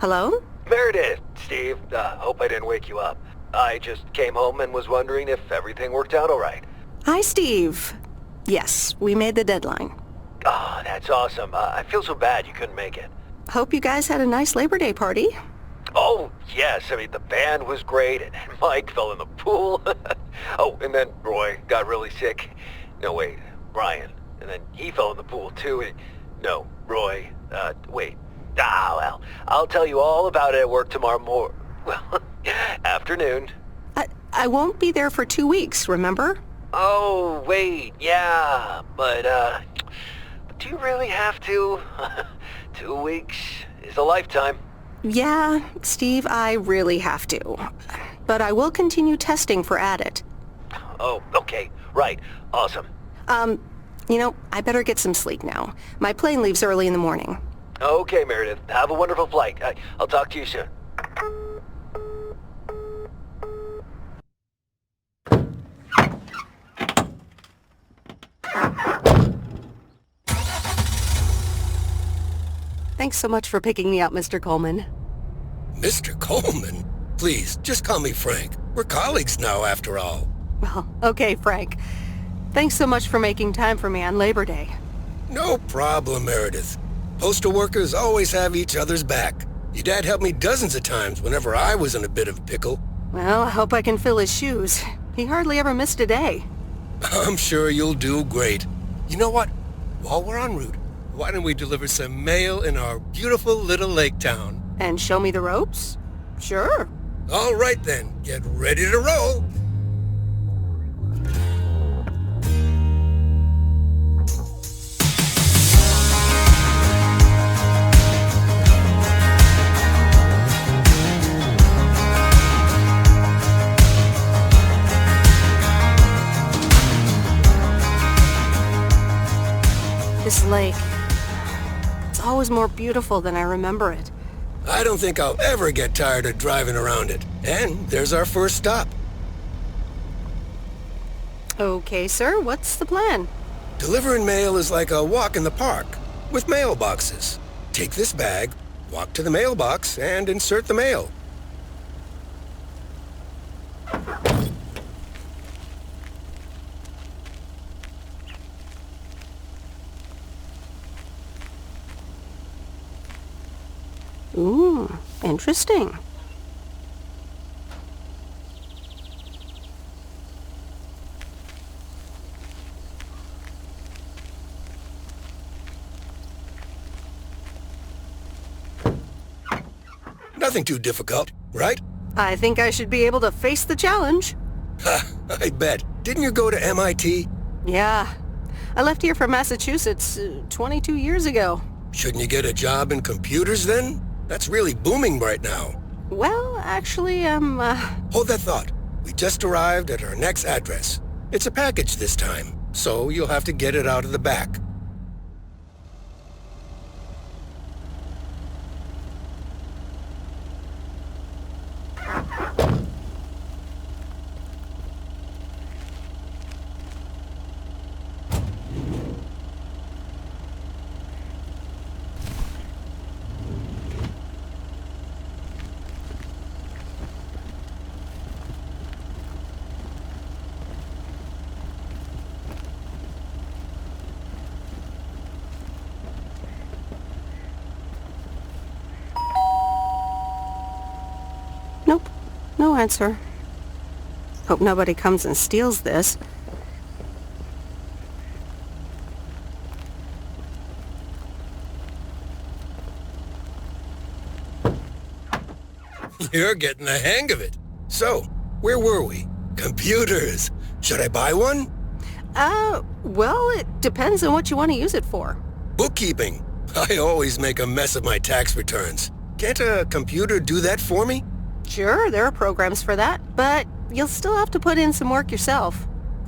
Hello? Meredith, Steve, hope I didn't wake you up. I just came home and was wondering if everything worked out all right. Hi, Steve. Yes, we made the deadline. Oh, that's awesome. I feel so bad you couldn't make it. Hope you guys had a nice Labor Day party. Oh, yes. I mean, the band was great, and Mike fell in the pool. Oh, and then Roy got really sick. No, wait, Brian. And then he fell in the pool, too. No, Roy. Wait. Well, I'll tell you all about it at work tomorrow afternoon. I won't be there for 2 weeks, remember? Oh, wait, yeah, but do you really have to? 2 weeks is a lifetime. Yeah, Steve, I really have to. But I will continue testing for Addit. Oh, okay, right, awesome. I better get some sleep now. My plane leaves early in the morning. Okay, Meredith, have a wonderful flight. I'll talk to you soon. Thanks so much for picking me up, Mr. Coleman. Mr. Coleman? Please, just call me Frank. We're colleagues now, after all. Well, okay, Frank. Thanks so much for making time for me on Labor Day. No problem, Meredith. Postal workers always have each other's back. Your dad helped me dozens of times whenever I was in a bit of a pickle. Well, I hope I can fill his shoes. He hardly ever missed a day. I'm sure you'll do great. You know what? While we're en route, why don't we deliver some mail in our beautiful little lake town? And show me the ropes? Sure. All right then, get ready to roll. This lake, it's always more beautiful than I remember it. I don't think I'll ever get tired of driving around it. And there's our first stop. Okay, sir, what's the plan? Delivering mail is like a walk in the park, with mailboxes. Take this bag, walk to the mailbox, and insert the mail. Ooh, interesting. Nothing too difficult, right? I think I should be able to face the challenge. Ha, I bet. Didn't you go to MIT? Yeah. I left here from Massachusetts 22 years ago. Shouldn't you get a job in computers then? That's really booming right now. Well, actually, Hold that thought. We just arrived at our next address. It's a package this time, so you'll have to get it out of the back. Nope. No answer. Hope nobody comes and steals this. You're getting the hang of it. So, where were we? Computers. Should I buy one? Well, it depends on what you want to use it for. Bookkeeping. I always make a mess of my tax returns. Can't a computer do that for me? Sure, there are programs for that, but you'll still have to put in some work yourself.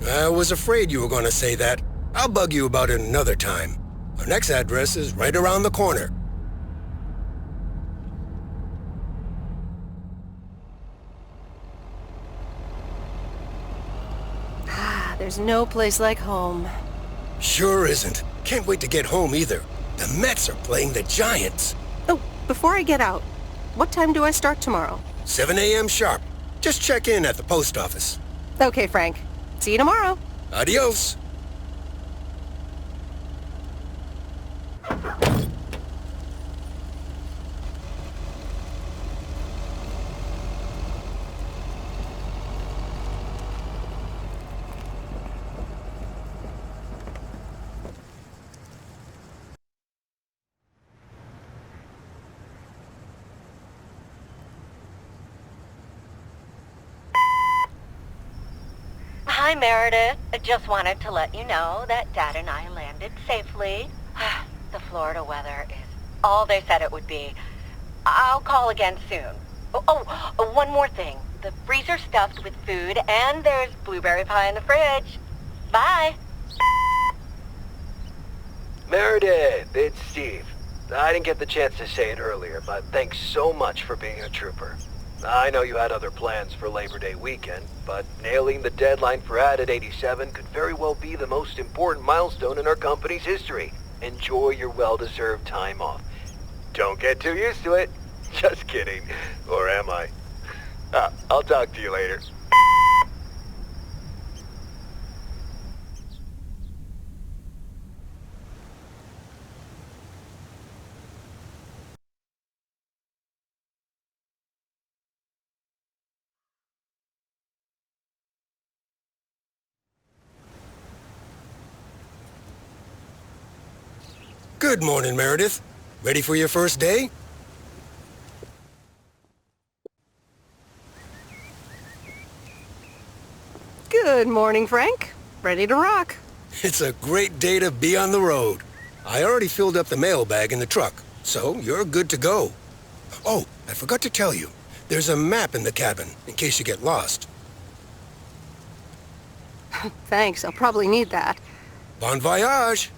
I was afraid you were going to say that. I'll bug you about it another time. Our next address is right around the corner. There's no place like home. Sure isn't. Can't wait to get home either. The Mets are playing the Giants. Oh, before I get out, What time do I start tomorrow? 7 a.m. sharp. Just check in at the post office. Okay, Frank. See you tomorrow. Adios. Hi, Meredith. I just wanted to let you know that Dad and I landed safely. The Florida weather is all they said it would be. I'll call again soon. One more thing. The freezer's stuffed with food, and there's blueberry pie in the fridge. Bye. Meredith, it's Steve. I didn't get the chance to say it earlier, but thanks so much for being a trooper. I know you had other plans for Labor Day weekend, but nailing the deadline for Added 87 could very well be the most important milestone in our company's history. Enjoy your well-deserved time off. Don't get too used to it. Just kidding. Or am I? I'll talk to you later. Good morning, Meredith. Ready for your first day? Good morning, Frank. Ready to rock. It's a great day to be on the road. I already filled up the mailbag in the truck, so you're good to go. Oh, I forgot to tell you. There's a map in the cabin, in case you get lost. Thanks, I'll probably need that. Bon voyage!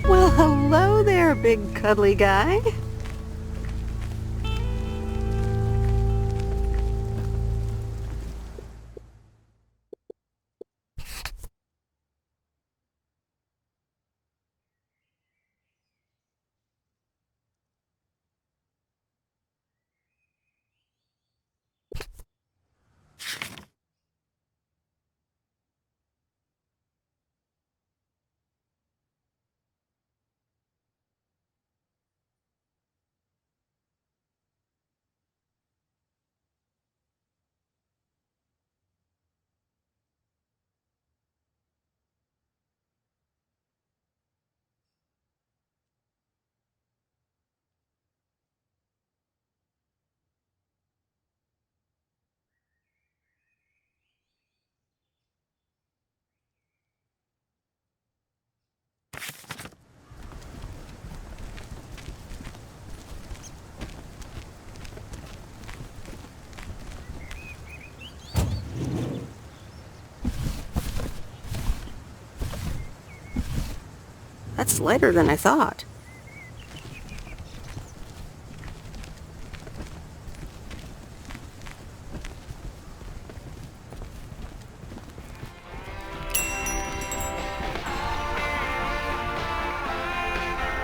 Well, hello there, big cuddly guy. It's lighter than I thought.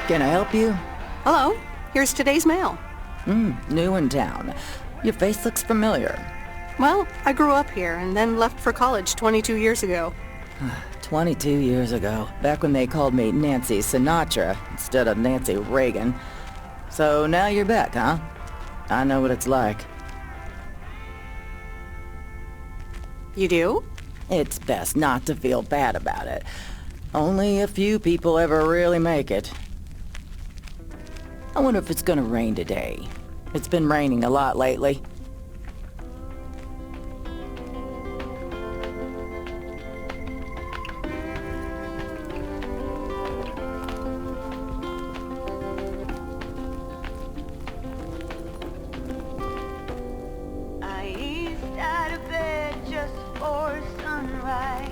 Can I help you? Hello, here's today's mail. New in town. Your face looks familiar. Well, I grew up here and then left for college 22 years ago. 22 years ago, back when they called me Nancy Sinatra instead of Nancy Reagan. So now you're back, huh? I know what it's like. You do? It's best not to feel bad about it. Only a few people ever really make it. I wonder if it's gonna rain today. It's been raining a lot lately. I eased out of bed just for sunrise.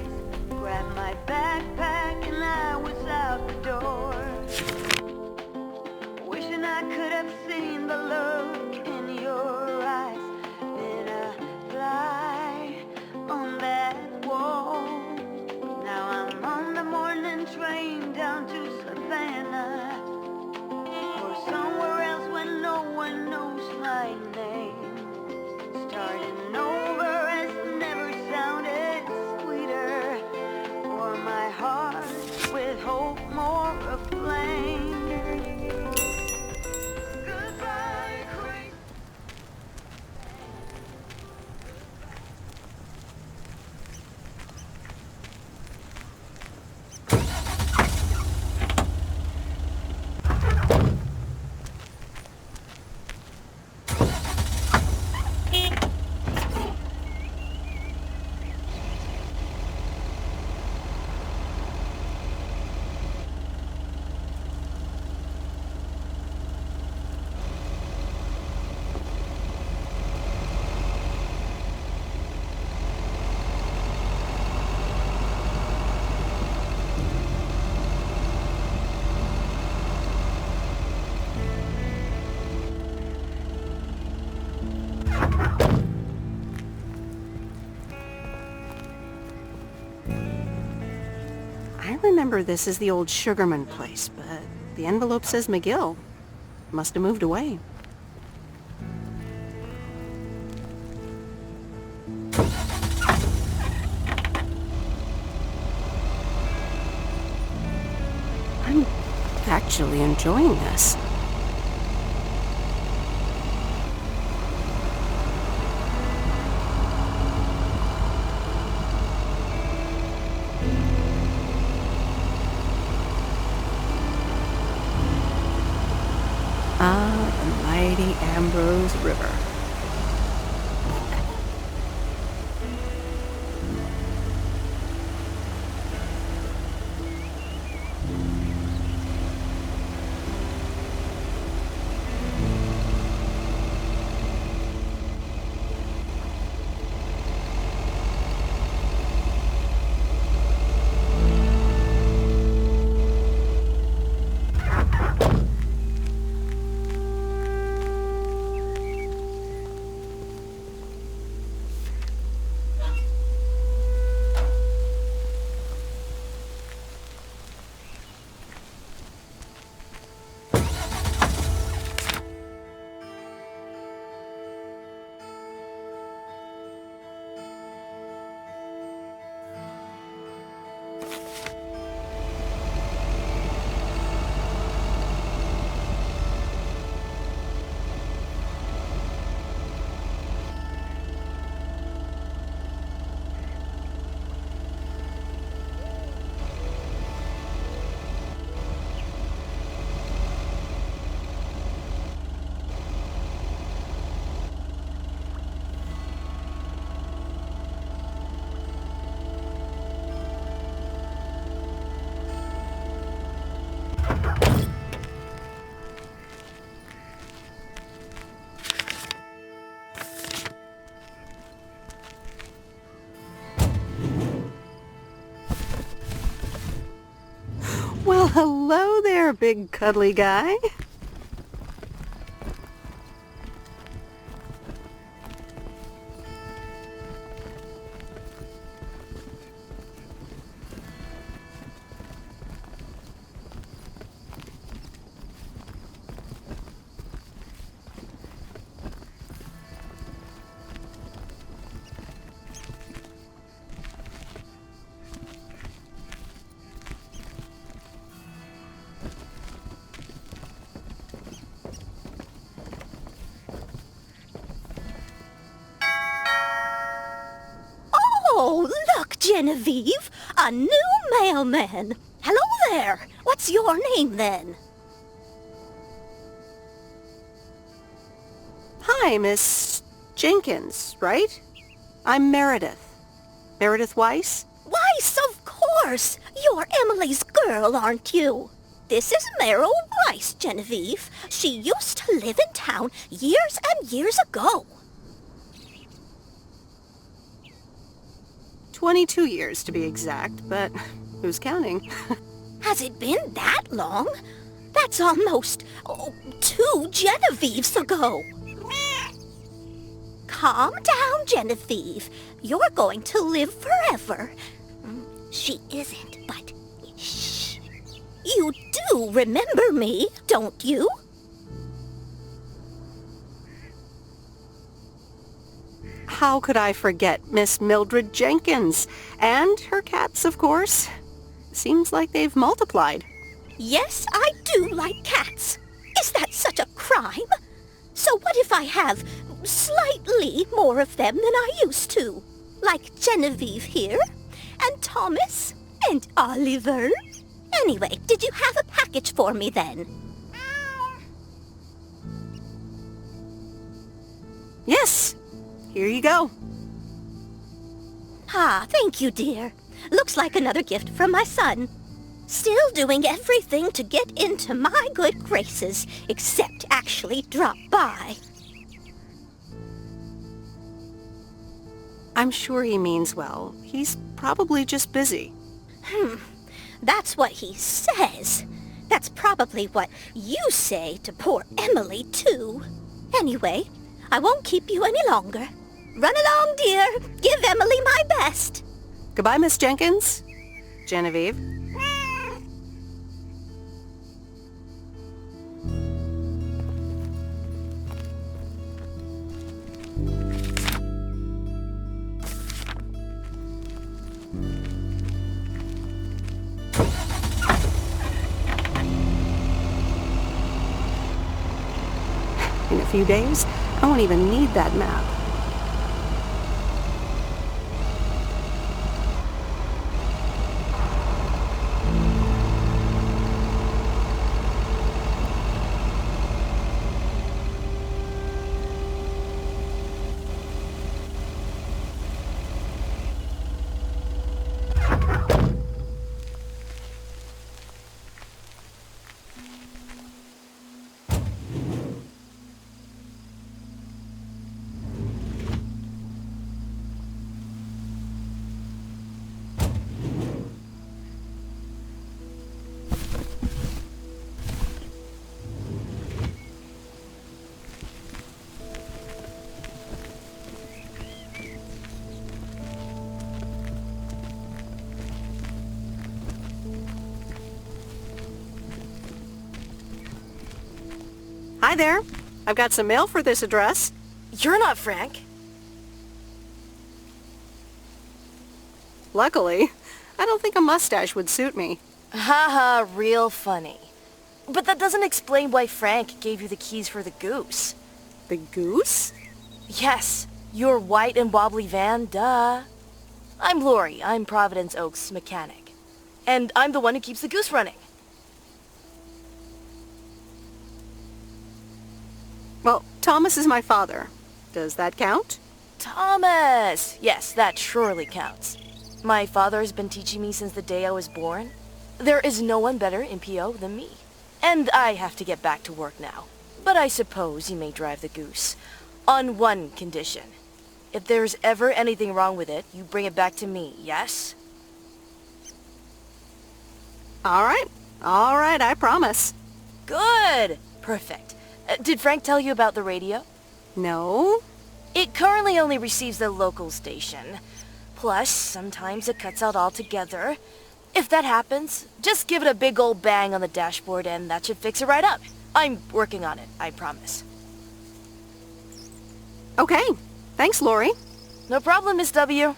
Grabbed my backpack and I was out the door. Wishing I could have seen the look in your eyes. Been a fly on that wall. Now I'm on the morning train down to Savannah, or somewhere else where no one knows my name. Starting over has never sounded sweeter, for my heart with hope more aflame. Goodbye, crazy. I remember this as the old Sugarman place, but the envelope says McGill. Must have moved away. I'm actually enjoying this. Ah, the mighty Ambrose River. hello there, big cuddly guy. Oh, look, Genevieve! A new mailman! Hello there! What's your name, then? Hi, Miss Jenkins, right? I'm Meredith. Meredith Weiss? Weiss, of course! You're Emily's girl, aren't you? This is Meryl Weiss, Genevieve. She used to live in town years and years ago. 22 years to be exact, but who's counting? Has it been that long? That's almost, 2 Genevieves ago. Calm down, Genevieve. You're going to live forever. She isn't, but shh. You do remember me, don't you? How could I forget Miss Mildred Jenkins? And her cats, of course. Seems like they've multiplied. Yes, I do like cats. Is that such a crime? So what if I have slightly more of them than I used to? Like Genevieve here, and Thomas, and Oliver. Anyway, did you have a package for me then? Yes, here you go. Ah, thank you, dear. Looks like another gift from my son. Still doing everything to get into my good graces, except actually drop by. I'm sure he means well. He's probably just busy. That's what he says. That's probably what you say to poor Emily, too. Anyway, I won't keep you any longer. Run along, dear. Give Emily my best. Goodbye, Miss Jenkins. Genevieve. In a few days, I won't even need that map. Hi there. I've got some mail for this address. You're not Frank. Luckily, I don't think a mustache would suit me. Haha, real funny. But that doesn't explain why Frank gave you the keys for the goose. The goose? Yes, your white and wobbly van, duh. I'm Lori, I'm Providence Oaks' mechanic. And I'm the one who keeps the goose running. Well, Thomas is my father. Does that count? Thomas! Yes, that surely counts. My father has been teaching me since the day I was born. There is no one better in PO than me. And I have to get back to work now. But I suppose you may drive the goose. On one condition. If there's ever anything wrong with it, you bring it back to me, yes? All right. All right, I promise. Good! Perfect. Did Frank tell you about the radio? No? It currently only receives the local station. Plus, sometimes it cuts out altogether. If that happens, just give it a big old bang on the dashboard and that should fix it right up. I'm working on it, I promise. Okay. Thanks, Lori. No problem, Miss W.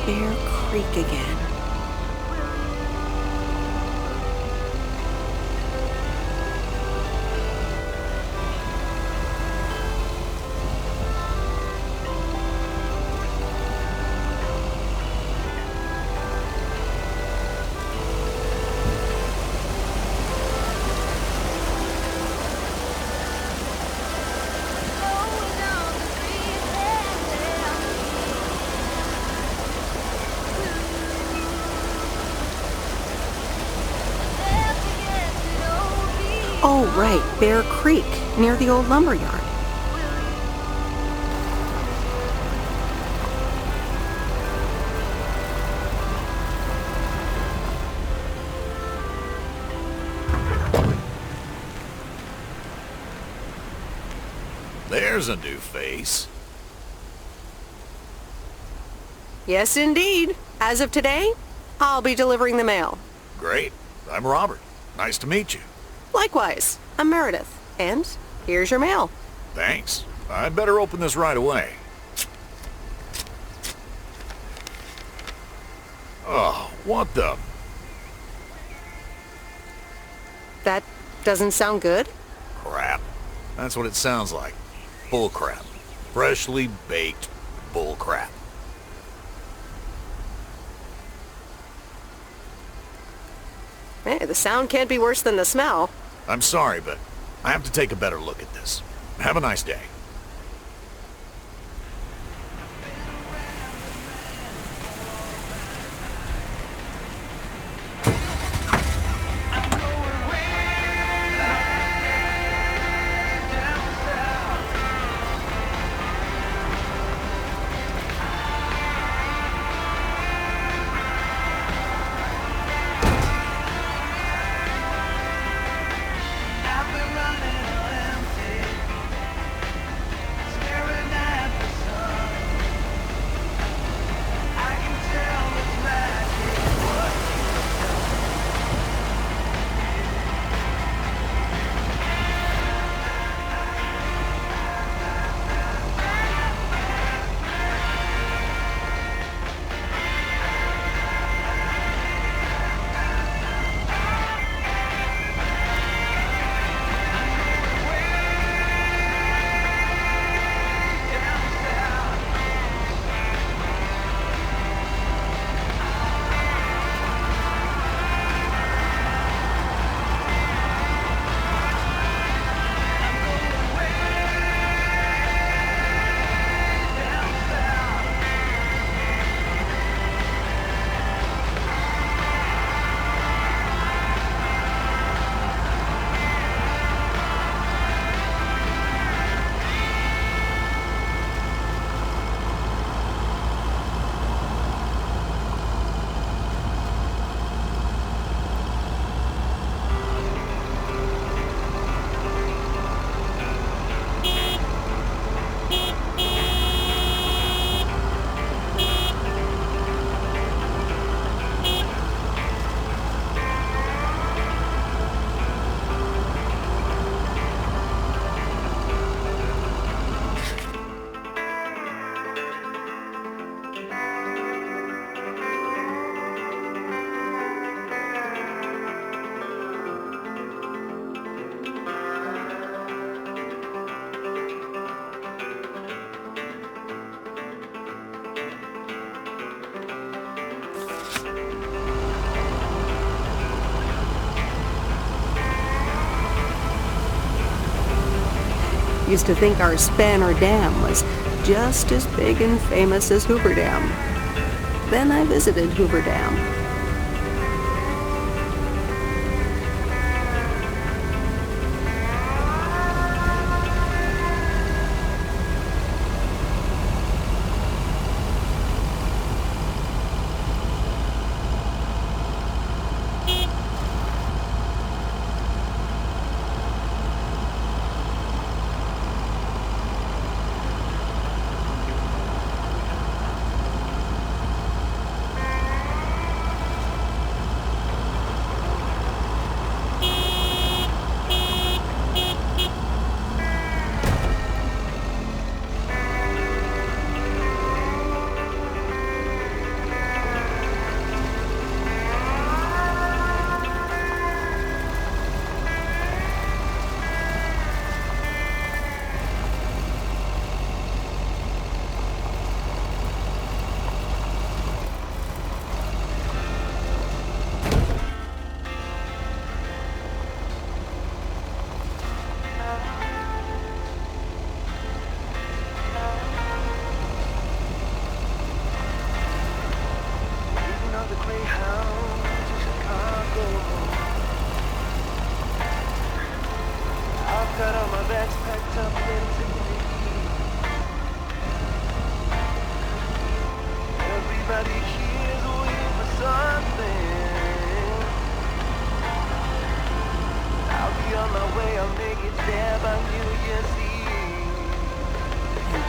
Bear Creek again. Oh, right, Bear Creek, near the old lumber yard. There's a new face. Yes, indeed. As of today, I'll be delivering the mail. Great. I'm Robert. Nice to meet you. Likewise, I'm Meredith, and here's your mail. Thanks. I'd better open this right away. Oh, what the... That doesn't sound good. crap. That's what it sounds like. Bull crap. Freshly baked bull crap. Hey, the sound can't be worse than the smell. I'm sorry, but I have to take a better look at this. Have a nice day. Used to think our Spanner Dam was just as big and famous as Hoover Dam. Then I visited Hoover Dam.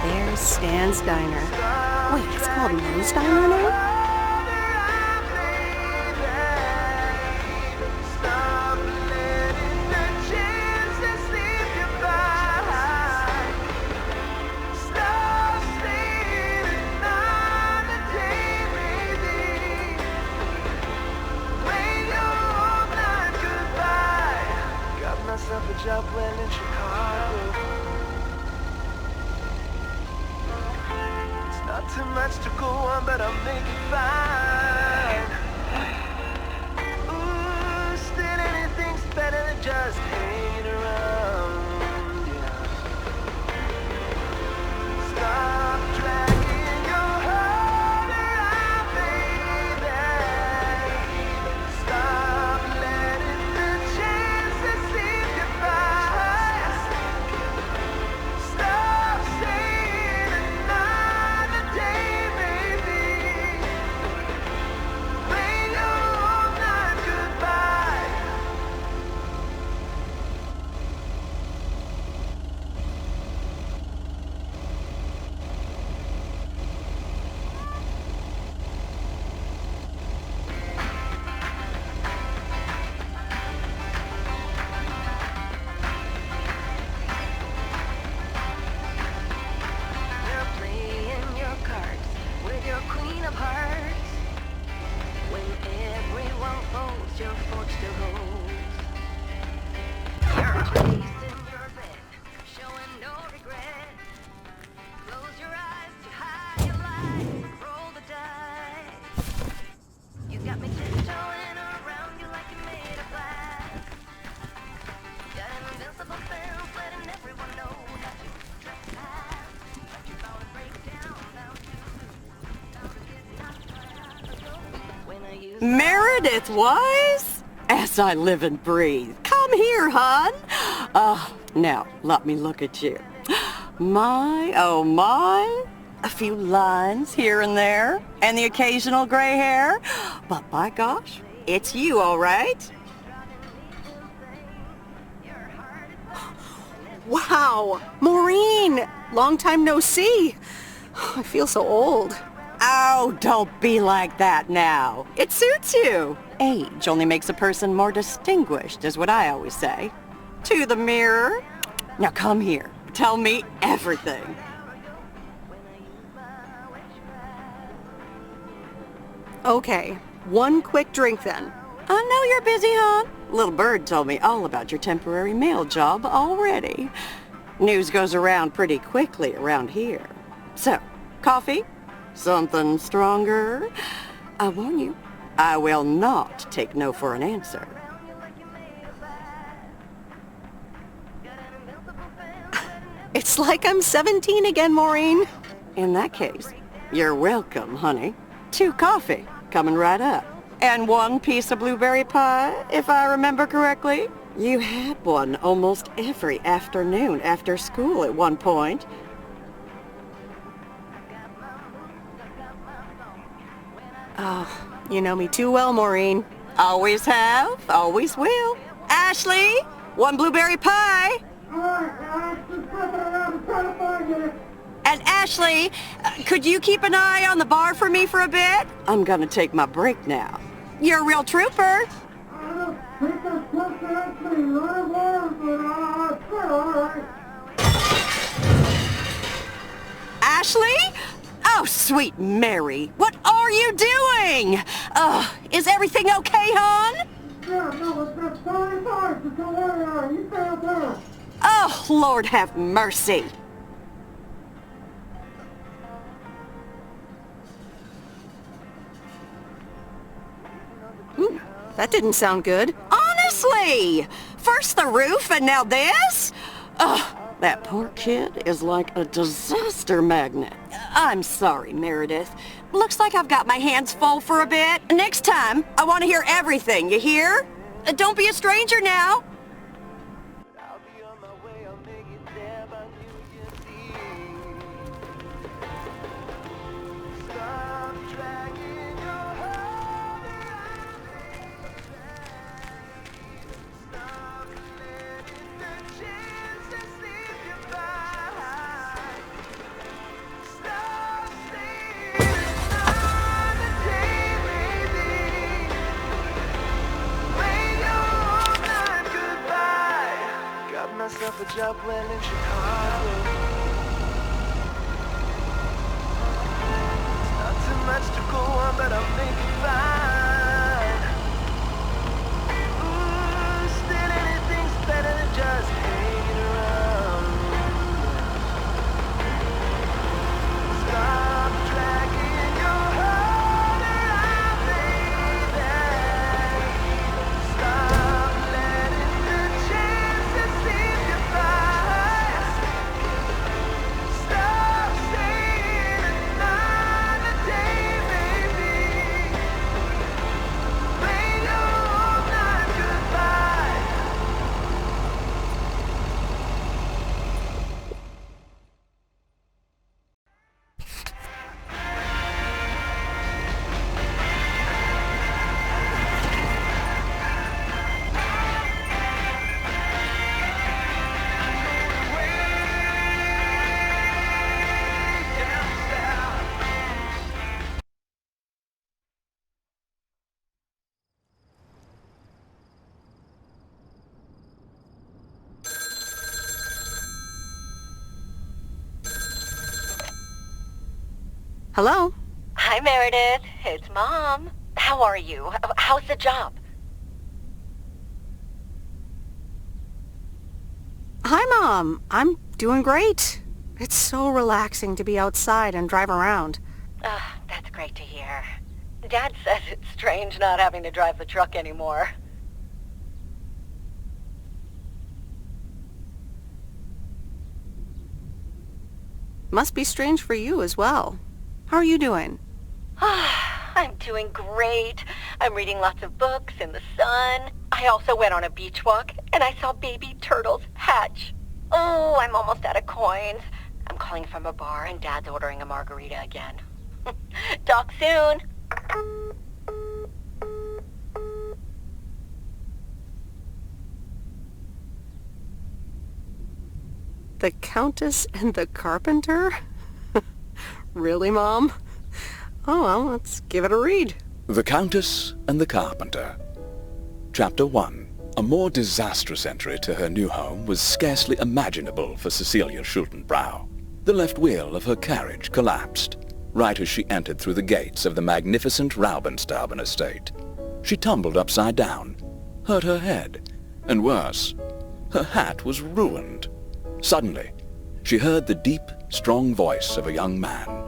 There's Stan's Diner. Wait, it's called Moe's Diner now? A job well in Chicago. It's not too much to go on, but I'll make it fine. Ooh, still anything's better than just hanging around. Yeah. Stop dragging your heart around, baby. Stop letting the chances slip you by. Stop saying another day, baby. When you're all not goodbye. You're playing your cards with your queen of hearts. When everyone folds, your fork still holds. You're placing your bet, showing no regret. Close your eyes to hide your lies, roll the dice. You got me tiptoeing around you like you're made of glass. Got an invincible fence, letting everyone know that you trespass. But you're bound to break down to get knocked when I use Meredith Weiss? As I live and breathe. Come here, hon. Now, let me look at you. My, oh my. A few lines here and there, and the occasional gray hair. But by gosh, it's you, all right. Wow, Maureen, long time no see. I feel so old. Oh, don't be like that now. It suits you. Age only makes a person more distinguished, is what I always say. To the mirror. Now come here. Tell me everything. Okay, one quick drink then. I know you're busy, hon. Little Bird told me all about your temporary mail job already. News goes around pretty quickly around here. So, coffee? Something stronger? I warn you, I will not take no for an answer. It's like I'm 17 again, Maureen. In that case, you're welcome, honey. 2 coffee, coming right up. And 1 piece of blueberry pie, if I remember correctly. You had one almost every afternoon after school at one point. Oh, you know me too well, Maureen. Always have, always will. Ashley, 1 blueberry pie. And Ashley, could you keep an eye on the bar for me for a bit? I'm gonna take my break now. You're a real trooper. Ashley? Oh, sweet Mary, what are you doing? Is everything okay, hon? Oh, Lord have mercy. That didn't sound good. Honestly! First the roof and now this? Ugh, that poor kid is like a disaster magnet. I'm sorry, Meredith. Looks like I've got my hands full for a bit. Next time, I want to hear everything, you hear? Don't be a stranger now. Myself a job well in Chicago. It's not too much to go on, but I'll make it fine. Ooh, still anything's better than just hanging around. Stop dragging your heart around, baby. Stop letting the chances see. Stop saying another day, baby. Play your old night goodbye. Hello? Hi, Meredith. It's Mom. How are you? How's the job? Hi, Mom. I'm doing great. It's so relaxing to be outside and drive around. That's great to hear. Dad says it's strange not having to drive the truck anymore. Must be strange for you as well. How are you doing? I'm doing great. I'm reading lots of books in the sun. I also went on a beach walk, and I saw baby turtles hatch. Oh, I'm almost out of coins. I'm calling from a bar, and Dad's ordering a margarita again. Talk soon. The Countess and the Carpenter? Really, Mom? Oh, well, let's give it a read. The Countess and the Carpenter. Chapter 1. A more disastrous entry to her new home was scarcely imaginable for Cecilia Schultenbrow. The left wheel of her carriage collapsed, right as she entered through the gates of the magnificent Raubenstaben estate. She tumbled upside down, hurt her head, and worse, her hat was ruined. Suddenly, she heard the deep, strong voice of a young man.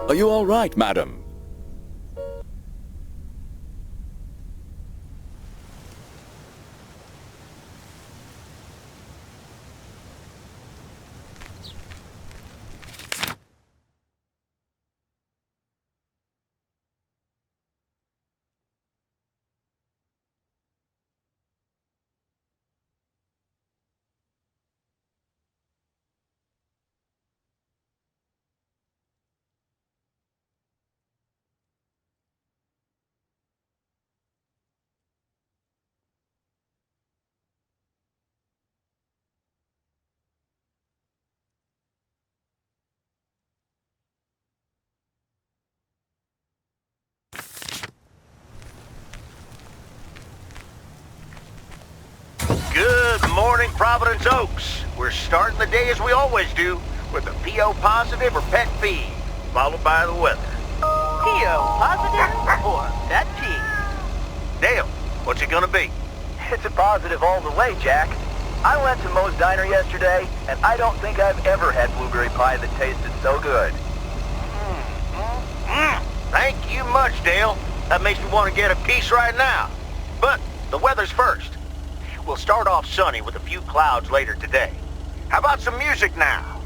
"Are you all right, madam?" Providence Oaks. We're starting the day as we always do, with a PO positive or pet peeve, followed by the weather. PO positive or pet peeve? Dale, what's it gonna be? It's a positive all the way, Jack. I went to Moe's Diner yesterday, and I don't think I've ever had blueberry pie that tasted so good. Thank you much, Dale. That makes me want to get a piece right now. But the weather's first. We'll start off sunny with a few clouds later today. How about some music now?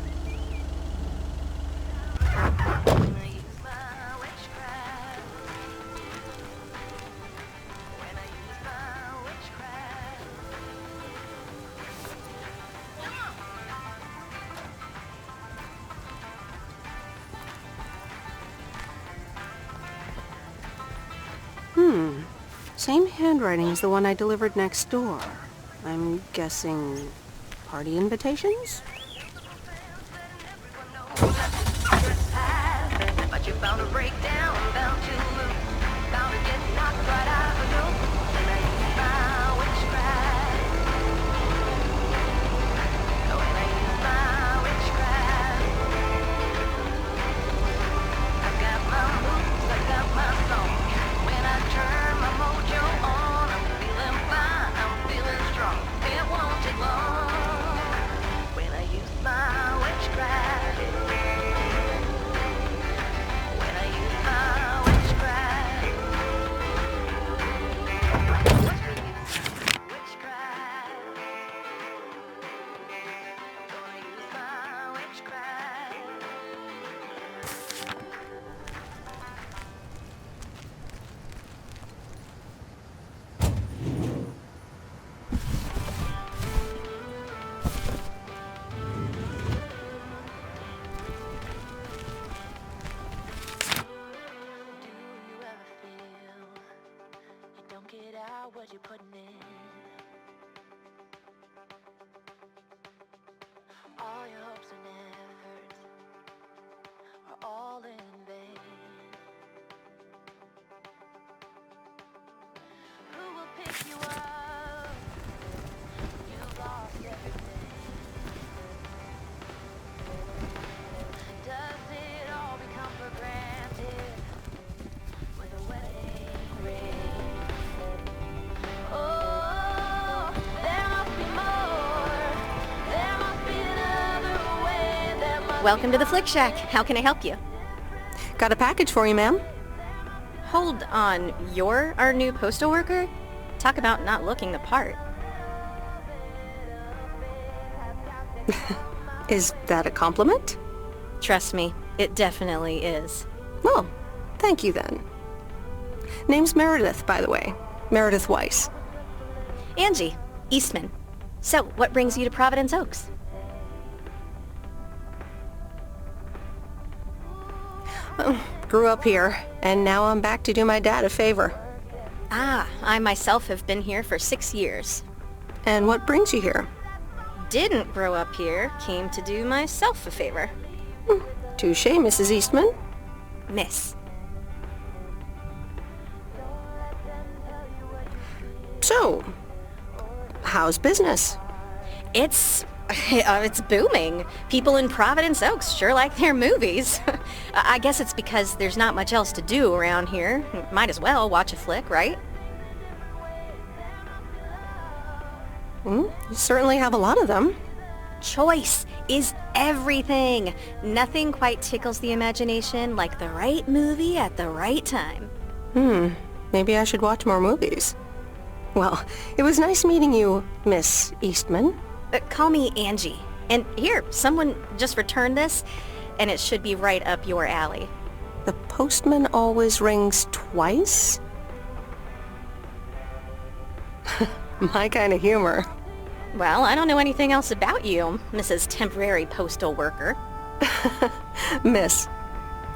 Same handwriting as the one I delivered next door. I'm guessing party invitations? But you found a breakdown, bound to lose, bound to get knocked right out of the loop. When I use my witchcraft, when I use my witchcraft, I got my moves, I got my song. When I turn my mojo on, I'm feeling fine, I'm feeling strong. It won't take long. When I use my witchcraft. What you putting in? All your hopes and efforts are all in vain. Who will pick you up? You've lost everything. Does it all become for granted with a wedding ring? Welcome to the Flick Shack. How can I help you? Got a package for you, ma'am. Hold on. You're our new postal worker? Talk about not looking the part. Is that a compliment? Trust me, it definitely is. Well, thank you then. Name's Meredith, by the way. Meredith Weiss. Angie, Eastman. So, what brings you to Providence Oaks? Grew up here, and now I'm back to do my dad a favor. Ah, I myself have been here for 6 years. And what brings you here? Didn't grow up here, came to do myself a favor. Touche, Mrs. Eastman. Miss. So, how's business? It's booming. People in Providence Oaks sure like their movies. I guess it's because there's not much else to do around here. Might as well watch a flick, right? You certainly have a lot of them. Choice is everything. Nothing quite tickles the imagination like the right movie at the right time. Maybe I should watch more movies. Well, it was nice meeting you, Miss Eastman. Call me Angie. And here, someone just returned this, and it should be right up your alley. The postman always rings twice? My kind of humor. Well, I don't know anything else about you, Mrs. Temporary Postal Worker. Miss.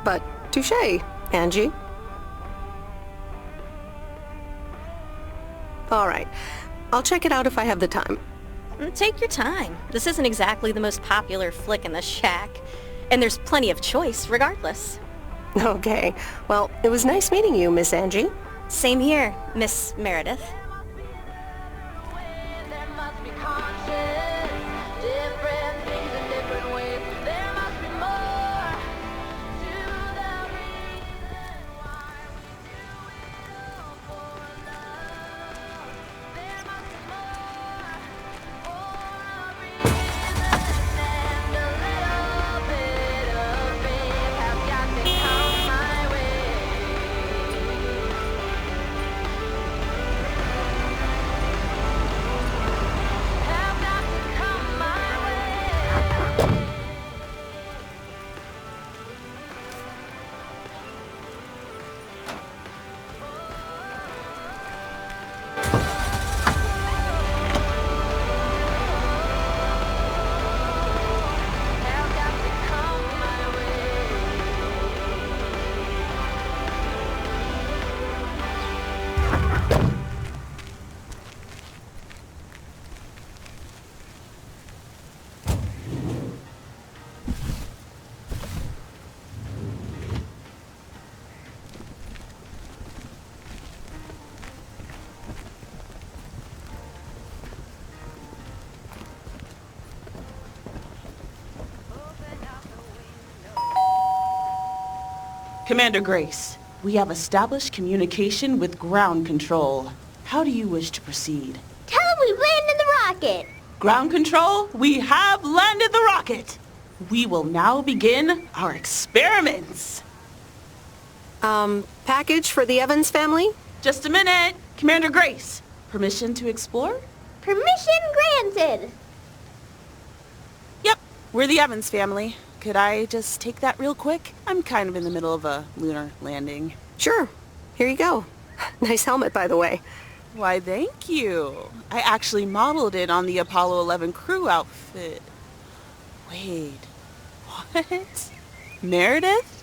But touche, Angie. All right. I'll check it out if I have the time. Take your time. This isn't exactly the most popular flick in the shack, and there's plenty of choice regardless. Okay. Well, it was nice meeting you, Miss Angie. Same here, Miss Meredith. There must be conscience. Commander Grace, we have established communication with ground control. How do you wish to proceed? Tell him we landed the rocket. Ground control, we have landed the rocket. We will now begin our experiments. Package for the Evans family? Just a minute. Commander Grace, permission to explore? Permission granted. Yep, we're the Evans family. Could I just take that real quick? I'm kind of in the middle of a lunar landing. Sure. Here you go. Nice helmet, by the way. Why, thank you. I actually modeled it on the Apollo 11 crew outfit. Wait, what? Meredith?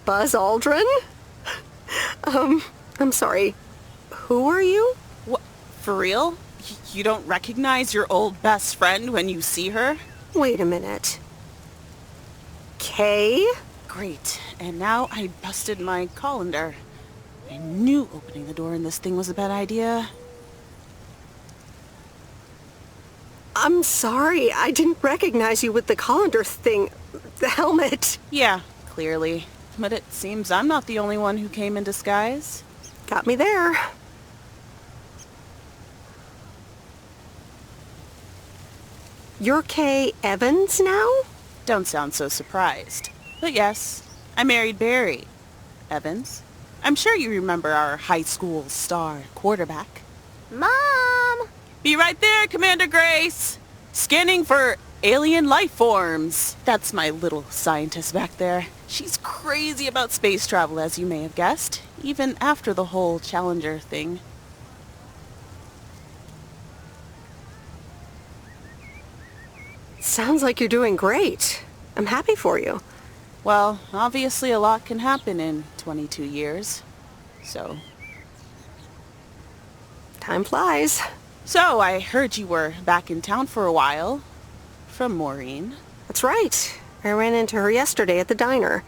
Buzz Aldrin? I'm sorry. Who are you? What, for real? You don't recognize your old best friend when you see her? Wait a minute. Kay? Great, and now I busted my colander. I knew opening the door in this thing was a bad idea. I'm sorry, I didn't recognize you with the colander thing. The helmet. Yeah, clearly. But it seems I'm not the only one who came in disguise. Got me there. You're Kay Evans now? Don't sound so surprised. But yes, I married Barry Evans. I'm sure you remember our high school star quarterback. Mom! Be right there, Commander Grace! Scanning for alien life forms. That's my little scientist back there. She's crazy about space travel, as you may have guessed, even after the whole Challenger thing. Sounds like you're doing great. I'm happy for you. Well, obviously a lot can happen in 22 years, so... Time flies. So, I heard you were back in town for a while. From Maureen. That's right. I ran into her yesterday at the diner.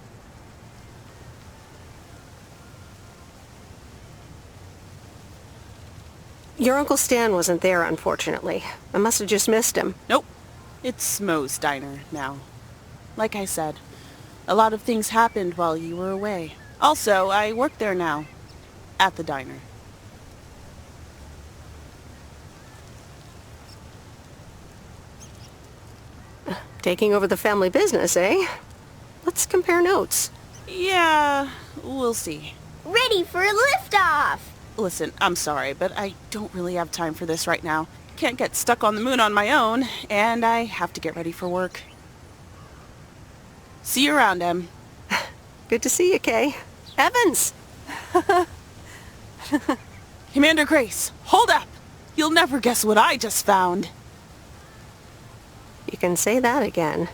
Your Uncle Stan wasn't there, unfortunately. I must have just missed him. Nope. It's Mo's diner now. Like I said, a lot of things happened while you were away. Also, I work there now. At the diner. Taking over the family business, eh? Let's compare notes. Yeah, we'll see. Ready for a liftoff! Listen, I'm sorry, but I don't really have time for this right now. Can't get stuck on the moon on my own, and I have to get ready for work. See you around, Em. Good to see you, Kay. Evans! Commander Grace, hold up! You'll never guess what I just found. You can say that again.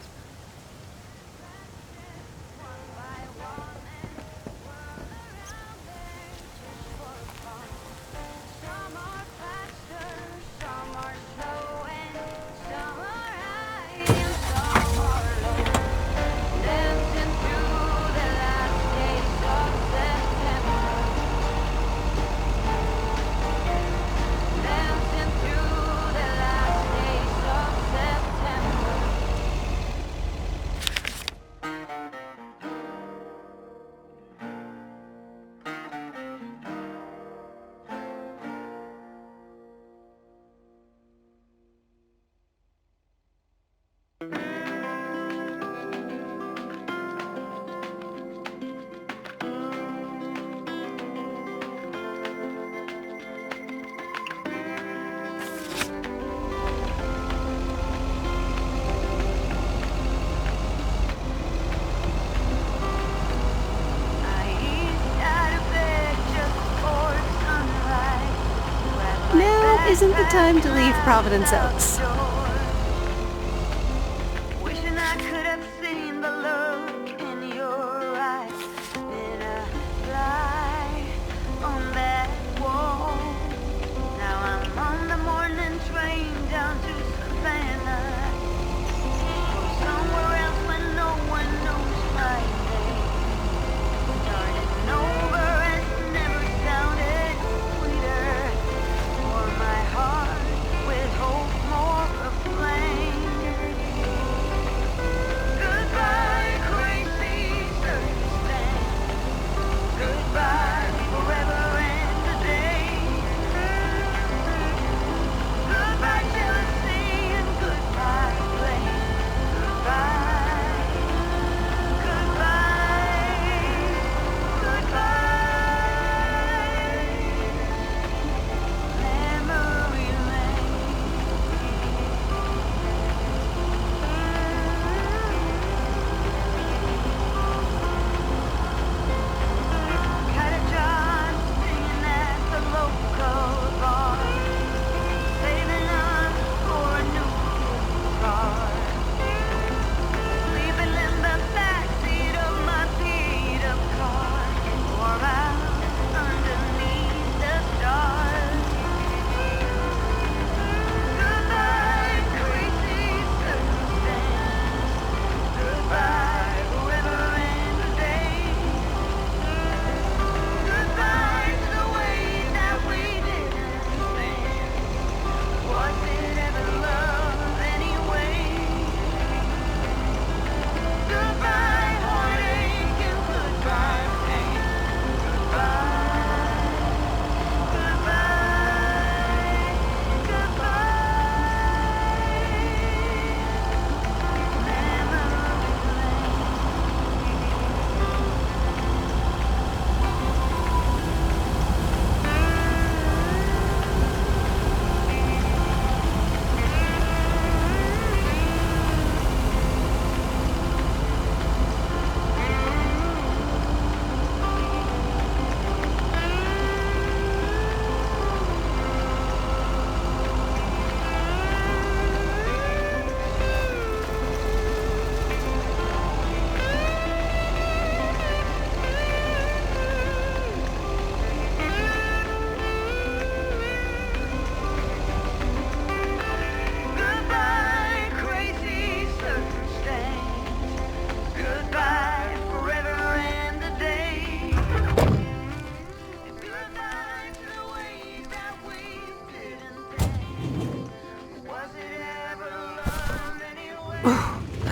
Now isn't the time to leave Providence Oaks. Wishing I could have seen the look in your eyes. Been a fly on that wall. Now I'm on the morning train down to Savannah. Or somewhere else when no one knows my name. Starting over has never sounded sweeter. For my heart with hope more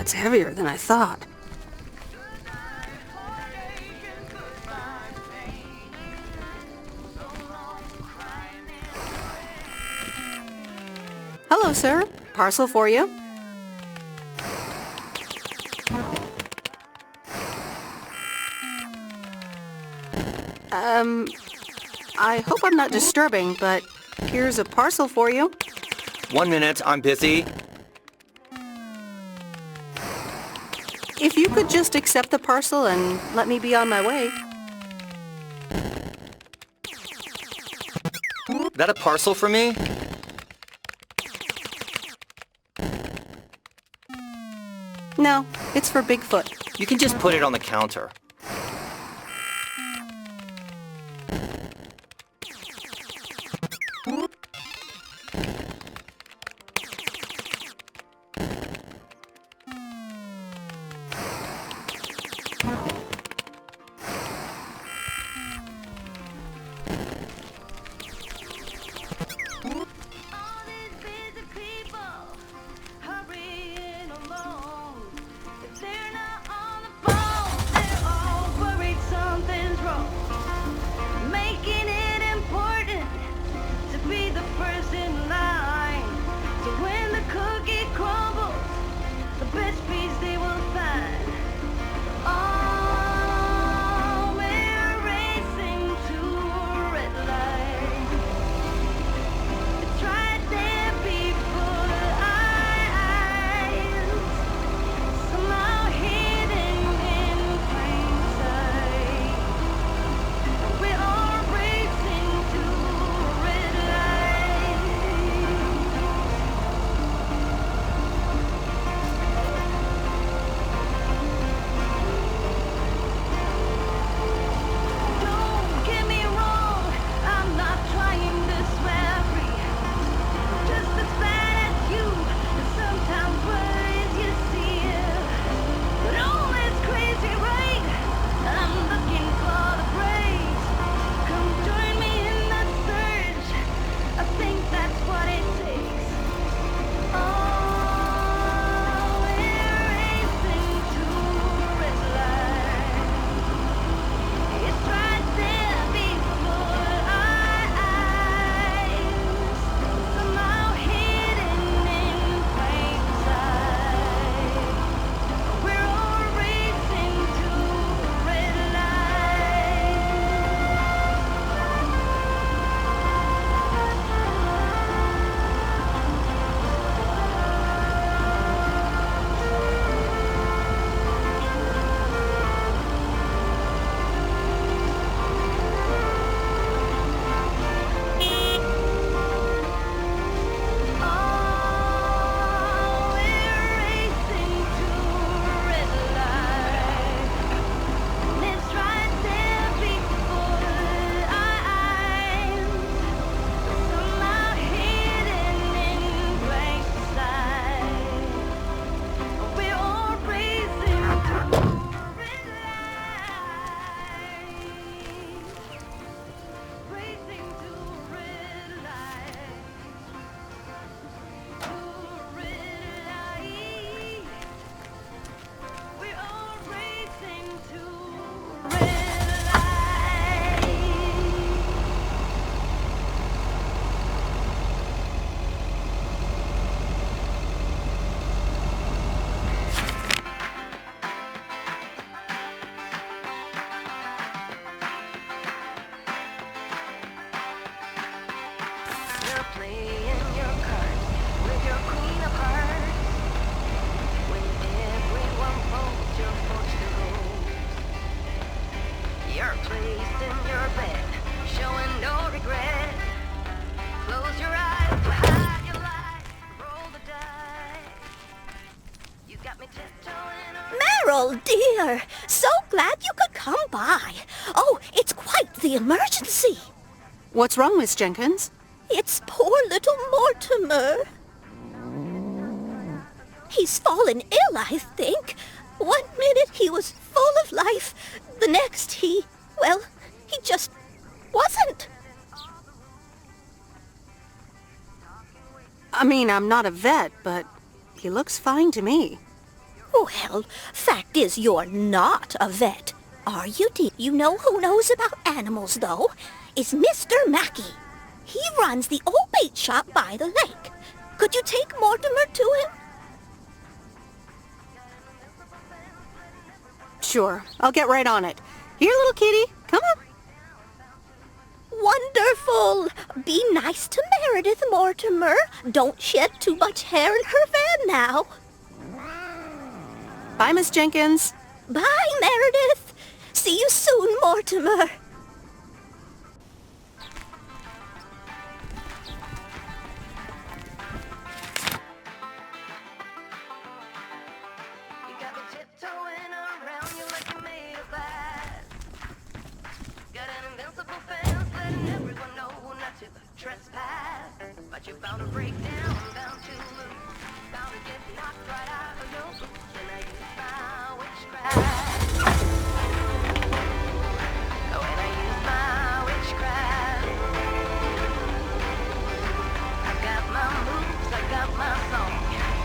That's heavier than I thought. Hello, sir. Parcel for you. I hope I'm not disturbing, but here's a parcel for you. 1 minute, I'm busy. If you could just accept the parcel and let me be on my way. That a parcel for me? No, it's for Bigfoot. You can just put it on the counter. Meryl, dear, so glad you could come by. Oh, it's quite the emergency. What's wrong, Miss Jenkins? It's poor little Mortimer. He's fallen ill, I think. 1 minute he was full of life. The next he just wasn't. I mean, I'm not a vet, but he looks fine to me. Well, fact is you're not a vet, are you, dear? You know who knows about animals, though? Is Mr. Mackey. He runs the old bait shop by the lake. Could you take Mortimer to him? Sure, I'll get right on it. Here, little kitty, come on. Wonderful! Be nice to Meredith, Mortimer. Don't shed too much hair in her van now. Bye, Miss Jenkins. Bye, Meredith. See you soon, Mortimer. But you're bound to break down, bound to lose, bound to get knocked right out of your boots. When I use my witchcraft, when I use my witchcraft, I got my moves, I got my song.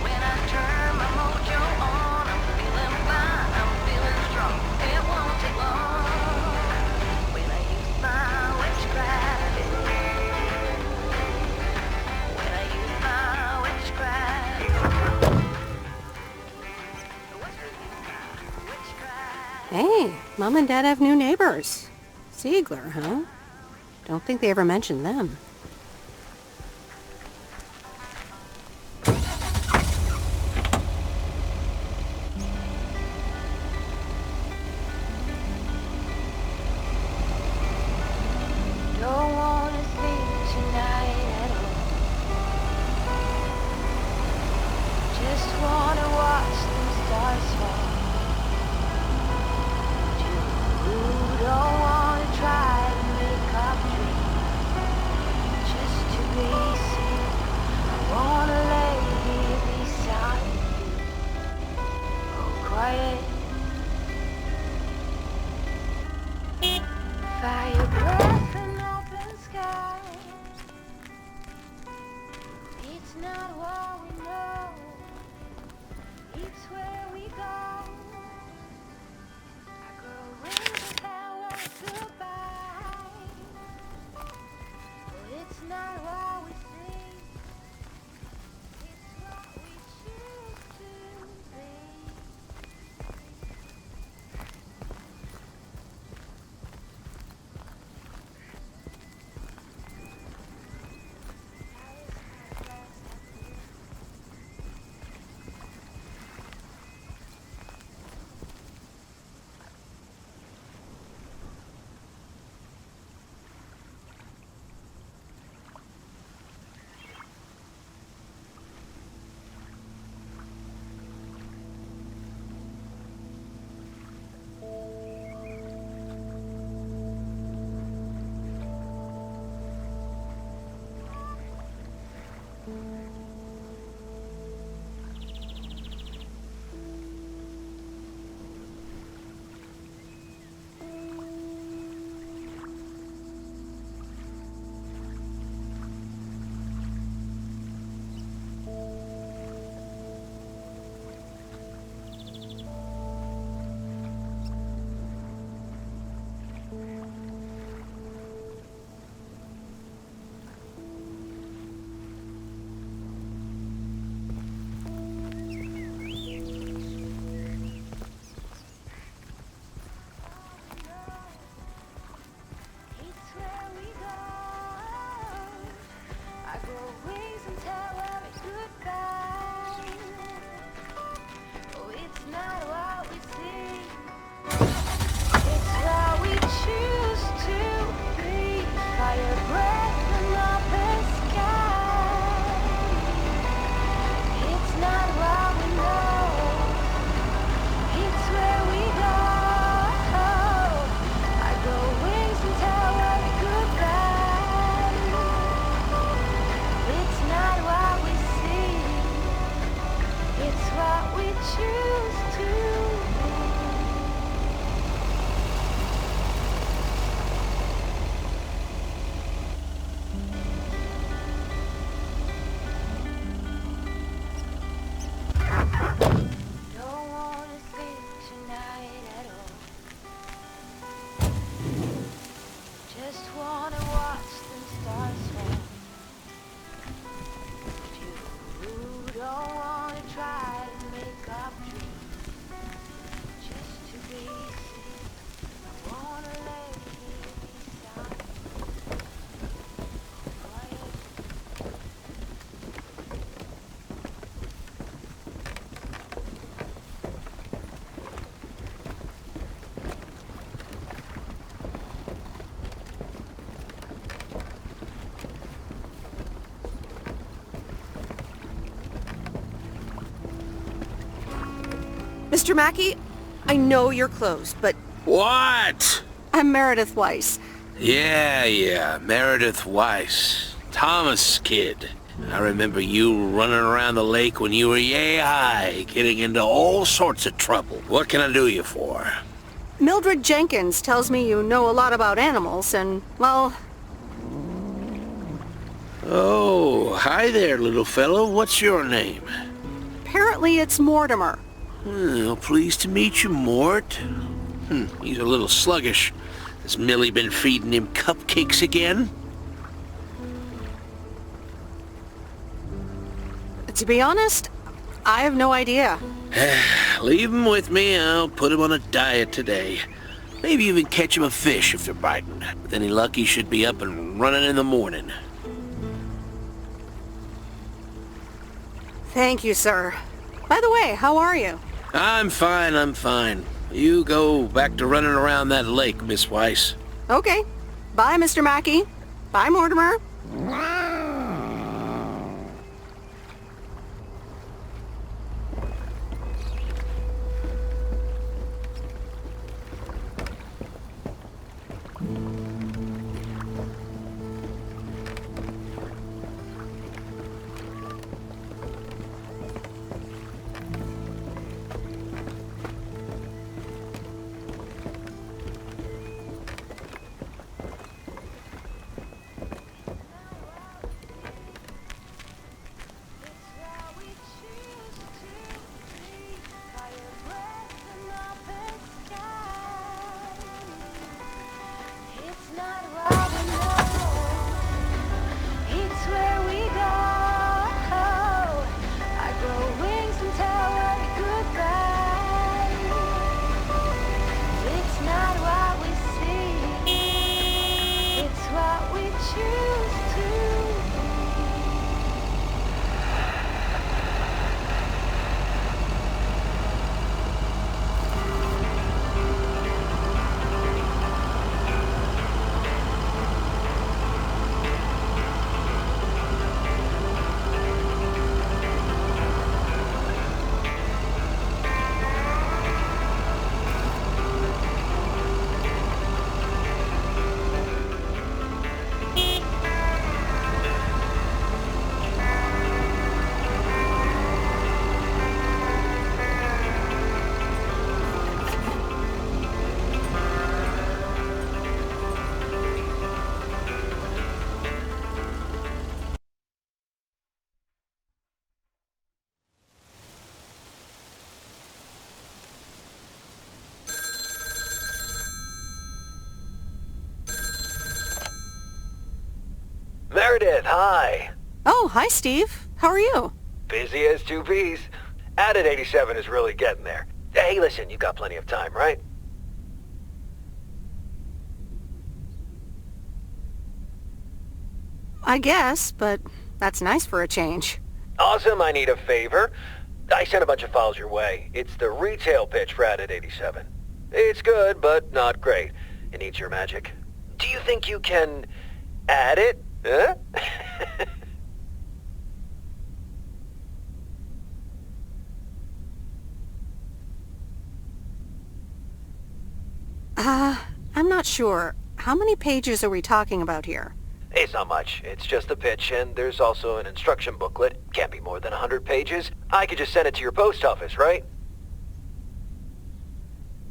When I turn my mojo on, I'm feeling fine, I'm feeling strong. It won't take long. When I use my witchcraft. Hey, Mom and Dad have new neighbors. Ziegler, huh? Don't think they ever mentioned them. Don't wanna sleep tonight at all. Just wanna watch the stars fall. Don't wanna try to make up dreams just to be seen. I wanna lay here beside you, oh quiet. Fire breath and open sky. It's not what we know, it's where we go. I grow wings that won't goodbye. But it's not what we see, it's what we choose to be. Mr. Mackey, I know you're closed, but... What? I'm Meredith Weiss. Yeah, Meredith Weiss. Thomas' kid. I remember you running around the lake when you were yay high, getting into all sorts of trouble. What can I do you for? Mildred Jenkins tells me you know a lot about animals, and, well... Oh, hi there, little fellow. What's your name? Apparently it's Mortimer. Well, pleased to meet you, Mort. He's a little sluggish. Has Millie been feeding him cupcakes again? To be honest, I have no idea. Leave him with me. I'll put him on a diet today. Maybe even catch him a fish if they're biting. With any luck, he should be up and running in the morning. Thank you, sir. By the way, how are you? I'm fine. You go back to running around that lake, Miss Weiss. Okay. Bye, Mr. Mackey. Bye, Mortimer. Meredith, hi. Oh, hi, Steve. How are you? Busy as two peas. Added 87 is really getting there. Hey, listen, you got plenty of time, right? I guess, but that's nice for a change. Awesome, I need a favor. I sent a bunch of files your way. It's the retail pitch for Added 87. It's good, but not great. It needs your magic. Do you think you can add it? Huh? I'm not sure. How many pages are we talking about here? It's not much. It's just the pitch, and there's also an instruction booklet. Can't be more than 100 pages. I could just send it to your post office, right?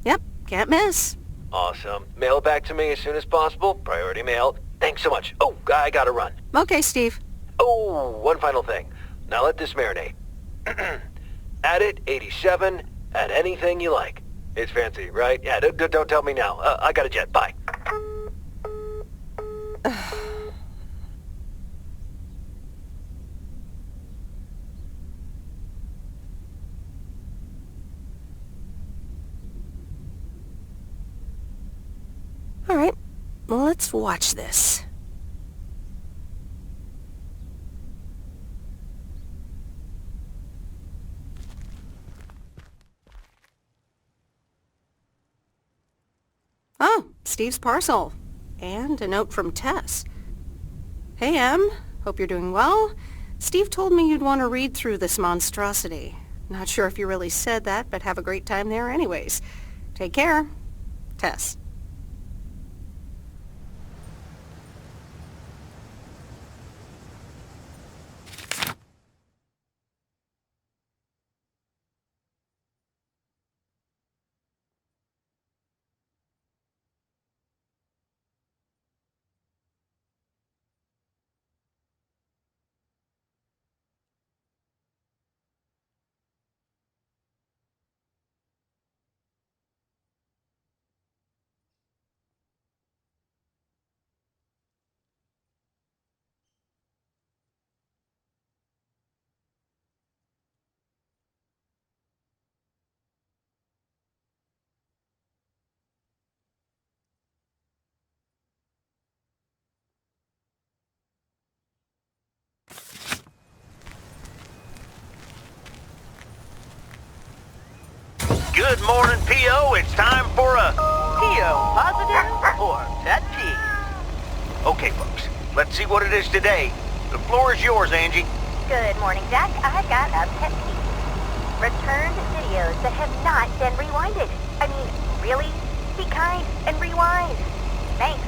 Yep, can't miss. Awesome. Mail it back to me as soon as possible. Priority mail. Thanks so much. Oh, I gotta run. Okay, Steve. Oh, one final thing. Now let this marinate. Add it, 87, add anything you like. It's fancy, right? Yeah, don't tell me now. I got a jet. Bye. All right, well, let's watch this. Oh, Steve's parcel. And a note from Tess. Hey, Em. Hope you're doing well. Steve told me you'd want to read through this monstrosity. Not sure if you really said that, but have a great time there anyways. Take care. Tess. Good morning, P.O. It's time for a P.O. positive or pet peeve. Okay, folks, let's see what it is today. The floor is yours, Angie. Good morning, Jack. I got a pet peeve. Returned videos that have not been rewinded. I mean, really? Be kind and rewind. Thanks.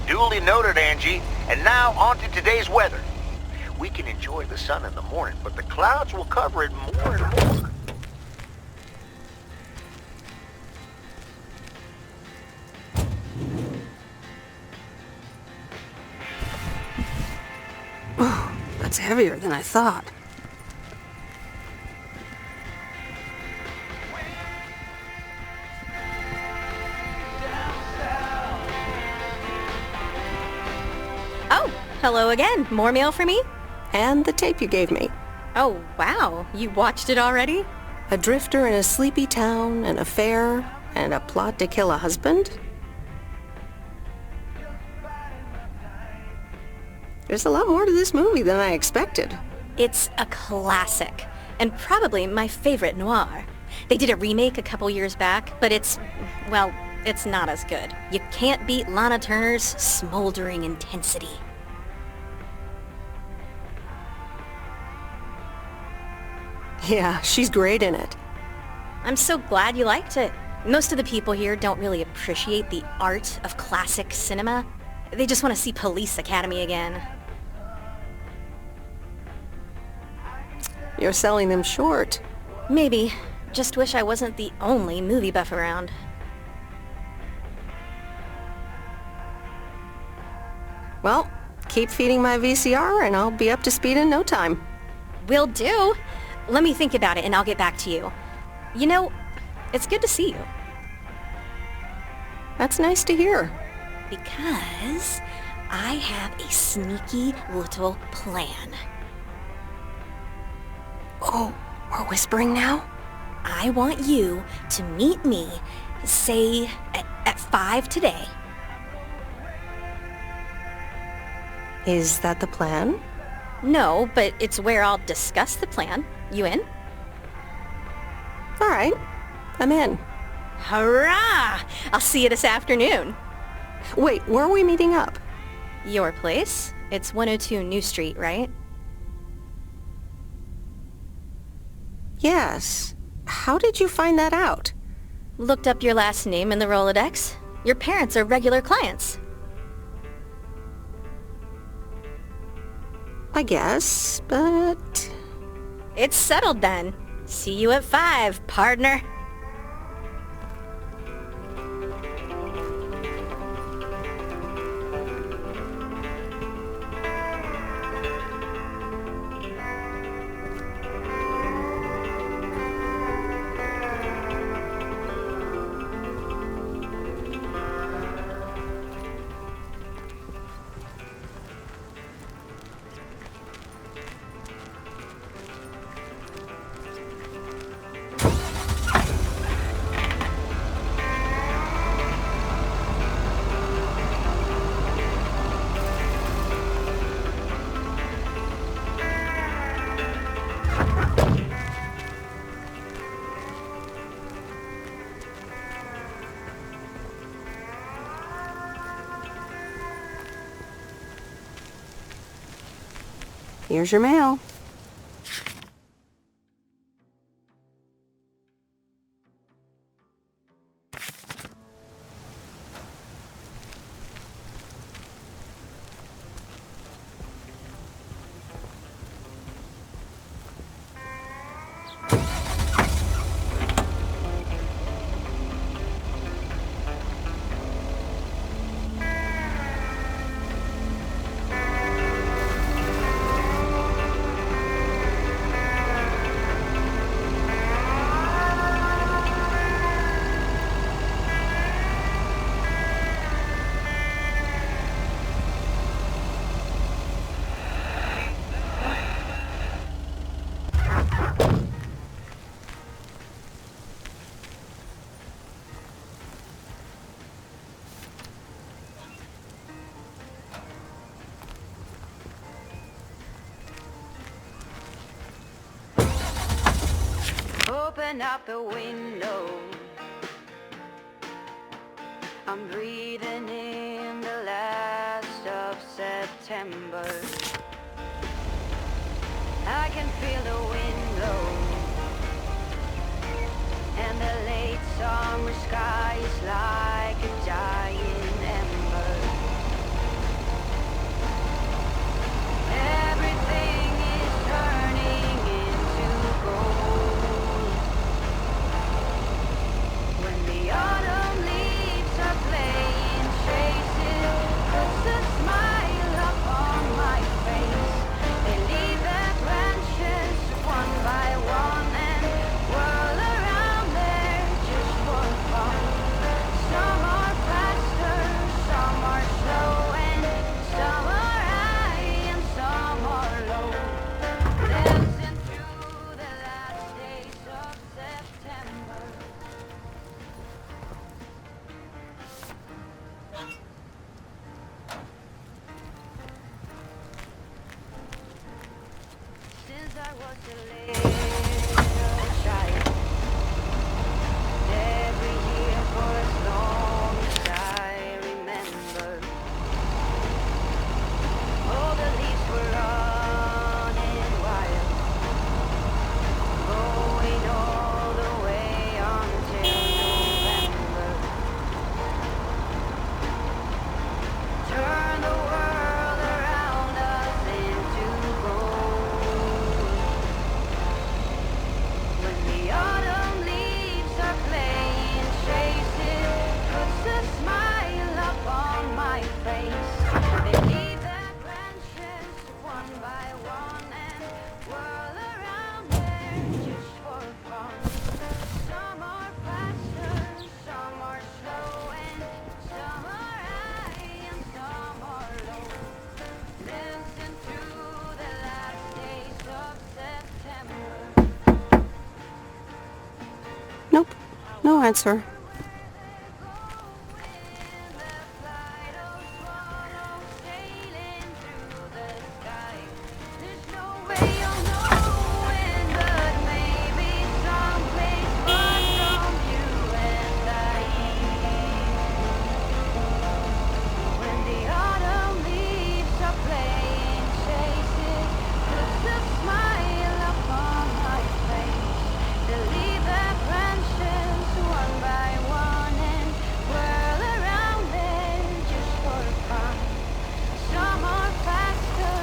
Duly noted, Angie. And now on to today's weather. We can enjoy the sun in the morning, but the clouds will cover it more and more. That's heavier than I thought. Oh, hello again. More mail for me? And the tape you gave me. Oh, wow. You watched it already? A drifter in a sleepy town, an affair, and a plot to kill a husband? There's a lot more to this movie than I expected. It's a classic, and probably my favorite noir. They did a remake a couple years back, but it's not as good. You can't beat Lana Turner's smoldering intensity. Yeah, she's great in it. I'm so glad you liked it. Most of the people here don't really appreciate the art of classic cinema. They just want to see Police Academy again. You're selling them short. Maybe. Just wish I wasn't the only movie buff around. Well, keep feeding my VCR and I'll be up to speed in no time. Will do. Let me think about it and I'll get back to you. You know, it's good to see you. That's nice to hear. Because I have a sneaky little plan. Oh, we're whispering now? I want you to meet me, say, at 5 today. Is that the plan? No, but it's where I'll discuss the plan. You in? All right, I'm in. Hurrah! I'll see you this afternoon. Wait, where are we meeting up? Your place? It's 102 New Street, right? Yes. How did you find that out? Looked up your last name in the Rolodex. Your parents are regular clients. I guess, but... It's settled then. See you at 5, partner. Here's your mail. open up the window. I'm breathing in the last of September. I can feel the wind blow, and the late summer sky is like a dying ember. Everything is turning into gold. When the autumn leaves are playing chases, puts a smile upon my face. They leave their branches one by one and whirl around there just for fun. Some are faster, some are slow, and some are high and some are low. Dancing through the last days of September. Since I was a little child, every year for as long as I remember, all the leaves were running wild, going all the way until November. Turn the world around us into gold. When the autumn leaves are playing chases, puts a smile upon my face. They leave their branches one by one and whirl around there just for fun. Some are faster, some are slow, and some are high and some are low. Dancing through the last days of September. Nope. No answer. When the autumn leaves are playing chases, puts a smile upon my face. They leave their branches one by one and whirl around there just for fun. Some are faster,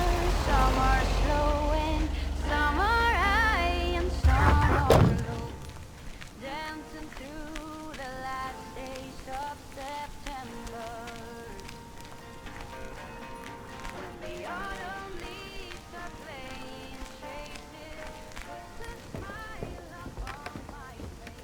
some are slow, and some are high and some are low. Dancing through the last days of September. When the autumn leaves are playing chases, puts a smile upon my face.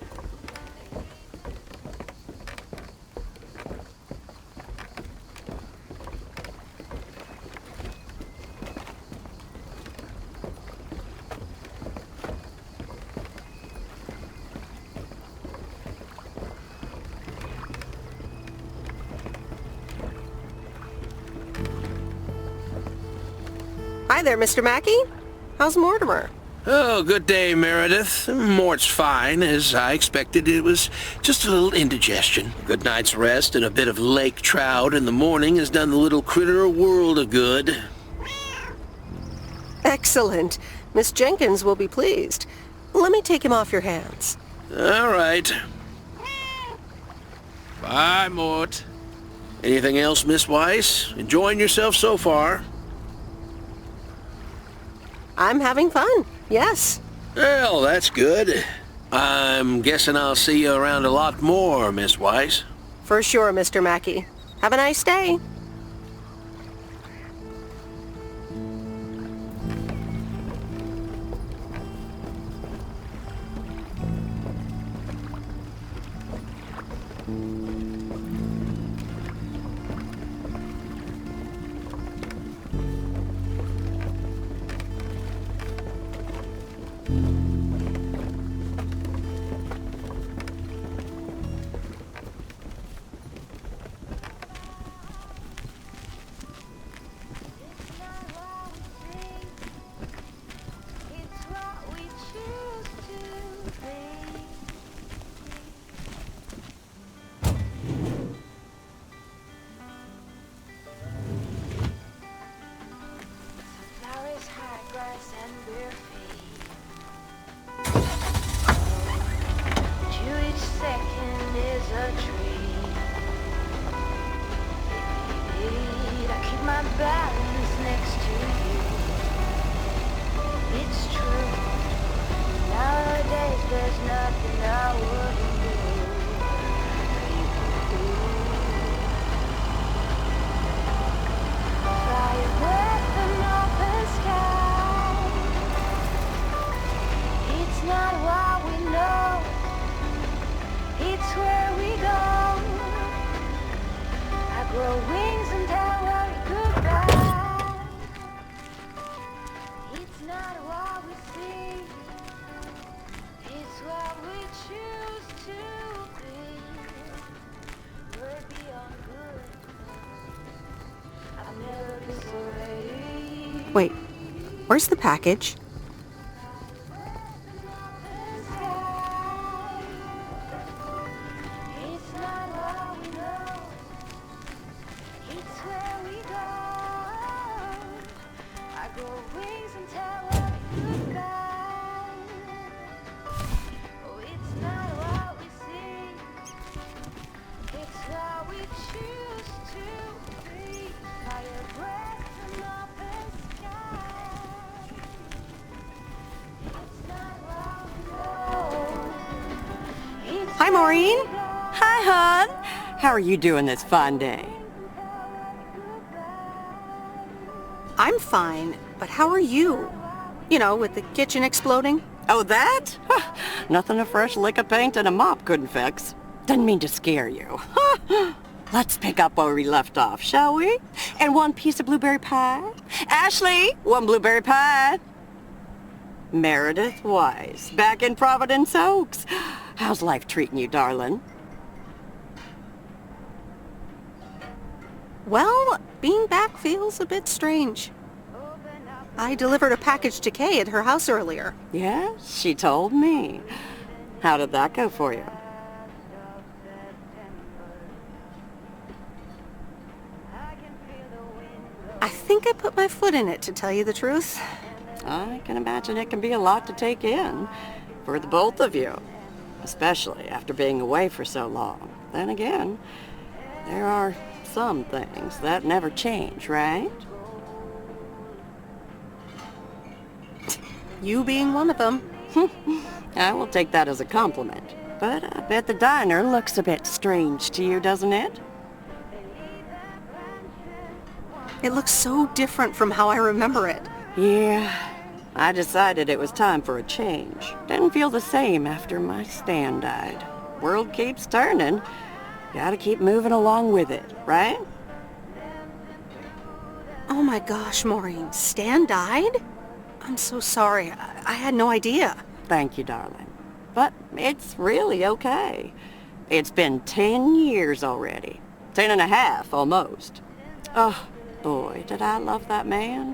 Hi there, Mr. Mackey. How's Mortimer? Oh, good day, Meredith. Mort's fine, as I expected. It was just a little indigestion. A good night's rest and a bit of lake trout in the morning has done the little critter a world of good. Excellent. Miss Jenkins will be pleased. Let me take him off your hands. All right. Bye, Mort. Anything else, Miss Weiss? Enjoying yourself so far? I'm having fun, yes. Well, that's good. I'm guessing I'll see you around a lot more, Miss Weiss. For sure, Mr. Mackey. Have a nice day. There's nothing I wouldn't do. Fly with an open sky. It's not what we know, it's where we go. I grow wings and tell worry goodbye. It's not what we see, it's what we choose to be. We're beyond good. I've never been so ready. Wait, where's the package? It's not what we know, it's where we go. I grow wings and tell worry goodbye. Oh, it's not what we see, it's what we choose to be. Fire breath and open sky. It's not what we know. It's Hi, Maureen. where we go. Hi, hon. How are you doing this fine day? I'm fine, but how are you? You know, with the kitchen exploding? Oh, that? Huh, nothing a fresh lick of paint and a mop couldn't fix. Didn't mean to scare you. Let's pick up where we left off, shall we? And one piece of blueberry pie? Ashley, one blueberry pie. Meredith Weiss, back in Providence Oaks. How's life treating you, darling? Well, being back feels a bit strange. I delivered a package to Kay at her house earlier. Yes, she told me. How did that go for you? I think I put my foot in it, to tell you the truth. I can imagine it can be a lot to take in for the both of you, especially after being away for so long. Then again, there are some things that never change, right? You being one of them. I will take that as a compliment. But I bet the diner looks a bit strange to you, doesn't it? It looks so different from how I remember it. Yeah, I decided it was time for a change. Didn't feel the same after my Stan died. World keeps turning. Gotta keep moving along with it, right? Oh my gosh, Maureen, Stan died? I'm so sorry. I had no idea. Thank you, darling. But it's really okay. It's been 10 years already. 10 and a half, almost. Oh, boy, did I love that man.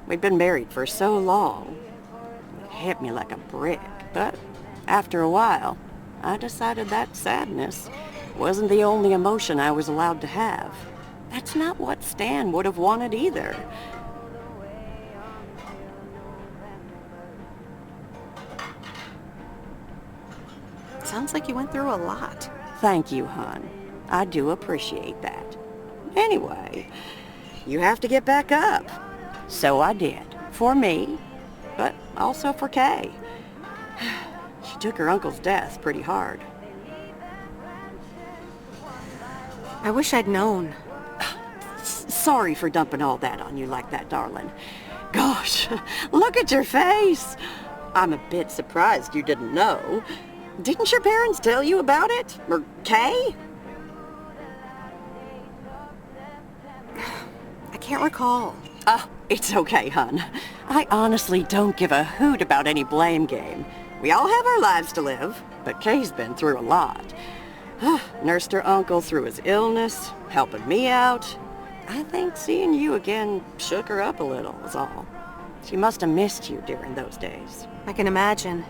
We'd been married for so long. It hit me like a brick. But after a while, I decided that sadness wasn't the only emotion I was allowed to have. That's not what Stan would have wanted either. Sounds like you went through a lot. Thank you, hon. I do appreciate that. Anyway, you have to get back up. So I did. For me, but also for Kay. She took her uncle's death pretty hard. I wish I'd known. Sorry for dumping all that on you like that, darling. Gosh, look at your face. I'm a bit surprised you didn't know. Didn't your parents tell you about it? Or Kay? I can't recall. Oh, it's okay, hon. I honestly don't give a hoot about any blame game. We all have our lives to live, but Kay's been through a lot. Nursed her uncle through his illness, helping me out. I think seeing you again shook her up a little, is all. She must have missed you during those days. I can imagine.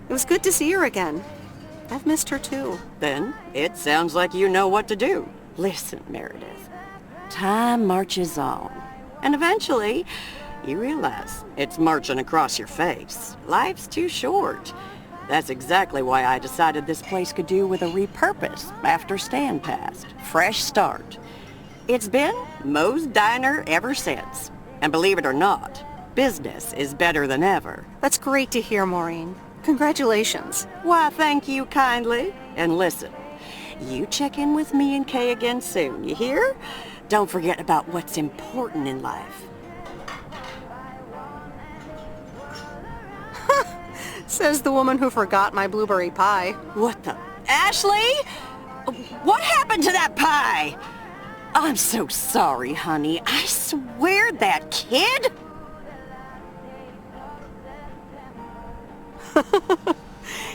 It was good to see her again. I've missed her too. Then, it sounds like you know what to do. Listen, Meredith. Time marches on. And eventually, you realize it's marching across your face. Life's too short. That's exactly why I decided this place could do with a repurpose after Stan passed. Fresh start. It's been Moe's Diner ever since. And believe it or not, business is better than ever. That's great to hear, Maureen. Congratulations. Why, thank you kindly. And listen, you check in with me and Kay again soon, you hear? Don't forget about what's important in life. Says the woman who forgot my blueberry pie. What the? Ashley? What happened to that pie? I'm so sorry, honey. I swear that kid...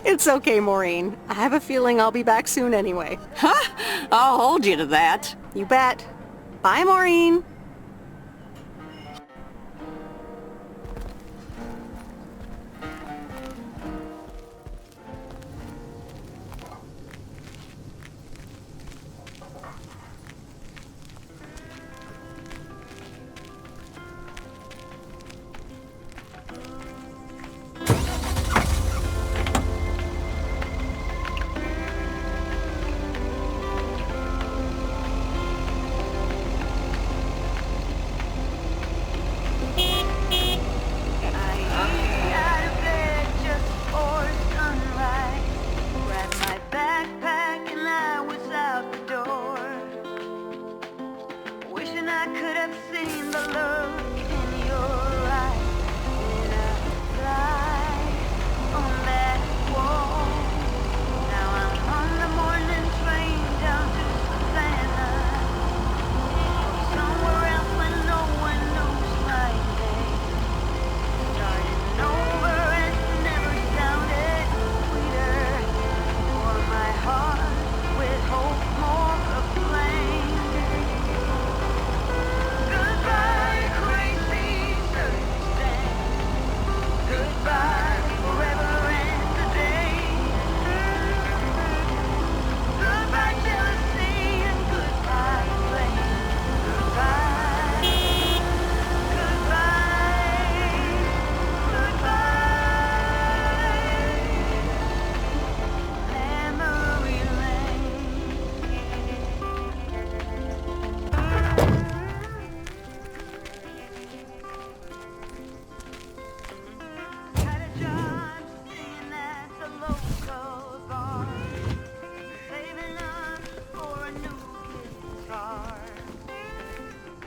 It's okay, Maureen. I have a feeling I'll be back soon anyway. Huh? I'll hold you to that. You bet. Bye, Maureen.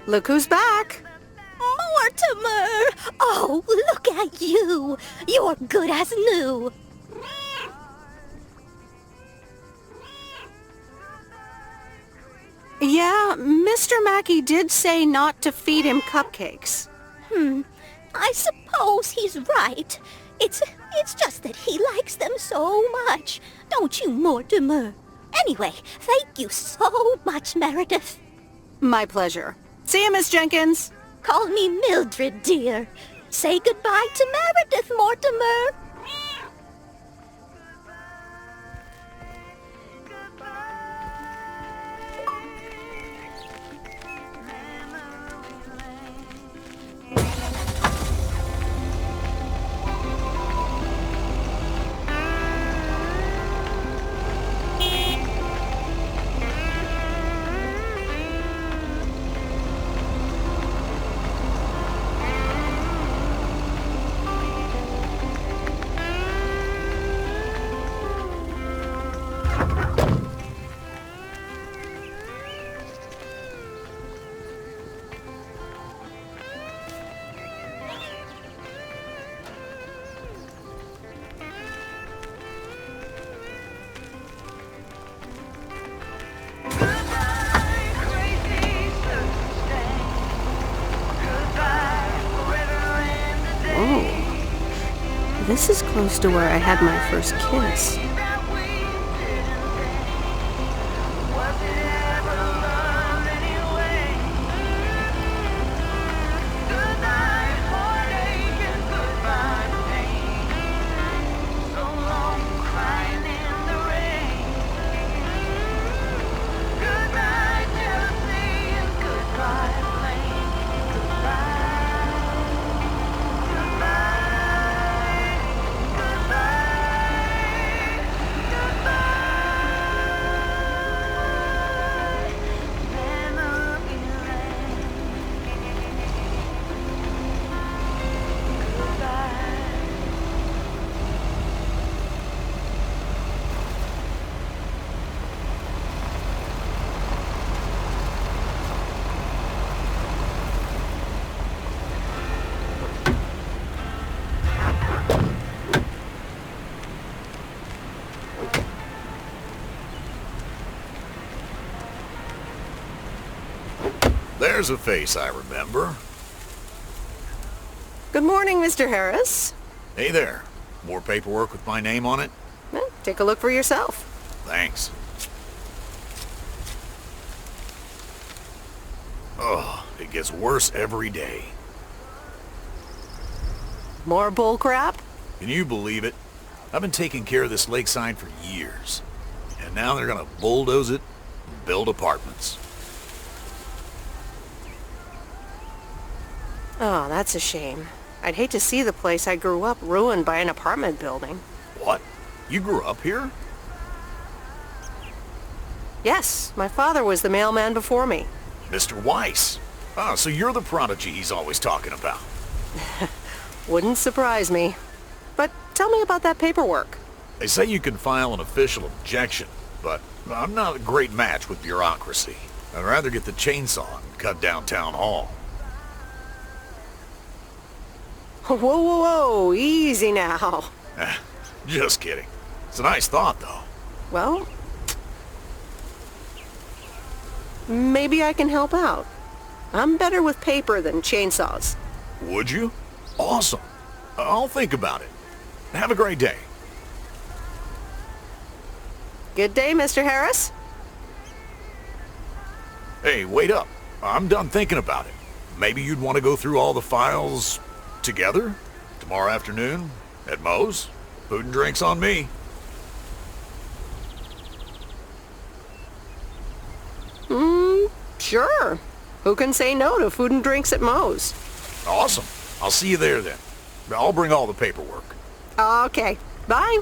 Look who's back. Mortimer! Oh, look at you. You're good as new. Yeah, Mr. Mackey did say not to feed him cupcakes. I suppose he's right. It's just that he likes them so much. Don't you, Mortimer? Anyway, thank you so much, Meredith. My pleasure. See you, Miss Jenkins. Call me Mildred, dear. Say goodbye to Meredith, Mortimer. This is close to where I had my first kiss. There's a face I remember. Good morning, Mr. Harris. Hey there. More paperwork with my name on it? Well, take a look for yourself. Thanks. Oh, it gets worse every day. More bull crap? Can you believe it? I've been taking care of this lakeside for years. And now they're gonna bulldoze it and build apartments. Oh, that's a shame. I'd hate to see the place I grew up ruined by an apartment building. What? You grew up here? Yes, my father was the mailman before me. Mr. Weiss. Ah, so you're the prodigy he's always talking about. Wouldn't surprise me. But tell me about that paperwork. They say you can file an official objection, but I'm not a great match with bureaucracy. I'd rather get the chainsaw and cut down town hall. Whoa, whoa, whoa, easy now. Just kidding. It's a nice thought, though. Well, maybe I can help out. I'm better with paper than chainsaws. Would you? Awesome. I'll think about it. Have a great day. Good day, Mr. Harris. Hey, wait up. I'm done thinking about it. Maybe you'd want to go through all the files together? Tomorrow afternoon? At Moe's? Food and drinks on me. Sure. Who can say no to food and drinks at Moe's? Awesome. I'll see you there then. I'll bring all the paperwork. Okay. Bye.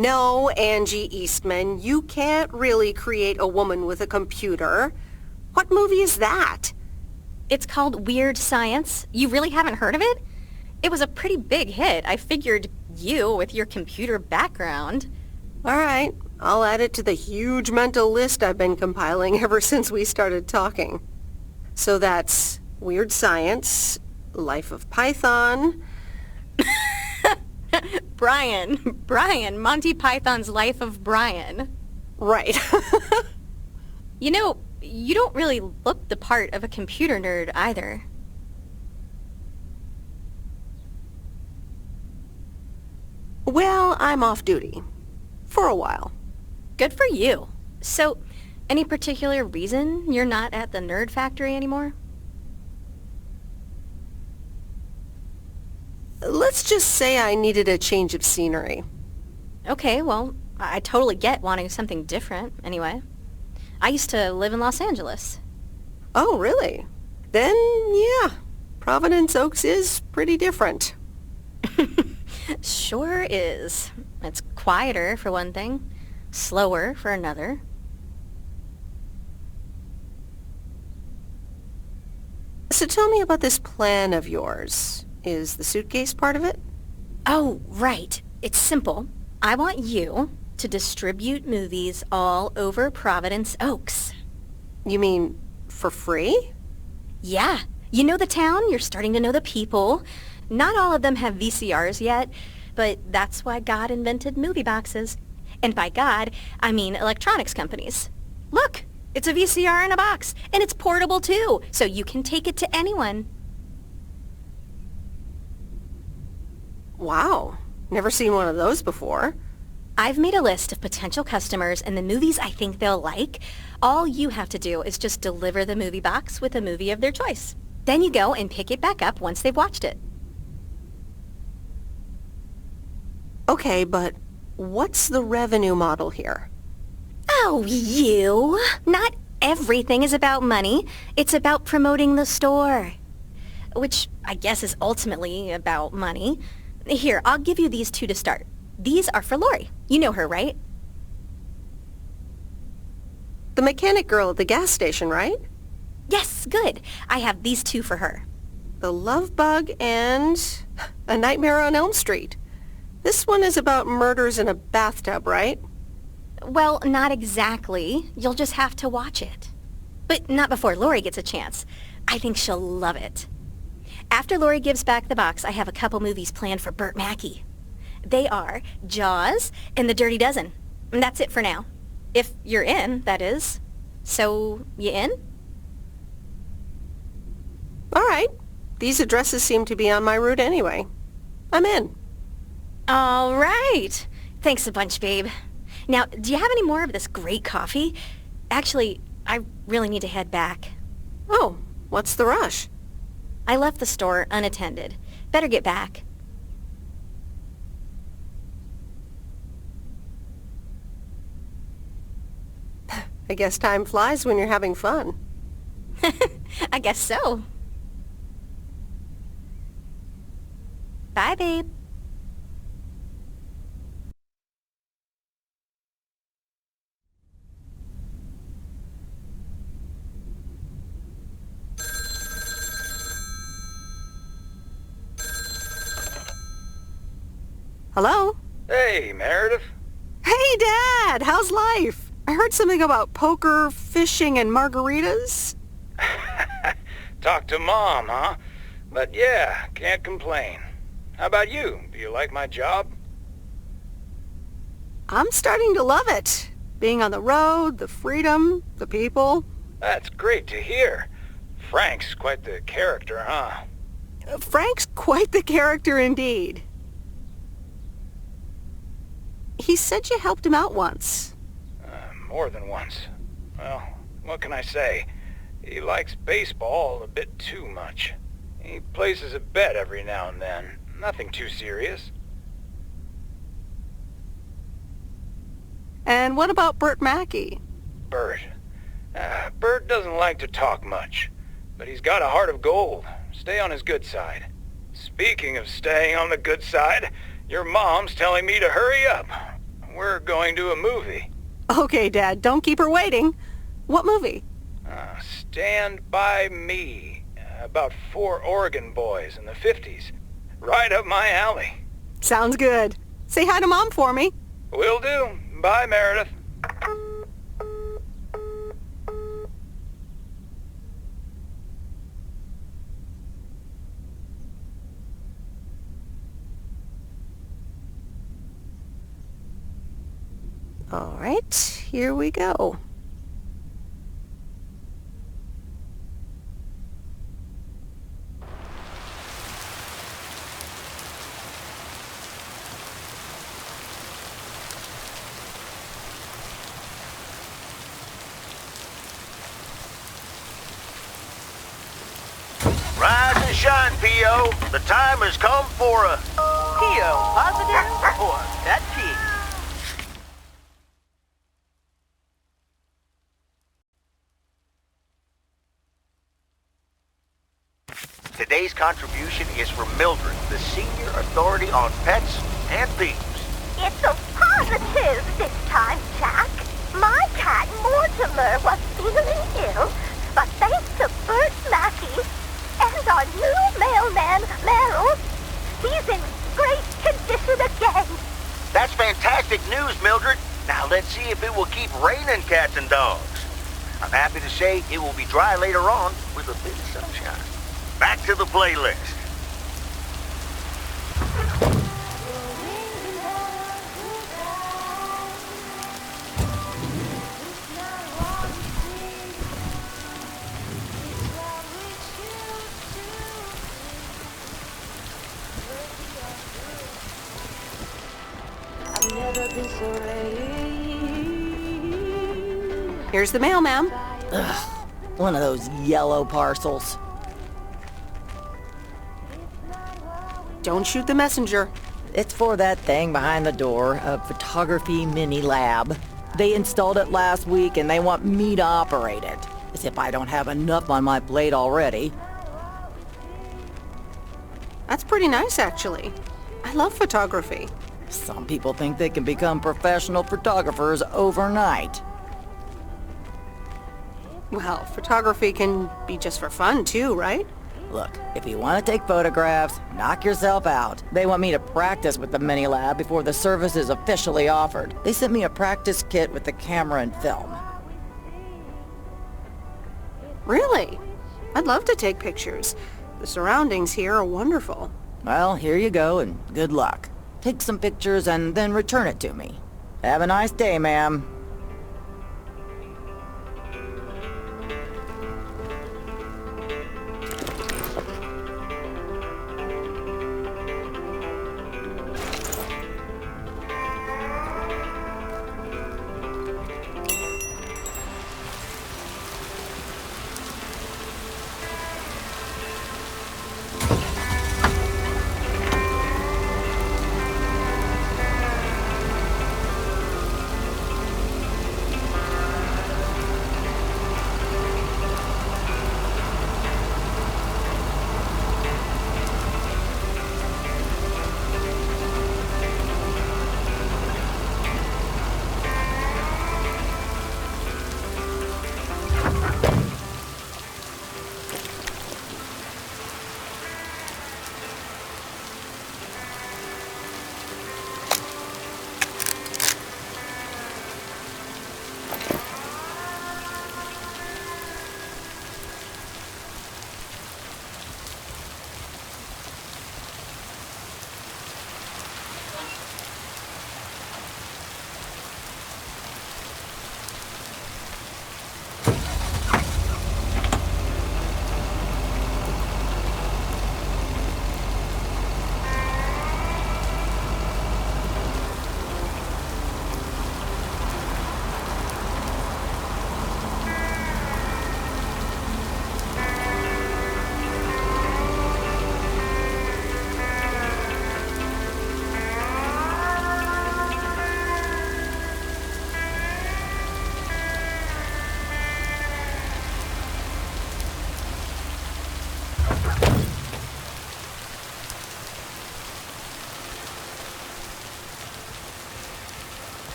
No, Angie Eastman, you can't really create a woman with a computer. What movie is that? It's called Weird Science. You really haven't heard of it? It was a pretty big hit. I figured you, with your computer background. All right, I'll add it to the huge mental list I've been compiling ever since we started talking. So that's Weird Science, Life of Python... Brian, Monty Python's Life of Brian. Right. You know, you don't really look the part of a computer nerd either. Well, I'm off duty. For a while. Good for you. So, any particular reason you're not at the Nerd Factory anymore? Let's just say I needed a change of scenery. Okay, well, I totally get wanting something different, anyway. I used to live in Los Angeles. Oh, really? Then, yeah, Providence Oaks is pretty different. Sure is. It's quieter, for one thing. Slower, for another. So tell me about this plan of yours. Is the suitcase part of it? Oh, right. It's simple. I want you to distribute movies all over Providence Oaks. You mean for free? Yeah. You know the town, you're starting to know the people. Not all of them have VCRs yet, but that's why God invented movie boxes. And by God, I mean electronics companies. Look, it's a VCR in a box, and it's portable too, so you can take it to anyone. Wow. Never seen one of those before. I've made a list of potential customers and the movies I think they'll like. All you have to do is just deliver the movie box with a movie of their choice. Then you go and pick it back up once they've watched it. Okay, but what's the revenue model here? Oh, you! Not everything is about money. It's about promoting the store. Which I guess is ultimately about money. Here, I'll give you these two to start. These are for Lori. You know her, right? The mechanic girl at the gas station, right? Yes, good. I have these two for her. The Love Bug and A Nightmare on Elm Street. This one is about murders in a bathtub, right? Well, not exactly. You'll just have to watch it. But not before Lori gets a chance. I think she'll love it. After Lori gives back the box, I have a couple movies planned for Burt Mackey. They are Jaws and The Dirty Dozen. And that's it for now. If you're in, that is. So, you in? All right. These addresses seem to be on my route anyway. I'm in. All right. Thanks a bunch, babe. Now, do you have any more of this great coffee? Actually, I really need to head back. Oh, what's the rush? I left the store unattended. Better get back. I guess time flies when you're having fun. I guess so. Bye, babe. Hello? Hey, Meredith. Hey, Dad! How's life? I heard something about poker, fishing, and margaritas. Talk to Mom, huh? But yeah, can't complain. How about you? Do you like my job? I'm starting to love it. Being on the road, the freedom, the people. That's great to hear. Frank's quite the character, huh? Frank's quite the character indeed. He said you helped him out once. More than once. Well, what can I say? He likes baseball a bit too much. He places a bet every now and then. Nothing too serious. And what about Burt Mackey? Burt. Burt doesn't like to talk much, but he's got a heart of gold. Stay on his good side. Speaking of staying on the good side, your mom's telling me to hurry up. We're going to a movie. Okay, Dad, don't keep her waiting. What movie? Stand By Me. About 4 Oregon boys in the 50s. Right up my alley. Sounds good. Say hi to Mom for me. Will do. Bye, Meredith. All right, here we go. Rise and shine, P.O. The time has come for a... P.O. positive or pet peeve? Today's contribution is from Mildred, the senior authority on pets and thieves. It's so positive this time, Jack. My cat Mortimer was feeling ill, but thanks to Bert Mackey and our new mailman, Merrill, he's in great condition again. That's fantastic news, Mildred. Now let's see if it will keep raining cats and dogs. I'm happy to say it will be dry later on with a bit of sunshine. Back to the playlist. Here's the mail, ma'am. Ugh, one of those yellow parcels. Don't shoot the messenger. It's for that thing behind the door, a photography mini lab. They installed it last week and they want me to operate it. As if I don't have enough on my plate already. That's pretty nice, actually. I love photography. Some people think they can become professional photographers overnight. Well, photography can be just for fun too, right? Look, if you want to take photographs, knock yourself out. They want me to practice with the mini lab before the service is officially offered. They sent me a practice kit with the camera and film. Really? I'd love to take pictures. The surroundings here are wonderful. Well, here you go and good luck. Take some pictures and then return it to me. Have a nice day, ma'am.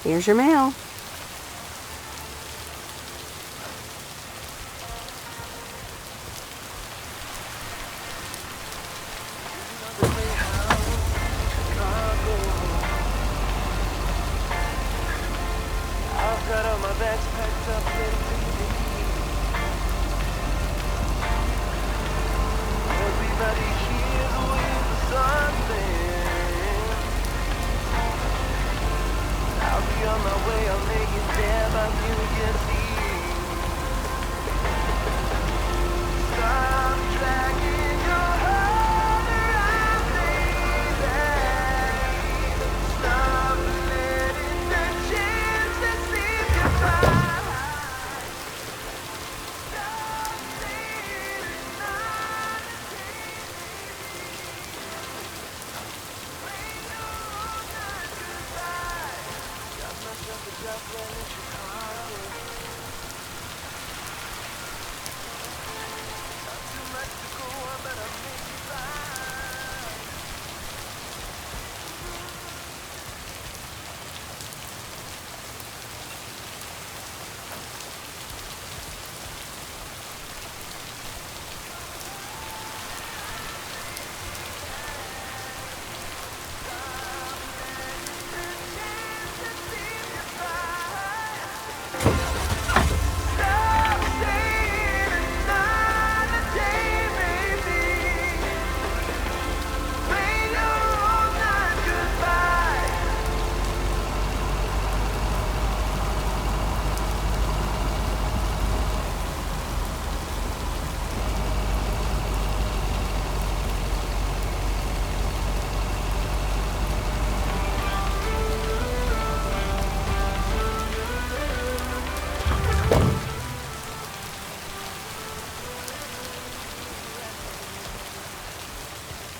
Here's your mail. I've got all my bags packed up, ready to leave. Everybody here's with something. I'll be on my way, I'll make it there by New Year's Eve. Stop dragging your heart around, baby. Stop letting the chances slip you by. To my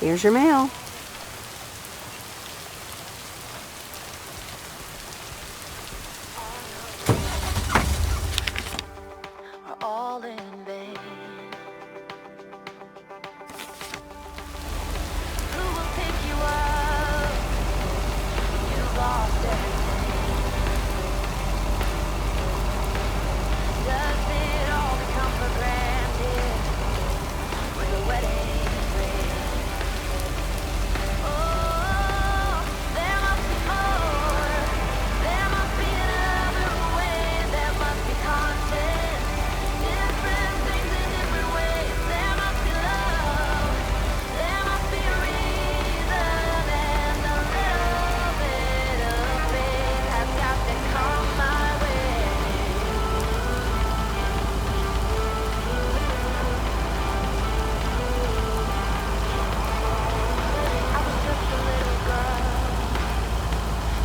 Here's your mail. All in vain. Who will pick you up? You lost everything. Does it all become for granted with a wedding ring? Oh, there must be more. There must be another way. There must be content. Different things in different ways. There must be love. There must be a reason, and a little bit of faith has got to come my way. I was just a little girl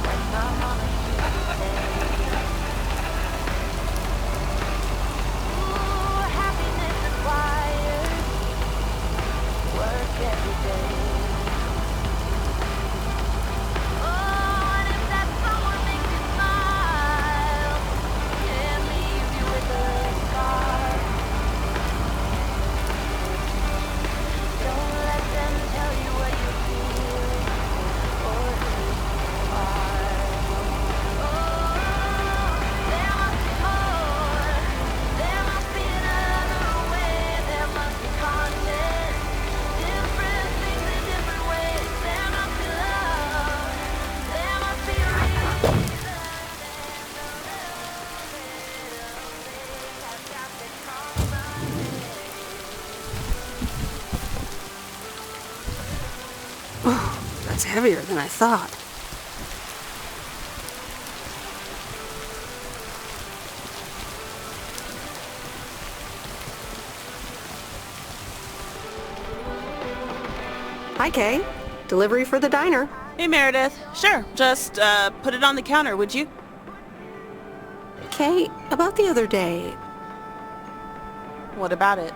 when my mama used to say, ooh, happiness requires work every day. Oh, and if that someone makes you smile, can leave you with a scar. Don't let them tell you what you feel or who you are. Oh, there must be more. There must be another way. There must be content. Different things in different ways. There must be love. There must be a reason. And a little bit of faith has got to come my way. That's heavier than I thought. Hi, Kay. Delivery for the diner. Hey, Meredith. Sure, just put it on the counter, would you? Kay, about the other day, What about it?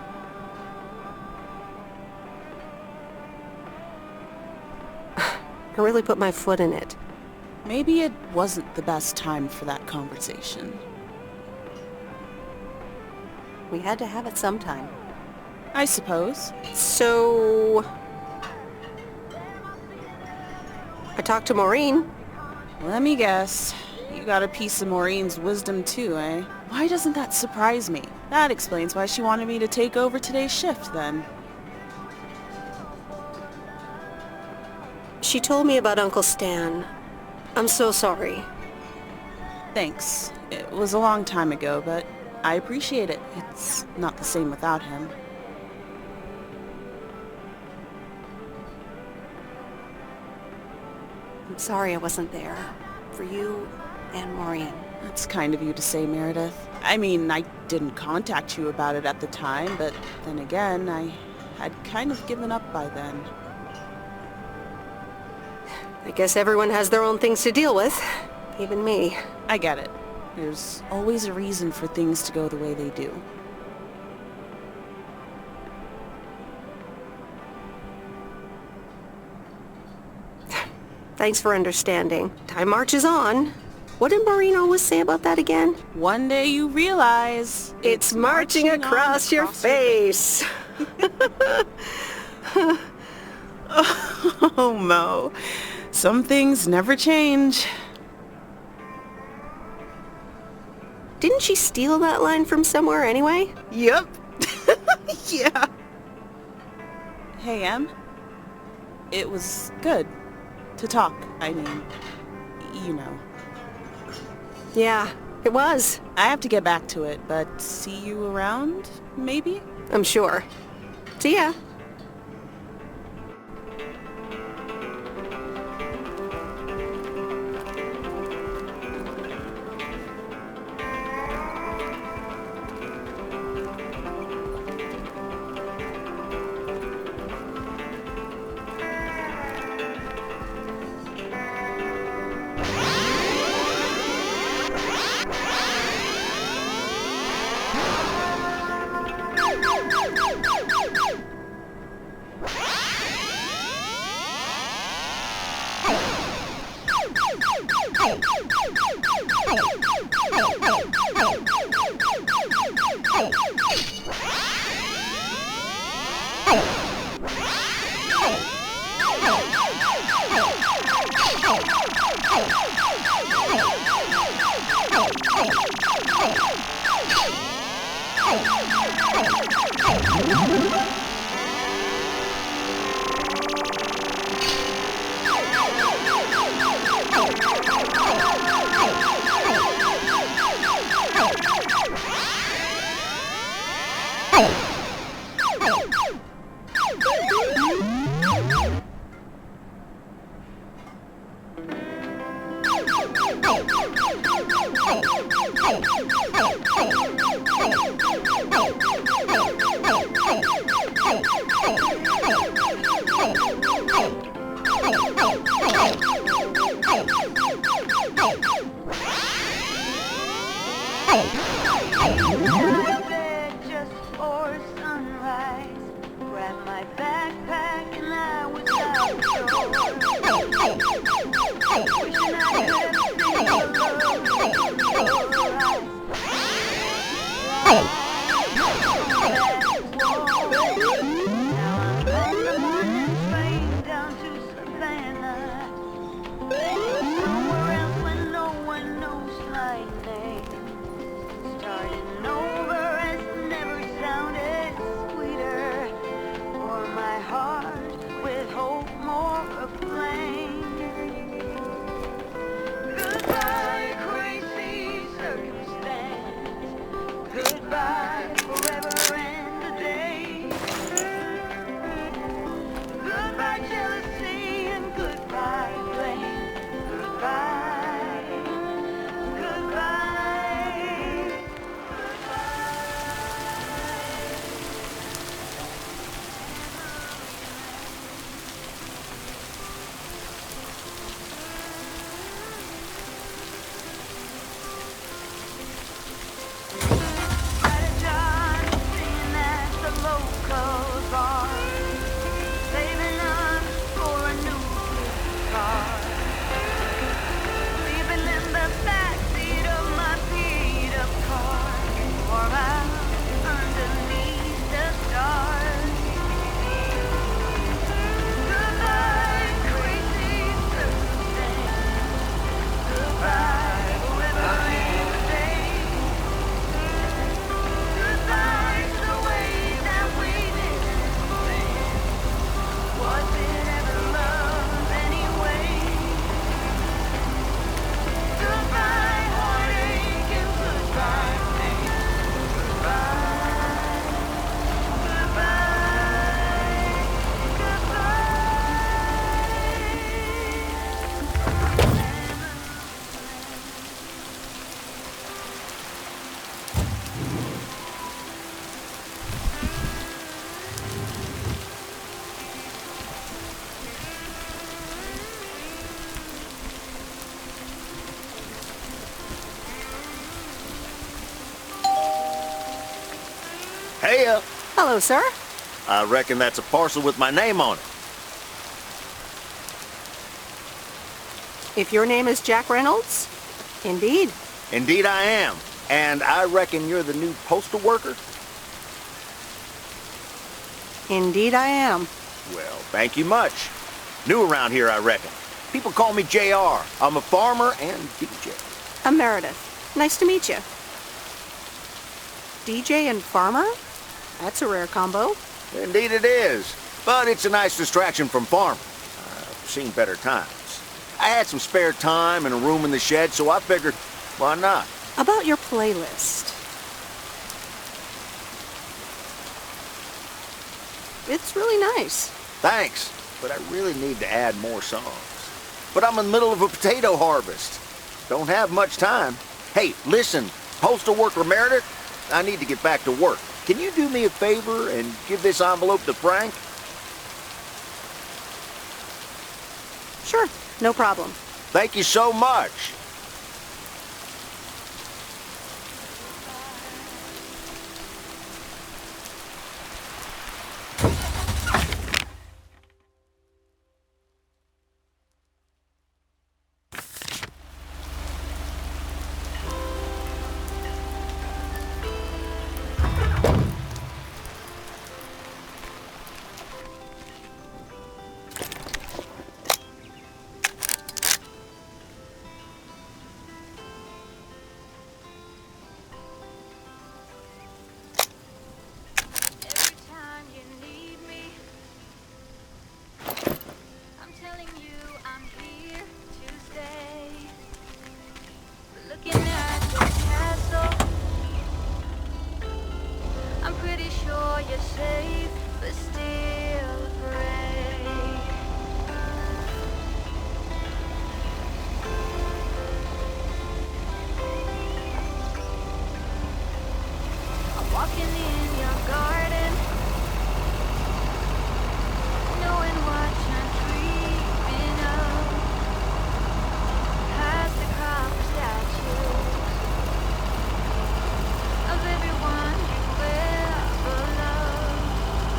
I really put my foot in it. Maybe it wasn't the best time for that conversation. We had to have it sometime. I suppose. So... I talked to Maureen. Let me guess. You got a piece of Maureen's wisdom too, eh? Why doesn't that surprise me? That explains why she wanted me to take over today's shift, then. She told me about Uncle Stan. I'm so sorry. Thanks. It was a long time ago, but I appreciate it. It's not the same without him. I'm sorry I wasn't there. For you and Maureen. That's kind of you to say, Meredith. I mean, I didn't contact you about it at the time, but then again, I had kind of given up by then. I guess everyone has their own things to deal with. Even me. I get it. There's always a reason for things to go the way they do. Thanks for understanding. Time marches on. What did Maureen always say about that again? One day you realize... It's marching across your face. Oh, Mo. Some things never change. Didn't she steal that line from somewhere anyway? Yep. Yeah. Hey, Em. It was good to talk. I mean, you know. Yeah, it was. I have to get back to it, but see you around, maybe? I'm sure. See ya. Just for sunrise, grab my backpack and I was out the door. Wishing I could have seen the love Heya! Hello, sir. I reckon that's a parcel with my name on it. If your name is Jack Reynolds, indeed. Indeed I am. And I reckon you're the new postal worker? Indeed I am. Well, thank you much. New around here, I reckon. People call me JR. I'm a farmer and DJ. I'm Meredith. Nice to meet you. DJ and farmer? That's a rare combo. Indeed it is. But it's a nice distraction from farming. I've seen better times. I had some spare time and a room in the shed, so I figured, why not? About your playlist. It's really nice. Thanks, but I really need to add more songs. But I'm in the middle of a potato harvest. Don't have much time. Hey, listen, postal worker Meredith, I need to get back to work. Can you do me a favor and give this envelope to Frank? Sure, no problem. Thank you so much. safe, but still afraid. I'm walking in your garden, knowing what you're dreaming of. Past the copper statues of everyone you've ever loved.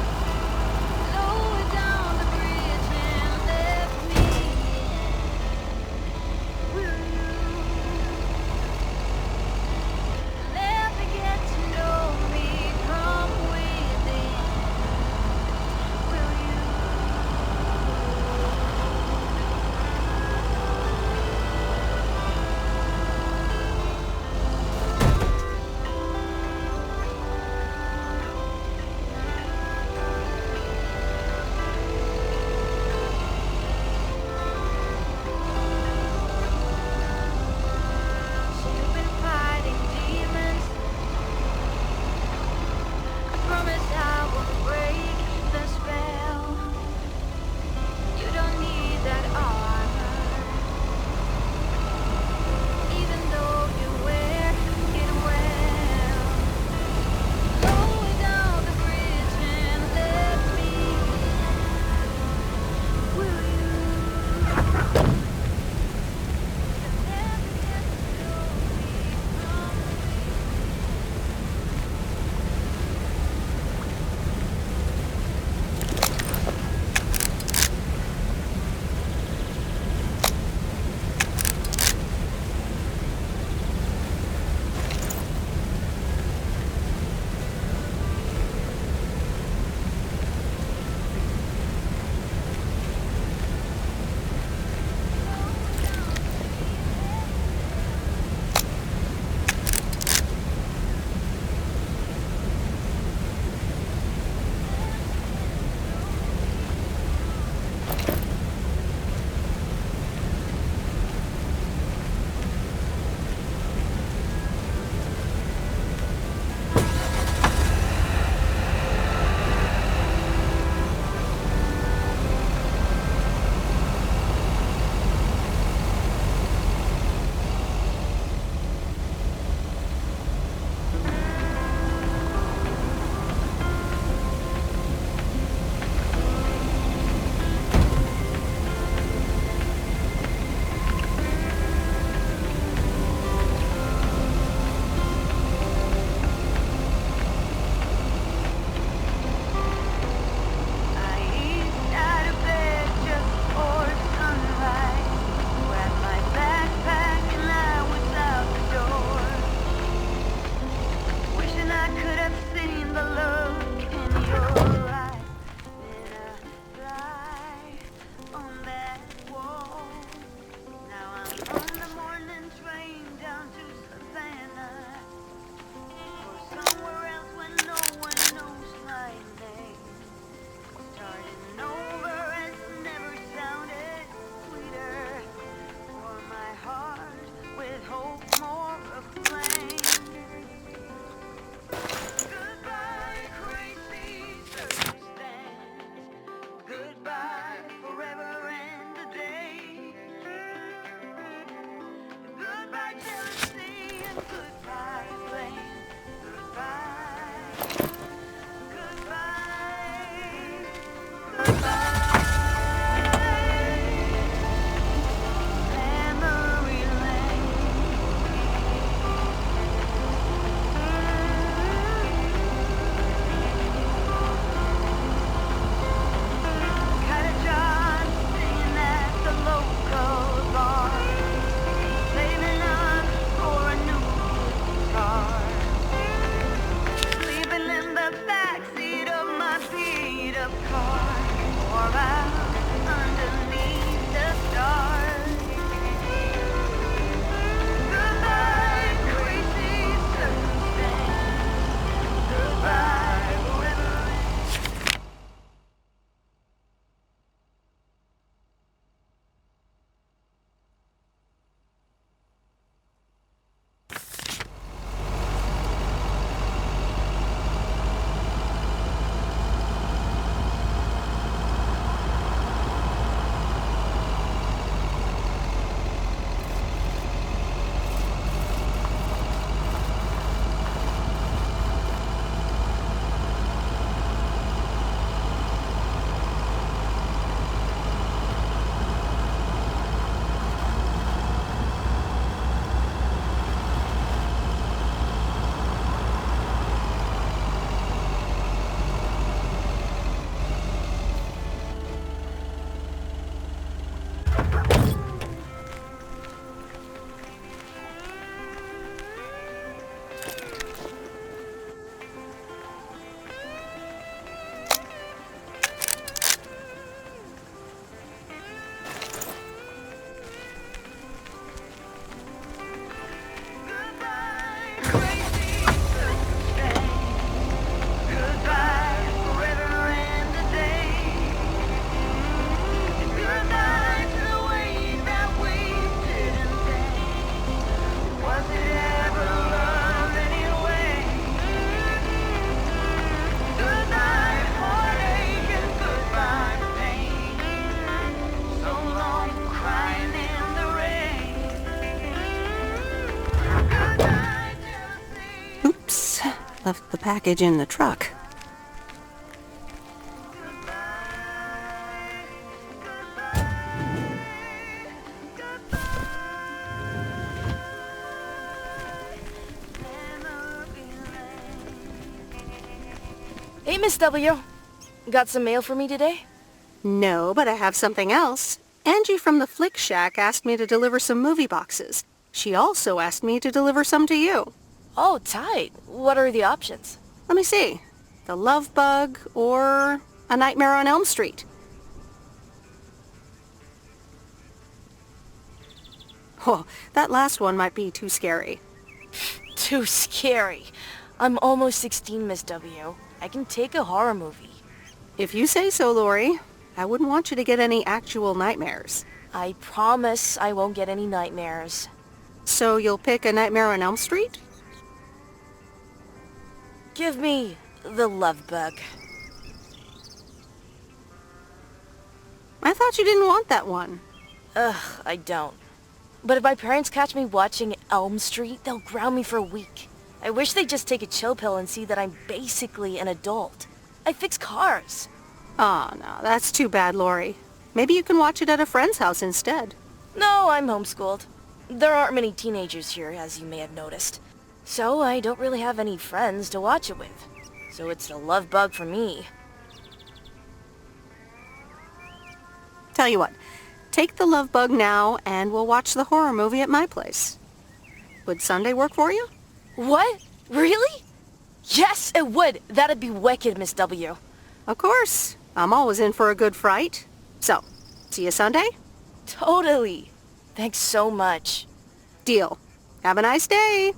Left the package in the truck. Hey, Miss W. Got some mail for me today? No, but I have something else. Angie from the Flick Shack asked me to deliver some movie boxes. She also asked me to deliver some to you. Oh, tight. What are the options? Let me see. The Love Bug or A Nightmare on Elm Street. Oh, that last one might be too scary. Too scary. I'm almost 16, Miss W. I can take a horror movie. If you say so, Lori. I wouldn't want you to get any actual nightmares. I promise I won't get any nightmares. So you'll pick A Nightmare on Elm Street? Give me the Love Bug. I thought you didn't want that one. Ugh, I don't. But if my parents catch me watching Elm Street, they'll ground me for a week. I wish they'd just take a chill pill and see that I'm basically an adult. I fix cars. Oh, no, that's too bad, Lori. Maybe you can watch it at a friend's house instead. No, I'm homeschooled. There aren't many teenagers here, as you may have noticed. So I don't really have any friends to watch it with. So it's the Love Bug for me. Tell you what, take the Love Bug now and we'll watch the horror movie at my place. Would Sunday work for you? What? Really? Yes, it would. That'd be wicked, Miss W. Of course. I'm always in for a good fright. So, see you Sunday? Totally. Thanks so much. Deal. Have a nice day.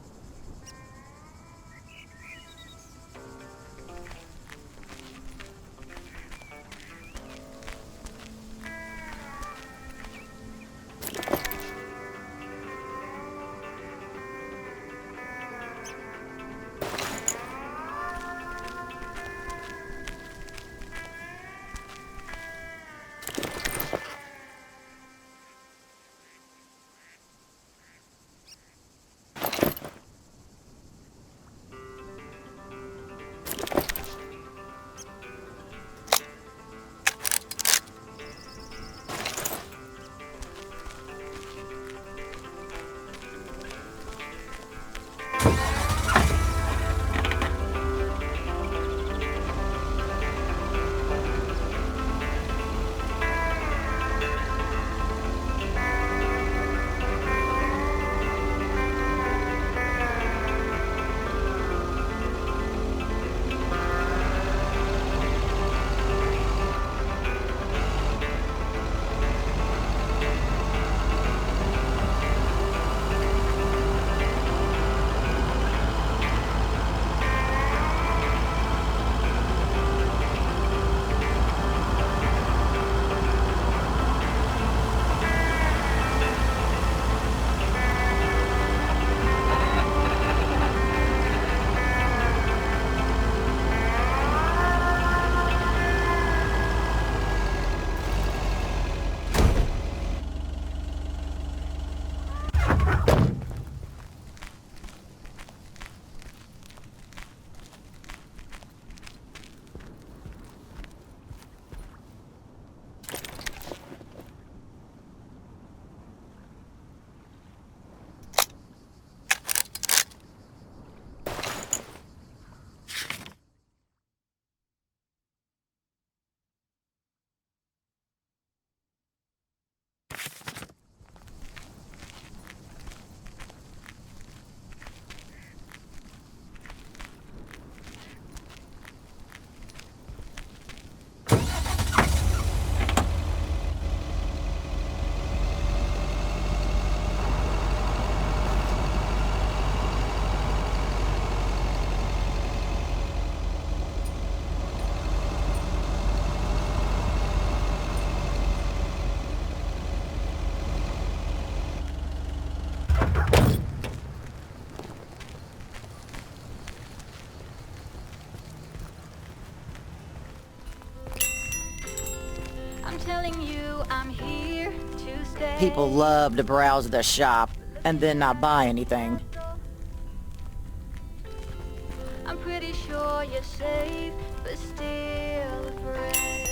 telling you I'm here to stay. People love to browse the shop and then not buy anything. I'm pretty sure you're safe, but still afraid.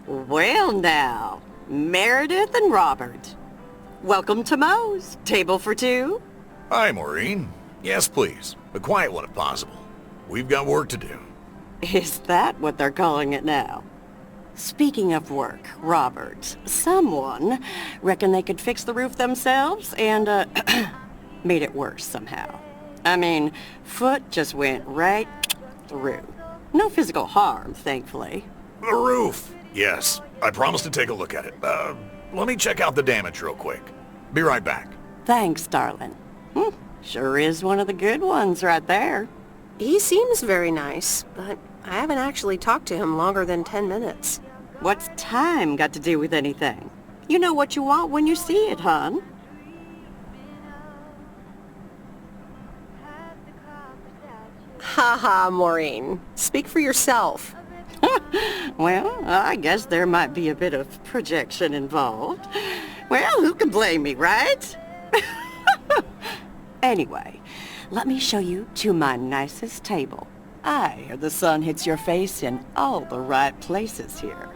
Well now, Meredith and Robert. Welcome to Moe's. Table for two? Hi, Maureen. Yes, please. A quiet one if possible. We've got work to do. Is that what they're calling it now? Speaking of work, Robert, someone reckoned they could fix the roof themselves and, made it worse somehow. I mean, foot just went right through. No physical harm, thankfully. The roof! Yes, I promised to take a look at it. Let me check out the damage real quick. Be right back. Thanks, darling. Sure is one of the good ones right there. He seems very nice, but I haven't actually talked to him longer than 10 minutes. What's time got to do with anything? You know what you want when you see it, hon. Haha, Maureen. Speak for yourself. Well, I guess there might be a bit of projection involved. Well, who can blame me, right? Anyway, let me show you to my nicest table. I hear the sun hits your face in all the right places here.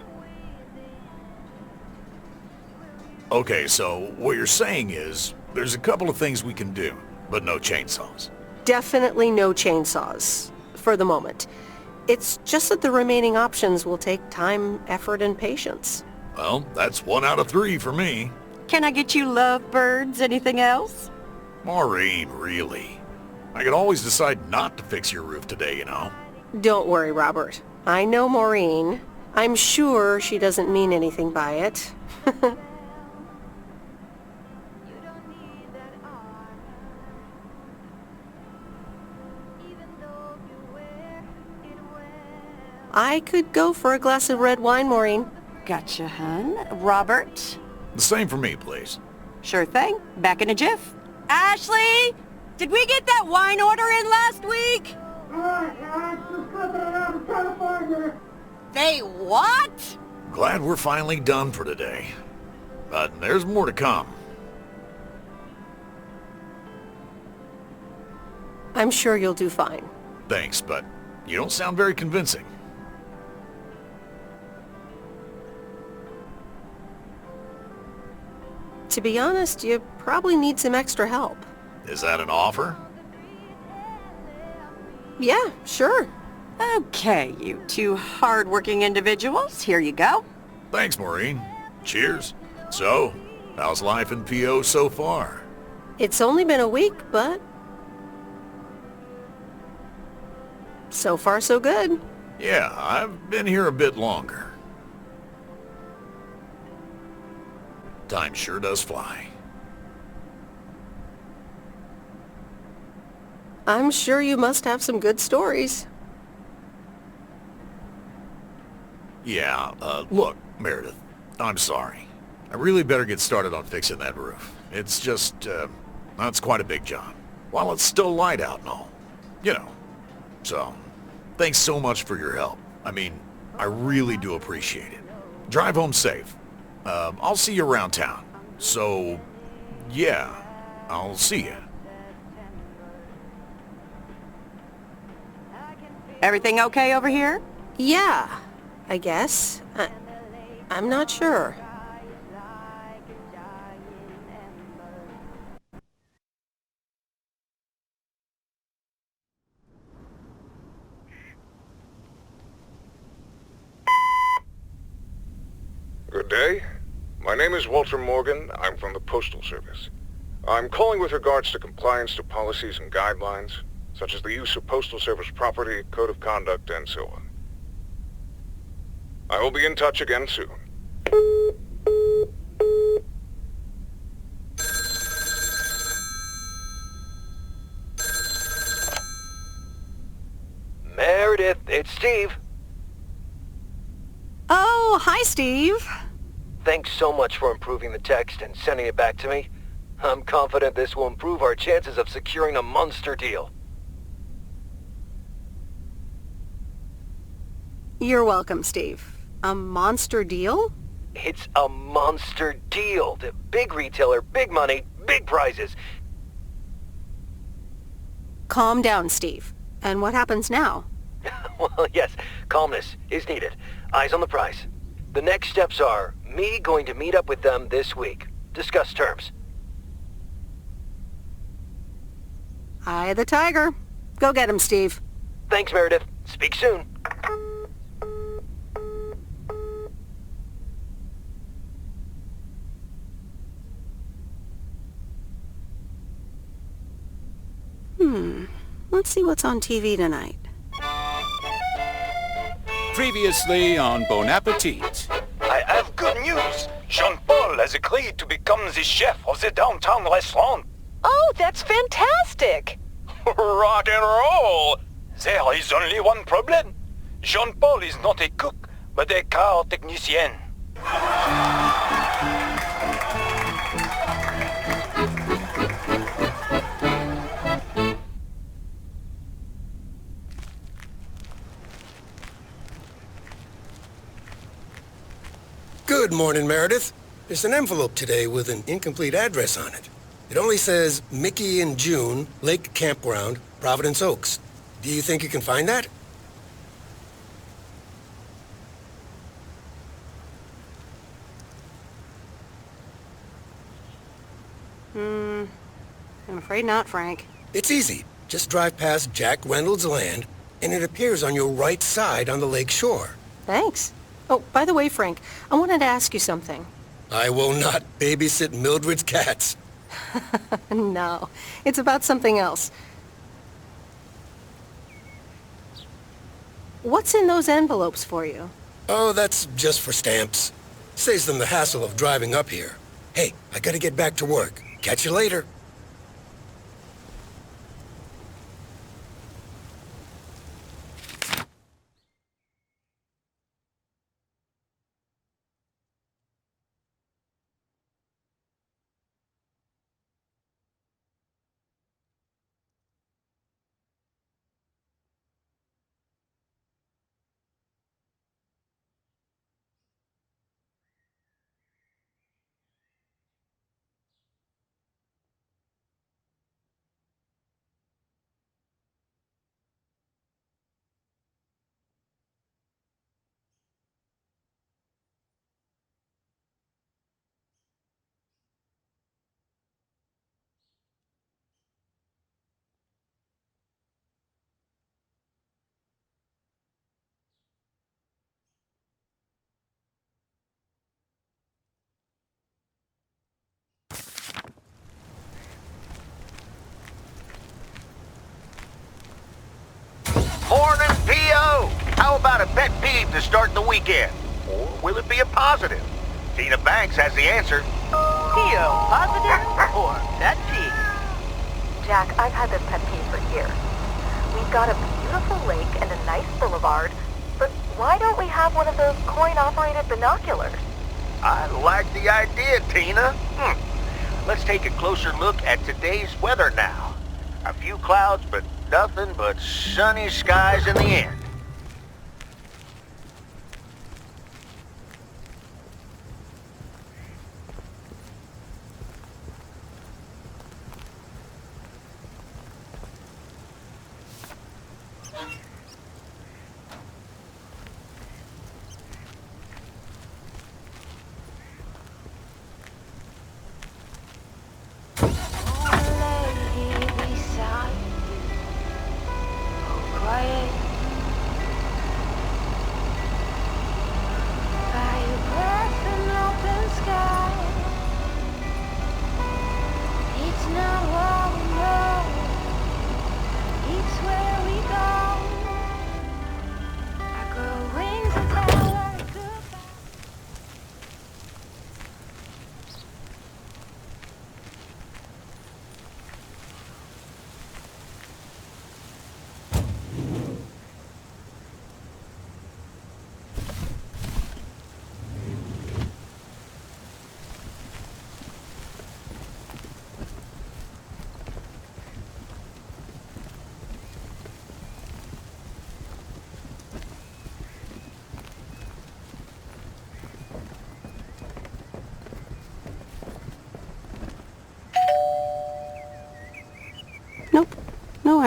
Okay, so what you're saying is, there's a couple of things we can do, but no chainsaws. Definitely no chainsaws, for the moment. It's just that the remaining options will take time, effort, and patience. Well, that's 1 out of 3 for me. Can I get you lovebirds? Anything else? Maureen, really? I could always decide not to fix your roof today, you know? Don't worry, Robert. I know Maureen. I'm sure she doesn't mean anything by it. I could go for a glass of red wine, Maureen. Gotcha, hun. Robert? The same for me, please. Sure thing. Back in a jiff. Ashley! Did we get that wine order in last week? They what? Glad we're finally done for today. But there's more to come. I'm sure you'll do fine. Thanks, but you don't sound very convincing. To be honest, you probably need some extra help. Is that an offer? Yeah, sure. Okay, you two hard-working individuals. Here you go. Thanks, Maureen. Cheers. So, how's life in PO so far? It's only been a week, but so far so good. Yeah, I've been here a bit longer. Time sure does fly. I'm sure you must have some good stories. Yeah, look, Meredith, I'm sorry. I really better get started on fixing that roof. It's just, that's quite a big job. While it's still light out and all. You know. So, thanks so much for your help. I mean, I really do appreciate it. Drive home safe. I'll see you around town. So, yeah, I'll see you. Everything okay over here? Yeah, I guess. I'm not sure. Good day. My name is Walter Morgan. I'm from the Postal Service. I'm calling with regards to compliance to policies and guidelines, such as the use of Postal Service property, code of conduct, and so on. I will be in touch again soon. Meredith, it's Steve. Oh, hi, Steve. thanks so much for improving the text and sending it back to me. I'm confident this will improve our chances of securing a monster deal. You're welcome, Steve. A monster deal? It's a monster deal. The big retailer, big money, big prizes. Calm down, Steve. And what happens now? Well, yes, calmness is needed. Eyes on the prize. The next steps are me going to meet up with them this week. Discuss terms. Eye the tiger. Go get him, Steve. Thanks, Meredith. Speak soon. Let's see what's on TV tonight. Previously on Bon Appetit. I have good news. Jean-Paul has agreed to become the chef of the downtown restaurant. Oh, that's fantastic! Rock and roll! There is only one problem. Jean-Paul is not a cook, but a car technician. Good morning, Meredith. There's an envelope today with an incomplete address on it. It only says Mickey and June, Lake Campground, Providence Oaks. Do you think you can find that? I'm afraid not, Frank. It's easy. Just drive past Jack Reynolds' land, and it appears on your right side on the lake shore. Thanks. Oh, by the way, Frank, I wanted to ask you something. I will not babysit Mildred's cats. No, it's about something else. What's in those envelopes for you? Oh, that's just for stamps. Saves them the hassle of driving up here. Hey, I gotta get back to work. Catch you later. Morning, P.O. How about a pet peeve to start the weekend? Or will it be a positive? Tina Banks has the answer. P.O. positive or pet peeve? Jack, I've had this pet peeve for years. We've got a beautiful lake and a nice boulevard, but why don't we have one of those coin-operated binoculars? I like the idea, Tina. Let's take a closer look at today's weather now. A few clouds, but nothing but sunny skies in the end.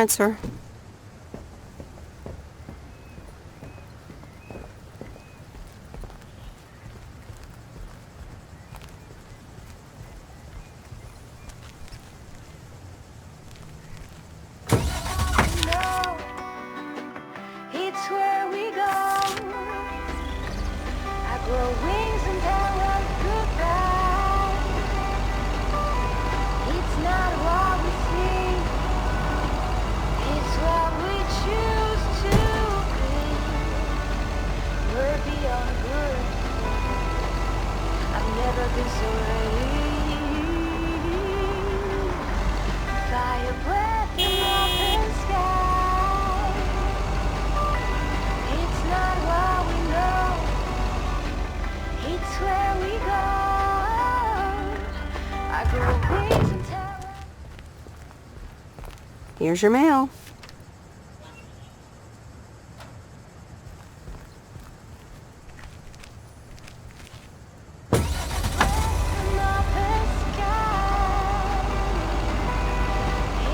answer. It's where we go. I grow wings and tell us goodbye. It's not what we see, it's what we choose to be. We're beyond good. I've never been so ready. Fire breath and open sky. It's not what we know, it's where we go. I grow wings and tell. Here's your mail.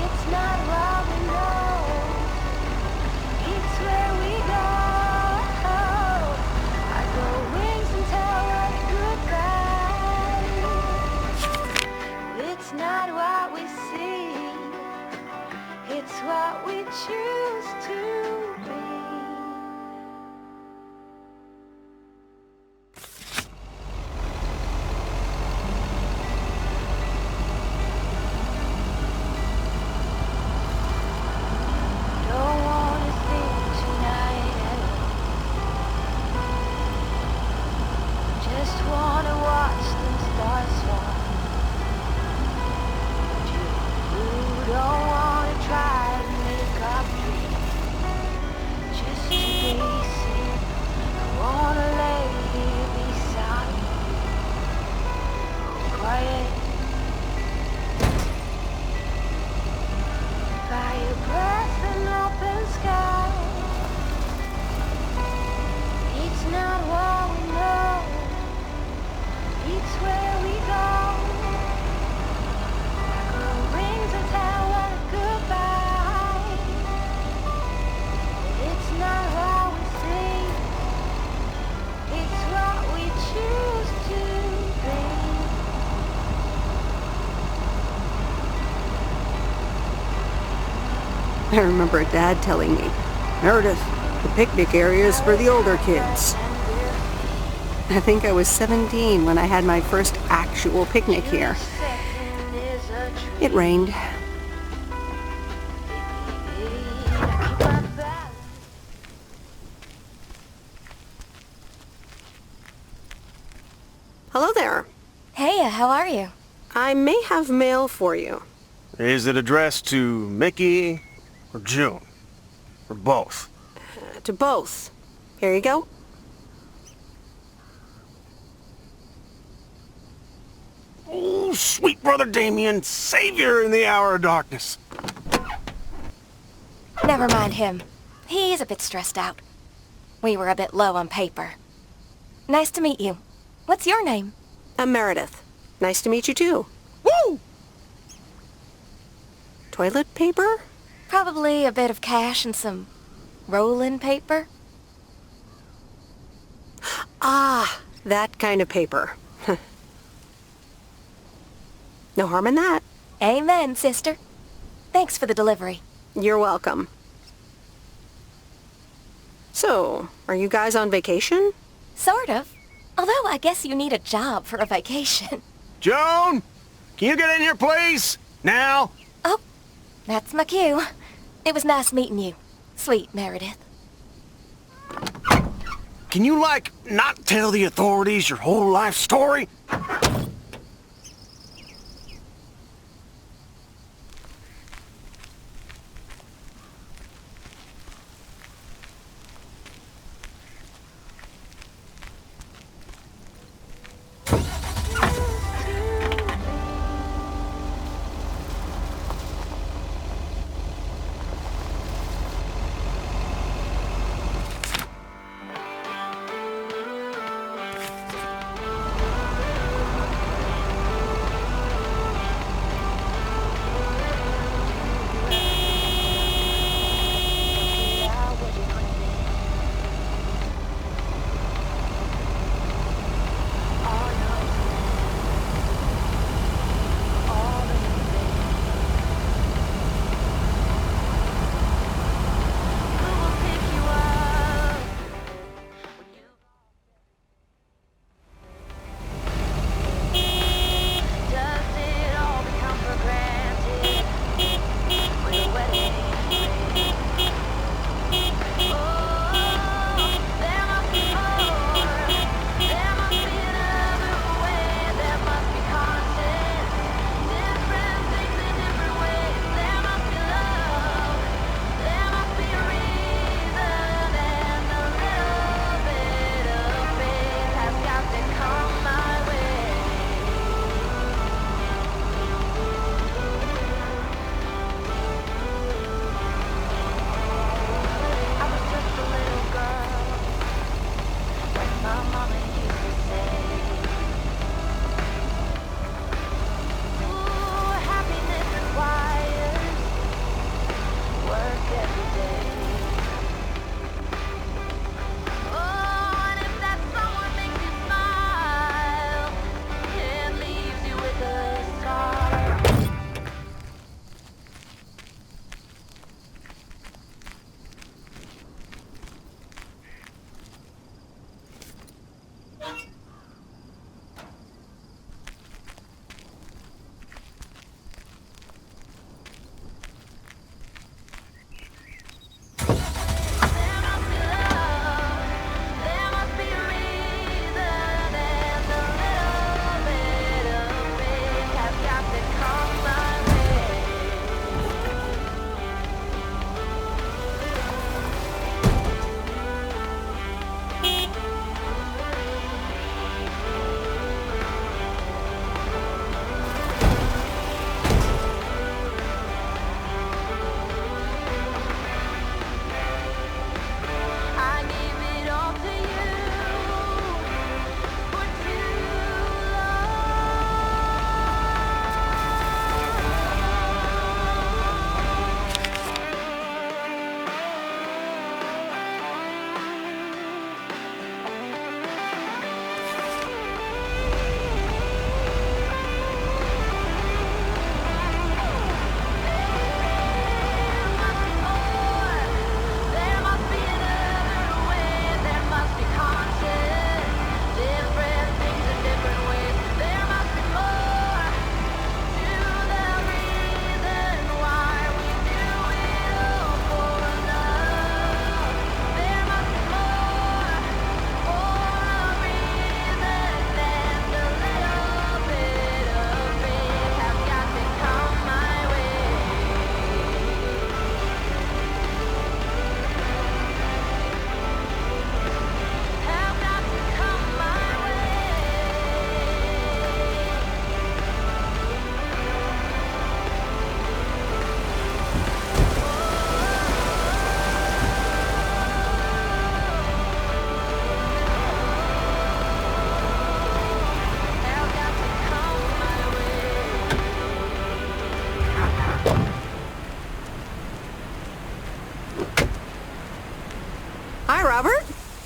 It's not what we know, it's where we go. I grow wings and tell us goodbye. It's not what we see, it's what we choose to be. Don't wanna think tonight at all. Just wanna watch them stars fall. You don't wanna try to make up dreams just to be seen. I wanna lay here beside you, quiet. Fire breath and open sky. It's not what we know, it's where we go. I grow wings and tell us goodbye. It's not what we see, it's what we choose to be. I remember Dad telling me, Meredith, the picnic area is for the older kids. I think I was 17 when I had my first actual picnic here. It rained. Hello there. Hey, how are you? I may have mail for you. Is it addressed to Mickey or June? Or both? To both. Here you go. Oh, sweet brother Damien, savior in the hour of darkness. Never mind him. He's a bit stressed out. We were a bit low on paper. Nice to meet you. What's your name? I'm Meredith. Nice to meet you too. Woo! Toilet paper? Probably a bit of cash and some roll-in paper. Ah, that kind of paper. No harm in that. Amen, sister. Thanks for the delivery. You're welcome. So, are you guys on vacation? Sort of. Although I guess you need a job for a vacation. Joan! Can you get in here, please? Now! Oh, that's my cue. It was nice meeting you, sweet Meredith. Can you, not tell the authorities your whole life story?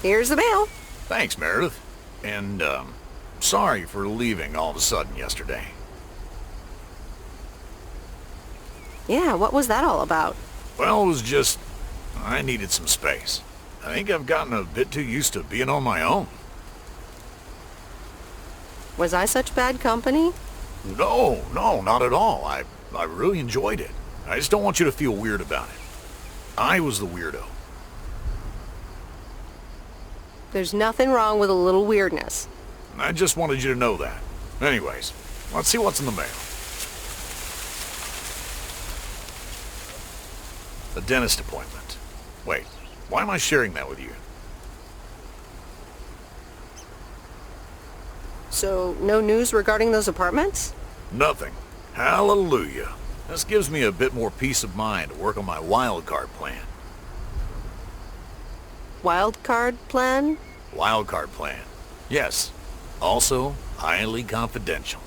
Here's the mail. Thanks, Meredith. And, sorry for leaving all of a sudden yesterday. Yeah, what was that all about? Well, it was just... I needed some space. I think I've gotten a bit too used to being on my own. Was I such bad company? No, not at all. I really enjoyed it. I just don't want you to feel weird about it. I was the weirdo. There's nothing wrong with a little weirdness. I just wanted you to know that. Anyways, let's see what's in the mail. A dentist appointment. Wait, why am I sharing that with you? So, no news regarding those apartments? Nothing. Hallelujah. This gives me a bit more peace of mind to work on my wild card plan. Wild card plan? Wild card plan. Yes. Also, highly confidential.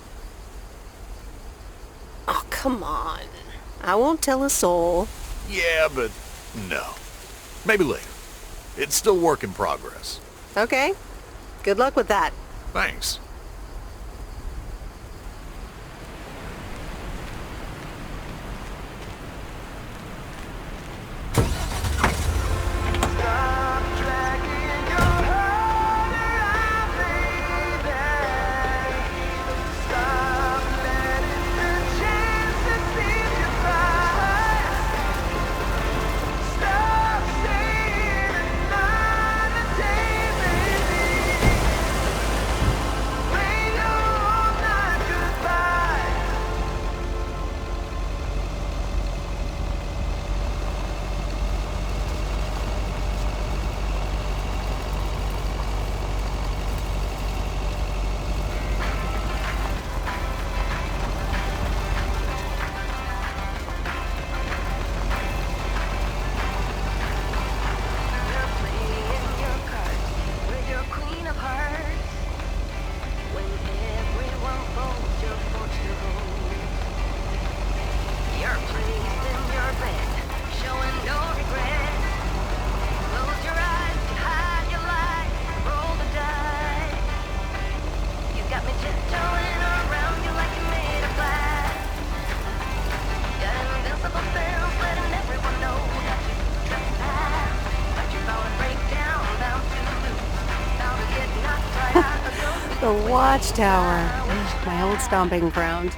Oh, come on. I won't tell a soul. Yeah, but no. Maybe later. It's still work in progress. Okay. Good luck with that. Thanks. The Watchtower. My old stomping ground.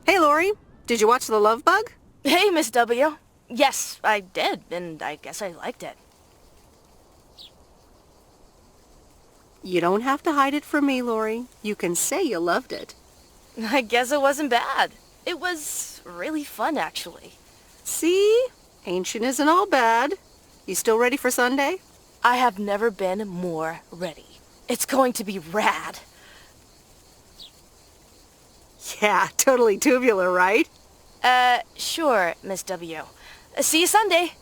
Hey, Lori. Did you watch The Love Bug? Hey, Miss W. Yes, I did, and I guess I liked it. You don't have to hide it from me, Lori. You can say you loved it. I guess it wasn't bad. It was really fun, actually. See? Ancient isn't all bad. You still ready for Sunday? I have never been more ready. It's going to be rad. Yeah, totally tubular, right? Sure, Miss W. See you Sunday.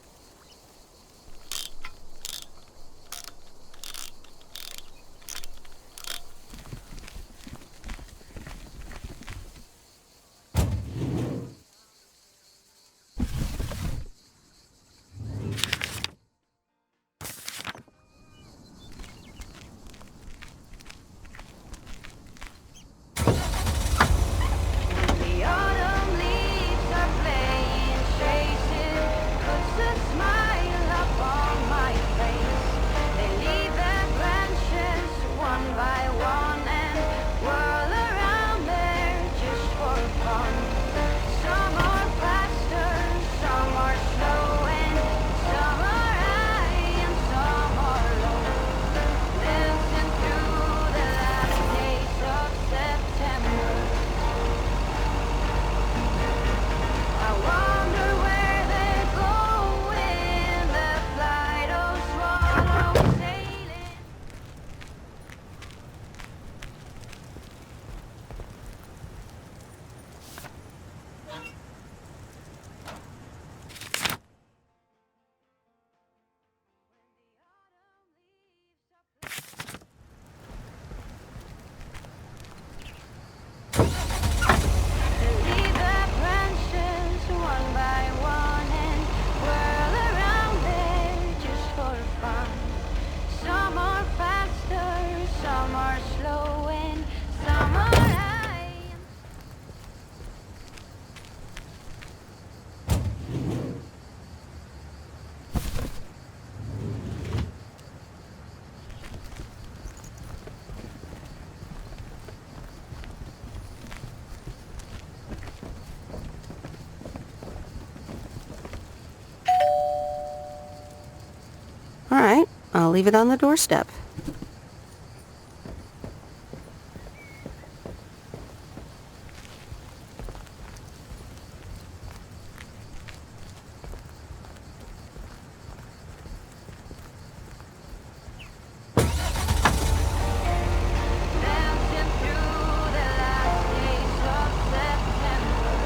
The autumn leaves are playing traces, puts a smile upon my face. They leave their branches one by one and whirl around there just for fun. Some are faster, some are slow, and some are high and some are low. Dancing through the last days of September. I wonder where they go in the flight of swallows sailing. Leave the branches one by one and whirl around there just for fun. Some are faster, some are slow, and some are high. All right, I'll leave it on the doorstep. Dancing through the last days of September.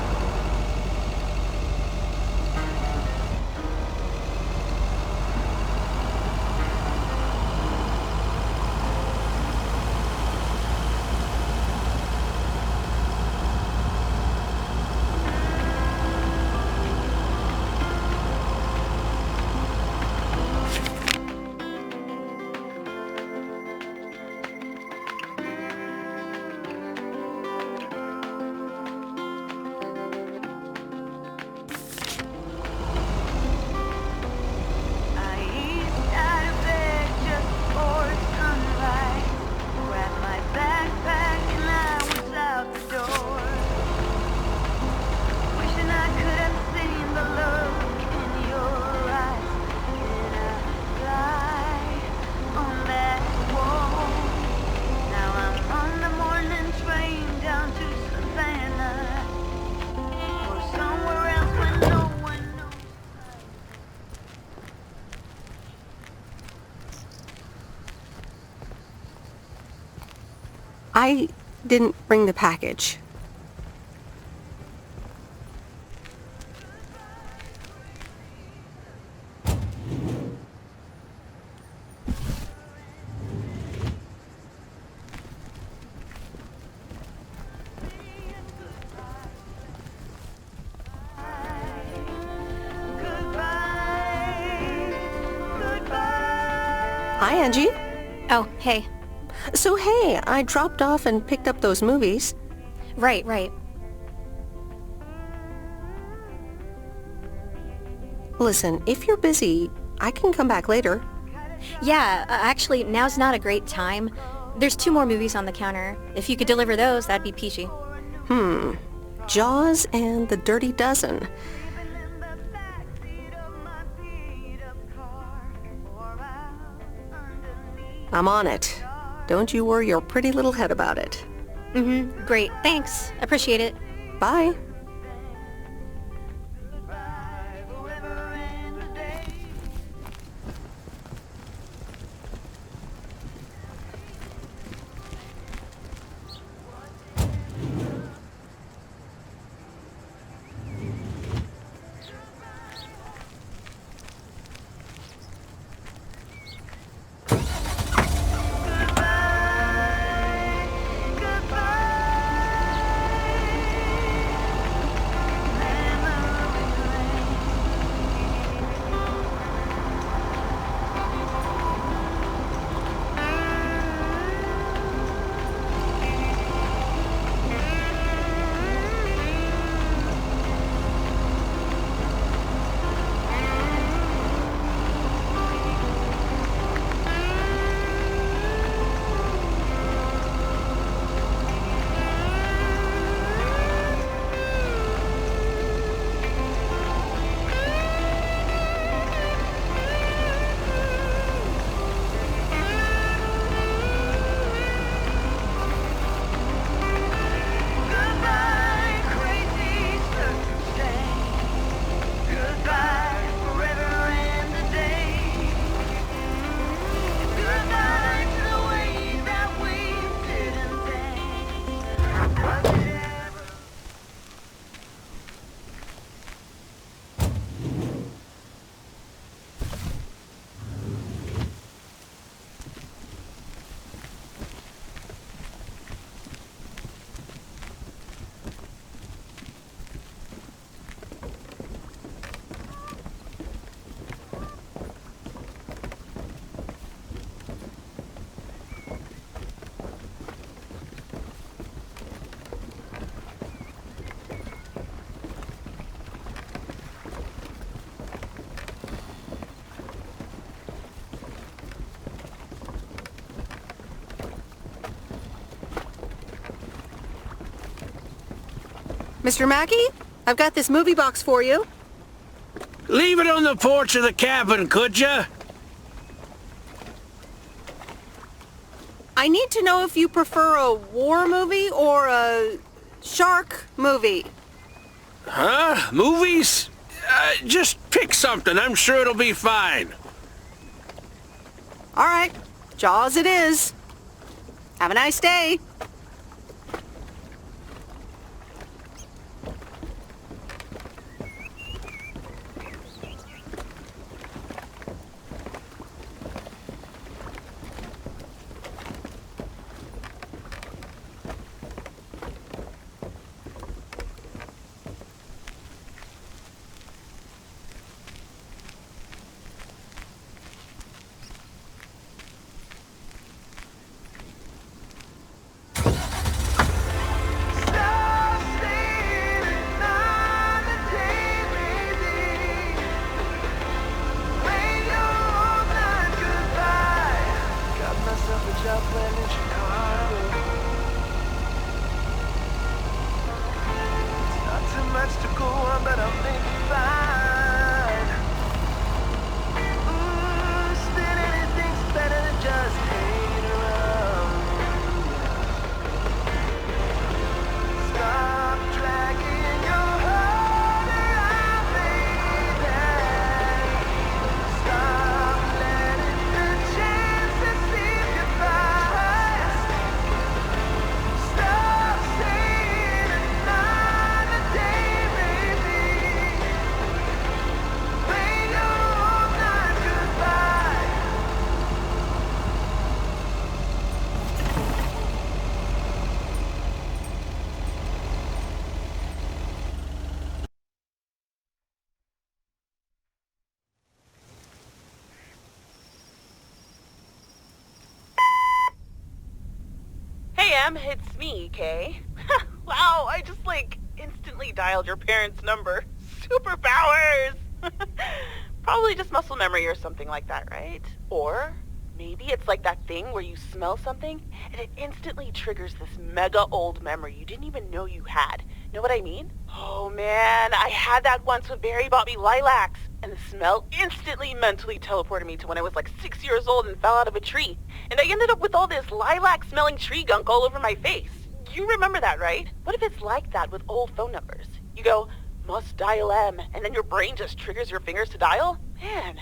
I eased out of bed just before sunrise. Grabbed my backpack and I was out the door. Wishing I could have seen the look in your eyes. Did I fly on that wall? Now I'm on the morning train down to Savannah or somewhere else where no one knows. I didn't bring the package. Hi, Angie. Oh, hey. So, hey, I dropped off and picked up those movies. Right, right. Listen, if you're busy, I can come back later. Yeah, actually, now's not a great time. There's 2 more movies on the counter. If you could deliver those, that'd be peachy. Jaws and the Dirty Dozen. I'm on it. Don't you worry your pretty little head about it. Mm-hmm. Great. Thanks. Appreciate it. Bye. Mr. Mackey, I've got this movie box for you. Leave it on the porch of the cabin, could ya? I need to know if you prefer a war movie or a shark movie. Huh? Movies? Just pick something. I'm sure it'll be fine. All right, Jaws it is. Have a nice day. It's me, Kay. Wow, I just, instantly dialed your parents' number. Superpowers! Probably just muscle memory or something like that, right? Or maybe it's like that thing where you smell something and it instantly triggers this mega old memory you didn't even know you had. Know what I mean? Oh man, I had that once when Barry bought me lilacs, and the smell instantly mentally teleported me to when I was like 6 years old and fell out of a tree. And I ended up with all this lilac-smelling tree gunk all over my face. You remember that, right? What if it's like that with old phone numbers? You go, must dial M, and then your brain just triggers your fingers to dial? Man.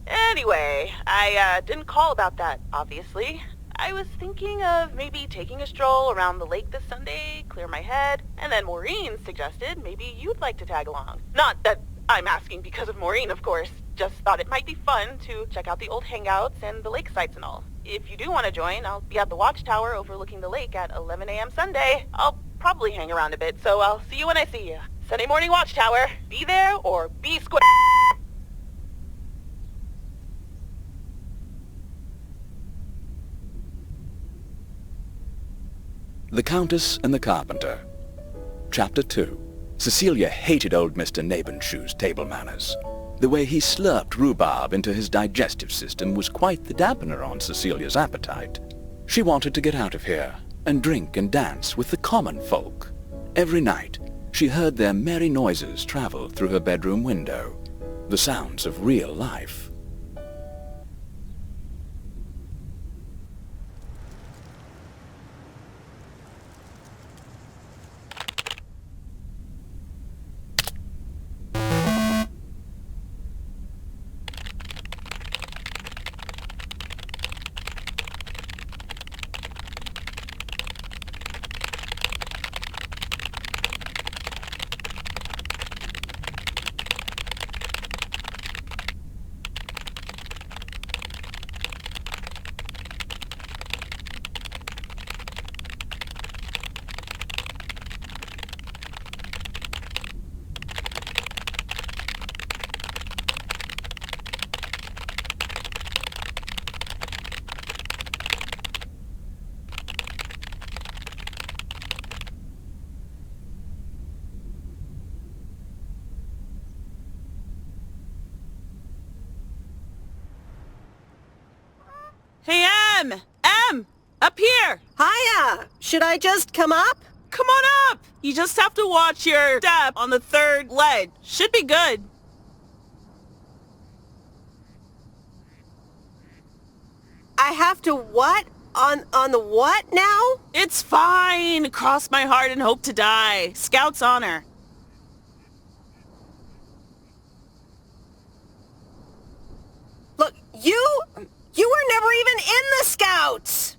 Anyway, I didn't call about that, obviously. I was thinking of maybe taking a stroll around the lake this Sunday, clear my head, and then Maureen suggested maybe you'd like to tag along. Not that I'm asking because of Maureen, of course. Just thought it might be fun to check out the old hangouts and the lake sites and all. If you do want to join, I'll be at the watchtower overlooking the lake at 11 a.m. Sunday. I'll probably hang around a bit, so I'll see you when I see you. Sunday morning watchtower. Be there or be square. The Countess and the Carpenter. Chapter 2. Cecilia hated old Mr. Nabenshoe's table manners. The way he slurped rhubarb into his digestive system was quite the dampener on Cecilia's appetite. She wanted to get out of here and drink and dance with the common folk. Every night, she heard their merry noises travel through her bedroom window, the sounds of real life. Hey, M! Up here! Hiya! Should I just come up? Come on up! You just have to watch your step on the third ledge. Should be good. I have to what? On the what now? It's fine. Cross my heart and hope to die. Scout's honor. Look, you were never even in the Scouts!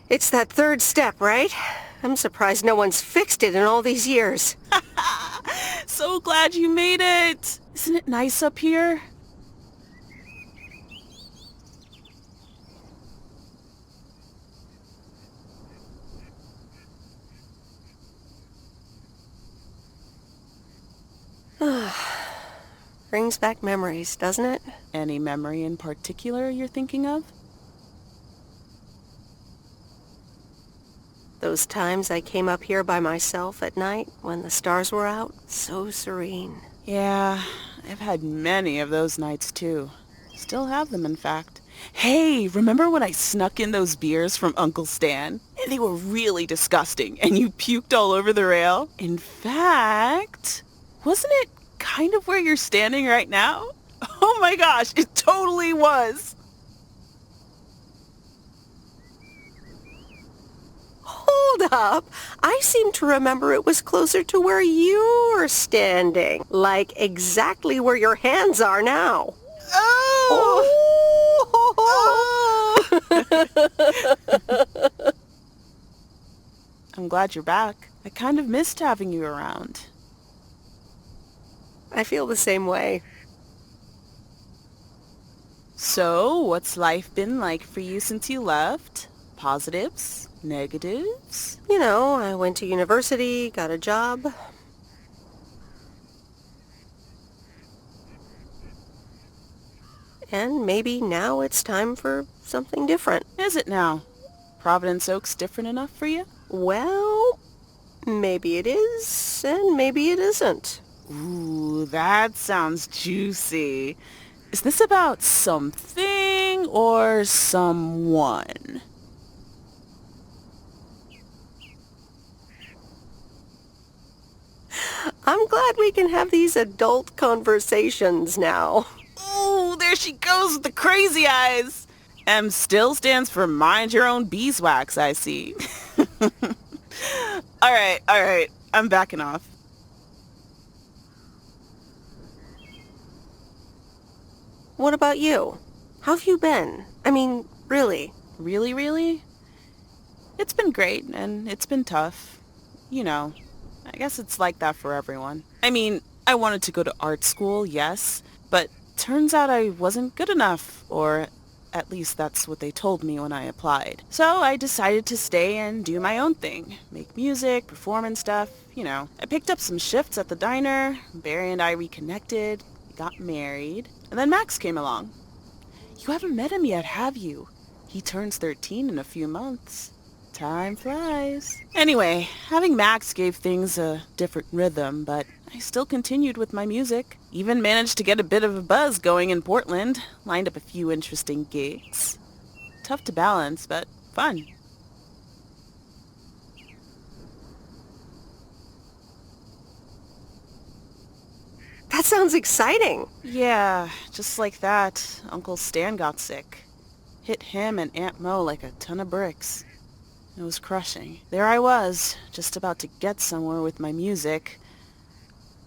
It's that third step, right? I'm surprised no one's fixed it in all these years. So glad you made it. Isn't it nice up here? Brings back memories, doesn't it? Any memory in particular you're thinking of? Those times I came up here by myself at night when the stars were out. So serene. Yeah, I've had many of those nights too. Still have them, in fact. Hey, remember when I snuck in those beers from Uncle Stan? And they were really disgusting, and you puked all over the rail? In fact, wasn't it kind of where you're standing right now? Oh my gosh, it totally was! Hold up! I seem to remember it was closer to where you were standing. Like exactly where your hands are now. Oh! I'm glad you're back. I kind of missed having you around. I feel the same way. So, what's life been like for you since you left? Positives? Negatives? You know, I went to university, got a job. And maybe now it's time for something different. Is it now? Providence Oak's different enough for you? Well, maybe it is, and maybe it isn't. Ooh, that sounds juicy. Is this about something something or someone? I'm glad we can have these adult conversations now. Ooh, there she goes with the crazy eyes. M still stands for mind your own beeswax, I see. All right. I'm backing off. What about you? How have you been? I mean, really? Really? It's been great, and it's been tough. You know, I guess it's like that for everyone. I mean, I wanted to go to art school, yes, but turns out I wasn't good enough, or at least that's what they told me when I applied. So I decided to stay and do my own thing. Make music, perform and stuff, you know. I picked up some shifts at the diner, Barry and I reconnected, we got married, and then Max came along. You haven't met him yet, have you? He turns 13 in a few months. Time flies. Anyway, having Max gave things a different rhythm, but I still continued with my music. Even managed to get a bit of a buzz going in Portland. Lined up a few interesting gigs. Tough to balance, but fun. That sounds exciting. Yeah, just like that, Uncle Stan got sick. Hit him and Aunt Mo like a ton of bricks. It was crushing. There I was, just about to get somewhere with my music,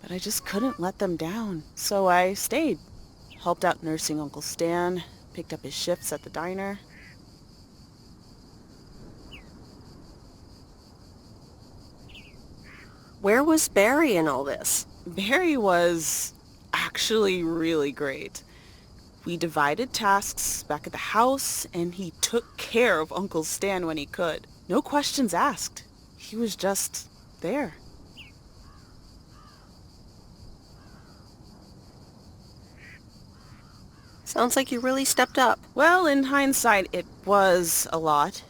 but I just couldn't let them down. So I stayed. Helped out nursing Uncle Stan, picked up his shifts at the diner. Where was Barry in all this? Barry was actually really great. We divided tasks back at the house, and he took care of Uncle Stan when he could. No questions asked. He was just there. Sounds like you really stepped up. Well, in hindsight, it was a lot.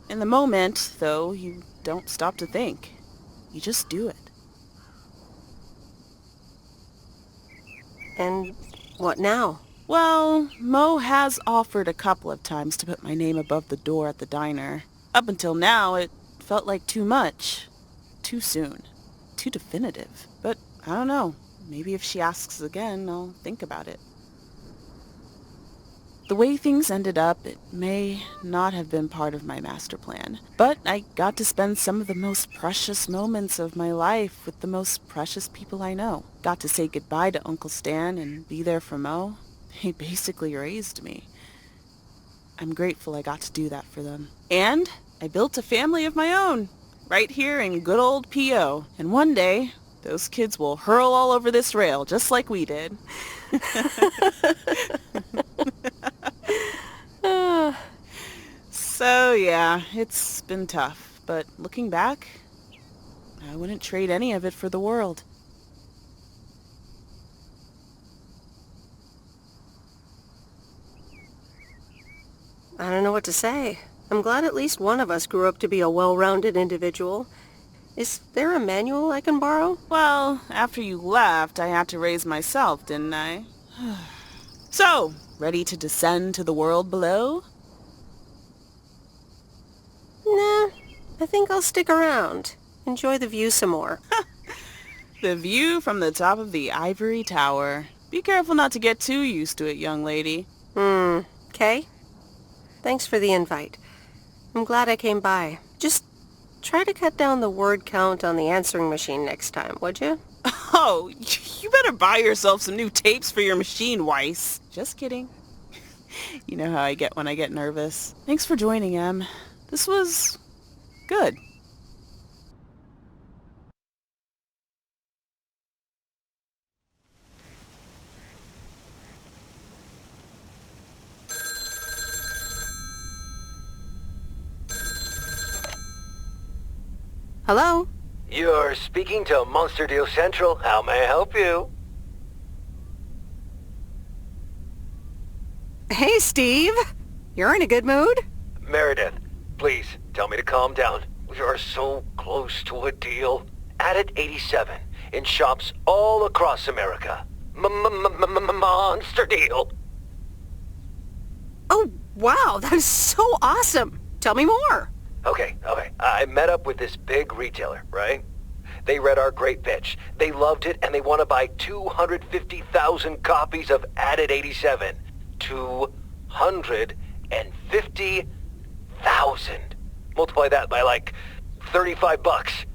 In the moment, though, you don't stop to think. You just do it. And what now? Well, Mo has offered a couple of times to put my name above the door at the diner. Up until now, it felt like too much. Too soon. Too definitive. But I don't know. Maybe if she asks again, I'll think about it. The way things ended up, it may not have been part of my master plan. But I got to spend some of the most precious moments of my life with the most precious people I know. Got to say goodbye to Uncle Stan and be there for Mo. He basically raised me. I'm grateful I got to do that for them. And I built a family of my own, right here in good old P.O. And one day, those kids will hurl all over this rail, just like we did. So yeah, it's been tough, but looking back, I wouldn't trade any of it for the world. I don't know what to say. I'm glad at least one of us grew up to be a well-rounded individual. Is there a manual I can borrow? Well, after you left, I had to raise myself, didn't I? So, ready to descend to the world below? Nah, I think I'll stick around. Enjoy the view some more. The view from the top of the ivory tower. Be careful not to get too used to it, young lady. Okay. Thanks for the invite. I'm glad I came by. Just try to cut down the word count on the answering machine next time, would you? Oh, you better buy yourself some new tapes for your machine, Weiss. Just kidding. You know how I get when I get nervous. Thanks for joining, Em. This was good. Hello? You're speaking to Monster Deal Central. How may I help you? Hey, Steve. You're in a good mood? Meredith, please tell me to calm down. We are so close to a deal. Added 87 in shops all across America. Monster Deal. Wow, that is so awesome. Tell me more. Okay. I met up with this big retailer, right? They read our great pitch. They loved it, and they want to buy 250,000 copies of Added 87. 250,000. Multiply that by like $35.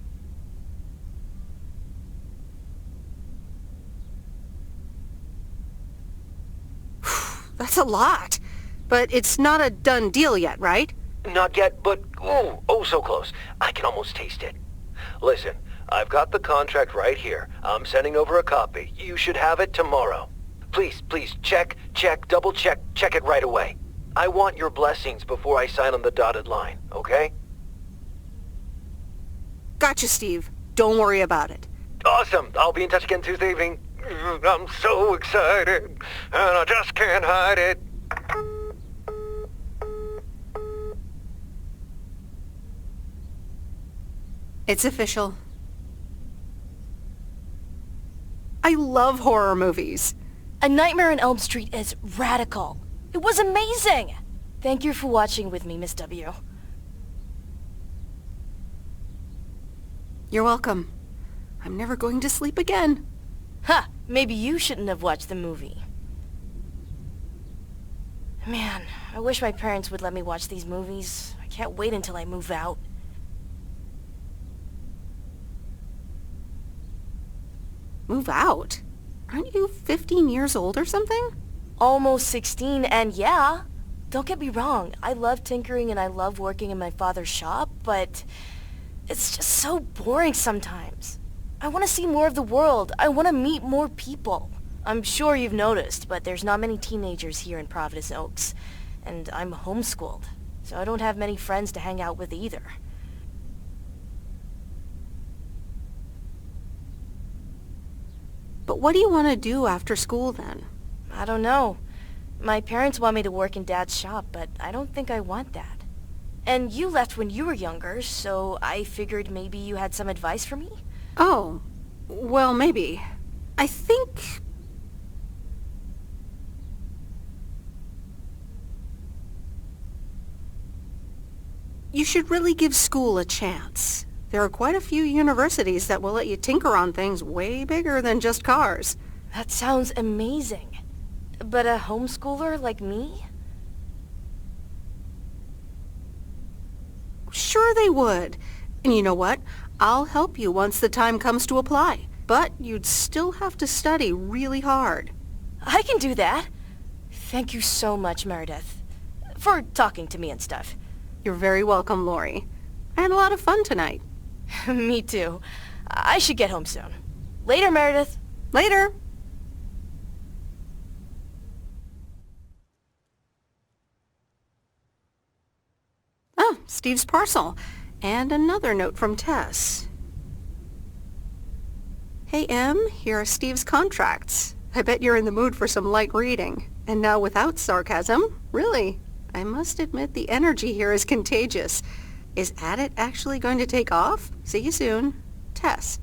That's a lot. But it's not a done deal yet, right? Not yet, but oh so close. I can almost taste it. Listen, I've got the contract right here. I'm sending over a copy. You should have it tomorrow. Please, check, double check it right away. I want your blessings before I sign on the dotted line, okay? Gotcha, Steve. Don't worry about it. Awesome. I'll be in touch again Tuesday evening. I'm so excited, and I just can't hide it. It's official. I love horror movies. A Nightmare on Elm Street is radical. It was amazing! Thank you for watching with me, Miss W. You're welcome. I'm never going to sleep again. Ha! Maybe you shouldn't have watched the movie. Man, I wish my parents would let me watch these movies. I can't wait until I move out. Move out? Aren't you 15 years old or something? Almost 16, and yeah. Don't get me wrong, I love tinkering and I love working in my father's shop, but it's just so boring sometimes. I want to see more of the world. I want to meet more people. I'm sure you've noticed, but there's not many teenagers here in Providence Oaks, and I'm homeschooled, so I don't have many friends to hang out with either. But what do you want to do after school then? I don't know. My parents want me to work in Dad's shop, but I don't think I want that. And you left when you were younger, so I figured maybe you had some advice for me? Oh, well, maybe. I think... you should really give school a chance. There are quite a few universities that will let you tinker on things way bigger than just cars. That sounds amazing. But a homeschooler like me? Sure they would. And you know what? I'll help you once the time comes to apply. But you'd still have to study really hard. I can do that. Thank you so much, Meredith. For talking to me and stuff. You're very welcome, Lori. I had a lot of fun tonight. Me too. I should get home soon. Later, Meredith. Later. Oh, Steve's parcel. And another note from Tess. Hey, Em, here are Steve's contracts. I bet you're in the mood for some light reading. And now without sarcasm, really. I must admit the energy here is contagious. Is Addit actually going to take off? See you soon. Tess.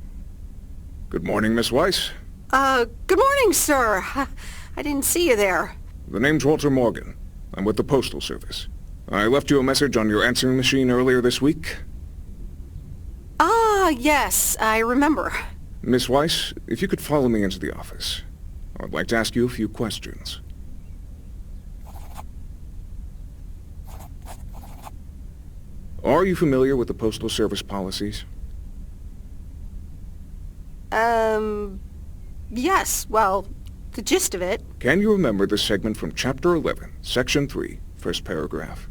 Good morning, Miss Weiss. Good morning, sir. I didn't see you there. The name's Walter Morgan. I'm with the Postal Service. I left you a message on your answering machine earlier this week. Ah, yes, I remember. Miss Weiss, if you could follow me into the office. I'd like to ask you a few questions. Are you familiar with the Postal Service policies? Yes, well, the gist of it. Can you remember the segment from Chapter 11, Section 3, first paragraph?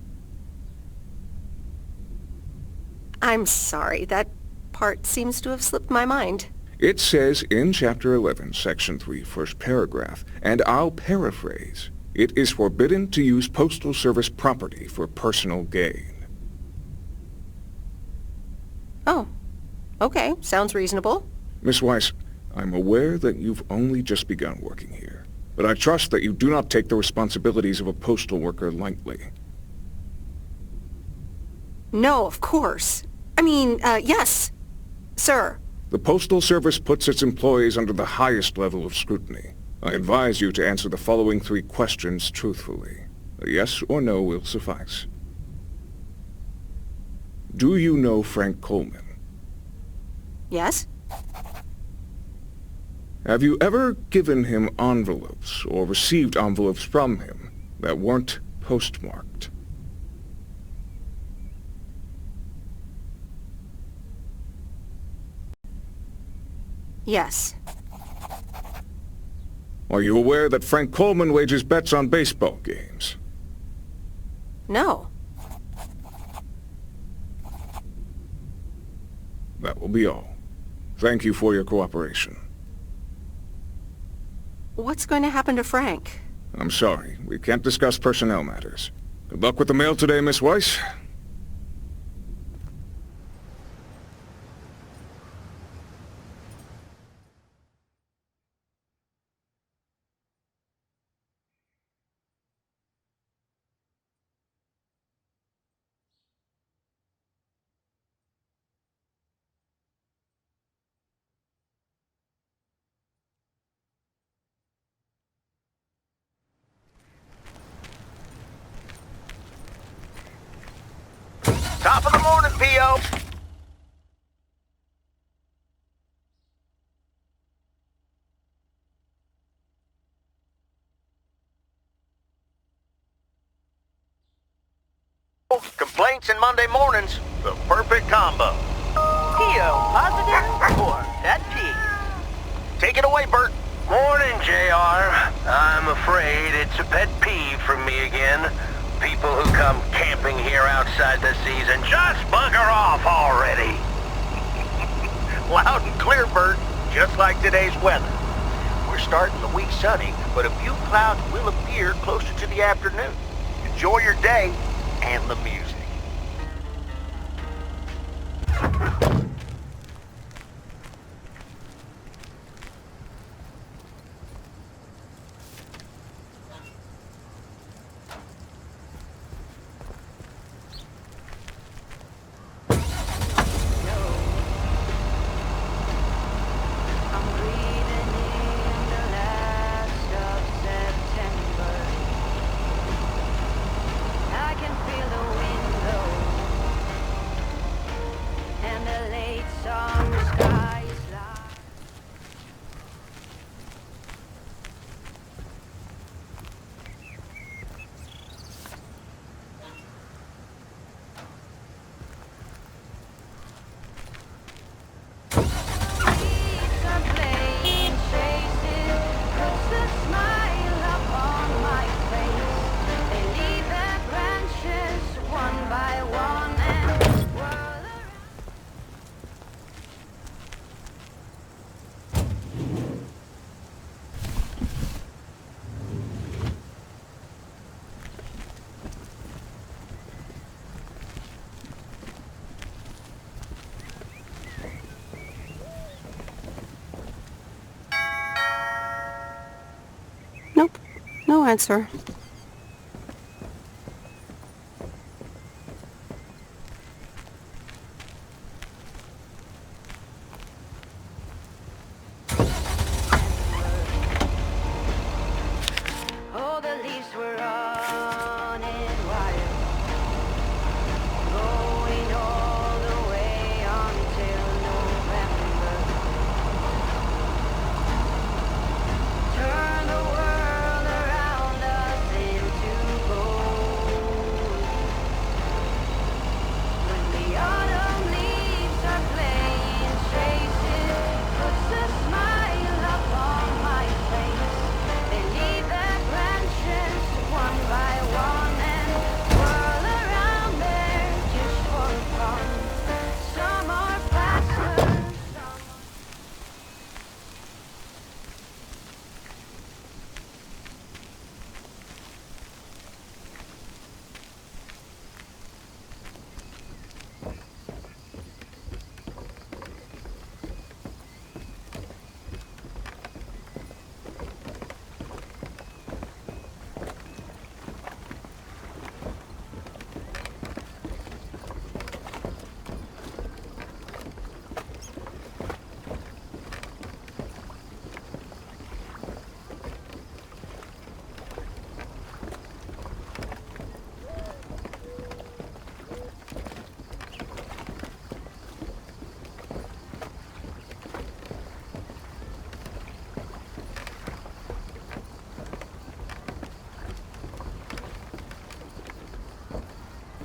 I'm sorry, that part seems to have slipped my mind. It says in Chapter 11, Section 3, first paragraph, and I'll paraphrase, it is forbidden to use Postal Service property for personal gain. Oh, okay, sounds reasonable. Miss Weiss, I'm aware that you've only just begun working here, but I trust that you do not take the responsibilities of a postal worker lightly. No, of course. I mean, yes, sir. The Postal Service puts its employees under the highest level of scrutiny. I advise you to answer the following 3 questions truthfully. A yes or no will suffice. Do you know Frank Coleman? Yes? Have you ever given him envelopes or received envelopes from him that weren't postmarked? Yes. Are you aware that Frank Coleman wagers bets on baseball games? No. That will be all. Thank you for your cooperation. What's going to happen to Frank? I'm sorry, we can't discuss personnel matters. Good luck with the mail today, Miss Weiss. Top of the morning, P.O. Complaints and Monday mornings, the perfect combo. P.O. positive or that P. Take it away, Bert. Morning, JR. I'm afraid it's a pet peeve from me again. People who come camping here outside the season, just bugger off already. Loud and clear, Bert, just like today's weather. We're starting the week sunny, but a few clouds will appear closer to the afternoon. Enjoy your day and the music. Nope. No answer. Oh, the leaves were running wild, going all the way until November. Turn the world around us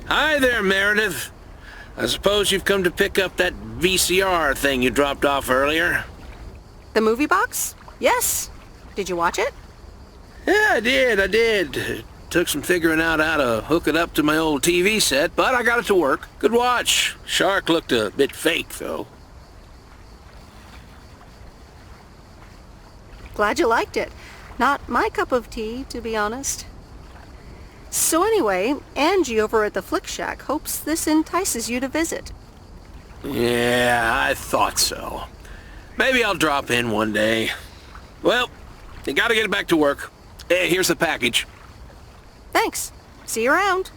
Hi there, Meredith. I suppose you've come to pick up that VCR thing you dropped off earlier? The movie box? Yes. Did you watch it? Yeah, I did. It took some figuring out how to hook it up to my old TV set, but I got it to work. Good watch. Shark looked a bit fake, though. Glad you liked it. Not my cup of tea, to be honest. So anyway, Angie over at the Flick Shack hopes this entices you to visit. Yeah, I thought so. Maybe I'll drop in one day. Well, you gotta get back to work. Hey, here's the package. Thanks. See you around.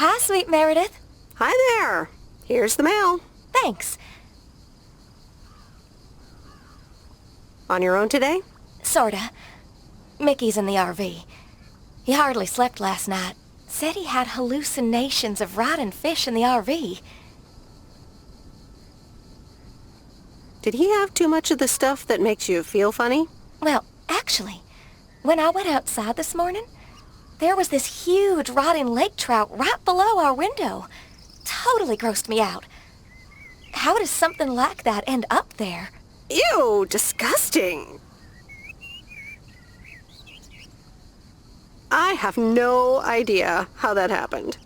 Hi, sweet Meredith. Hi there. Here's the mail. Thanks. On your own today? Sorta. Mickey's in the RV. He hardly slept last night. Said he had hallucinations of rotting fish in the RV. Did he have too much of the stuff that makes you feel funny? Well, actually, when I went outside this morning, there was this huge rotting lake trout right below our window. Totally grossed me out. How does something like that end up there? Ew, disgusting. I have no idea how that happened.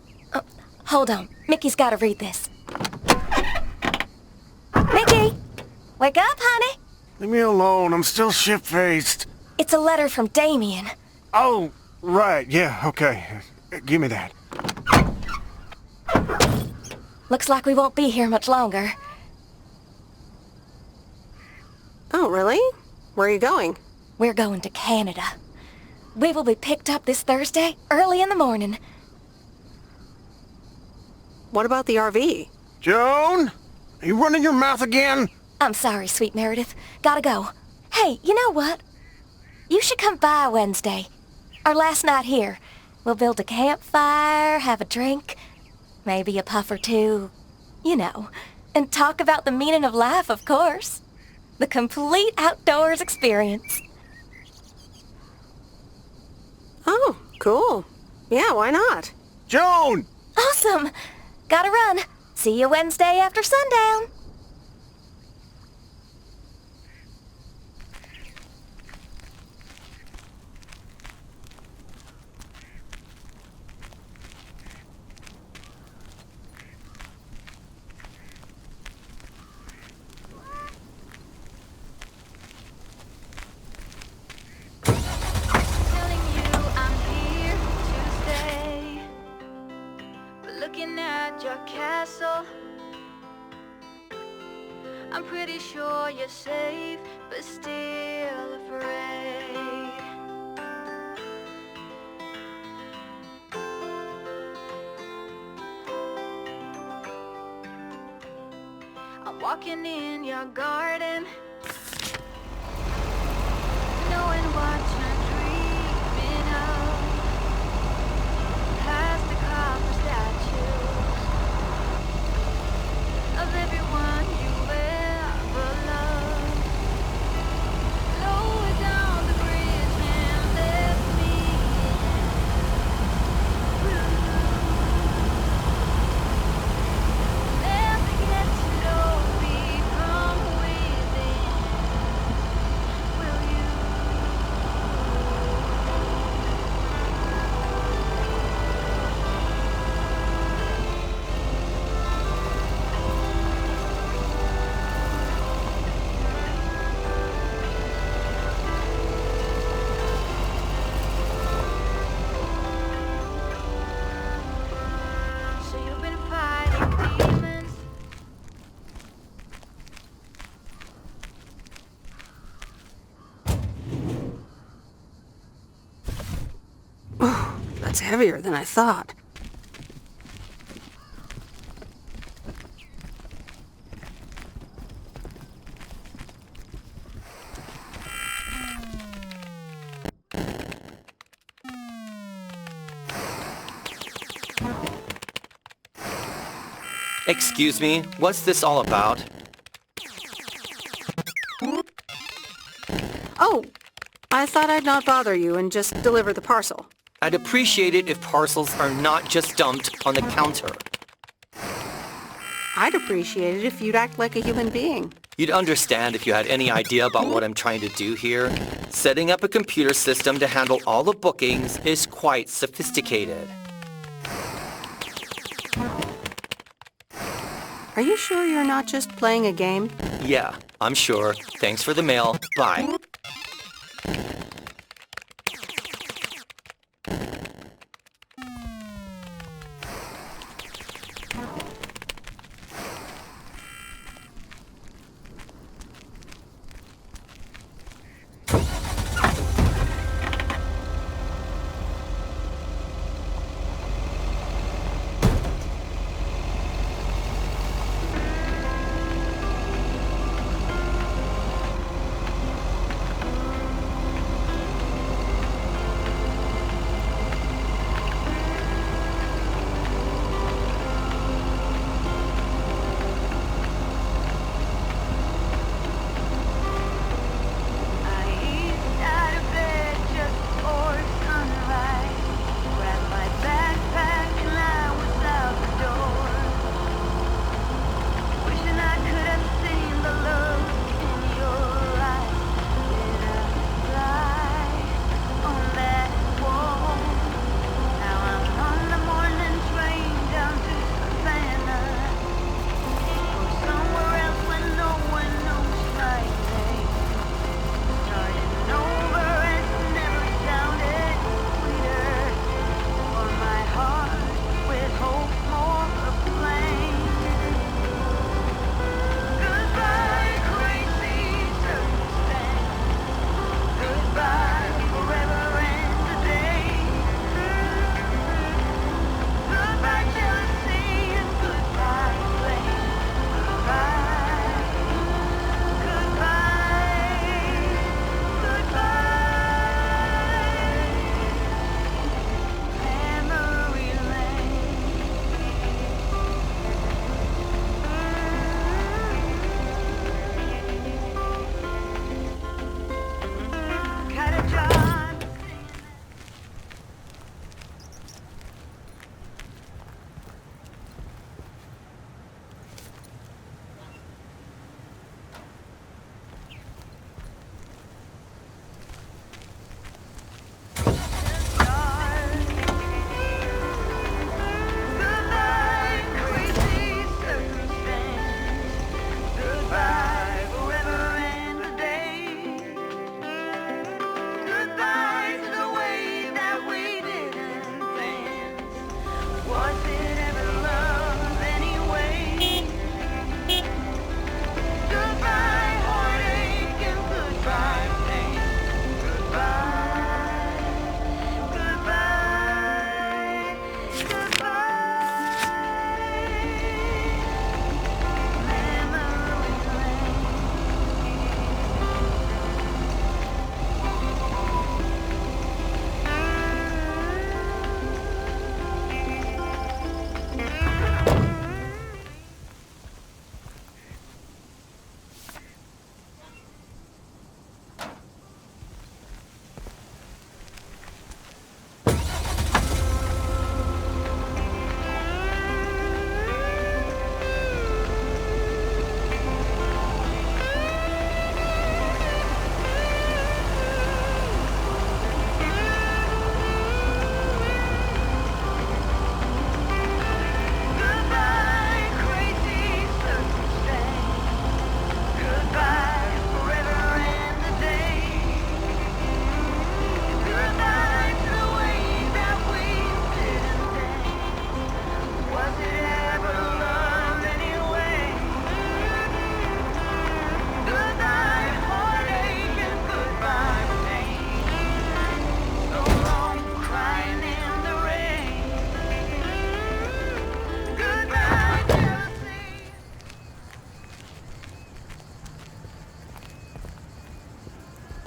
Hold on. Mickey's got to read this. Mickey! Wake up, honey! Leave me alone. I'm still shit-faced. It's a letter from Damien. Oh, right. Yeah, okay. Give me that. Looks like we won't be here much longer. Oh, really? Where are you going? We're going to Canada. We will be picked up this Thursday, early in the morning. What about the RV? Joan? Are you running your mouth again? I'm sorry, sweet Meredith. Gotta go. Hey, you know what? You should come by Wednesday. Our last night here. We'll build a campfire, have a drink, maybe a puff or two, you know, and talk about the meaning of life, of course. The complete outdoors experience. Oh, cool. Yeah, why not? Joan! Awesome! Gotta run. See you Wednesday after sundown. Telling you I'm here to stay. But looking at your castle, I'm pretty sure you're safe, but still afraid. I'm walking in your garden, knowing what you're dreaming of. Plastic copper statues of everyone you ever loved. Lower down the bridge and left me never get to know me from within. Will you? So you've been fighting demons. Oh, that's heavier than I thought. Excuse me, what's this all about? Oh, I thought I'd not bother you and just deliver the parcel. I'd appreciate it if parcels are not just dumped on the counter. I'd appreciate it if you'd act like a human being. You'd understand if you had any idea about what I'm trying to do here. Setting up a computer system to handle all the bookings is quite sophisticated. Are you sure you're not just playing a game? Yeah, I'm sure. Thanks for the mail. Bye.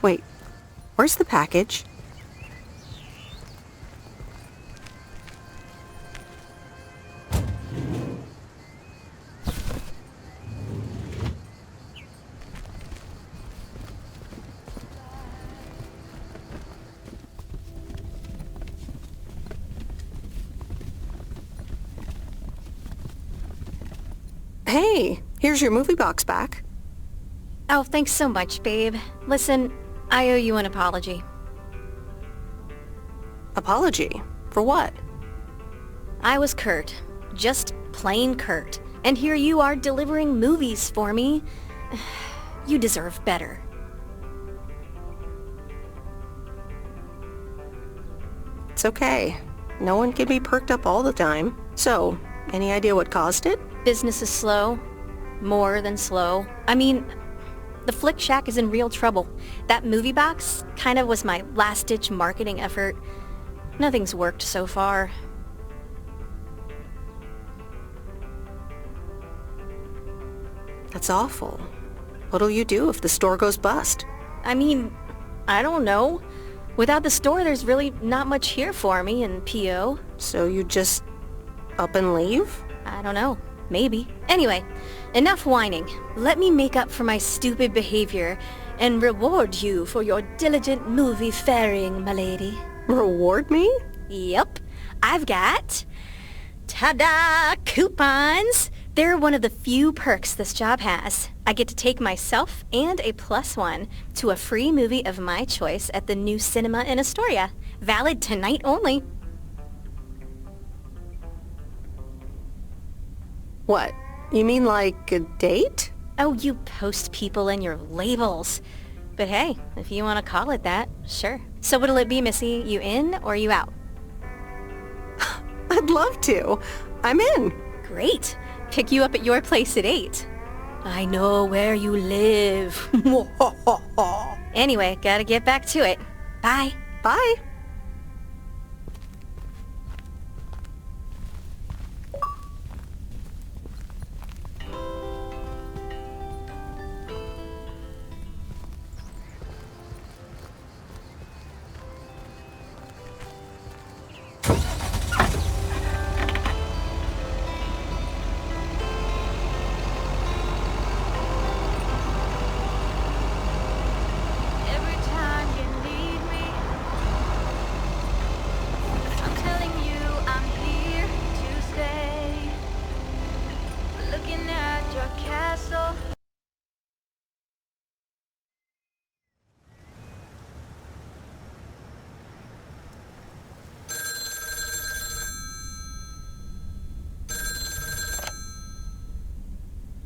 Wait, where's the package? Hey, here's your movie box back. Oh, thanks so much, babe. Listen, I owe you an apology. Apology? For what? I was Kurt. Just plain Kurt. And here you are delivering movies for me. You deserve better. It's okay. No one can be perked up all the time. So, any idea what caused it? Business is slow. More than slow. I mean, the Flick Shack is in real trouble. That movie box kind of was my last-ditch marketing effort. Nothing's worked so far. That's awful. What'll you do if the store goes bust? I mean, I don't know. Without the store, there's really not much here for me in P.O. So you just up and leave? I don't know. Maybe. Anyway, enough whining. Let me make up for my stupid behavior and reward you for your diligent movie faring, my lady. Reward me? Yep. I've got... ta-da! Coupons! They're one of the few perks this job has. I get to take myself and a +1 to a free movie of my choice at the new cinema in Astoria. Valid tonight only. What? You mean like a date? Oh, you post people and your labels. But hey, if you want to call it that, sure. So what'll it be, Missy? You in or you out? I'd love to. I'm in. Great. Pick you up at your place at 8. I know where you live. Anyway, gotta get back to it. Bye. Bye.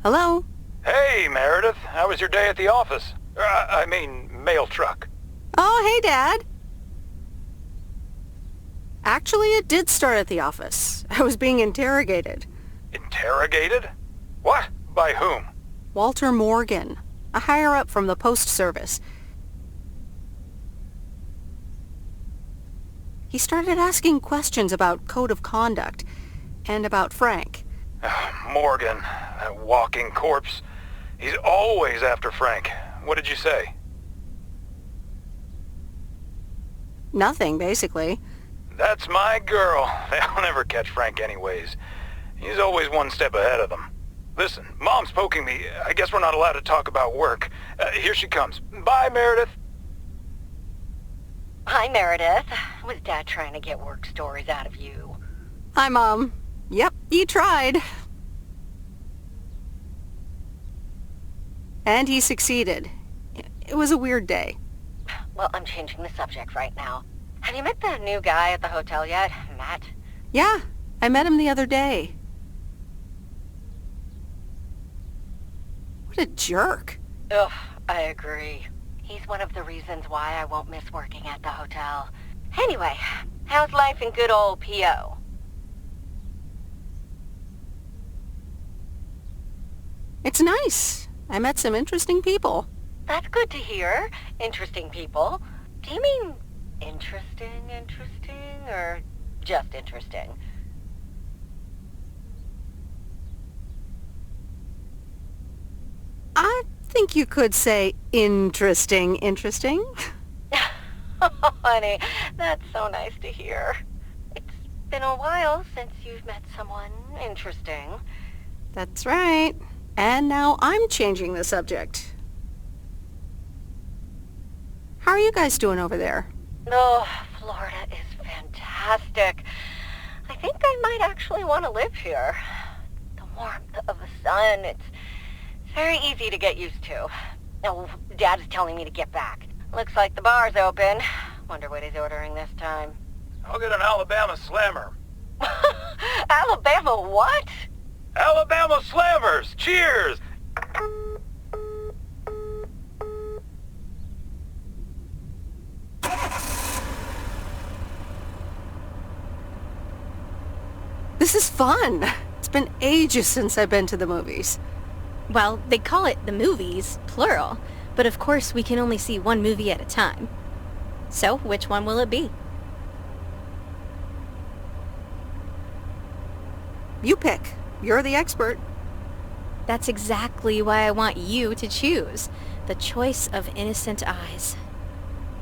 Hello? Hey, Meredith. How was your day at the office? I mean, mail truck. Oh, hey, Dad. Actually, it did start at the office. I was being interrogated. Interrogated? What? By whom? Walter Morgan, a higher-up from the Post Service. He started asking questions about code of conduct and about Frank. Morgan, that walking corpse. He's always after Frank. What did you say? Nothing, basically. That's my girl. They'll never catch Frank anyways. He's always one step ahead of them. Listen, Mom's poking me. I guess we're not allowed to talk about work. Here she comes. Bye, Meredith. Hi, Meredith. Was Dad trying to get work stories out of you? Hi, Mom. Yep, he tried. And he succeeded. It was a weird day. Well, I'm changing the subject right now. Have you met the new guy at the hotel yet, Matt? Yeah, I met him the other day. What a jerk. Ugh, I agree. He's one of the reasons why I won't miss working at the hotel. Anyway, how's life in good old P.O.? It's nice. I met some interesting people. That's good to hear. Interesting people. Do you mean interesting, or just interesting? I think you could say interesting. Oh, honey, that's so nice to hear. It's been a while since you've met someone interesting. That's right. And now I'm changing the subject. How are you guys doing over there? Oh, Florida is fantastic. I think I might actually want to live here. The warmth of the sun, it's very easy to get used to. Oh, Dad is telling me to get back. Looks like the bar's open. Wonder what he's ordering this time. I'll get an Alabama Slammer. Alabama what? Alabama Slammers! Cheers! This is fun. It's been ages since I've been to the movies. Well, they call it the movies, plural, but of course we can only see one movie at a time. So, which one will it be? You pick. You're the expert. That's exactly why I want you to choose. The choice of innocent eyes.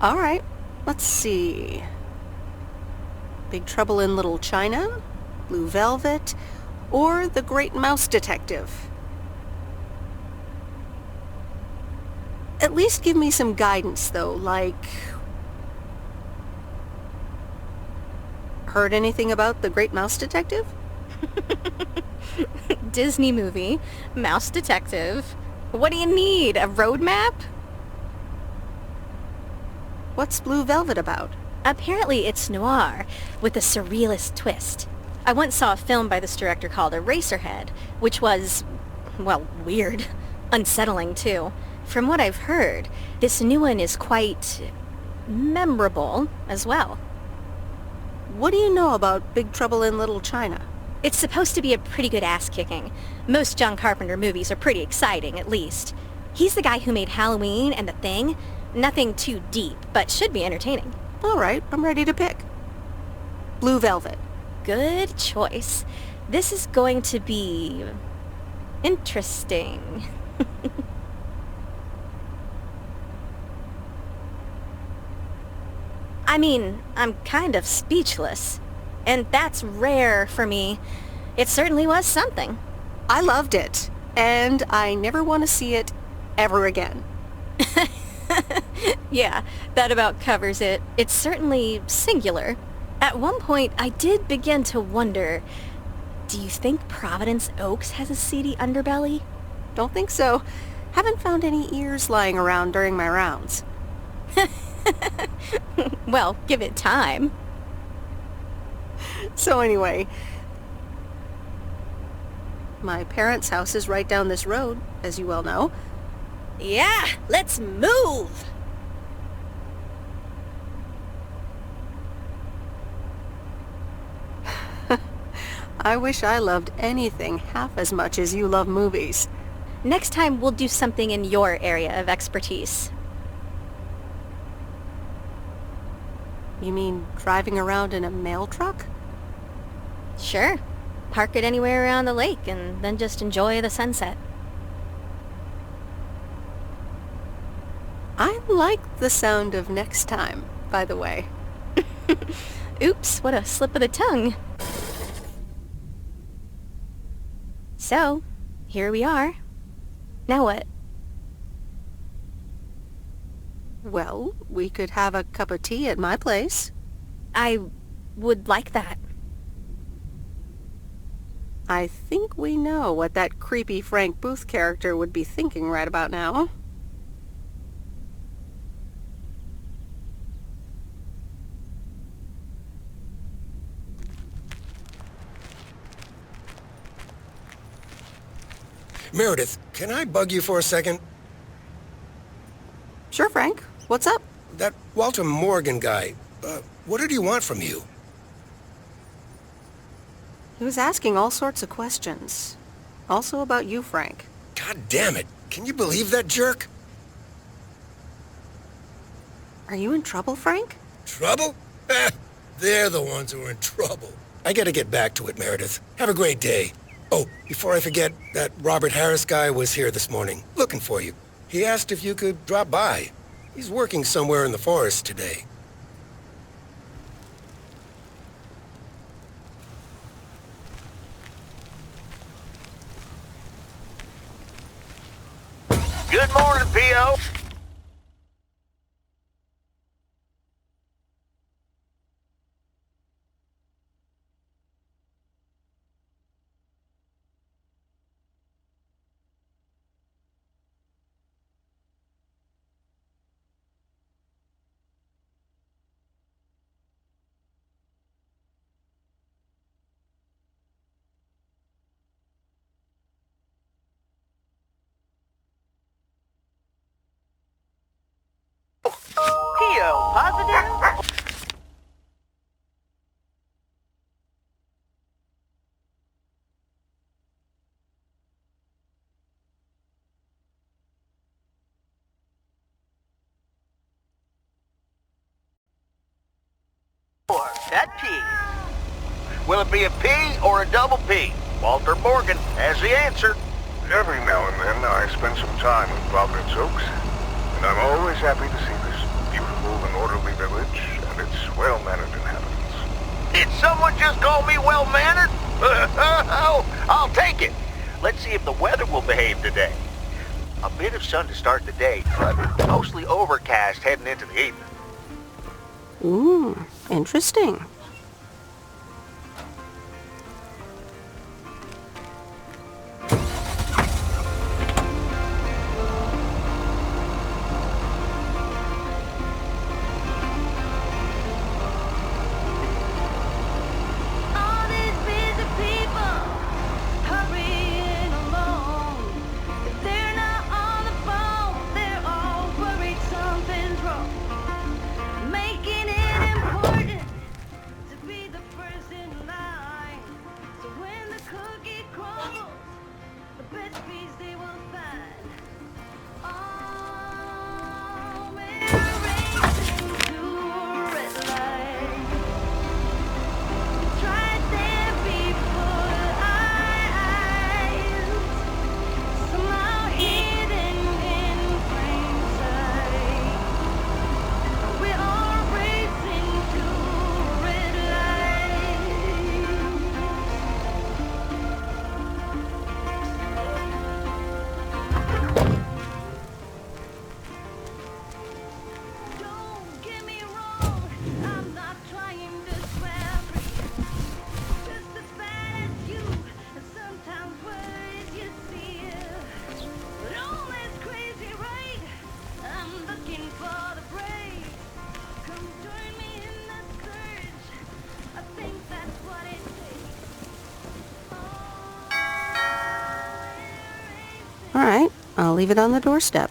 All right. Let's see. Big Trouble in Little China, Blue Velvet, or The Great Mouse Detective. At least give me some guidance, though, like... Heard anything about The Great Mouse Detective? Disney movie, Mouse Detective. What do you need, a road map? What's Blue Velvet about? Apparently it's noir, with a surrealist twist. I once saw a film by this director called Eraserhead, which was, well, weird. Unsettling, too. From what I've heard, this new one is quite memorable as well. What do you know about Big Trouble in Little China? It's supposed to be a pretty good ass-kicking. Most John Carpenter movies are pretty exciting, at least. He's the guy who made Halloween and The Thing. Nothing too deep, but should be entertaining. All right, I'm ready to pick. Blue Velvet. Good choice. This is going to be... interesting. I mean, I'm kind of speechless. And that's rare for me. It certainly was something. I loved it. And I never want to see it ever again. Yeah, that about covers it. It's certainly singular. At one point, I did begin to wonder, do you think Providence Oaks has a seedy underbelly? Don't think so. Haven't found any ears lying around during my rounds. Well, give it time. So anyway, my parents' house is right down this road, as you well know. Yeah, let's move! I wish I loved anything half as much as you love movies. Next time we'll do something in your area of expertise. You mean driving around in a mail truck? Sure. Park it anywhere around the lake and then just enjoy the sunset. I like the sound of next time, by the way. Oops, what a slip of the tongue. So, here we are. Now what? Well, we could have a cup of tea at my place. I would like that. I think we know what that creepy Frank Booth character would be thinking right about now. Meredith, can I bug you for a second? Sure, Frank. What's up? That Walter Morgan guy, what did he want from you? He was asking all sorts of questions. Also about you, Frank. God damn it. Can you believe that jerk? Are you in trouble, Frank? Trouble? They're the ones who are in trouble. I gotta get back to it, Meredith. Have a great day. Oh, before I forget, that Robert Harris guy was here this morning, looking for you. He asked if you could drop by. He's working somewhere in the forest today. Good morning, P.O. P.O. positive? That P. Will it be a P or a double P? Walter Morgan has the answer. Every now and then I spend some time in Providence Oaks, and I'm always happy to see this beautiful and orderly village and its well-mannered inhabitants. Did someone just call me well-mannered? Oh, I'll take it. Let's see if the weather will behave today. A bit of sun to start the day, but mostly overcast heading into the evening. Ooh, interesting. All these busy people hurrying along. If they're not on the phone, they're all worried something's wrong. Making it important to be the first in line. So when the cookie crumbles, the best piece they will find. Oh, we're racing to a red light. Tried there before eyes, somehow hidden in plain sight. We're all racing to red Don't get me wrong, I'm not trying to swear free. Just as bad as you, and sometimes worse you see. But all that's crazy, right? I'm looking for the break. Come join me in the search. I think that's what it takes. All right, I'll leave it on the doorstep.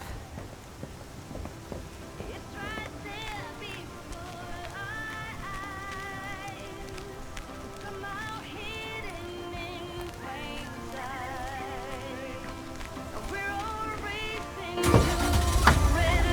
Somehow hidden in plain sight. We're all racing to red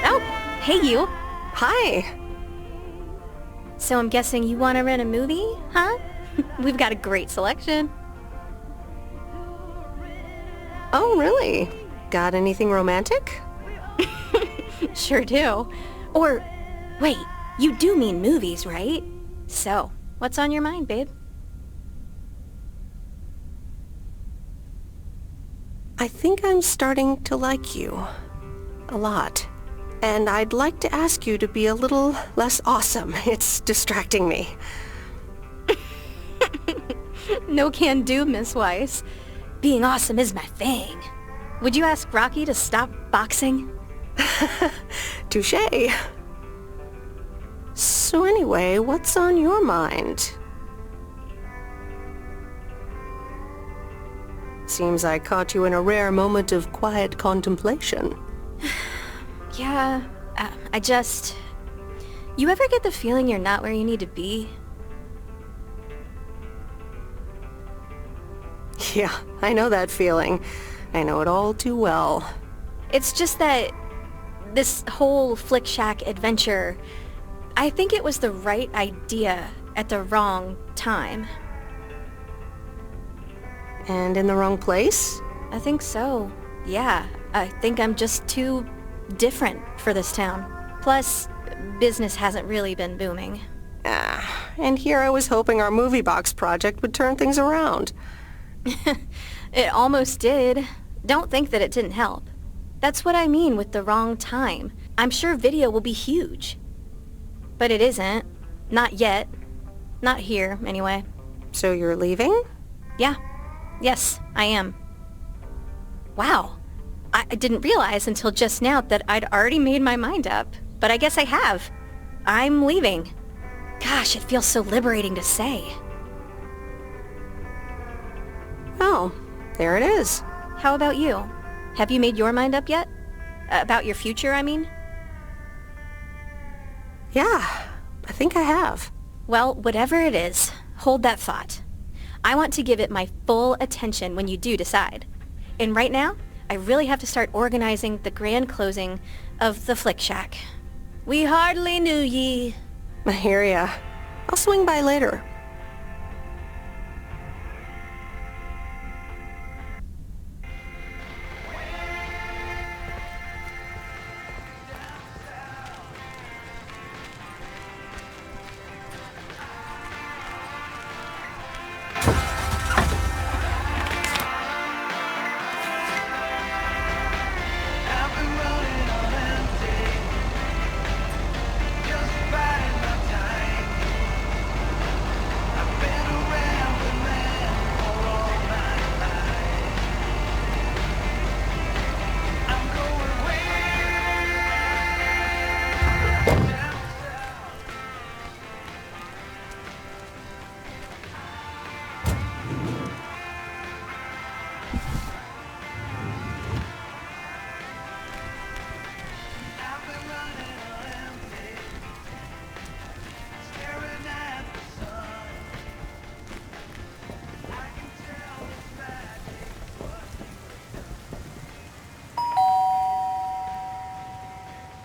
Oh, hey you. Hi. So I'm guessing you want to rent a movie, huh? We've got a great selection. Oh, really? Got anything romantic? Sure do. Or, wait, you do mean movies, right? So, what's on your mind, babe? I think I'm starting to like you. A lot. And I'd like to ask you to be a little less awesome. It's distracting me. No can do, Miss Weiss. Being awesome is my thing. Would you ask Rocky to stop boxing? Touché. So anyway, what's on your mind? Seems I caught you in a rare moment of quiet contemplation. Yeah, You ever get the feeling you're not where you need to be? Yeah, I know that feeling. I know it all too well. It's just that this whole Flick Shack adventure, I think it was the right idea at the wrong time. And in the wrong place? I think so. Yeah, I think I'm just too different for this town. Plus, business hasn't really been booming. And here I was hoping our movie box project would turn things around. It almost did. Don't think that it didn't help. That's what I mean with the wrong time. I'm sure video will be huge. But it isn't. Not yet. Not here, anyway. So you're leaving? Yeah. Yes, I am. Wow. I didn't realize until just now that I'd already made my mind up. But I guess I have. I'm leaving. Gosh, it feels so liberating to say. Oh, there it is. How about you? Have you made your mind up yet? About your future, I mean? Yeah, I think I have. Well, whatever it is, hold that thought. I want to give it my full attention when you do decide. And right now, I really have to start organizing the grand closing of the Flick Shack. We hardly knew ye. I hear ya. I'll swing by later.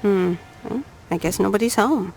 Well, I guess nobody's home.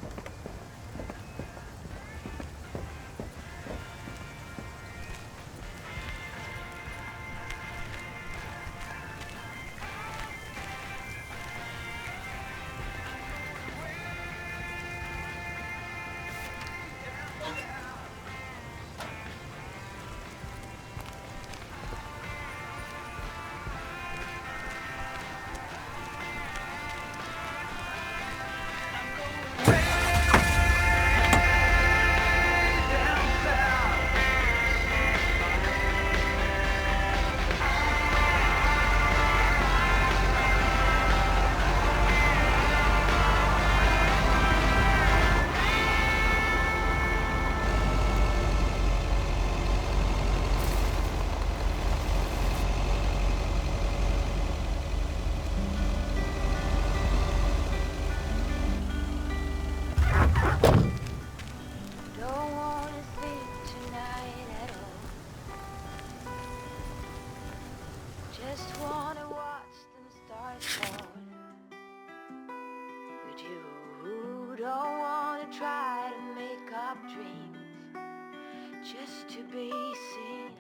Just to be seen,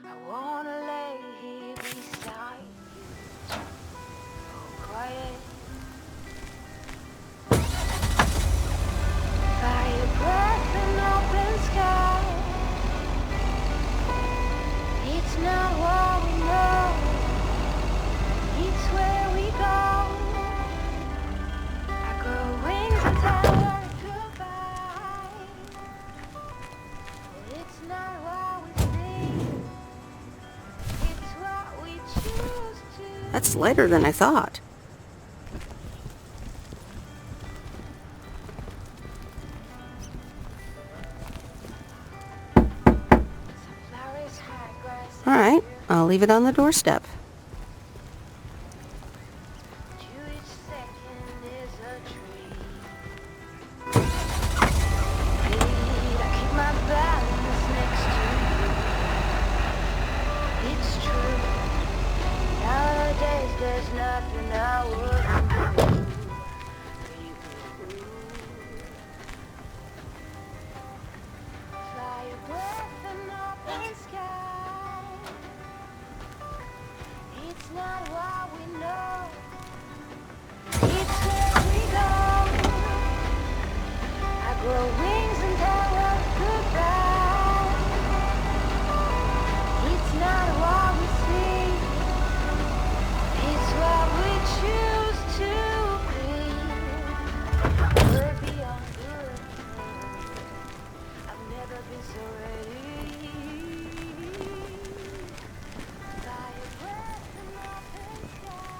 I wanna lay here beside you. Oh, quiet. Fire breath and open sky. It's not what we know, it's where we go. I grow wings and tell her goodbye. It's not what we see, it's what we choose to. That's lighter than I thought. All right, I'll leave it on the doorstep. There's nothing I wouldn't do. Fly a breath in open sky. It's not what we know. It's where we go. I grow wings and tell us goodbye. It's not what we see. It's what we choose to be. We're beyond good. I've never been so ready. Fly a breath in open sky.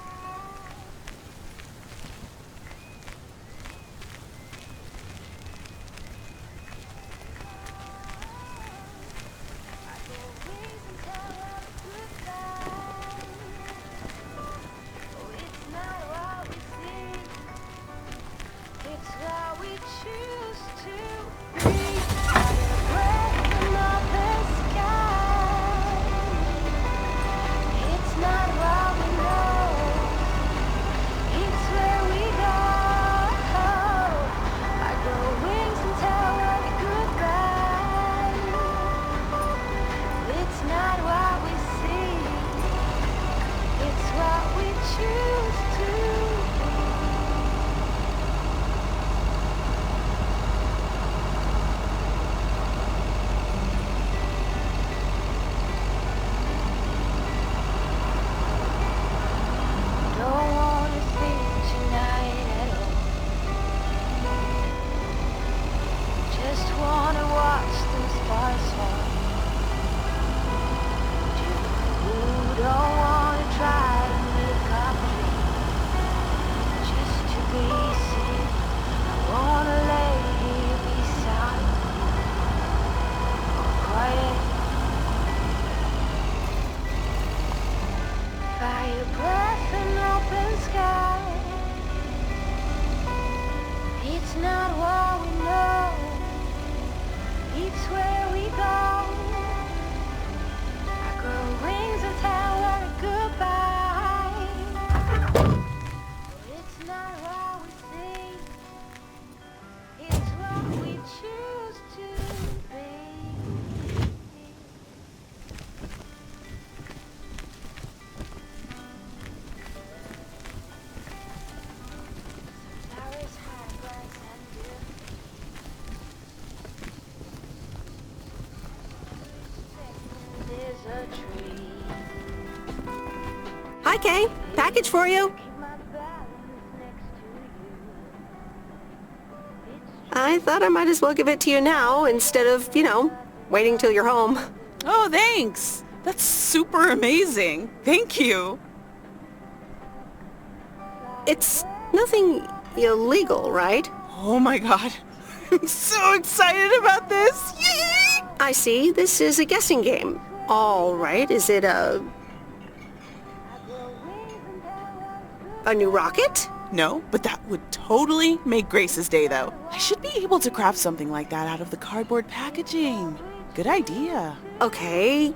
I grow wings and tell us goodbye. It's not what we see, it's what we choose to be. Like a breath in open sky. It's not what we know, it's where we go. I grow wings and tell us goodbye. It's not what we see, it's what we choose to be. Don't wanna sleep tonight at all. Just wanna watch the stars fall. You don't wanna try to make up dreams just to be seen. I wanna lay here beside you, quiet. Fire breath and open sky. It's not what we know, it's where we go. I grow wings and tell her goodbye. It's not what we see, it's what we choose to be. Flowers hide grass and dew. There's a tree. Hi, Kay. Package for you. I thought I might as well give it to you now instead of, waiting till you're home. Oh, thanks. That's super amazing. Thank you. It's nothing illegal, right? Oh my god. I'm so excited about this. Yay! I see. This is a guessing game. All right. Is it a new rocket? No, but that would totally make Grace's day, though. I should be able to craft something like that out of the cardboard packaging. Good idea. Okay.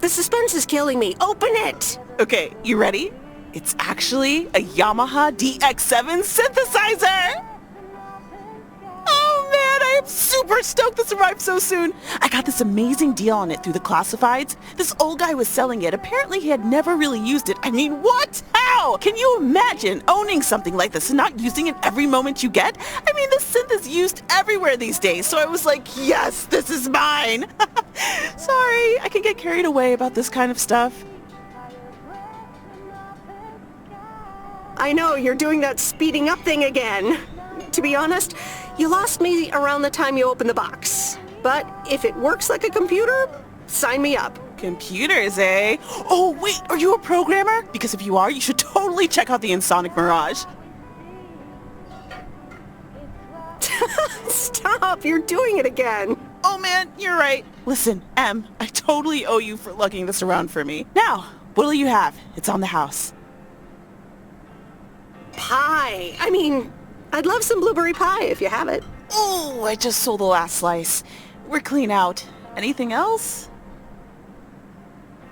The suspense is killing me. Open it! Okay, you ready? It's actually a Yamaha DX7 synthesizer! Oh man, I am super stoked this arrived so soon. I got this amazing deal on it through the classifieds. This old guy was selling it. Apparently he had never really used it. I mean, what? How? Can you imagine owning something like this and not using it every moment you get? I mean, this synth is used everywhere these days, so I was like, yes, this is mine. Sorry, I can get carried away about this kind of stuff. I know, you're doing that speeding up thing again. To be honest, you lost me around the time you opened the box. But if it works like a computer, sign me up. Computers, eh? Oh, wait, are you a programmer? Because if you are, you should totally check out the Insonic Mirage. Stop, you're doing it again. Oh man, man, you're right. Listen, Em, I totally owe you for lugging this around for me. Now, what'll you have? It's on the house. Pie. I mean, I'd love some blueberry pie if you have it. Oh, I just sold the last slice. We're clean out. Anything else?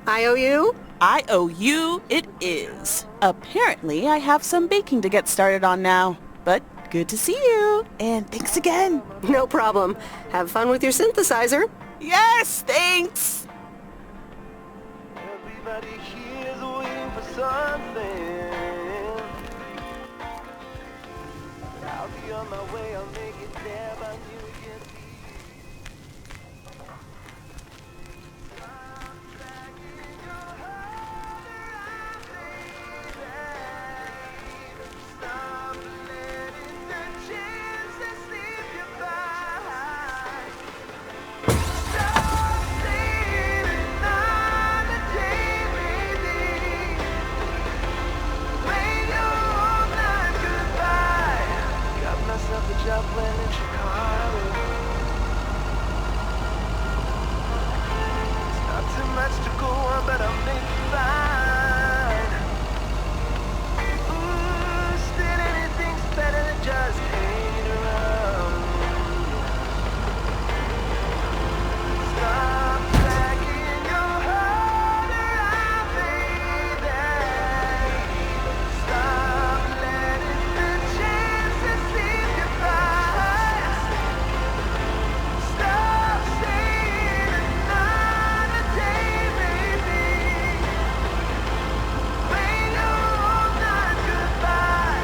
I owe you? I owe you it is. Apparently, I have some baking to get started on now. But good to see you. And thanks again. No problem. Have fun with your synthesizer. Yes, thanks. Everybody here's waiting for something. I'll be on my way, I'll make it there by New Year's Stop letting the chances slip you by. Stop saying another day, baby. When your own life goodbye. Got myself a job playing in Chicago. It's not too much to go on, but I'll make it fine. Ooh, still anything's better than just hanging around. Stop dragging your heart around, baby. Stop letting the chances slip you by. Stop saying another day, baby. When you're all done, goodbye.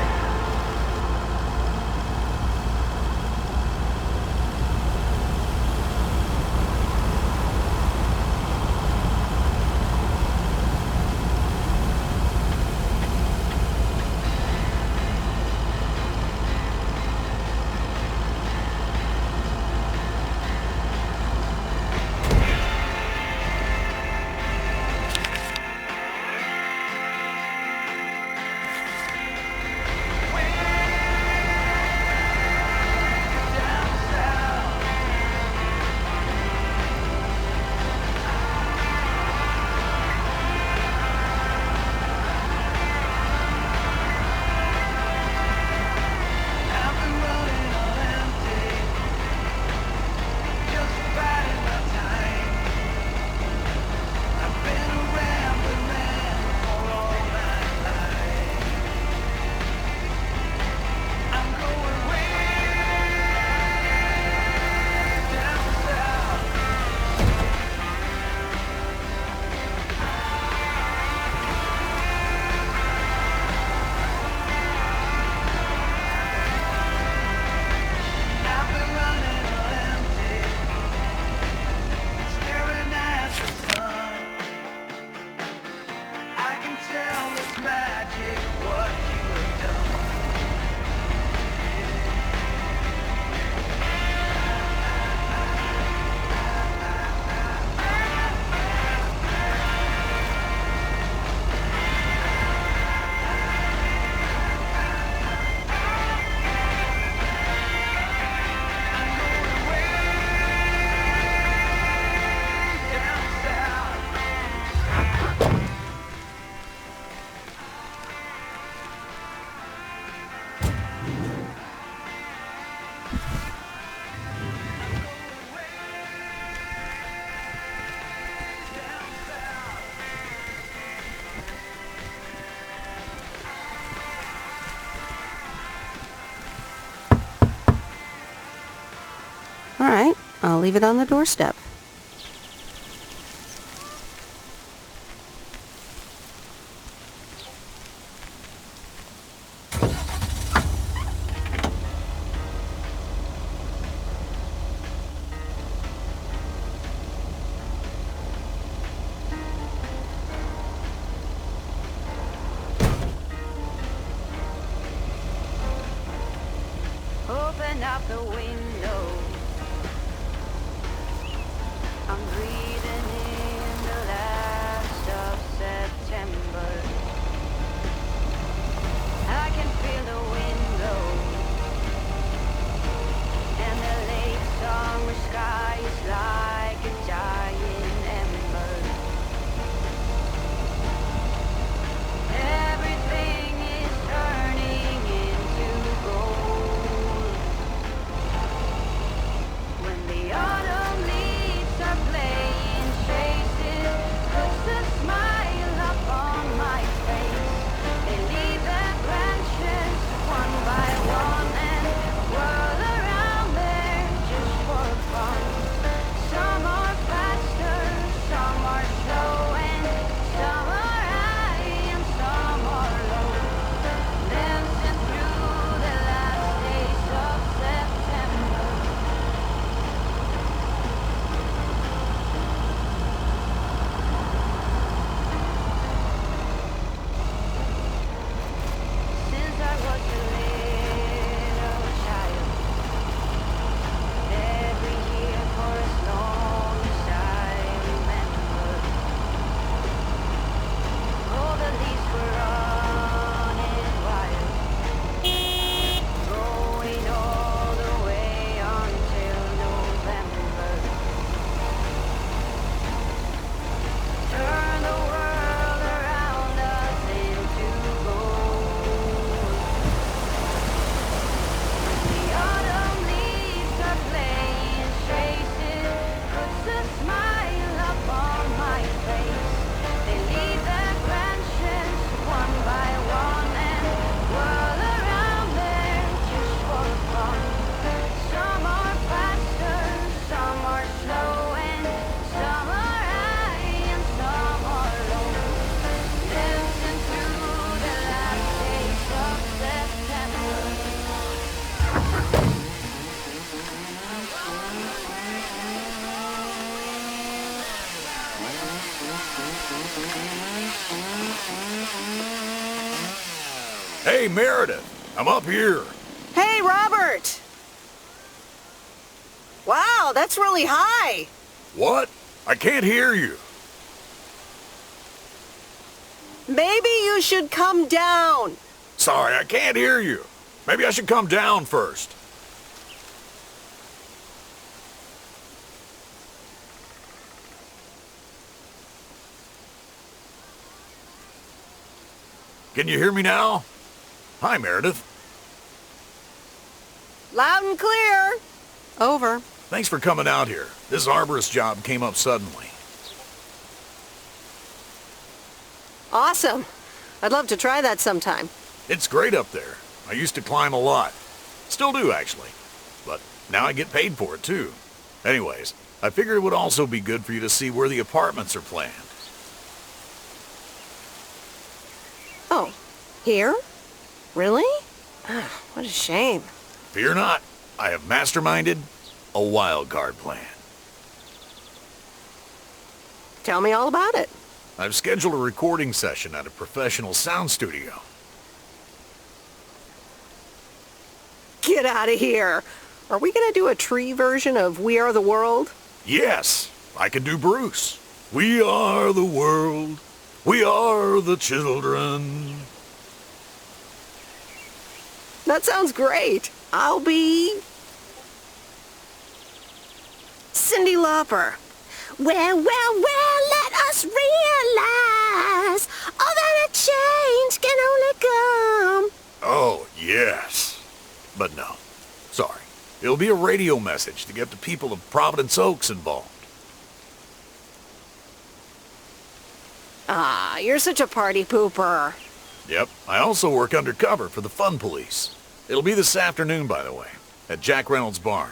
All right, I'll leave it on the doorstep. Open up the window. I'm breathing in the last of September. I can feel the wind blow, and the lake summer sky is light. Hey, Meredith, I'm up here. Hey, Robert! Wow, that's really high. What? I can't hear you. Maybe you should come down. Sorry, I can't hear you. Maybe I should come down first. Can you hear me now? Hi, Meredith. Loud and clear. Over. Thanks for coming out here. This arborist job came up suddenly. Awesome. I'd love to try that sometime. It's great up there. I used to climb a lot. Still do, actually. But now I get paid for it, too. Anyways, I figured it would also be good for you to see where the apartments are planned. Oh, here? Really? What a shame. Fear not. I have masterminded a wild card plan. Tell me all about it. I've scheduled a recording session at a professional sound studio. Get out of here. Are we going to do a tree version of We Are the World? Yes, I can do Bruce. We are the world. We are the children. That sounds great. I'll be... Cyndi Lauper. Well, let us realize all that a change can only come. Oh, yes. But no. Sorry. It'll be a radio message to get the people of Providence Oaks involved. Ah, you're such a party pooper. Yep. I also work undercover for the Fun Police. It'll be this afternoon, by the way, at Jack Reynolds' barn.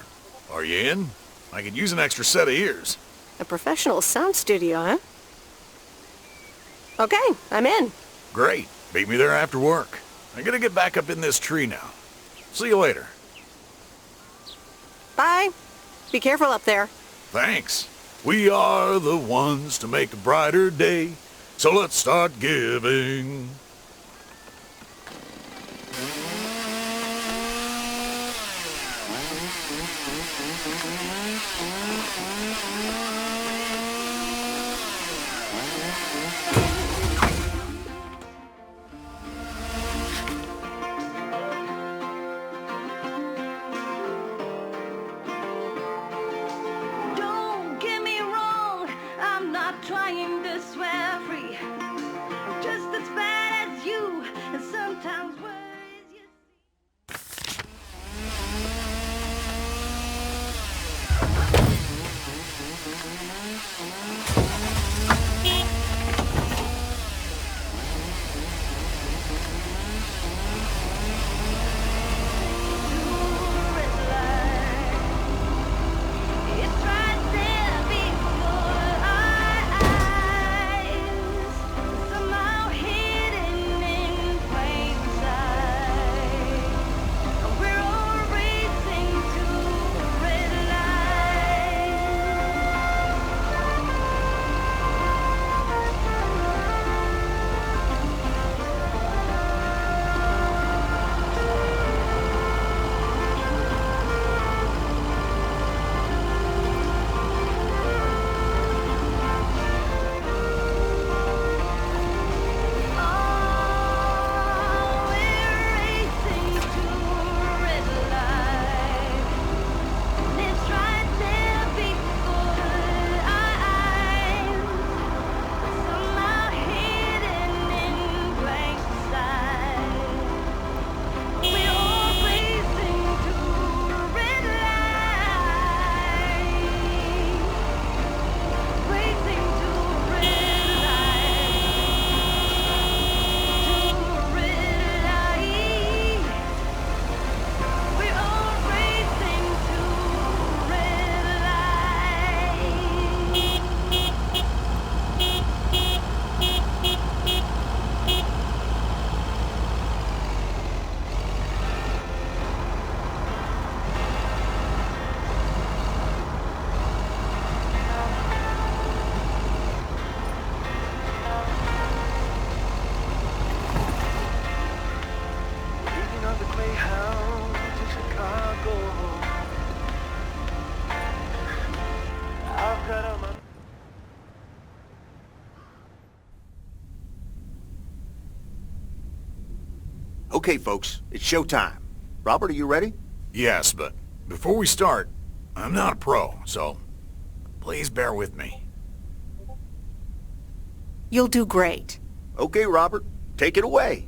Are you in? I could use an extra set of ears. A professional sound studio, huh? Okay, I'm in. Great. Meet me there after work. I'm gonna get back up in this tree now. See you later. Bye. Be careful up there. Thanks. We are the ones to make a brighter day, so let's start giving. Don't get me wrong, I'm not trying to swear free. I'm just as bad as you, and sometimes worse. Okay, folks, it's showtime. Robert, are you ready? Yes, but before we start, I'm not a pro, so please bear with me. You'll do great. Okay, Robert, take it away.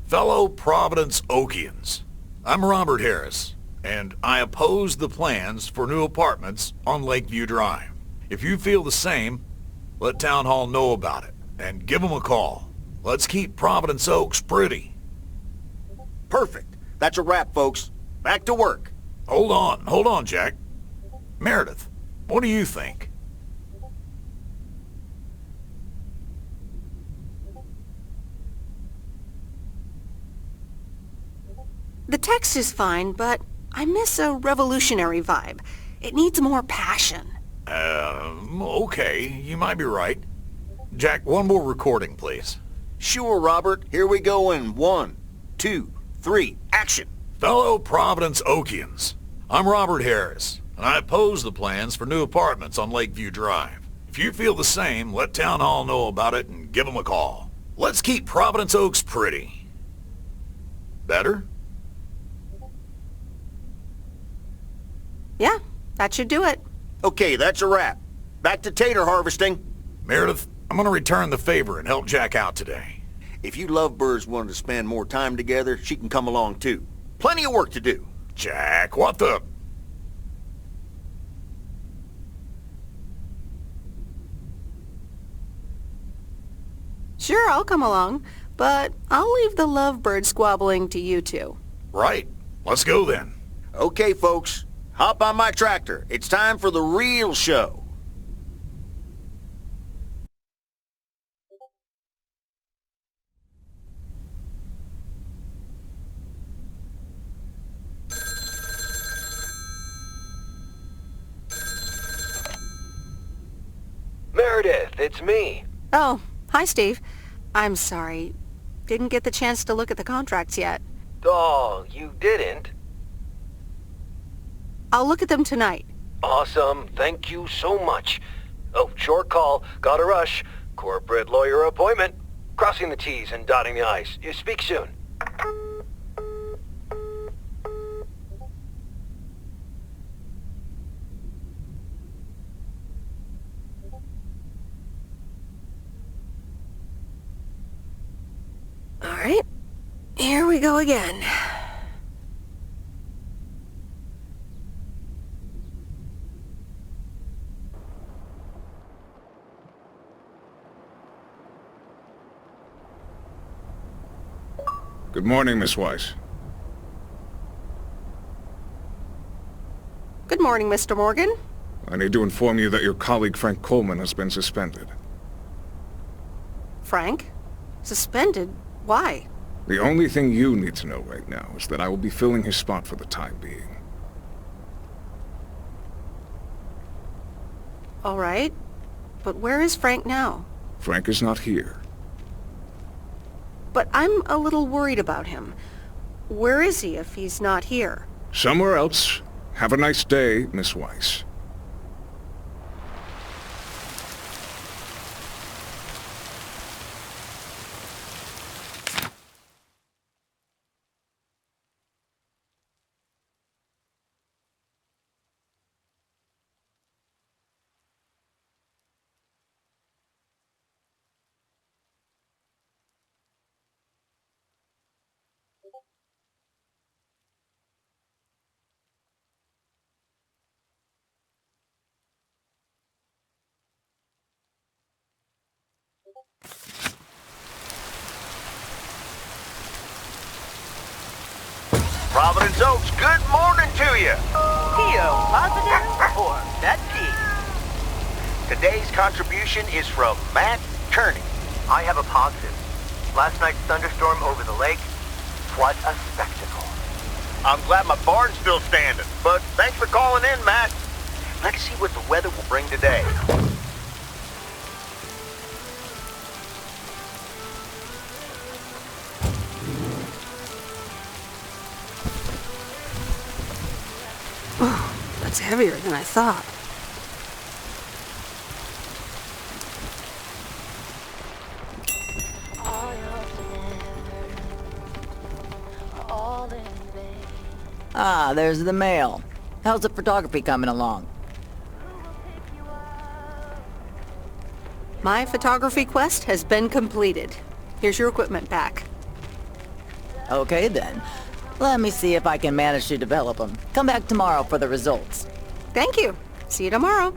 Fellow Providence Okians, I'm Robert Harris, and I oppose the plans for new apartments on Lakeview Drive. If you feel the same, let Town Hall know about it, and give them a call. Let's keep Providence Oaks pretty. Perfect. That's a wrap, folks. Back to work. Hold on, Jack. Meredith, what do you think? The text is fine, but I miss a revolutionary vibe. It needs more passion. Okay, you might be right. Jack, one more recording, please. Sure, Robert. Here we go in 1, 2, 3, action. Fellow Providence Okians, I'm Robert Harris, and I oppose the plans for new apartments on Lakeview Drive. If you feel the same, let Town Hall know about it and give them a call. Let's keep Providence Oaks pretty. Better? Yeah, that should do it. Okay, that's a wrap. Back to tater harvesting. Meredith, I'm gonna return the favor and help Jack out today. If you lovebirds wanted to spend more time together, she can come along too. Plenty of work to do. Jack, what the... Sure, I'll come along, but I'll leave the lovebird squabbling to you two. Right. Let's go then. Okay, folks. Hop on my tractor. It's time for the real show. Meredith, it's me. Oh, hi, Steve. I'm sorry. Didn't get the chance to look at the contracts yet. Oh, you didn't? I'll look at them tonight. Awesome. Thank you so much. Oh, short call. Gotta rush. Corporate lawyer appointment. Crossing the T's and dotting the I's. You speak soon. All right. Here we go again. Good morning, Miss Weiss. Good morning, Mr. Morgan. I need to inform you that your colleague Frank Coleman has been suspended. Frank? Suspended? Why? The only thing you need to know right now is that I will be filling his spot for the time being. All right. But where is Frank now? Frank is not here. But I'm a little worried about him. Where is he if he's not here? Somewhere else. Have a nice day, Miss Weiss. Providence Oaks, good morning to you. P.O. positive or that P? Today's contribution is from Matt Kearney. I have a positive. Last night's thunderstorm over the lake, what a spectacle. I'm glad my barn's still standing, but thanks for calling in, Matt. Let's see what the weather will bring today. That's heavier than I thought. Ah, there's the mail. How's the photography coming along? My photography quest has been completed. Here's your equipment back. Okay then. Let me see if I can manage to develop them. Come back tomorrow for the results. Thank you. See you tomorrow.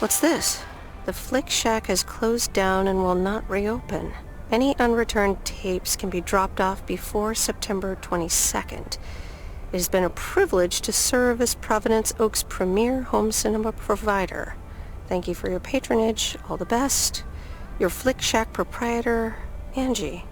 What's this? The Flick Shack has closed down and will not reopen. Any unreturned tapes can be dropped off before September 22nd. It has been a privilege to serve as Providence Oak's premier home cinema provider. Thank you for your patronage. All the best. Your Flick Shack proprietor, Angie.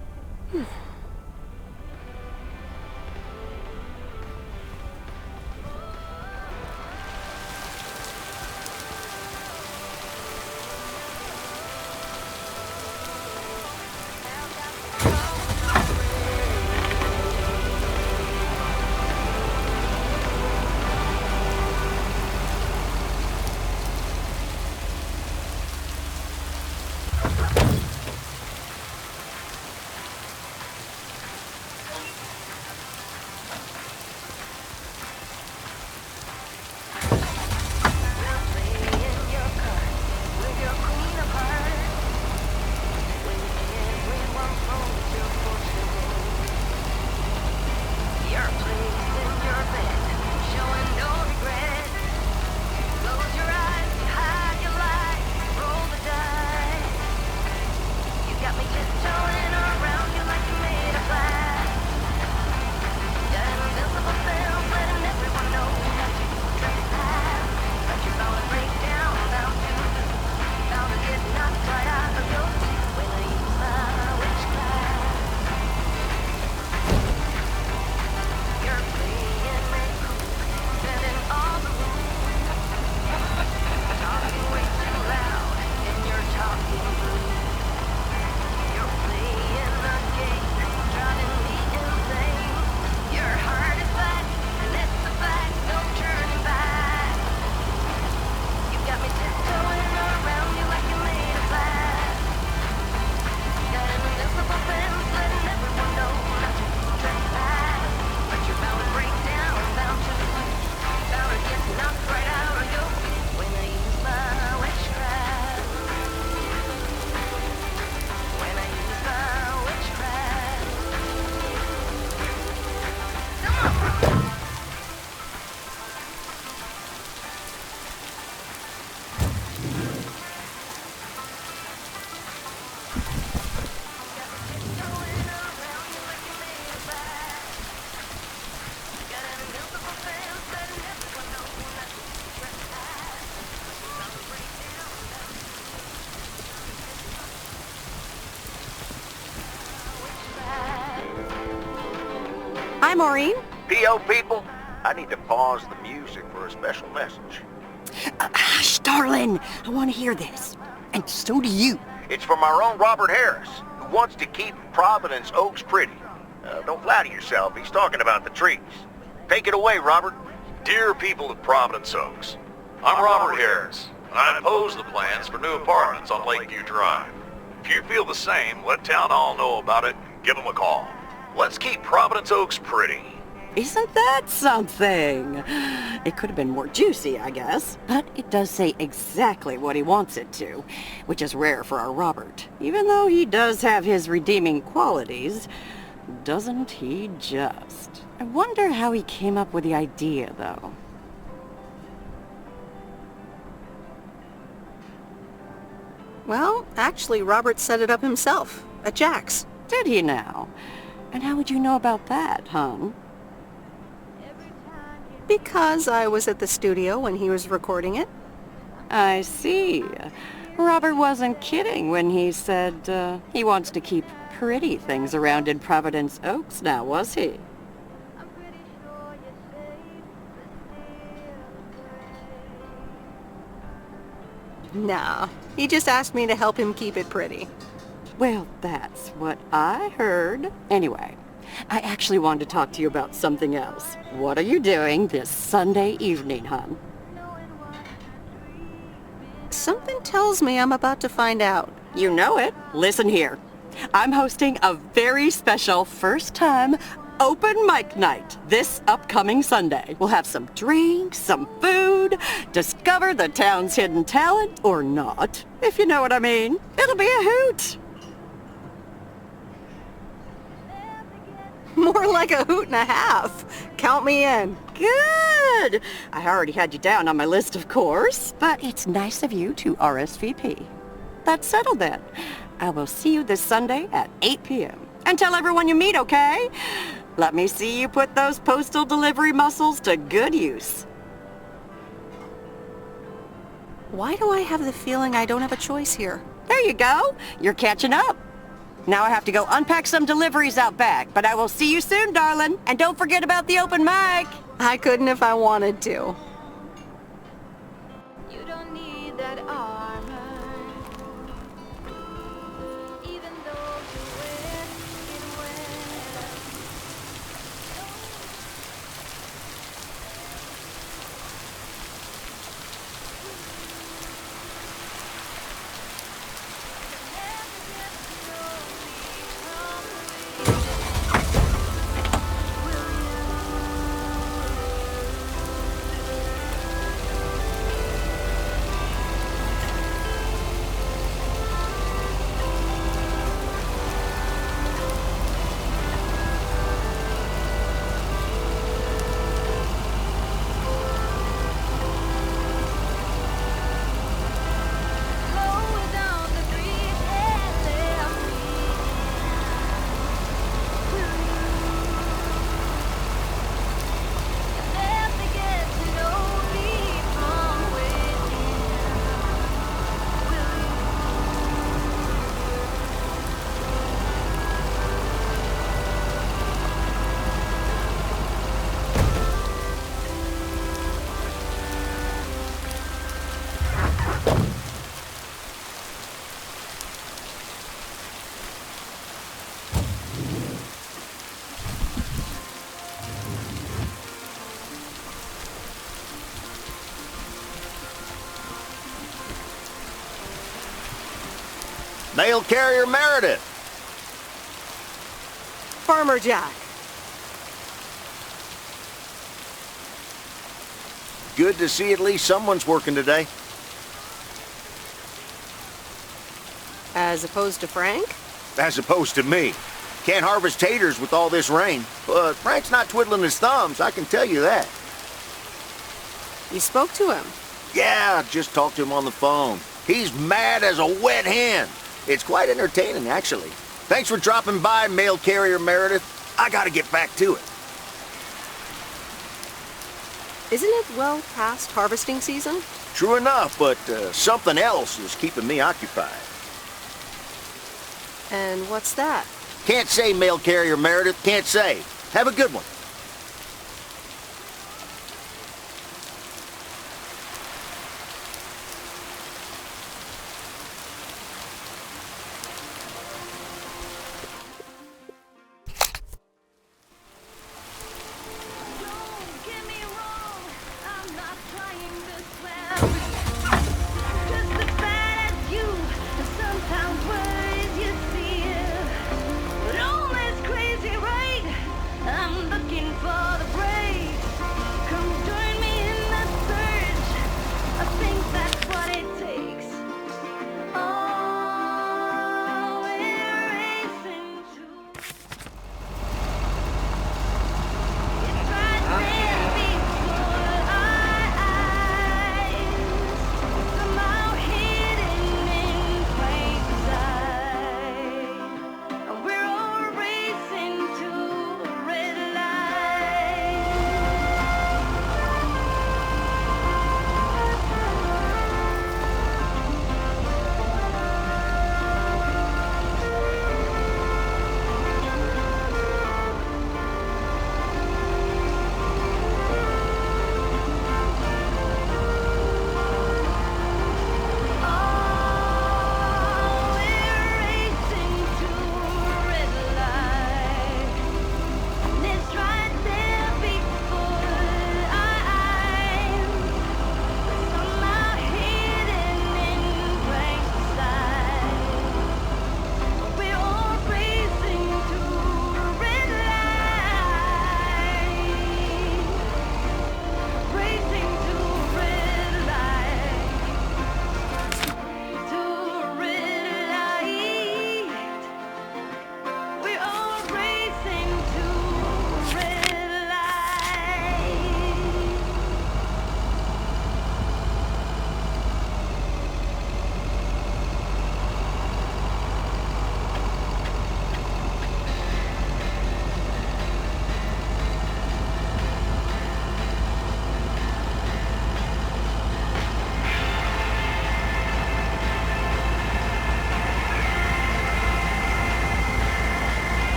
Hi, Maureen. PO people, I need to pause the music for a special message. Hush, darling. I want to hear this. And so do you. It's from our own Robert Harris, who wants to keep Providence Oaks pretty. Don't flatter yourself, he's talking about the trees. Take it away, Robert. Dear people of Providence Oaks, I'm Robert Harris, and I oppose the plans for new apartments on Lakeview Drive. If you feel the same, let Town Hall know about it and give them a call. Let's keep Providence Oaks pretty. Isn't that something? It could have been more juicy, I guess. But it does say exactly what he wants it to, which is rare for our Robert. Even though he does have his redeeming qualities, doesn't he just? I wonder how he came up with the idea, though. Well, actually, Robert set it up himself at Jack's. Did he now? And how would you know about that, hon? Because I was at the studio when he was recording it. I see. Robert wasn't kidding when he said he wants to keep pretty things around in Providence Oaks now, was he? Nah, he just asked me to help him keep it pretty. Well, that's what I heard. Anyway, I actually wanted to talk to you about something else. What are you doing this Sunday evening, hon? Something tells me I'm about to find out. You know it. Listen here. I'm hosting a very special first-time open mic night this upcoming Sunday. We'll have some drinks, some food, discover the town's hidden talent, or not, if you know what I mean. It'll be a hoot. More like a hoot and a half. Count me in. Good. I already had you down on my list, of course, but it's nice of you to RSVP. That's settled then. I will see you this Sunday at 8 p.m. And tell everyone you meet, okay? Let me see you put those postal delivery muscles to good use. Why do I have the feeling I don't have a choice here? There you go. You're catching up. Now I have to go unpack some deliveries out back, but I will see you soon, darling. And don't forget about the open mic. I couldn't if I wanted to. You don't need that armor. Even though you wear it well. Mail carrier Meredith. Farmer Jack. Good to see at least someone's working today. As opposed to Frank? As opposed to me. Can't harvest taters with all this rain. But Frank's not twiddling his thumbs, I can tell you that. You spoke to him? Yeah, just talked to him on the phone. He's mad as a wet hen. It's quite entertaining, actually. Thanks for dropping by, mail carrier Meredith. I gotta get back to it. Isn't it well past harvesting season? True enough, but something else is keeping me occupied. And what's that? Can't say, mail carrier Meredith, can't say. Have a good one.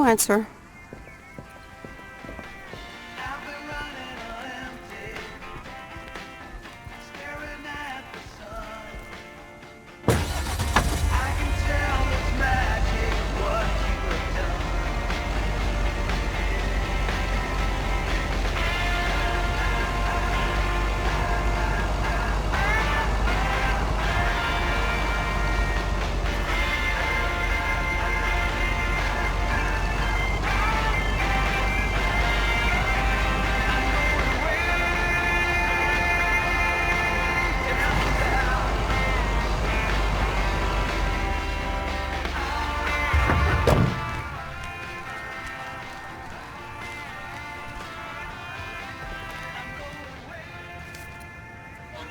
answer.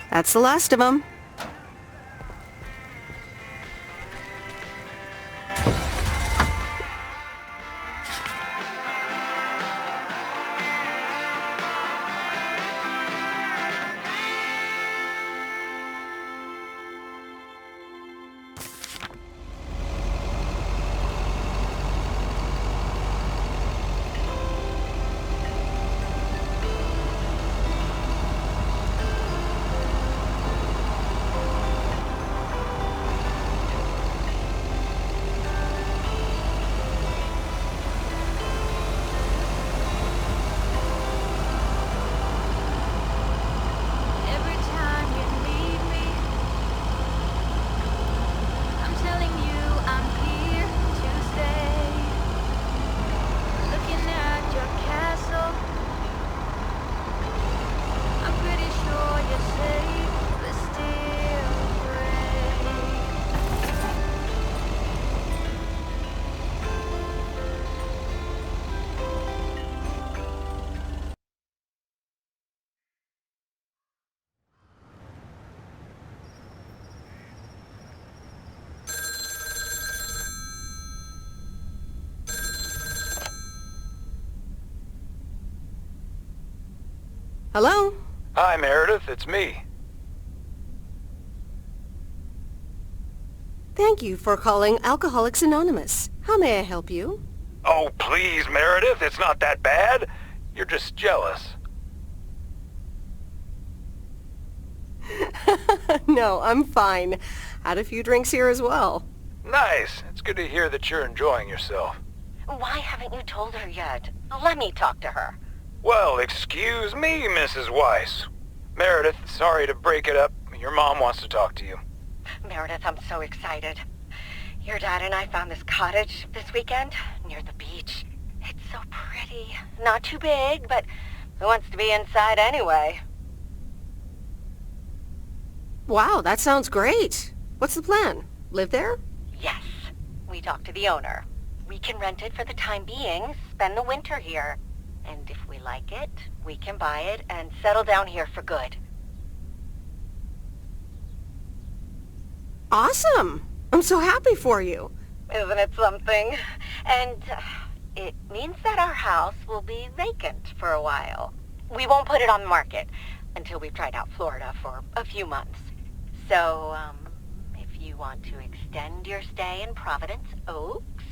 That's the last of them. Hello? Hi, Meredith. It's me. Thank you for calling Alcoholics Anonymous. How may I help you? Oh, please, Meredith. It's not that bad. You're just jealous. No, I'm fine. Had a few drinks here as well. Nice. It's good to hear that you're enjoying yourself. Why haven't you told her yet? Let me talk to her. Well, excuse me, Mrs. Weiss. Meredith, sorry to break it up. Your mom wants to talk to you. Meredith, I'm so excited. Your dad and I found this cottage this weekend near the beach. It's so pretty. Not too big, but who wants to be inside anyway? Wow, that sounds great. What's the plan? Live there? Yes. We talked to the owner. We can rent it for the time being, spend the winter here. And if we like it, we can buy it and settle down here for good. Awesome! I'm so happy for you. Isn't it something? And it means that our house will be vacant for a while. We won't put it on the market until we've tried out Florida for a few months. So, if you want to extend your stay in Providence Oaks...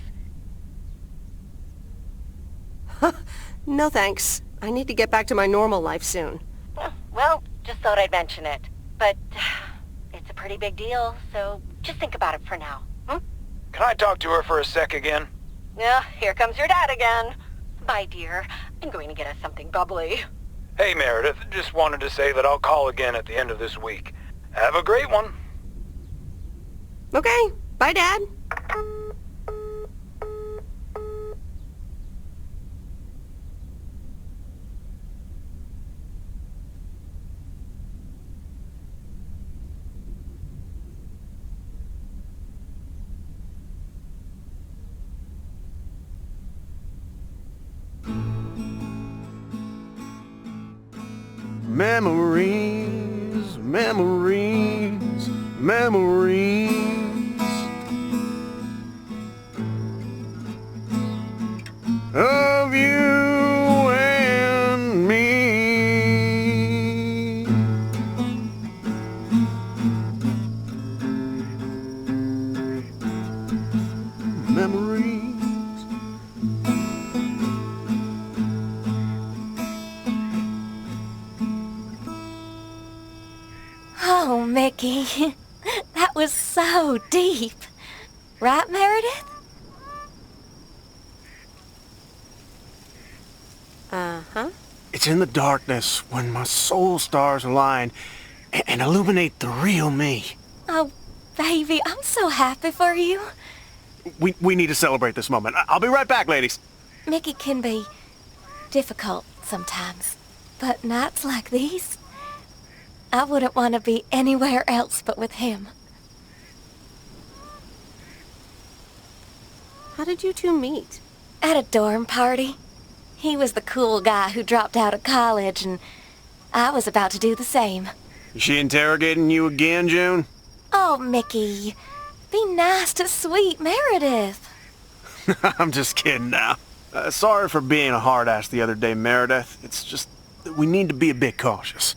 No thanks. I need to get back to my normal life soon. Well, just thought I'd mention it. But it's a pretty big deal, so just think about it for now. Hmm? Can I talk to her for a sec again? Yeah, here comes your dad again. Bye, dear. I'm going to get us something bubbly. Hey, Meredith. Just wanted to say that I'll call again at the end of this week. Have a great one. Okay. Bye, Dad. Memories, memories, memories of you and me. Memories Mickey. That was so deep. Right, Meredith? Uh-huh. It's in the darkness when my soul stars align and illuminate the real me. Oh, baby, I'm so happy for you. We need to celebrate this moment. I'll be right back, ladies. Mickey can be difficult sometimes, but nights like these, I wouldn't want to be anywhere else but with him. How did you two meet? At a dorm party. He was the cool guy who dropped out of college, and I was about to do the same. Is she interrogating you again, June? Oh, Mickey, be nice to sweet Meredith. I'm just kidding now. Sorry for being a hard ass the other day, Meredith. It's just that we need to be a bit cautious.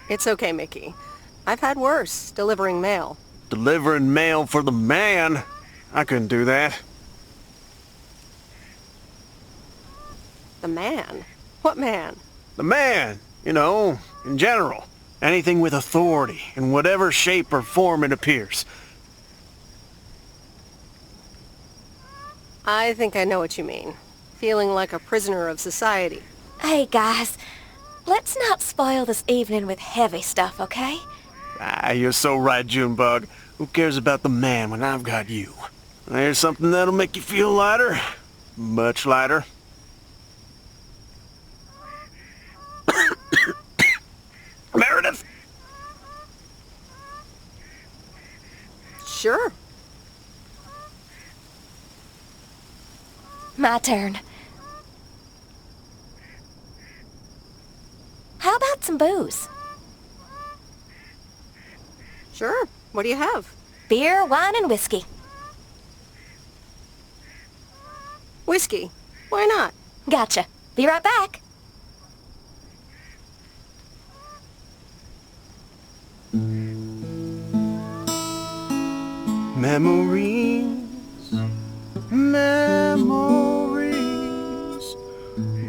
It's okay, Mickey. I've had worse, delivering mail. Delivering mail for the man? I couldn't do that. The man? What man? The man, you know, in general. Anything with authority, in whatever shape or form it appears. I think I know what you mean. Feeling like a prisoner of society. Hey, guys, let's not spoil this evening with heavy stuff, okay? Ah, you're so right, Junebug. Who cares about the man when I've got you? Here's something that'll make you feel lighter. Much lighter. Meredith? Sure. My turn. How about some booze? Sure. What do you have? Beer, wine, and whiskey. Whiskey. Why not? Gotcha. Be right back. Memories, memories,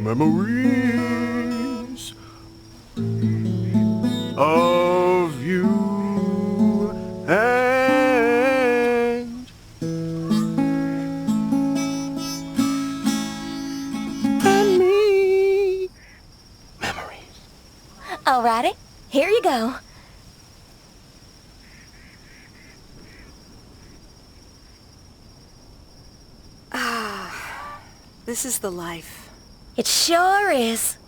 memories of you and me. Memories. Alrighty, here you go. This is the life. It sure is.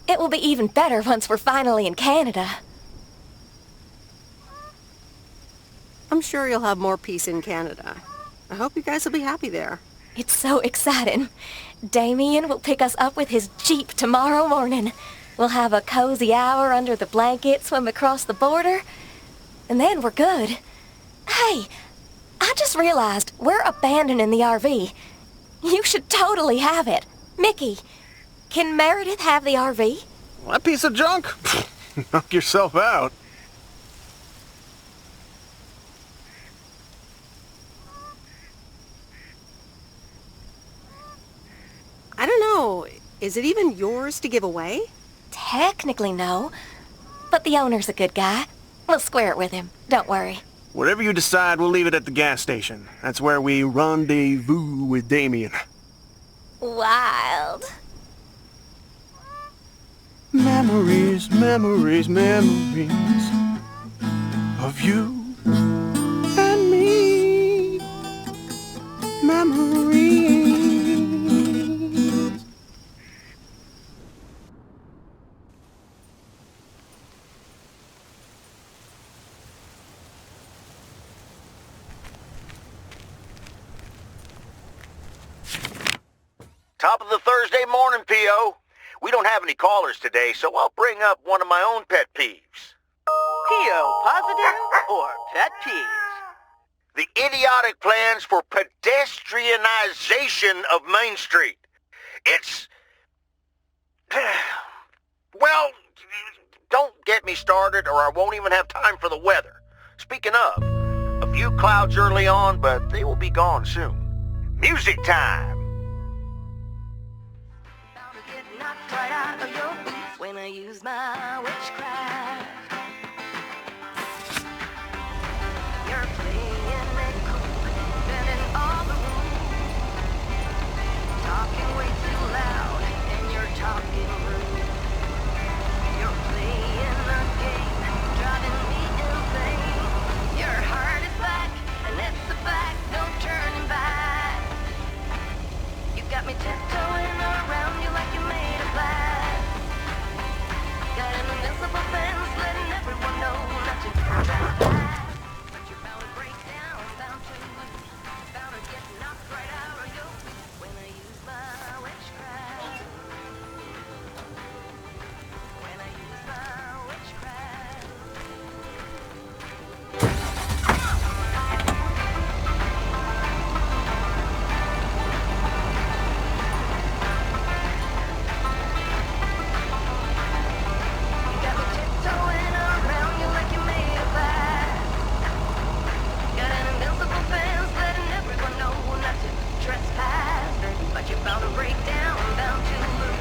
It will be even better once we're finally in Canada. I'm sure you'll have more peace in Canada. I hope you guys will be happy there. It's so exciting. Damien will pick us up with his Jeep tomorrow morning. We'll have a cozy hour under the blanket, swim across the border, and then we're good. Hey, I just realized we're abandoning the RV. You should totally have it. Mickey, can Meredith have the RV? That piece of junk? Knock yourself out. I don't know. Is it even yours to give away? Technically, no. But the owner's a good guy. We'll square it with him. Don't worry. Whatever you decide, we'll leave it at the gas station. That's where we rendezvous with Damien. Wild. Memories, memories, memories of you and me. Memories. Top of the Thursday morning, P.O. We don't have any callers today, so I'll bring up one of my own pet peeves. P.O. positive or pet peeves? The idiotic plans for pedestrianization of Main Street. It's... well, don't get me started or I won't even have time for the weather. Speaking of, a few clouds early on, but they will be gone soon. Music time! When use my witchcraft. You're playing it cool, bending all the rules, talking way too loud, and you're talking rude. You're playing the game, driving me insane. Your heart is black, and it's a fact, no turning back. You got me tiptoeing around you like you made of glass. Got an invincible fence, letting everyone know not to trespass. But you're bound to break down, bound to lose, bound to get knocked right out of your feet when I use my witchcraft. When I use my witchcraft. Tiptoeing around you like you made of glass. Got an invincible fence, letting everyone know not to trespass. But you're bound to break down, bound to lose,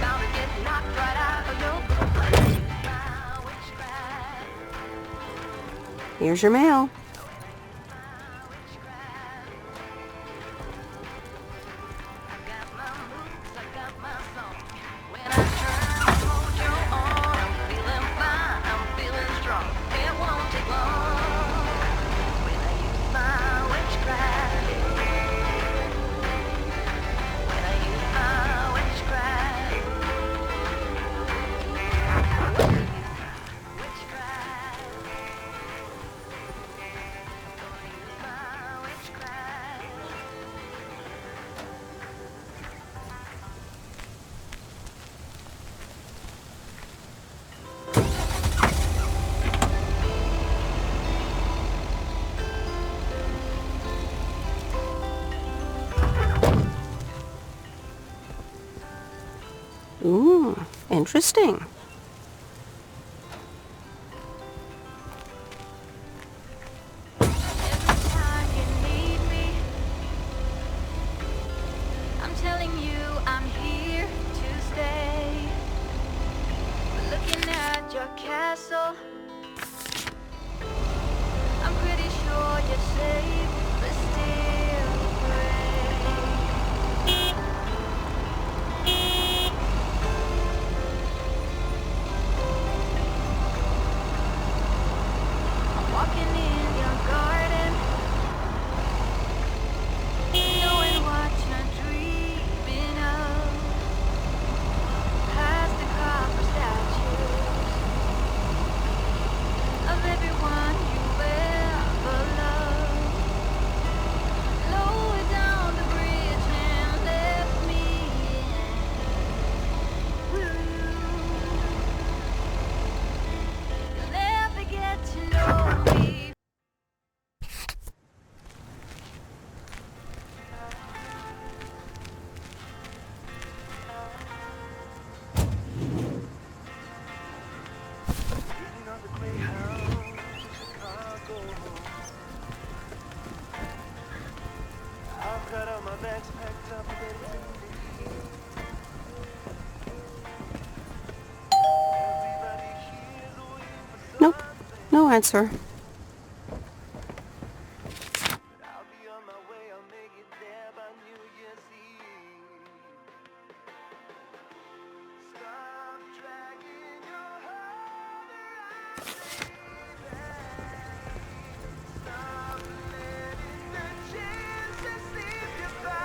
bound to get knocked right out of your boots. My witchcraft. Here's your mail. Ooh, interesting. I'm telling you, I'm here to stay. Looking at your castle, I'm pretty sure you're safe, but still I'm walking in your garden, knowing what you're dreaming of. Past the copper statues of everyone you ever loved. Lower down the bridge and left me in. You'll never get to know me. I've got all my bags packed up and ready to leave. Everybody here's waiting for Nope, no answer. I'll be on my way, I'll make it there by New Year's Eve. Stop dragging your heart around, baby. Stop letting the chances slip you by.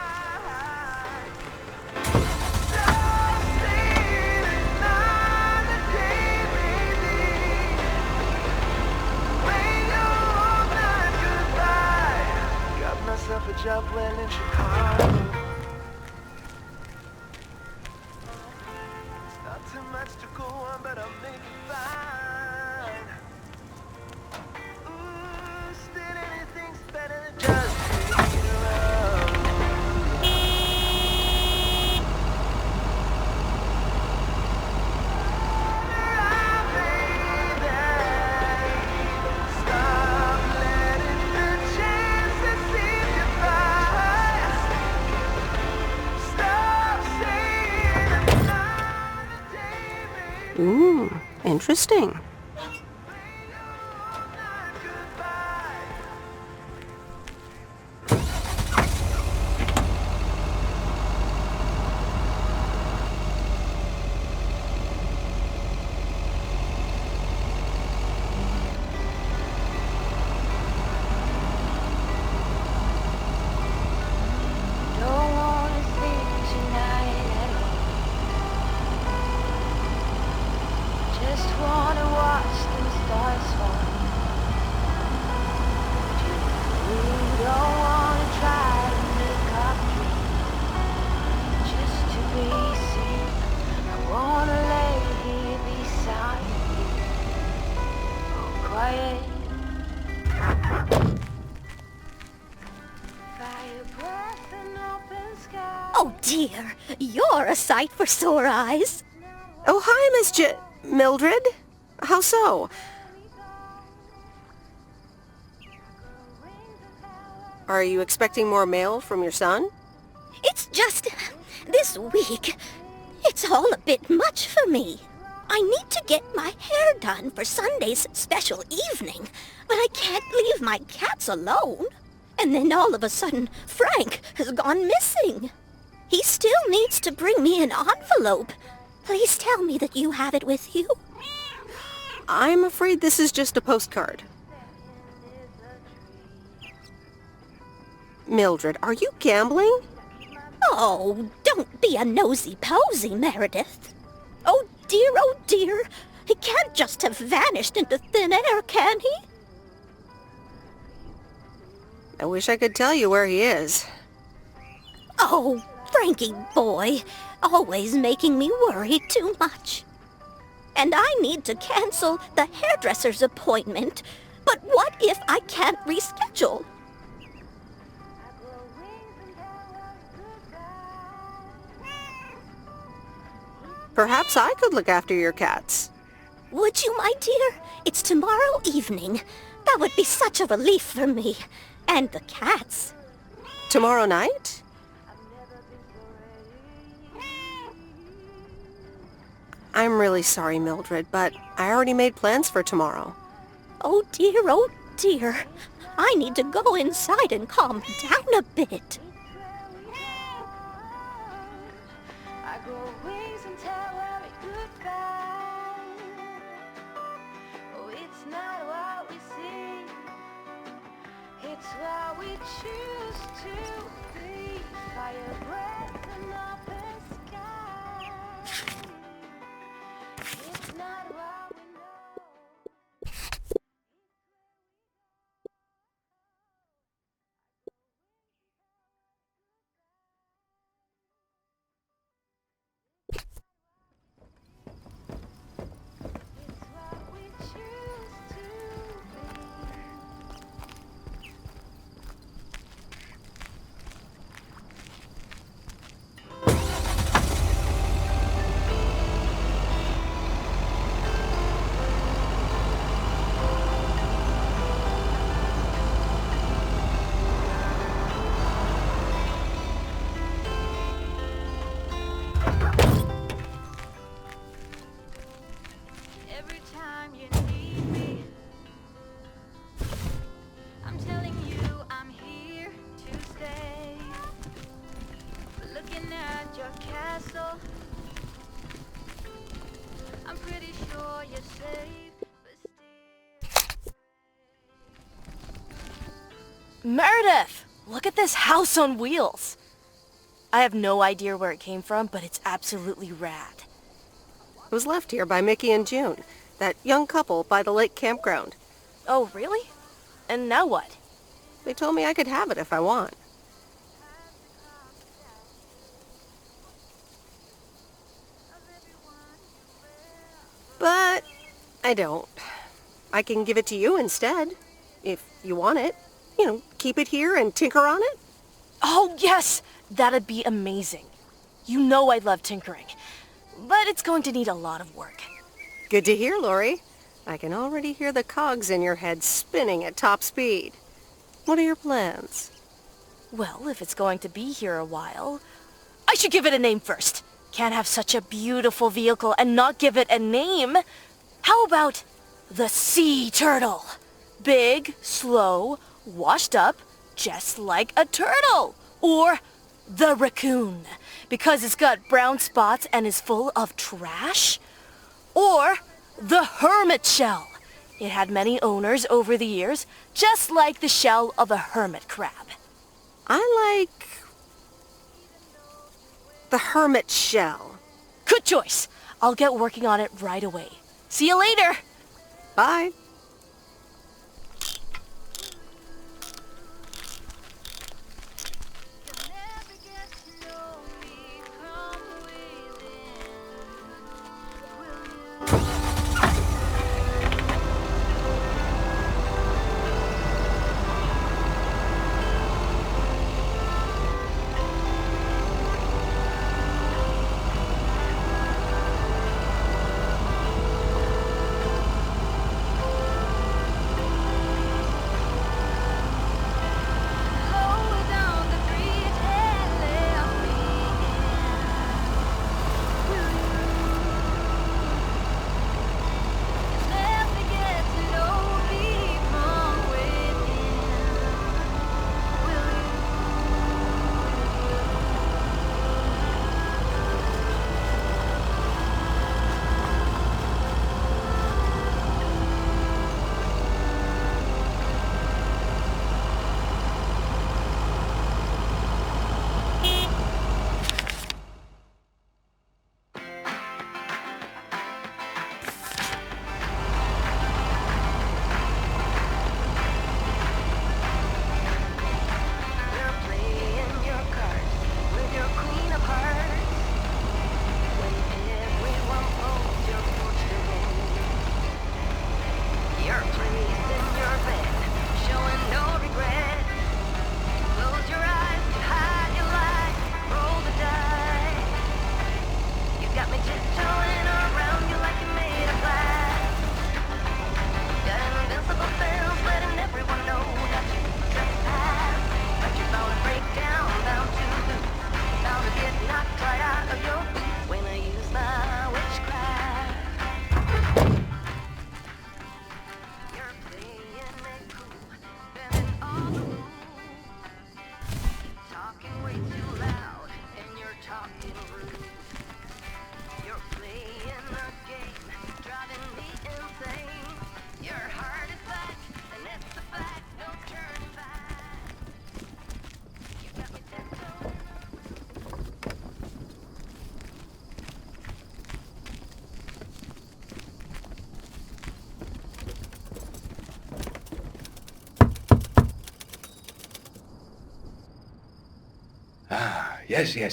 Stop saving another day, baby. When Ooh, interesting. Don't wanna sleep tonight at all. Just wanna watch the stars fall. You don't wanna try to make up dreams just to be seen. I wanna lay here beside you, all quiet. Fire breath and open sky. Oh dear, you're a sight for sore eyes. Oh, hi, Miss Mildred. How so? Are you expecting more mail from your son? It's just this week. It's all a bit much for me. I need to get my hair done for Sunday's special evening, but I can't leave my cats alone. And then all of a sudden, Frank has gone missing. He still needs to bring me an envelope. Please tell me that you have it with you. I'm afraid this is just a postcard. Mildred, are you gambling? Oh, don't be a nosy-posy, Meredith. Oh dear, he can't just have vanished into thin air, can he? I wish I could tell you where he is. Oh, Frankie boy, always making me worry too much. And I need to cancel the hairdresser's appointment, but what if I can't reschedule? Perhaps I could look after your cats. Would you, my dear? It's tomorrow evening. That would be such a relief for me. And the cats. Tomorrow night? I'm really sorry, Mildred, but I already made plans for tomorrow. Oh dear. I need to go inside and calm down a bit. I grow wings and tell her goodbye. Oh, it's not what we see, it's what we choose to be. Fire breath and open sky. It's not what we know. Every time you need me, I'm telling you I'm here to stay. Looking at your castle, I'm pretty sure you're safe, but Meredith! Look at this house on wheels. I have no idea where it came from, but it's absolutely rad. It was left here by Mickey and June, that young couple by the lake campground. Oh, really? And now what? They told me I could have it if I want. But I don't. I can give it to you instead, if you want it. You know, keep it here and tinker on it. Oh, yes! That'd be amazing. You know I love tinkering, but it's going to need a lot of work. Good to hear, Lori. I can already hear the cogs in your head spinning at top speed. What are your plans? Well, if it's going to be here a while, I should give it a name first. Can't have such a beautiful vehicle and not give it a name. How about the sea turtle? Big, slow, washed up, just like a turtle. Or the raccoon, because it's got brown spots and is full of trash. Or the hermit shell. It had many owners over the years, just like the shell of a hermit crab. I like the hermit shell. Good choice. I'll get working on it right away. See you later. Bye.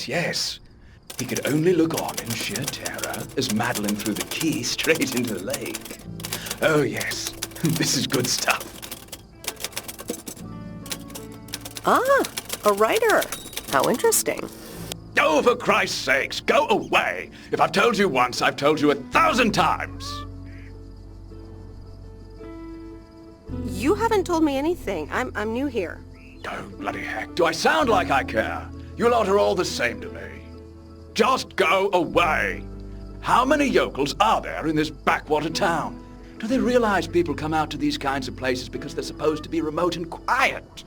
Yes. He could only look on in sheer terror as Madeline threw the key straight into the lake. Oh, yes. This is good stuff. Ah, a writer. How interesting. Oh, for Christ's sakes, go away! If I've told you once, I've told you 1,000 times! You haven't told me anything. I'm new here. Oh, bloody heck. Do I sound like I care? You lot are all the same to me. Just go away! How many yokels are there in this backwater town? Do they realize people come out to these kinds of places because they're supposed to be remote and quiet?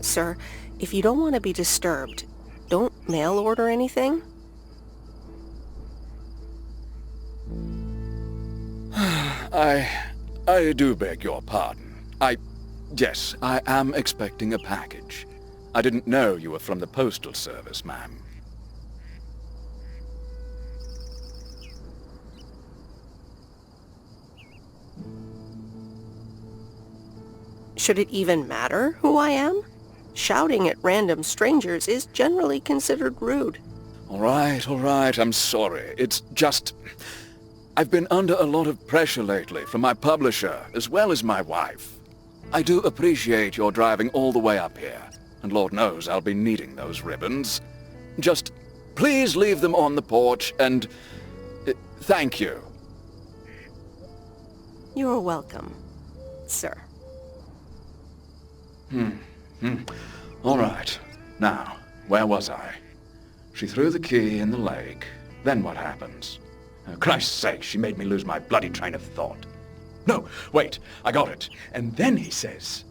Sir, if you don't want to be disturbed, don't mail order anything. I do beg your pardon. Yes, I am expecting a package. I didn't know you were from the postal service, ma'am. Should it even matter who I am? Shouting at random strangers is generally considered rude. All right, I'm sorry. It's just... I've been under a lot of pressure lately from my publisher, as well as my wife. I do appreciate your driving all the way up here, and Lord knows I'll be needing those ribbons. Just please leave them on the porch, and thank you. You're welcome, sir. All right. Now, where was I? She threw the key in the lake. Then what happens? Oh, Christ's sake, she made me lose my bloody train of thought. No, wait, I got it. And then he says...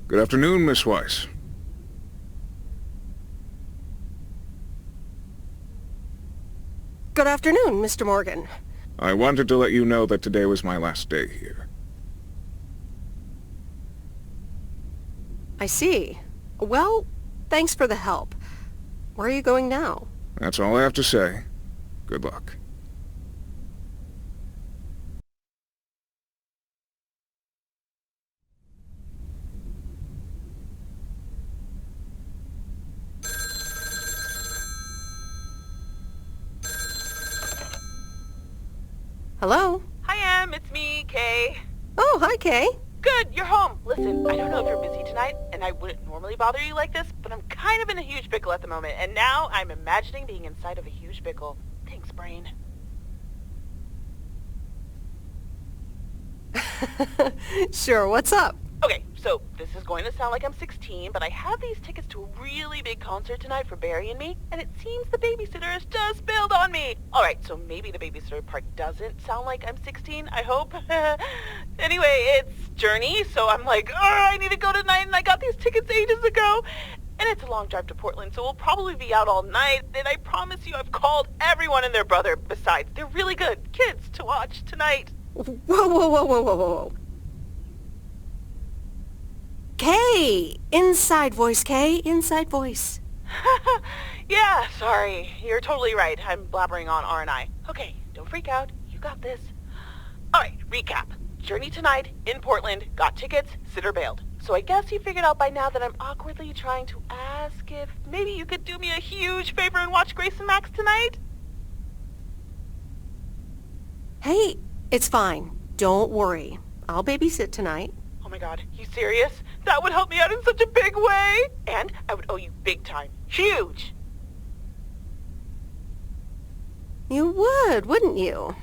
Good afternoon, Miss Weiss. Good afternoon, Mr. Morgan. I wanted to let you know that today was my last day here. I see. Well, thanks for the help. Where are you going now? That's all I have to say. Good luck. Hello? Hi, Em. It's me, Kay. Oh, hi, Kay. Good, you're home. Listen, I don't know if you're busy tonight, and I wouldn't normally bother you like this, but I'm kind of in a huge pickle at the moment, and now I'm imagining being inside of a huge pickle. Thanks, brain. Sure, what's up? Okay, so this is going to sound like I'm 16, but I have these tickets to a really big concert tonight for Barry and me, and it seems the babysitter has just bailed on me. Alright, so maybe the babysitter part doesn't sound like I'm 16, I hope. Anyway, it's Journey, so I'm like, oh, I need to go tonight, and I got these tickets ages ago. And it's a long drive to Portland, so we'll probably be out all night, and I promise you I've called everyone and their brother. Besides, they're really good kids to watch tonight. Whoa. Kay! Inside voice, Kay. Inside voice. Yeah, sorry. You're totally right. I'm blabbering on, aren't I? Okay, don't freak out. You got this. Alright, recap. Journey tonight, in Portland, got tickets, sitter bailed. So I guess you figured out by now that I'm awkwardly trying to ask if maybe you could do me a huge favor and watch Grace and Max tonight? Hey, it's fine. Don't worry. I'll babysit tonight. Oh my god, you serious? That would help me out in such a big way! And I would owe you big time. Huge! You would, wouldn't you?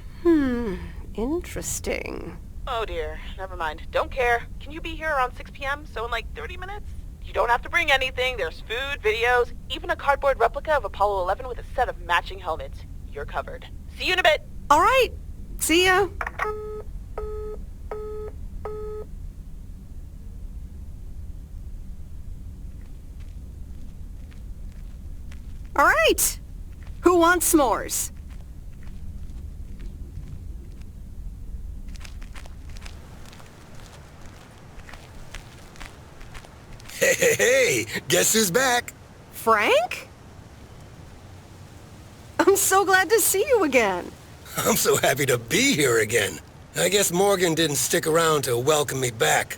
Interesting. Oh dear, never mind. Don't care. Can you be here around 6 p.m., so in like 30 minutes? You don't have to bring anything. There's food, videos, even a cardboard replica of Apollo 11 with a set of matching helmets. You're covered. See you in a bit! All right. See ya. All right. Who wants s'mores? Hey, guess who's back? Frank? I'm so glad to see you again. I'm so happy to be here again. I guess Morgan didn't stick around to welcome me back.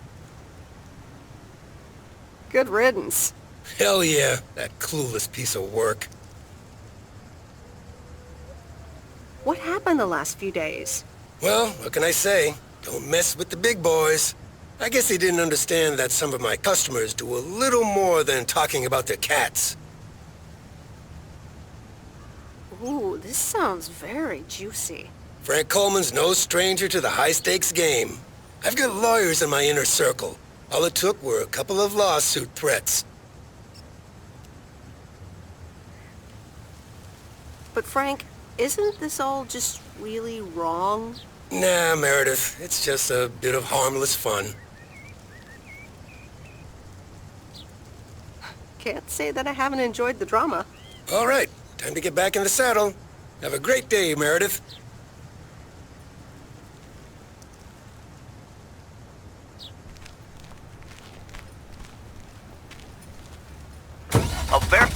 Good riddance. Hell yeah, that clueless piece of work. What happened the last few days? Well, what can I say? Don't mess with the big boys. I guess they didn't understand that some of my customers do a little more than talking about their cats. Ooh, this sounds very juicy. Frank Coleman's no stranger to the high-stakes game. I've got lawyers in my inner circle. All it took were a couple of lawsuit threats. But Frank, isn't this all just really wrong? Nah, Meredith. It's just a bit of harmless fun. Can't say that I haven't enjoyed the drama. All right, time to get back in the saddle. Have a great day, Meredith. A very...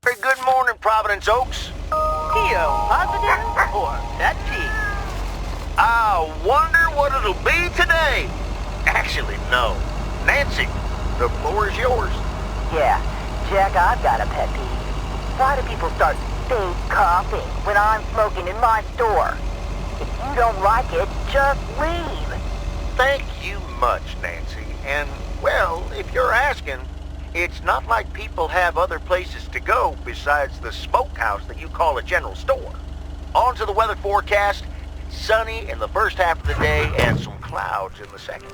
Very good morning, Providence Oaks. P.O. positive or that P? I wonder what it'll be today. Actually, no. Nancy, the floor is yours. Yeah, Jack, I've got a pet peeve. Why do people start fake coughing when I'm smoking in my store? If you don't like it, just leave. Thank you much, Nancy. And, well, if you're asking, it's not like people have other places to go besides the smokehouse that you call a general store. On to the weather forecast. Sunny in the first half of the day and some clouds in the second.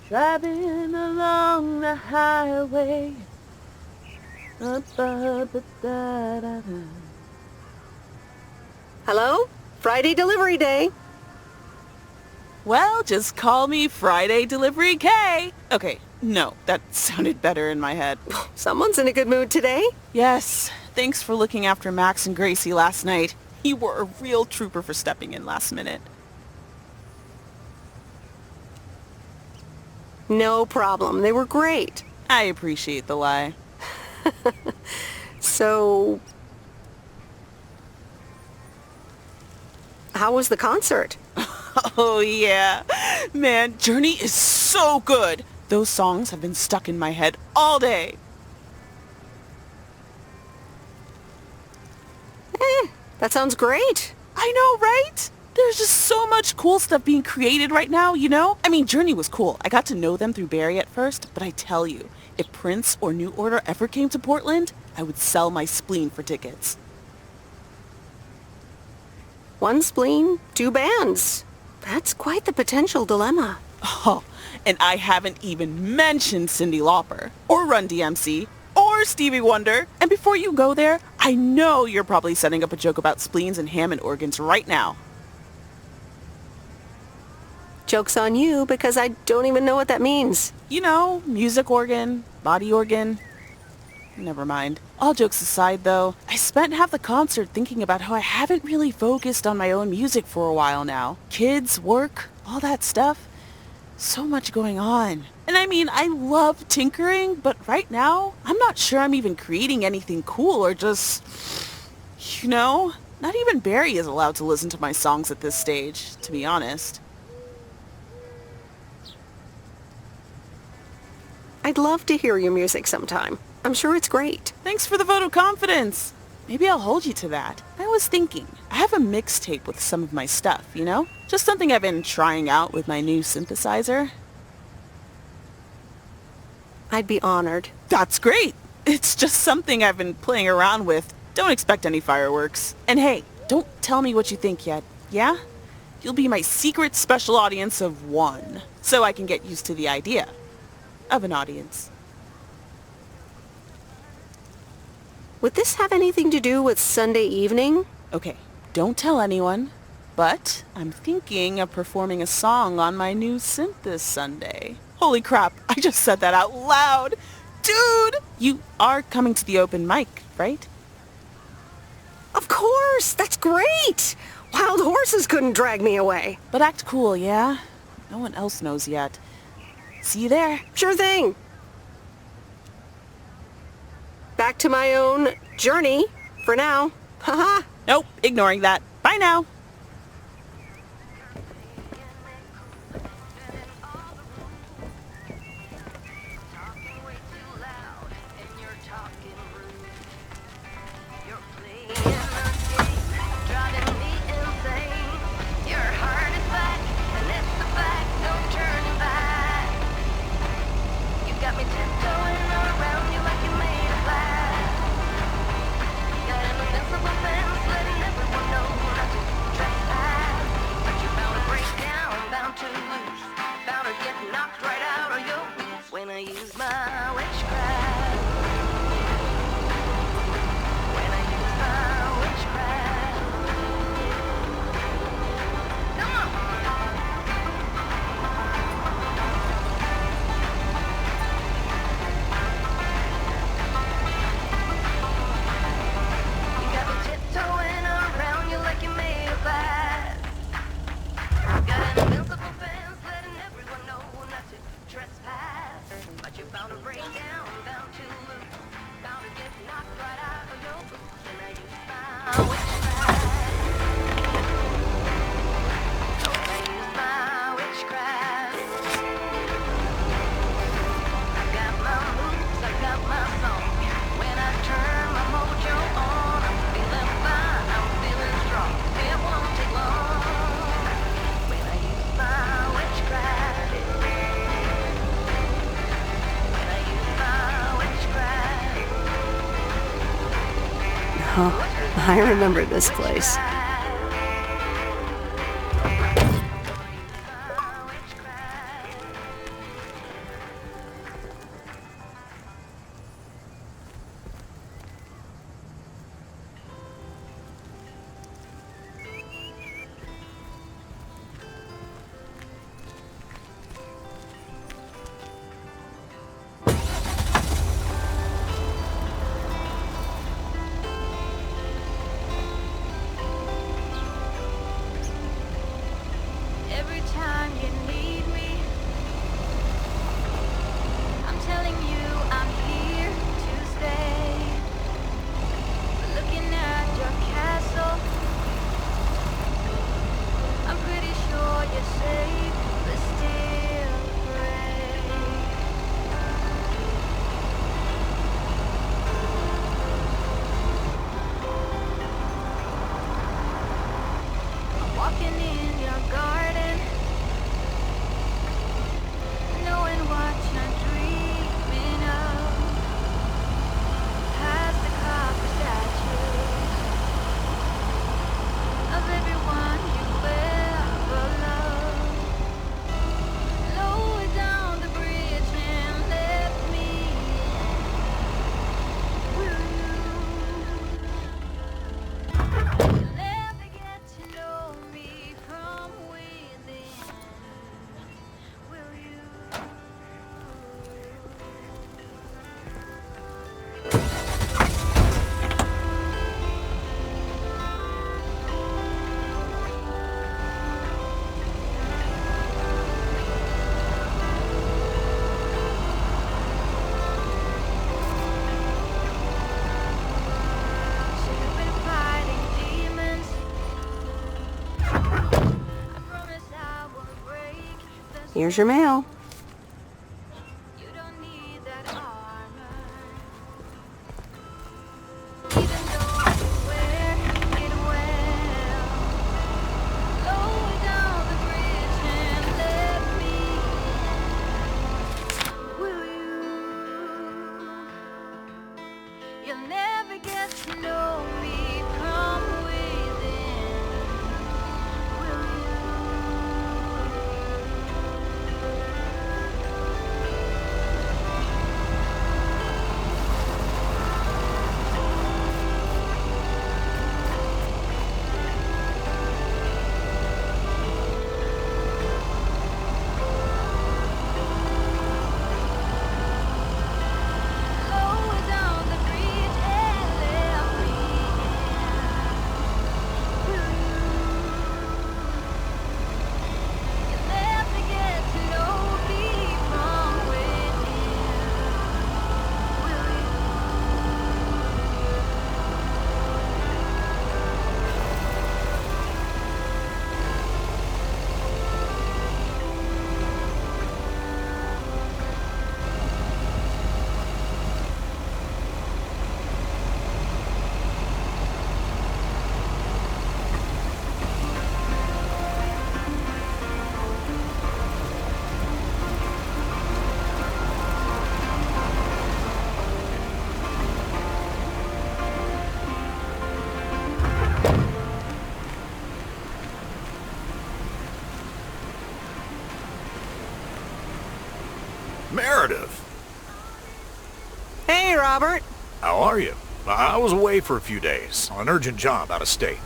Driving along the highway. Hello? Friday delivery day. Well, just call me Friday Delivery K. Okay, no, that sounded better in my head. Someone's in a good mood today. Yes, thanks for looking after Max and Gracie last night. You were a real trooper for stepping in last minute. No problem. They were great. I appreciate the lie. So, how was the concert? Oh yeah. Man, Journey is so good. Those songs have been stuck in my head all day. That sounds great. I know, right? There's just so much cool stuff being created right now, you know? I mean, Journey was cool. I got to know them through Barry at first, but I tell you, if Prince or New Order ever came to Portland, I would sell my spleen for tickets. 1 spleen, 2 bands. That's quite the potential dilemma. Oh, and I haven't even mentioned Cyndi Lauper, or Run DMC, or Stevie Wonder. And before you go there, I know you're probably setting up a joke about spleens and Hammond organs right now. Joke's on you, because I don't even know what that means. You know, music organ, body organ. Never mind. All jokes aside, though, I spent half the concert thinking about how I haven't really focused on my own music for a while now. Kids, work, all that stuff. So much going on. And I mean, I love tinkering, but right now, I'm not sure I'm even creating anything cool or just, you know, not even Barry is allowed to listen to my songs at this stage, to be honest. I'd love to hear your music sometime. I'm sure it's great. Thanks for the vote of confidence. Maybe I'll hold you to that. I was thinking, I have a mixtape with some of my stuff, you know? Just something I've been trying out with my new synthesizer. I'd be honored. That's great. It's just something I've been playing around with. Don't expect any fireworks. And hey, don't tell me what you think yet, yeah? You'll be my secret special audience of 1, so I can get used to the idea of an audience. Would this have anything to do with Sunday evening? Okay, don't tell anyone, but I'm thinking of performing a song on my new synth this Sunday. Holy crap, I just said that out loud! Dude! You are coming to the open mic, right? Of course! That's great! Wild horses couldn't drag me away. But act cool, yeah? No one else knows yet. See you there. Sure thing. Back to my own journey for now. Haha. Nope, ignoring that. Bye now. Oh, I remember this place. Here's your mail. You'll never get to know me from within. Will lower down the bridge and let me in. Will you'll never get to know me from within. Will Meredith! Hey, Robert. How are you? I was away for a few days on an urgent job out of state.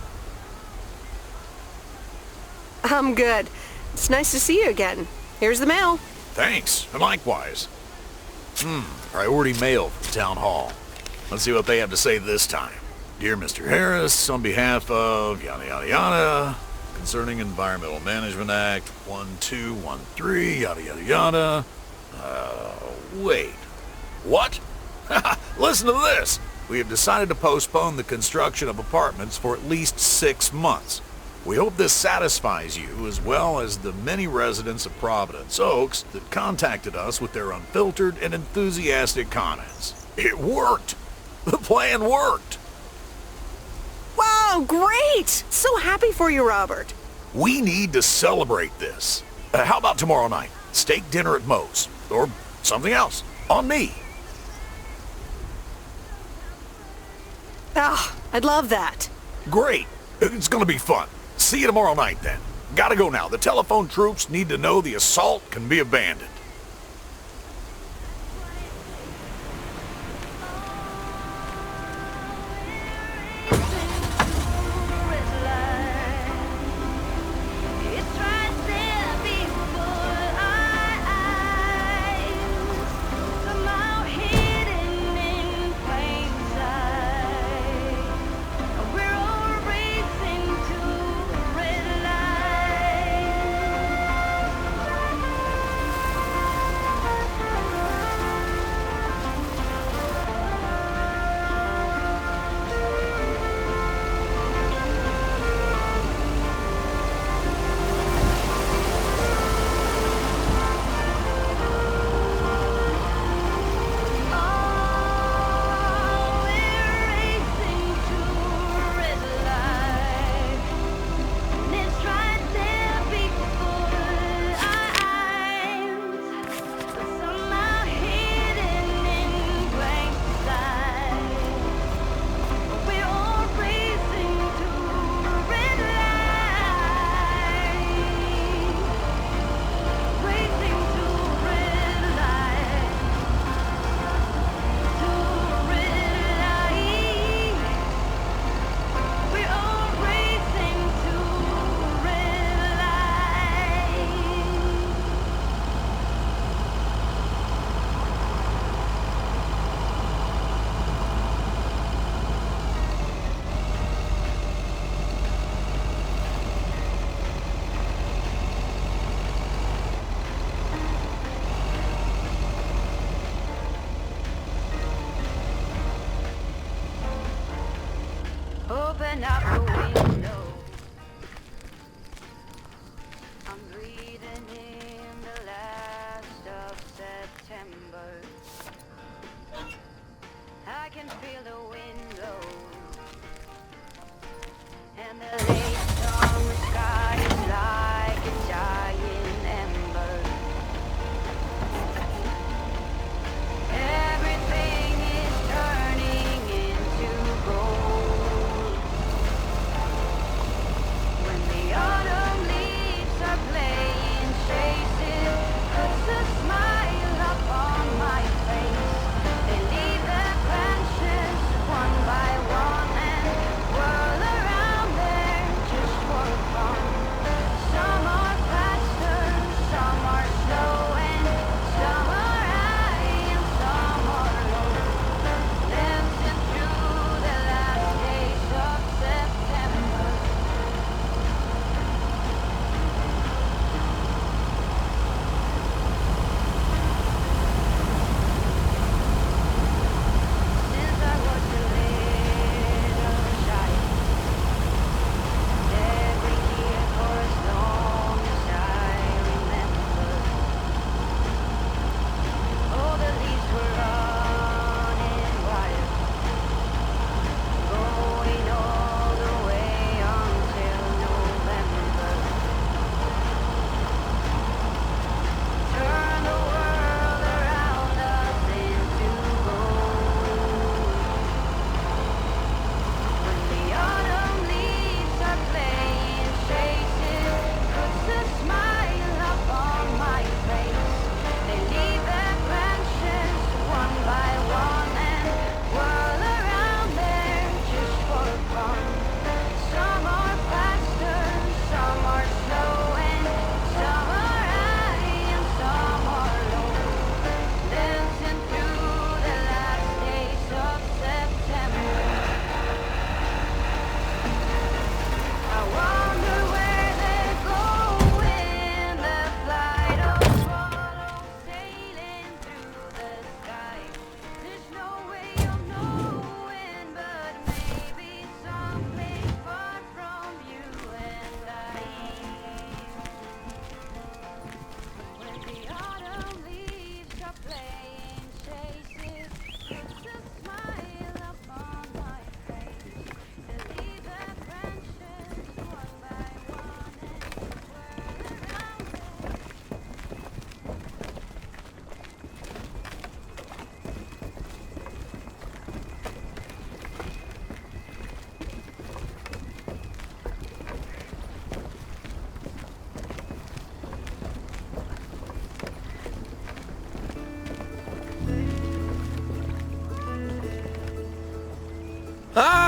I'm good. It's nice to see you again. Here's the mail. Thanks, and likewise. Priority mail from Town Hall. Let's see what they have to say this time. Dear Mr. Harris, on behalf of yada yada yada, concerning Environmental Management Act 1213, yada yada yada. Wait. What? Listen to this. We have decided to postpone the construction of apartments for at least 6 months. We hope this satisfies you as well as the many residents of Providence Oaks that contacted us with their unfiltered and enthusiastic comments. It worked! The plan worked! Wow, great! So happy for you, Robert. We need to celebrate this. How about tomorrow night? Steak dinner at Moe's. Or something else. On me. Ah, I'd love that. Great. It's gonna be fun. See you tomorrow night then. Gotta go now. The telephone troops need to know the assault can be abandoned. It's right there before our eyes, somehow hidden in plain sight. We're all racing to the red light.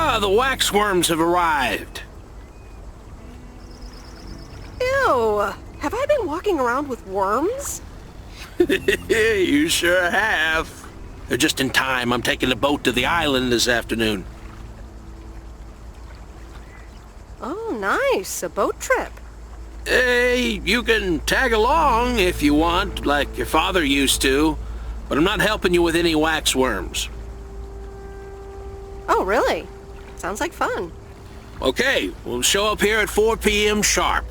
The waxworms have arrived. Ew! Have I been walking around with worms? You sure have. They're just in time. I'm taking a boat to the island this afternoon. Oh, nice. A boat trip. Hey, you can tag along if you want, like your father used to, but I'm not helping you with any waxworms. Oh, really? Sounds like fun. Okay, we'll show up here at 4 p.m. sharp.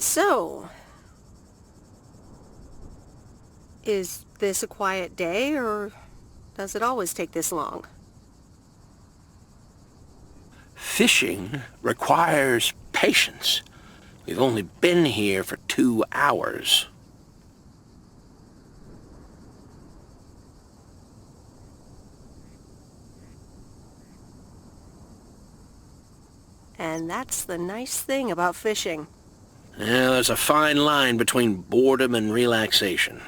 So, is this a quiet day, or does it always take this long? Fishing requires patience. We've only been here for 2 hours. And that's the nice thing about fishing. Yeah, there's a fine line between boredom and relaxation.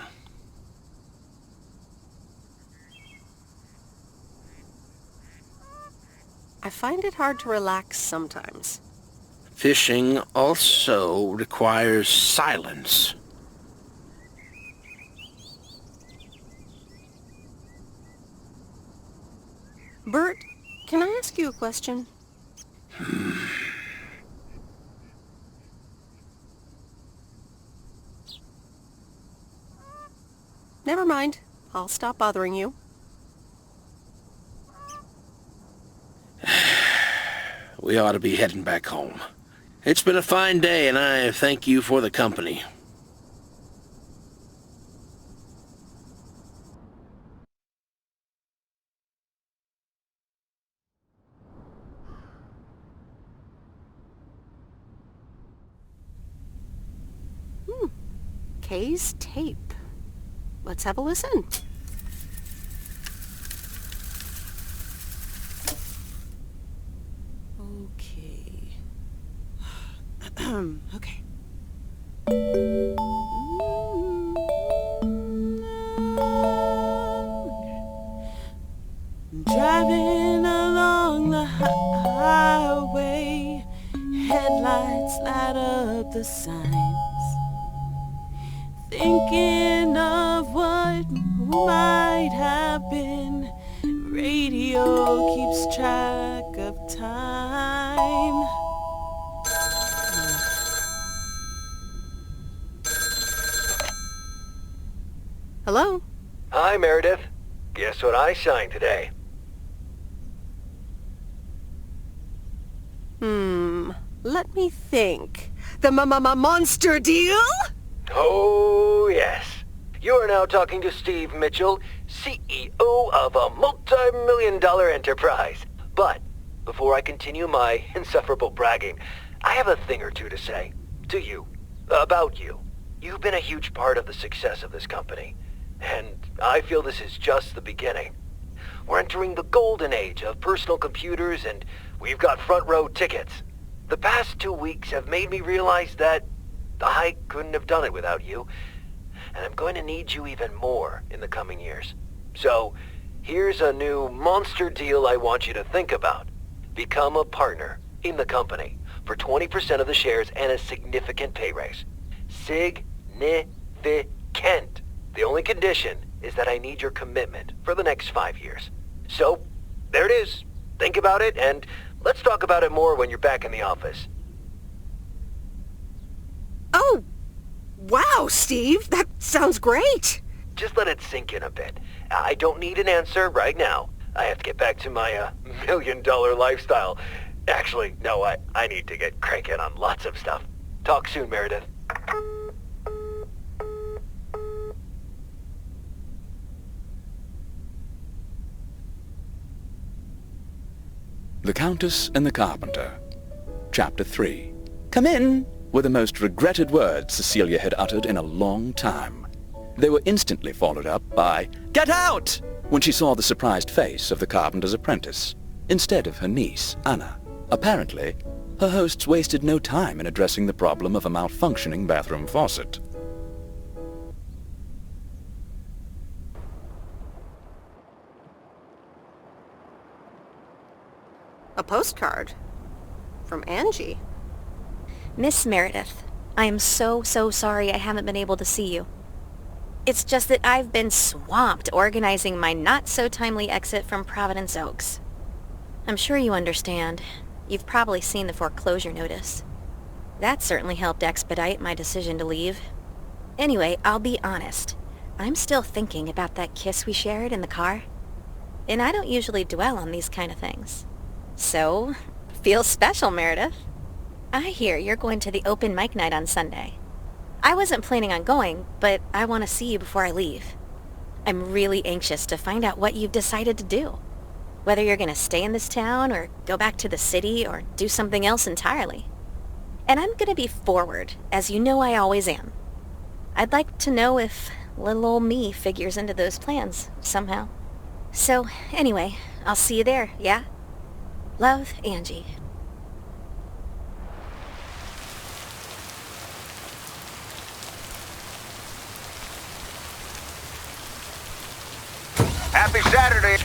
I find it hard to relax sometimes. Fishing also requires silence. Bert, can I ask you a question? Never mind. I'll stop bothering you. We ought to be heading back home. It's been a fine day, and I thank you for the company. Kay's tape. Let's have a listen. Okay. Okay. Driving along the highway, headlights light up the signs. Thinking of what might have been, radio keeps track of time. Hello? Hi, Meredith. Guess what I signed today? Let me think. The monster deal? Oh, yes. You are now talking to Steve Mitchell, CEO of a multi-million-dollar enterprise. But before I continue my insufferable bragging, I have a thing or two to say to you, about you. You've been a huge part of the success of this company, and I feel this is just the beginning. We're entering the golden age of personal computers, and we've got front row tickets. The past 2 weeks have made me realize that I couldn't have done it without you, and I'm going to need you even more in the coming years. So, here's a new monster deal I want you to think about. Become a partner in the company for 20% of the shares and a significant pay raise. Significant. The only condition is that I need your commitment for the next 5 years. So, there it is. Think about it, and let's talk about it more when you're back in the office. Oh, wow, Steve. That sounds great. Just let it sink in a bit. I don't need an answer right now. I have to get back to my million-dollar lifestyle. Actually, no, I need to get cranking on lots of stuff. Talk soon, Meredith. The Countess and the Carpenter. Chapter 3. "Come in," were the most regretted words Cecilia had uttered in a long time. They were instantly followed up by, "Get out!" when she saw the surprised face of the carpenter's apprentice, instead of her niece, Anna. Apparently, her hosts wasted no time in addressing the problem of a malfunctioning bathroom faucet. A postcard? From Angie? Miss Meredith, I am so sorry I haven't been able to see you. It's just that I've been swamped organizing my not-so-timely exit from Providence Oaks. I'm sure you understand. You've probably seen the foreclosure notice. That certainly helped expedite my decision to leave. Anyway, I'll be honest. I'm still thinking about that kiss we shared in the car. And I don't usually dwell on these kind of things. So, feels special, Meredith. I hear you're going to the open mic night on Sunday. I wasn't planning on going, but I want to see you before I leave. I'm really anxious to find out what you've decided to do. Whether you're going to stay in this town, or go back to the city, or do something else entirely. And I'm going to be forward, as you know I always am. I'd like to know if little old me figures into those plans, somehow. So, anyway, I'll see you there, yeah? Love, Angie. Happy Saturday.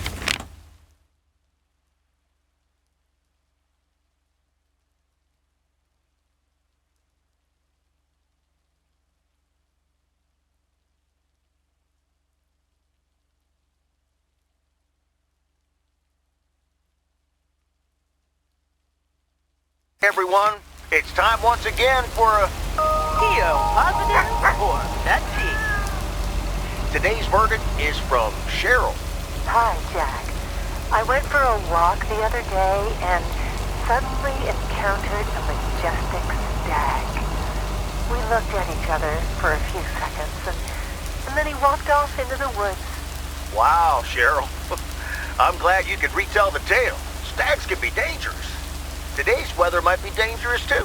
Everyone, it's time once again for a PO positive or that tea. Today's verdict is from Cheryl. Hi, Jack. I went for a walk the other day and suddenly encountered a majestic stag. We looked at each other for a few seconds and then he walked off into the woods. Wow, Cheryl. I'm glad you could retell the tale. Stags can be dangerous. Today's weather might be dangerous too.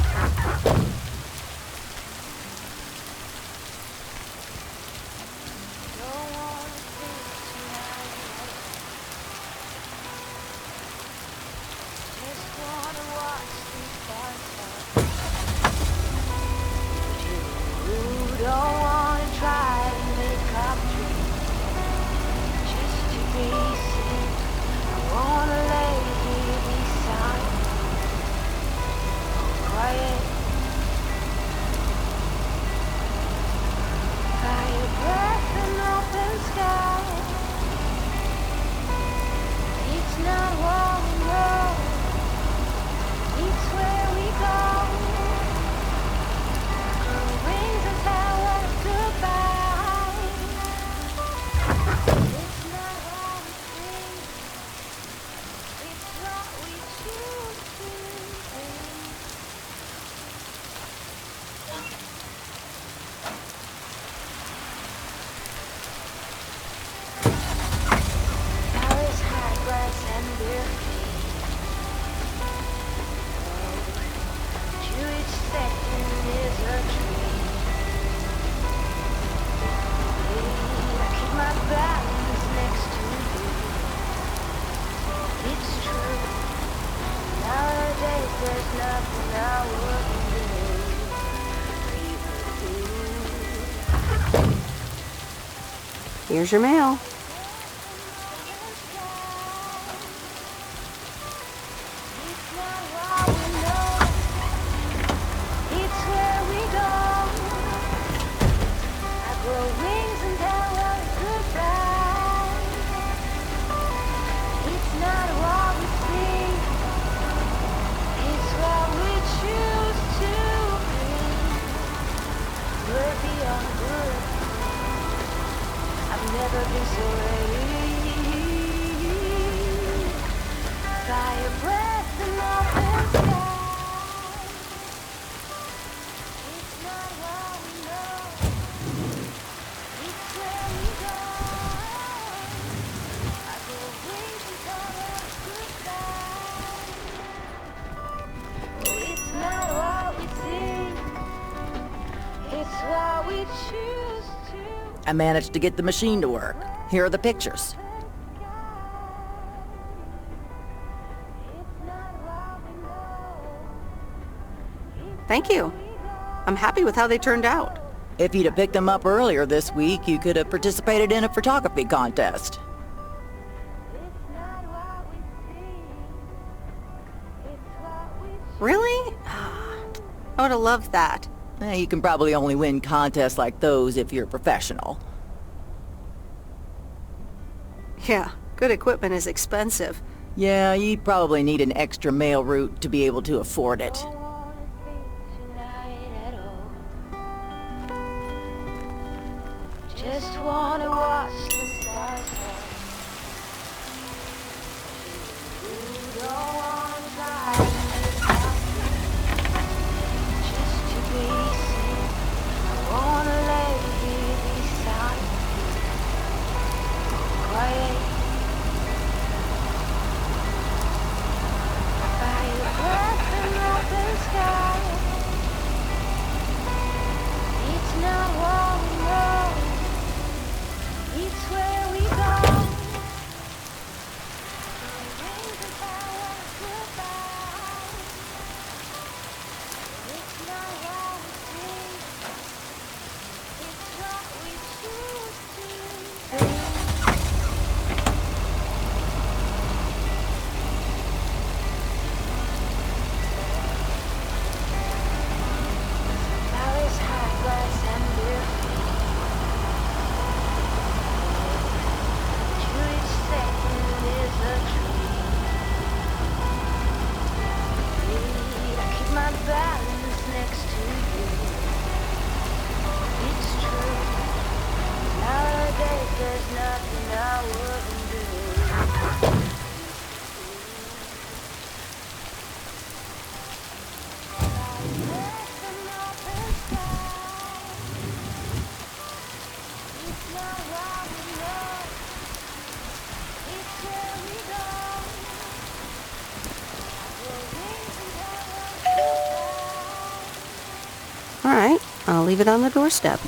Here's your mail. I managed to get the machine to work. Here are the pictures. Thank you. I'm happy with how they turned out. If you'd have picked them up earlier this week, you could have participated in a photography contest. Really? I would have loved that. You can probably only win contests like those if you're a professional. Yeah, good equipment is expensive. Yeah, you probably need an extra mail route to be able to afford it. Just wanna watch the stars fall. You don't wanna die. Just to be seen. I wanna lay here beside you. Quiet. By the breath and open sky. It's not what we know. It's where we go. It's not what we think. It's what we choose to think. Flowers, high glass, and beer. My balance next to you. It's true. Nowadays there's nothing I wouldn't do. It's not what we know. It's where we go. All right, I'll leave it on the doorstep.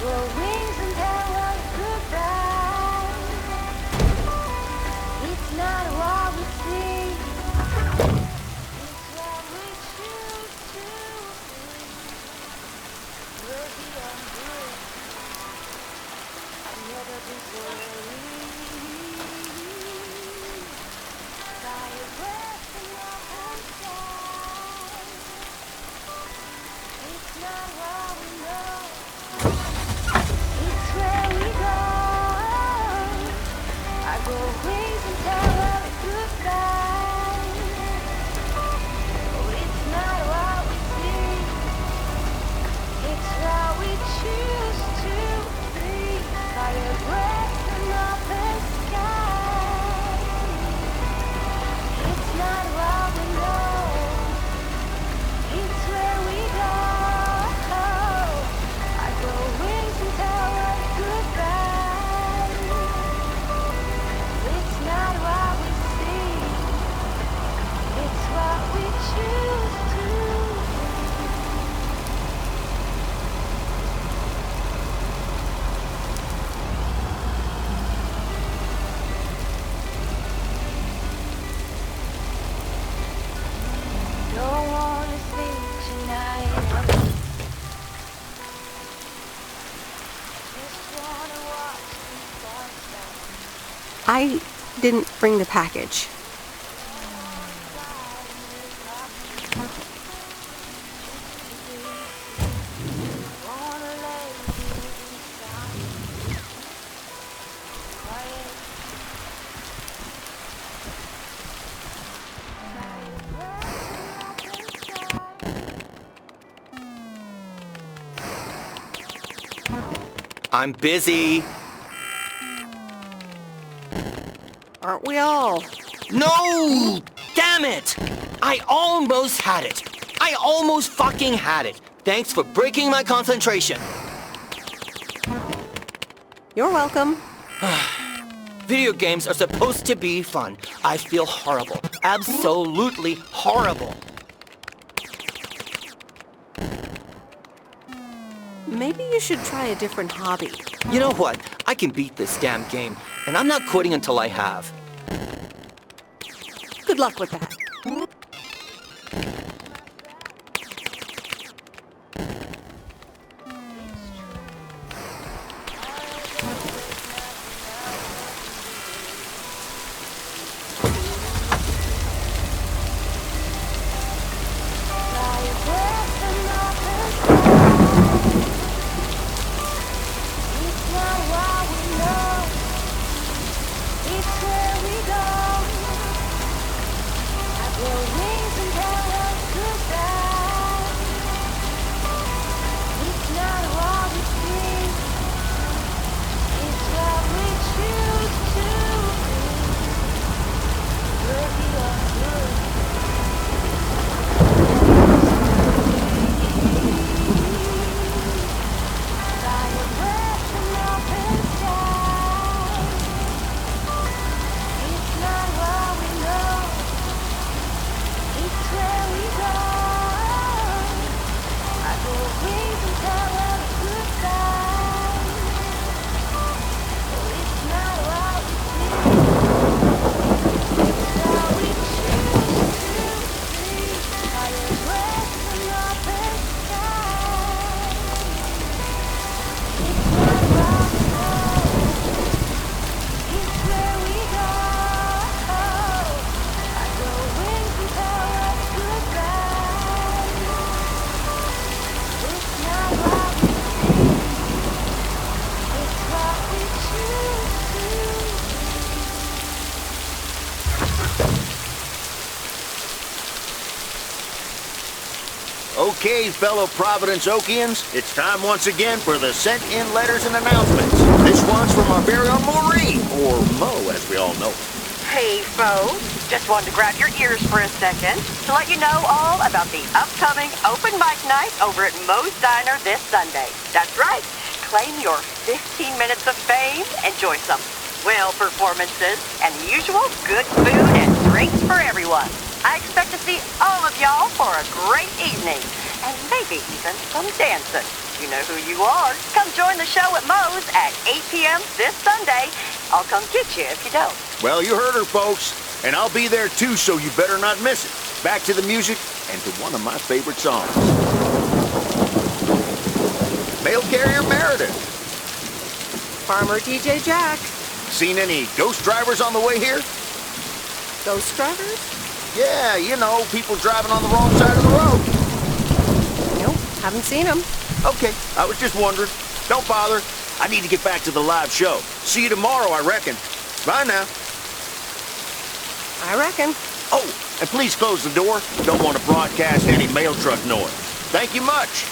grow wings and tell us goodbye. It's not what we see, it's what we choose to be. We'll be on good. I've never been so relieved by a breath in your own side. It's not what we know, it's where we go. I grow wings and tell us goodbye. Oh, it's not what we see, it's what we choose to be. By a breath in the sky. It's not what we know, it's where we go. I grow wings and tell us goodbye. It's not what we see, it's what we choose to be. Don't wanna sleep tonight. Just wanna watch the sunset. I didn't bring the package. Wanna lay you inside. Quiet. I'm busy. Aren't we all? No! Damn it! I almost had it. I almost fucking had it. Thanks for breaking my concentration. You're welcome. Video games are supposed to be fun. I feel horrible. Absolutely horrible. Maybe you should try a different hobby. You know what? I can beat this damn game, and I'm not quitting until I have. Good luck with that. Okay, fellow Providence Okians, it's time once again for the sent-in letters and announcements. This one's from our very own Maureen, or Mo, as we all know. Hey, folks. Just wanted to grab your ears for a second to let you know all about the upcoming open mic night over at Mo's Diner this Sunday. That's right. Claim your 15 minutes of fame, enjoy some swell performances, and the usual good food and drinks for everyone. I expect to see all of y'all for a great evening, and maybe even some dancing. You know who you are. Come join the show at Moe's at 8 p.m. this Sunday. I'll come get you if you don't. Well, you heard her, folks. And I'll be there too, so you better not miss it. Back to the music and to one of my favorite songs. Mail carrier Meredith. Farmer DJ Jack. Seen any ghost drivers on the way here? Ghost drivers? Yeah, you know, people driving on the wrong side of the road. Nope, haven't seen them. Okay, I was just wondering. Don't bother. I need to get back to the live show. See you tomorrow, I reckon. Bye now. I reckon. Oh, and please close the door. Don't want to broadcast any mail truck noise. Thank you much.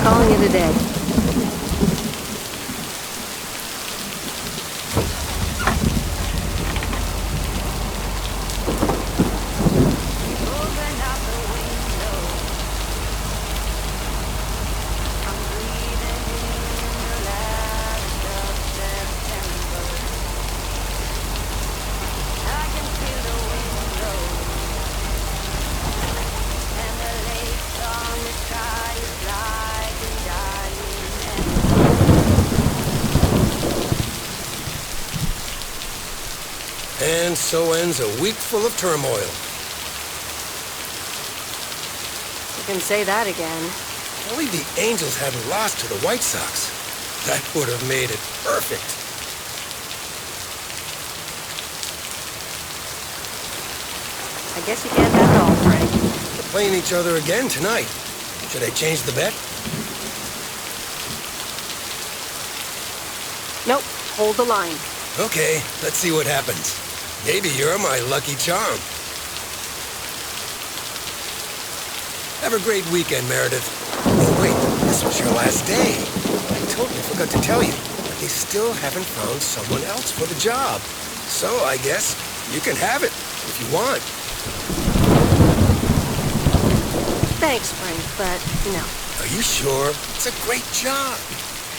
Calling it a day. And so ends a week full of turmoil. You can say that again. If only the Angels hadn't lost to the White Sox. That would have made it perfect. I guess you can't have it all, Frank. We're playing each other again tonight. Should I change the bet? Nope, hold the line. Okay, let's see what happens. Maybe you're my lucky charm. Have a great weekend, Meredith. Oh, wait, this was your last day. I totally forgot to tell you, but they still haven't found someone else for the job. So I guess you can have it if you want. Thanks, Frank, but no. Are you sure? It's a great job.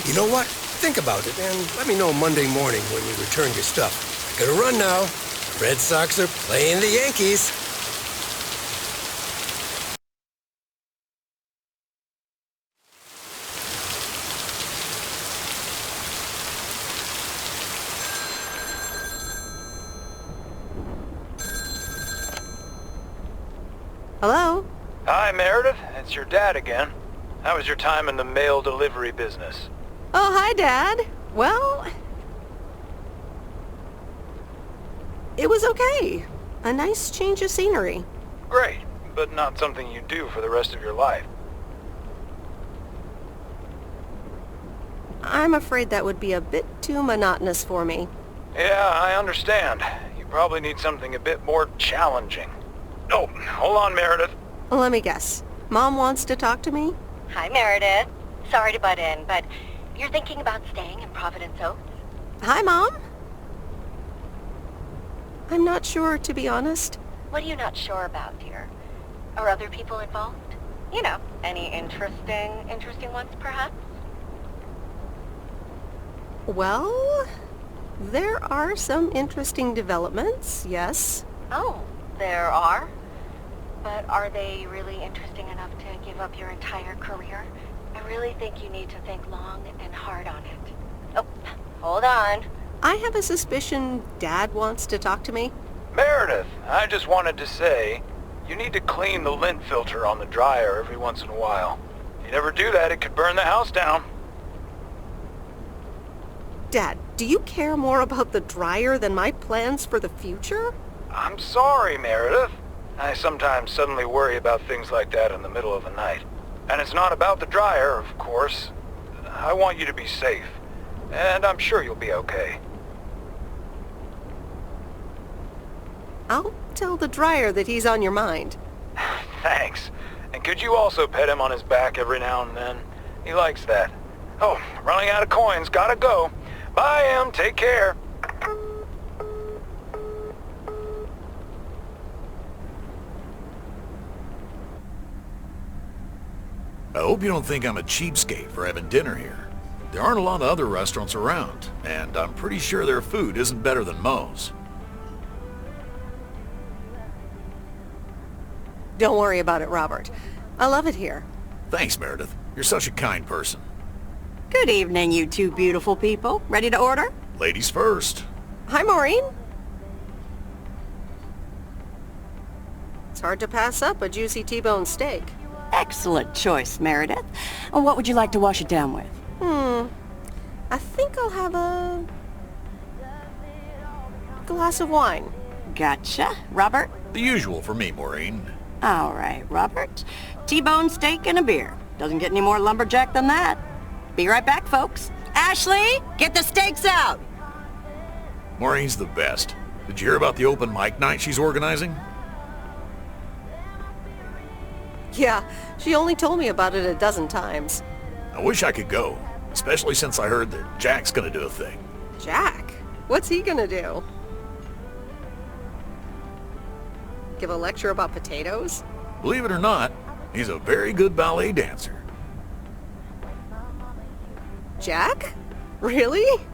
You know what? Think about it, and let me know Monday morning when you return your stuff. I gotta run now. The Red Sox are playing the Yankees. Hello? Hi, Meredith. It's your dad again. How was your time in the mail delivery business? Oh, hi, Dad. Well, it was okay. A nice change of scenery. Great, but not something you do for the rest of your life. I'm afraid that would be a bit too monotonous for me. Yeah, I understand. You probably need something a bit more challenging. Oh, hold on, Meredith. Let me guess. Mom wants to talk to me? Hi, Meredith. Sorry to butt in, but you're thinking about staying in Providence Oaks? Hi, Mom. I'm not sure, to be honest. What are you not sure about, dear? Are other people involved? You know, any interesting ones, perhaps? Well, there are some interesting developments, yes. Oh, there are? But are they really interesting enough to give up your entire career? I really think you need to think long and hard on it. Oh, hold on. I have a suspicion Dad wants to talk to me. Meredith, I just wanted to say, you need to clean the lint filter on the dryer every once in a while. If you never do that, it could burn the house down. Dad, do you care more about the dryer than my plans for the future? I'm sorry, Meredith. I sometimes suddenly worry about things like that in the middle of the night. And it's not about the dryer, of course. I want you to be safe. And I'm sure you'll be okay. I'll tell the dryer that he's on your mind. Thanks. And could you also pet him on his back every now and then? He likes that. Oh, running out of coins. Gotta go. Bye, Em. Take care. I hope you don't think I'm a cheapskate for having dinner here. There aren't a lot of other restaurants around, and I'm pretty sure their food isn't better than Moe's. Don't worry about it, Robert. I love it here. Thanks, Meredith. You're such a kind person. Good evening, you two beautiful people. Ready to order? Ladies first. Hi, Maureen. It's hard to pass up a juicy T-bone steak. Excellent choice, Meredith. And what would you like to wash it down with? I think I'll have a glass of wine. Gotcha. Robert? The usual for me, Maureen. All right, Robert. T-bone steak and a beer. Doesn't get any more lumberjack than that. Be right back, folks. Ashley, get the steaks out! Maureen's the best. Did you hear about the open mic night she's organizing? Yeah, she only told me about it a dozen times. I wish I could go, especially since I heard that Jack's gonna do a thing. Jack? What's he gonna do? Give a lecture about potatoes? Believe it or not, he's a very good ballet dancer. Jack? Really?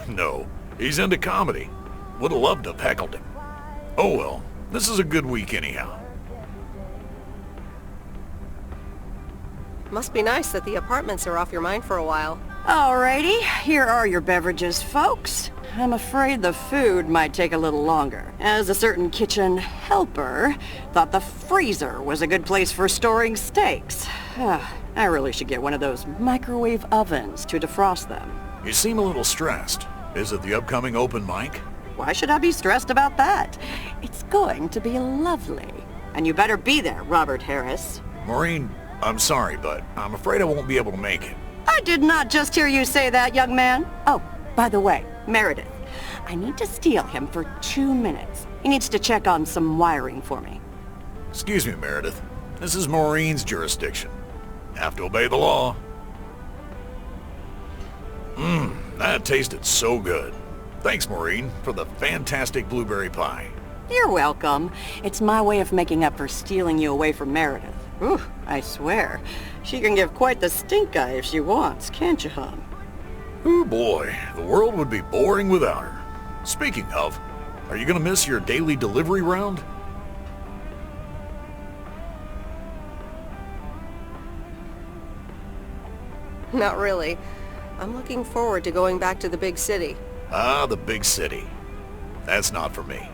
No, he's into comedy. Would have loved to have heckled him. Oh well, this is a good week anyhow. Must be nice that the apartments are off your mind for a while. Alrighty, here are your beverages, folks. I'm afraid the food might take a little longer, as a certain kitchen helper thought the freezer was a good place for storing steaks. I really should get one of those microwave ovens to defrost them. You seem a little stressed. Is it the upcoming open mic? Why should I be stressed about that? It's going to be lovely. And you better be there, Robert Harris. Maureen, I'm sorry, but I'm afraid I won't be able to make it. I did not just hear you say that, young man. Oh, by the way, Meredith, I need to steal him for 2 minutes. He needs to check on some wiring for me. Excuse me, Meredith. This is Maureen's jurisdiction. Have to obey the law. That tasted so good. Thanks, Maureen, for the fantastic blueberry pie. You're welcome. It's my way of making up for stealing you away from Meredith. Ooh, I swear. She can give quite the stink eye if she wants, can't you, hon? Oh boy, the world would be boring without her. Speaking of, are you gonna miss your daily delivery round? Not really. I'm looking forward to going back to the big city. Ah, the big city. That's not for me.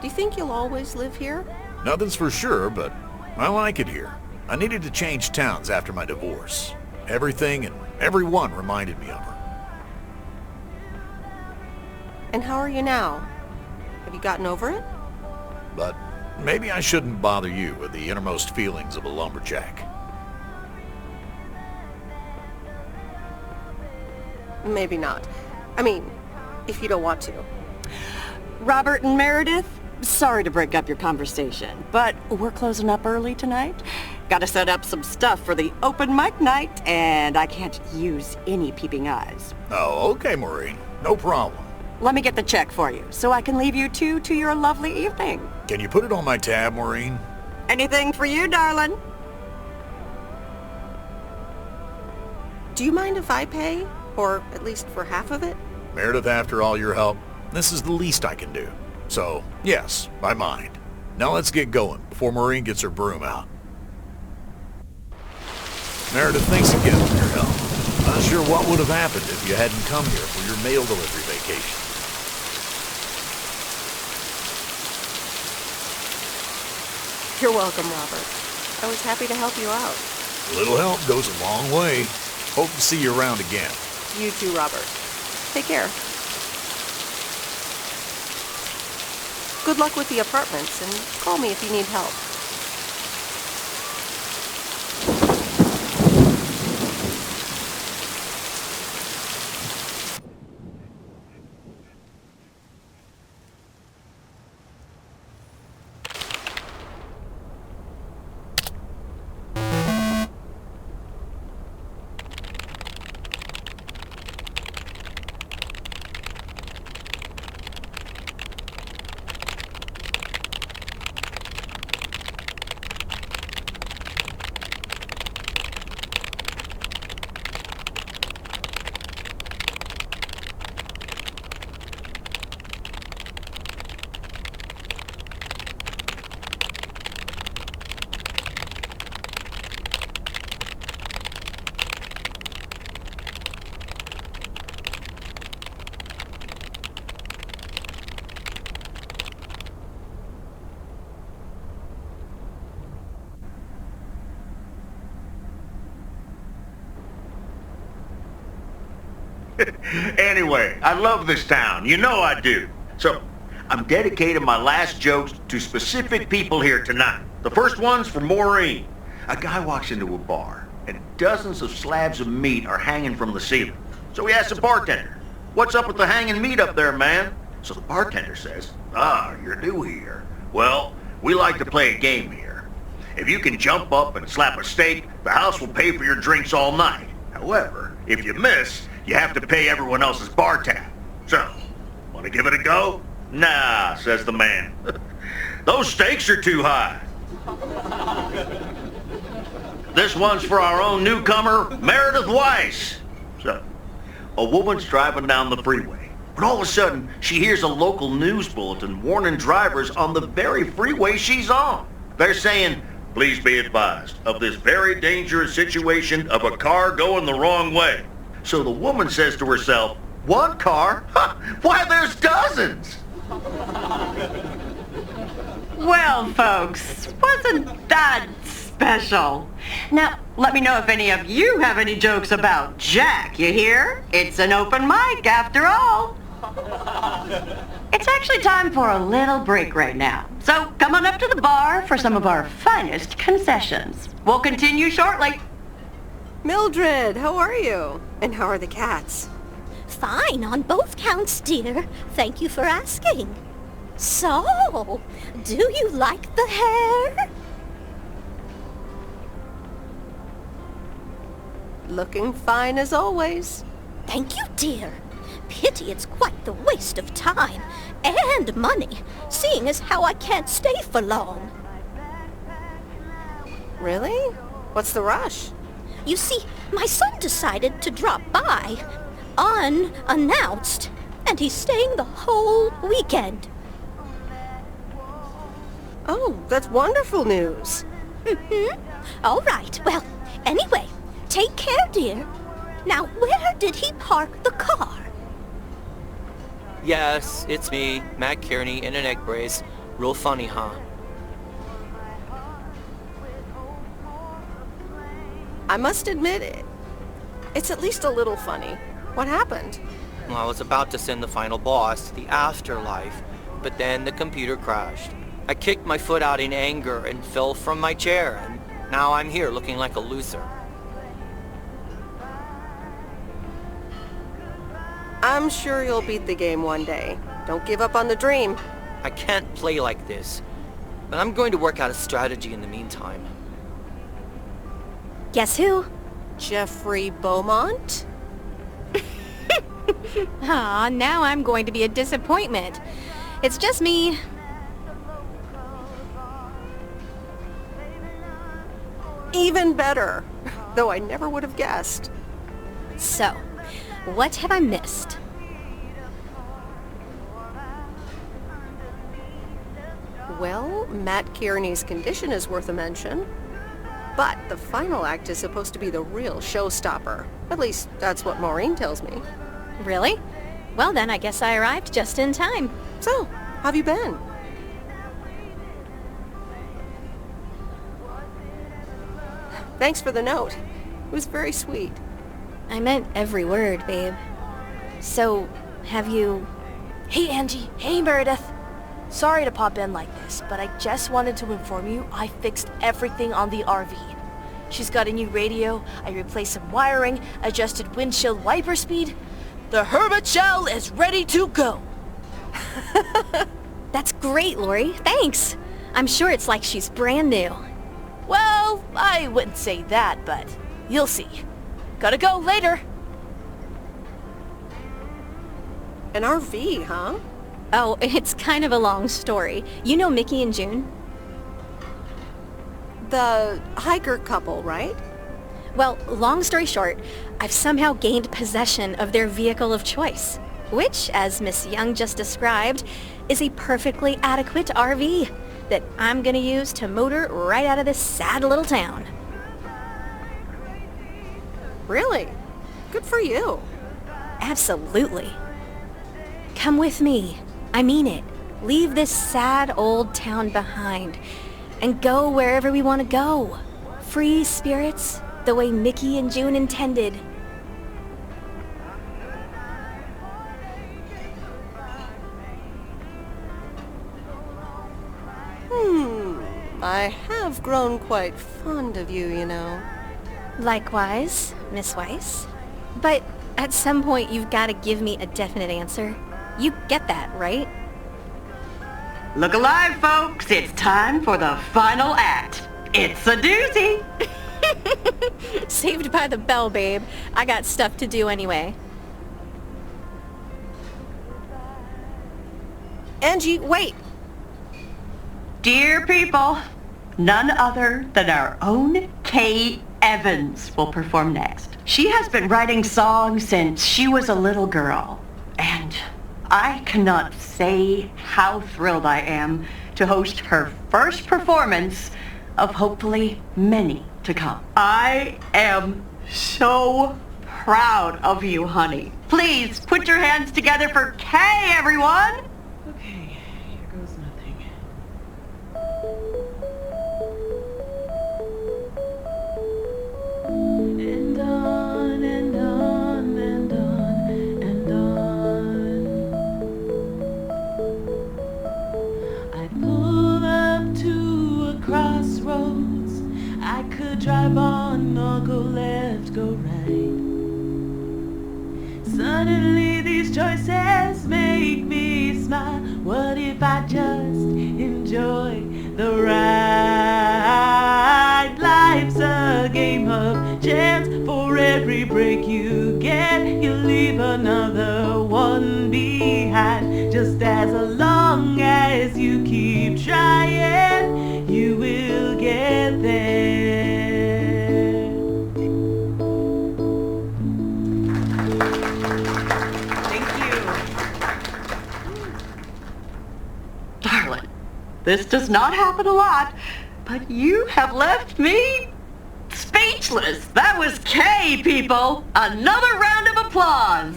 Do you think you'll always live here? Nothing's for sure, but I like it here. I needed to change towns after my divorce. Everything and everyone reminded me of her. And how are you now? Have you gotten over it? but maybe I shouldn't bother you with the innermost feelings of a lumberjack. Maybe not. I mean, if you don't want to. Robert and Meredith, sorry to break up your conversation, but we're closing up early tonight. Gotta set up some stuff for the open mic night, and I can't use any peeping eyes. Oh, okay, Maureen. No problem. Let me get the check for you, so I can leave you two to your lovely evening. Can you put it on my tab, Maureen? Anything for you, darling. Do you mind if I pay? Or at least for half of it? Meredith, after all your help, this is the least I can do. So, yes, I mind. Now let's get going before Maureen gets her broom out. Meredith, thanks again for your help. Not sure what would have happened if you hadn't come here for your mail delivery vacation. You're welcome, Robert. I was happy to help you out. A little help goes a long way. Hope to see you around again. You too, Robert. Take care. Good luck with the apartments, and call me if you need help. Anyway, I love this town. You know I do. So, I'm dedicating my last jokes to specific people here tonight. The first one's for Maureen. A guy walks into a bar, and dozens of slabs of meat are hanging from the ceiling. So he asks the bartender, "What's up with the hanging meat up there, man?" So the bartender says, "Ah, you're new here. Well, we like to play a game here. If you can jump up and slap a steak, the house will pay for your drinks all night. However, if you miss, you have to pay everyone else's bar tab. So, want to give it a go?" "Nah," says the man. "Those stakes are too high." This one's for our own newcomer, Meredith Weiss. So, a woman's driving down the freeway, when all of a sudden she hears a local news bulletin warning drivers on the very freeway she's on. They're saying, "Please be advised of this very dangerous situation of a car going the wrong way." So the woman says to herself, "One car? Huh, why, there's dozens!" Well, folks, wasn't that special? Now, let me know if any of you have any jokes about Jack, you hear? It's an open mic after all. It's actually time for a little break right now. So come on up to the bar for some of our finest concessions. We'll continue shortly. Mildred, how are you? And how are the cats? Fine on both counts, dear. Thank you for asking. So, do you like the hair? Looking fine as always. Thank you, dear. Pity it's quite the waste of time and money, seeing as how I can't stay for long. Really? What's the rush? You see, my son decided to drop by, unannounced, and he's staying the whole weekend. Oh, that's wonderful news. Mm-hmm. All right, well, anyway, take care, dear. Now, where did he park the car? Yes, it's me, Matt Kearney, in an egg brace. Real funny, huh? I must admit it. It's at least a little funny. What happened? Well, I was about to send the final boss to the afterlife, but then the computer crashed. I kicked my foot out in anger and fell from my chair, and now I'm here looking like a loser. I'm sure you'll beat the game one day. Don't give up on the dream. I can't play like this, but I'm going to work out a strategy in the meantime. Guess who? Jeffrey Beaumont? Aw, now I'm going to be a disappointment. It's just me. Even better. Though I never would have guessed. So, what have I missed? Well, Matt Kearney's condition is worth a mention. But the final act is supposed to be the real showstopper. At least, that's what Maureen tells me. Really? Well then, I guess I arrived just in time. So, how have you been? Thanks for the note. It was very sweet. I meant every word, babe. So, have you... Hey, Angie. Hey, Meredith. Sorry to pop in like this, but I just wanted to inform you I fixed everything on the RV. She's got a new radio, I replaced some wiring, adjusted windshield wiper speed. The Hermit Shell is ready to go. That's great, Lori. Thanks. I'm sure it's like she's brand new. Well, I wouldn't say that, but you'll see. Gotta go later. An RV, huh? Oh, it's kind of a long story. You know Mickey and June? The hiker couple, right? Well, long story short, I've somehow gained possession of their vehicle of choice, which, as Miss Young just described, is a perfectly adequate RV that I'm gonna use to motor right out of this sad little town. Really? Good for you. Absolutely. Come with me. I mean it. Leave this sad old town behind and go wherever we want to go. Free spirits, the way Mickey and June intended. I have grown quite fond of you, you know. Likewise, Miss Weiss. But at some point you've got to give me a definite answer. You get that, right? Look alive, folks. It's time for the final act. It's a doozy. Saved by the bell, babe. I got stuff to do anyway. Angie, wait. Dear people, none other than our own Kay Evans will perform next. She has been writing songs since she was a little girl, and I cannot say how thrilled I am to host her first performance of hopefully many to come. I am so proud of you, honey. Please put your hands together for Kay, everyone! Okay, here goes nothing. And on and on and on and on. I pull up to a crossroads. I could drive on or go left, go right. Suddenly these choices make me smile. What if I just enjoy the ride? Life's a game of chance. For every break you get, you leave another one behind. Just as long as you keep trying, you will get there. Darling, this does not happen a lot, but you have left me speechless. That was Kay, people. Another round of applause.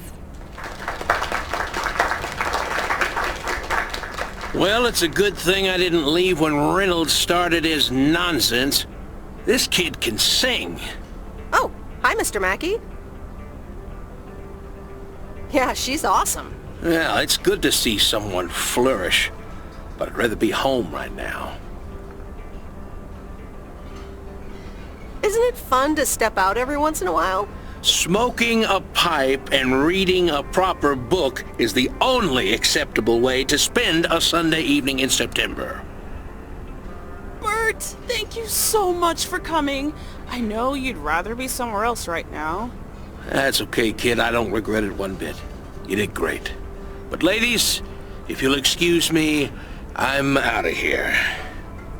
Well, it's a good thing I didn't leave when Reynolds started his nonsense. This kid can sing. Oh, hi, Mr. Mackey. Yeah, she's awesome. Yeah, it's good to see someone flourish. but I'd rather be home right now. Isn't it fun to step out every once in a while? Smoking a pipe and reading a proper book is the only acceptable way to spend a Sunday evening in September. Bert, thank you so much for coming. I know you'd rather be somewhere else right now. That's okay, kid. I don't regret it one bit. You did great. But ladies, if you'll excuse me, I'm out of here.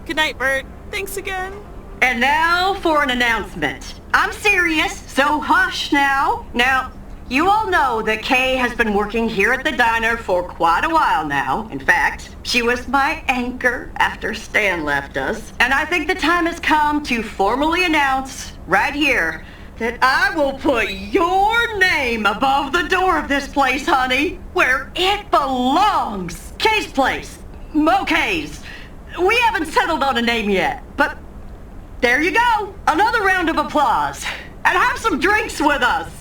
Good night, Bert. Thanks again. And now for an announcement. I'm serious, so hush now. Now, you all know that Kay has been working here at the diner for quite a while now. In fact, she was my anchor after Stan left us. And I think the time has come to formally announce, right here, that I will put your name above the door of this place, honey, where it belongs. Kay's Place. Kay's. We haven't settled on a name yet, but there you go. Another round of applause. And have some drinks with us.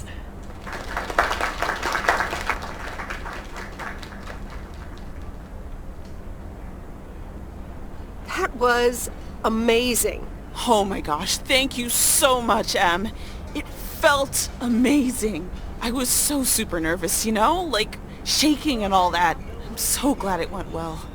That was amazing. Oh my gosh, thank you so much, Em. It felt amazing. I was so super nervous, you know? Like, shaking and all that. I'm so glad it went well.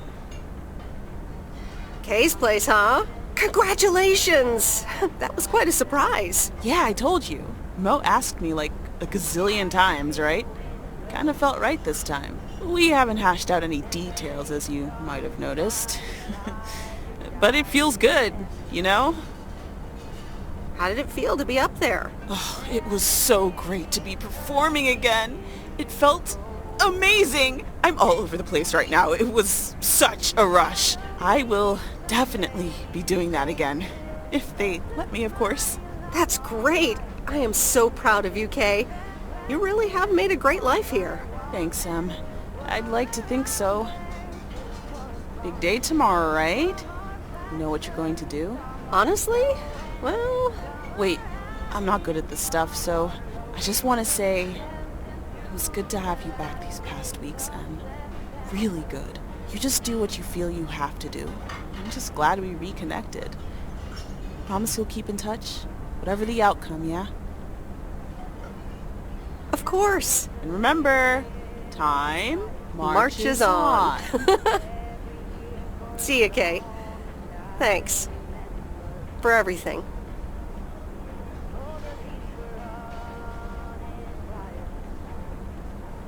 Kay's Place, huh? Congratulations! That was quite a surprise. Yeah, I told you. Mo asked me like a gazillion times, right? Kinda felt right this time. We haven't hashed out any details, as you might have noticed. But it feels good, you know? How did it feel to be up there? Oh, it was so great to be performing again. It felt amazing. I'm all over the place right now. It was such a rush. I will definitely be doing that again. If they let me, of course. That's great. I am so proud of you, Kay. You really have made a great life here. Thanks, Em. I'd like to think so. Big day tomorrow, right? You know what you're going to do? Honestly? Well... Wait, I'm not good at this stuff, so I just want to say it was good to have you back these past weeks, Em. Really good. You just do what you feel you have to do. I'm just glad we reconnected. Promise you'll keep in touch? Whatever the outcome, yeah? Of course. And remember, time marches on. See ya, Kay. Thanks. For everything.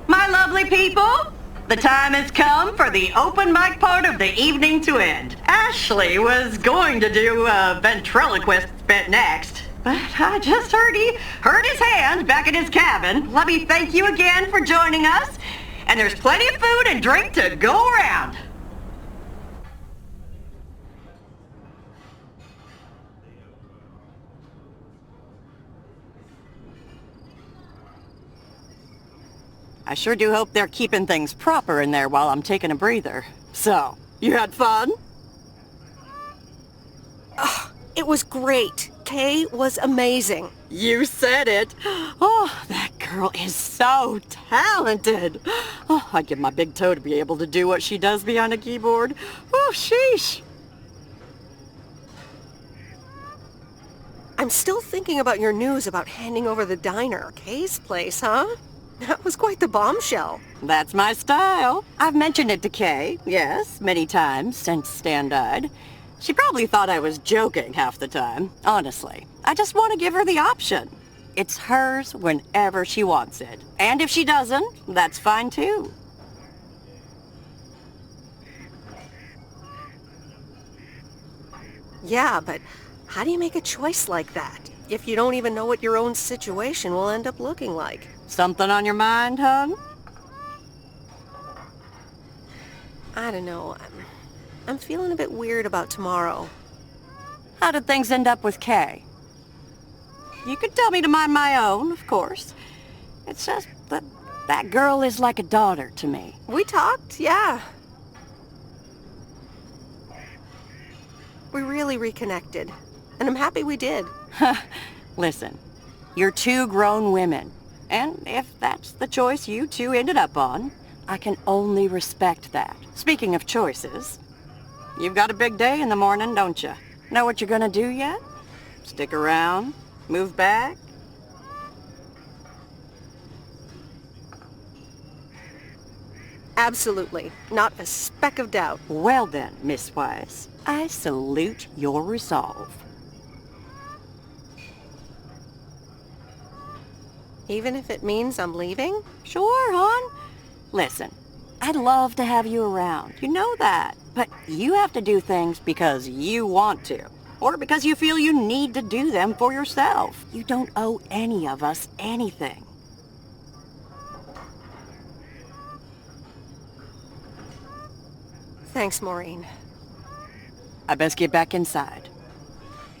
My lovely people, the time has come for the open mic part of the evening to end. Ashley was going to do a ventriloquist bit next, but I just heard he hurt his hand back in his cabin. Let me thank you again for joining us, and there's plenty of food and drink to go around. I sure do hope they're keeping things proper in there while I'm taking a breather. So, you had fun? It was great. Kay was amazing. You said it. Oh, that girl is so talented. Oh, I'd give my big toe to be able to do what she does behind a keyboard. Oh, sheesh. I'm still thinking about your news about handing over the diner. Kay's Place, huh? That was quite the bombshell. That's my style. I've mentioned it to Kay, yes, many times since Stan died. She probably thought I was joking half the time, honestly. I just want to give her the option. It's hers whenever she wants it. And if she doesn't, that's fine too. Yeah, but how do you make a choice like that if you don't even know what your own situation will end up looking like? Something on your mind, hon? I don't know. I'm feeling a bit weird about tomorrow. How did things end up with Kay? You could tell me to mind my own, of course. It's just that that girl is like a daughter to me. We talked, yeah. We really reconnected, and I'm happy we did. Listen, you're two grown women, and if that's the choice you two ended up on, I can only respect that. Speaking of choices, You've got a big day in the morning, don't you? Know what you're gonna do yet? Stick around? Move back? Absolutely. Not a speck of doubt. Well then, Miss Weiss, I salute your resolve. Even if it means I'm leaving? Sure, hon. Listen, I'd love to have you around. You know that. But you have to do things because you want to. Or because you feel you need to do them for yourself. You don't owe any of us anything. Thanks, Maureen. I best get back inside.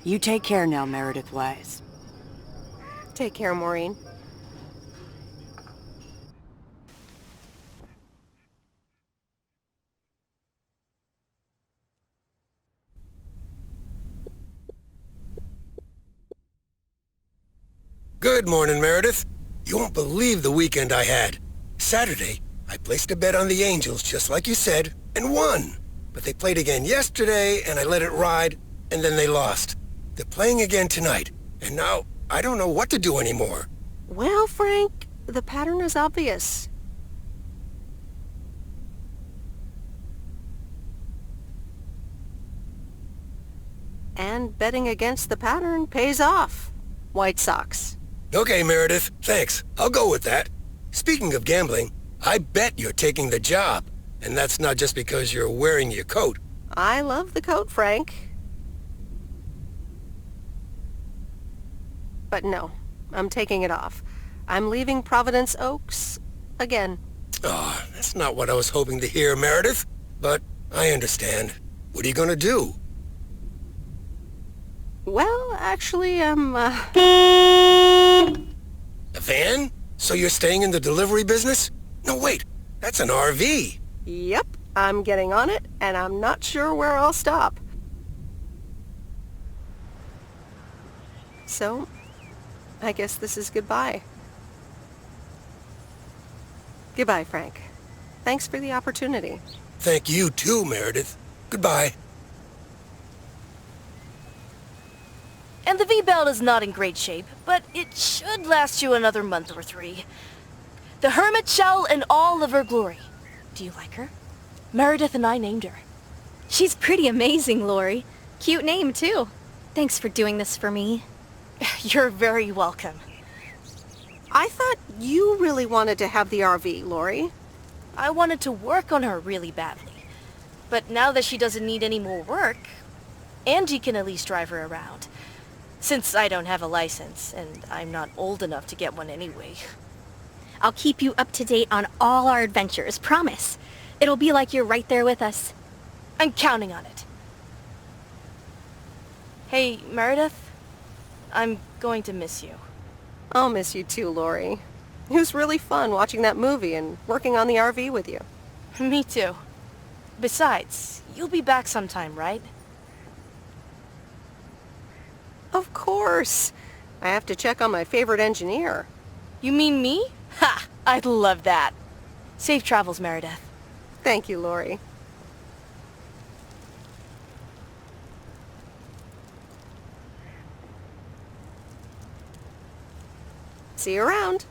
You take care now, Meredith Weiss. Take care, Maureen. Good morning, Meredith. You won't believe the weekend I had. Saturday, I placed a bet on the Angels, just like you said, and won. But they played again yesterday, and I let it ride, and then they lost. They're playing again tonight, and now I don't know what to do anymore. Well, Frank, the pattern is obvious. And betting against the pattern pays off. White Sox. Okay, Meredith, thanks. I'll go with that. Speaking of gambling, I bet you're taking the job. And that's not just because you're wearing your coat. I love the coat, Frank. But no, I'm taking it off. I'm leaving Providence Oaks again. Oh, that's not what I was hoping to hear, Meredith. But I understand. What are you gonna do? Well, actually, A van? So you're staying in the delivery business? No, wait. That's an RV. Yep, I'm getting on it, and I'm not sure where I'll stop. So, I guess this is goodbye. Goodbye, Frank. Thanks for the opportunity. Thank you too, Meredith. Goodbye. And the V-belt is not in great shape, but it should last you another month or 3. The hermit shell in all of her glory. Do you like her? Meredith and I named her. She's pretty amazing, Lori. Cute name, too. Thanks for doing this for me. You're very welcome. I thought you really wanted to have the RV, Lori. I wanted to work on her really badly. But now that she doesn't need any more work, Angie can at least drive her around. Since I don't have a license, and I'm not old enough to get one anyway. I'll keep you up to date on all our adventures, promise. It'll be like you're right there with us. I'm counting on it. Hey, Meredith, I'm going to miss you. I'll miss you too, Lori. It was really fun watching that movie and working on the RV with you. Me too. Besides, you'll be back sometime, right? Of course. I have to check on my favorite engineer. You mean me? Ha! I'd love that. Safe travels, Meredith. Thank you, Lori. See you around.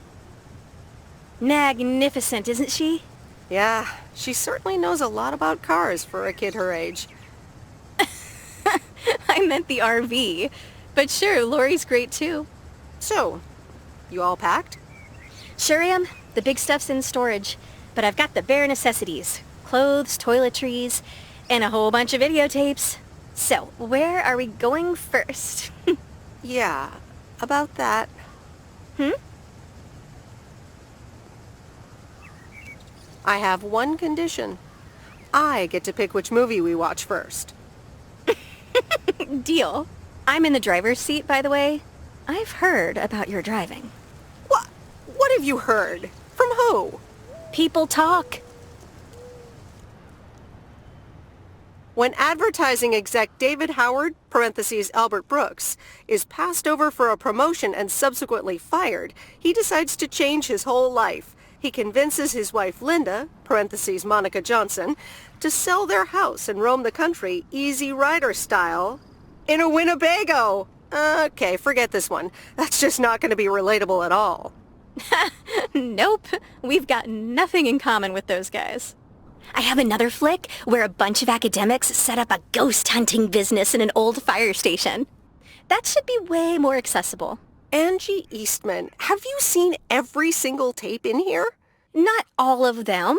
Magnificent, isn't she? Yeah, she certainly knows a lot about cars for a kid her age. I meant the RV. But sure, Lori's great too. So, you all packed? Sure am. The big stuff's in storage. But I've got the bare necessities. Clothes, toiletries, and a whole bunch of videotapes. So, where are we going first? Yeah, about that. I have one condition. I get to pick which movie we watch first. Deal. I'm in the driver's seat, by the way. I've heard about your driving. What have you heard? From who? People talk. When advertising exec David Howard, parentheses Albert Brooks, is passed over for a promotion and subsequently fired, he decides to change his whole life. He convinces his wife Linda, parentheses Monica Johnson, to sell their house and roam the country Easy Rider style in a Winnebago. Okay, forget this one. That's just not going to be relatable at all. Nope. We've got nothing in common with those guys. I have another flick where a bunch of academics set up a ghost hunting business in an old fire station. That should be way more accessible. Angie Eastman, have you seen every single tape in here? Not all of them,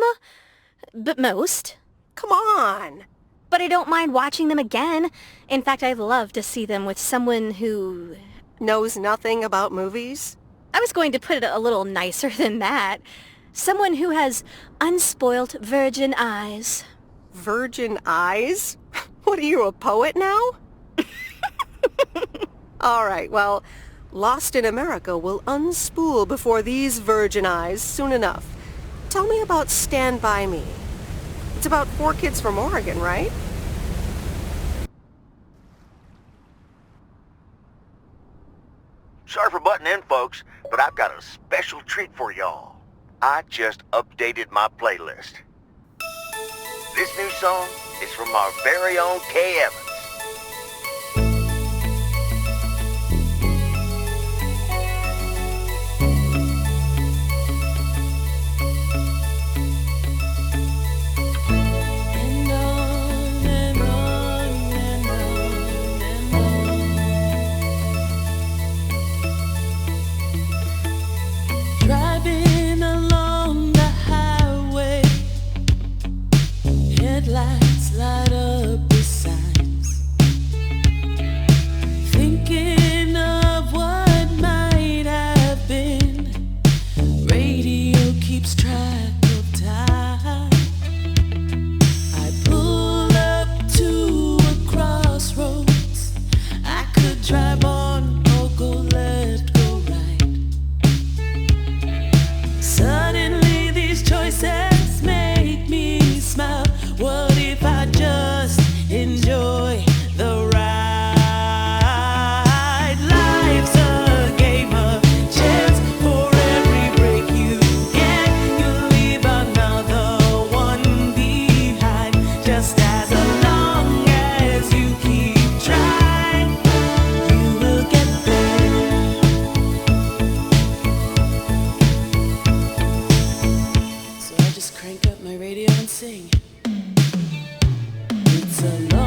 but most. Come on. But I don't mind watching them again. In fact, I'd love to see them with someone who... knows nothing about movies? I was going to put it a little nicer than that. Someone who has unspoilt virgin eyes. Virgin eyes? What are you, a poet now? All right, well, Lost in America will unspool before these virgin eyes soon enough. Tell me about Stand By Me. It's about 4 kids from Oregon, right? Sorry for butting in, folks, but I've got a special treat for y'all. I just updated my playlist. This new song is from our very own Kay Evans. Driving along the highway, headlights light up the signs, thinking of what might have been. Radio keeps track of time. I pull up to a crossroads. I could drive on or go left, go right. Suddenly these choices make me smile. What if I just enjoy the ride? Life's a game of chance. For every break you get, you leave another one behind. Just as long as you keep trying, you will get there. So I just crank up my radio and sing. It's a long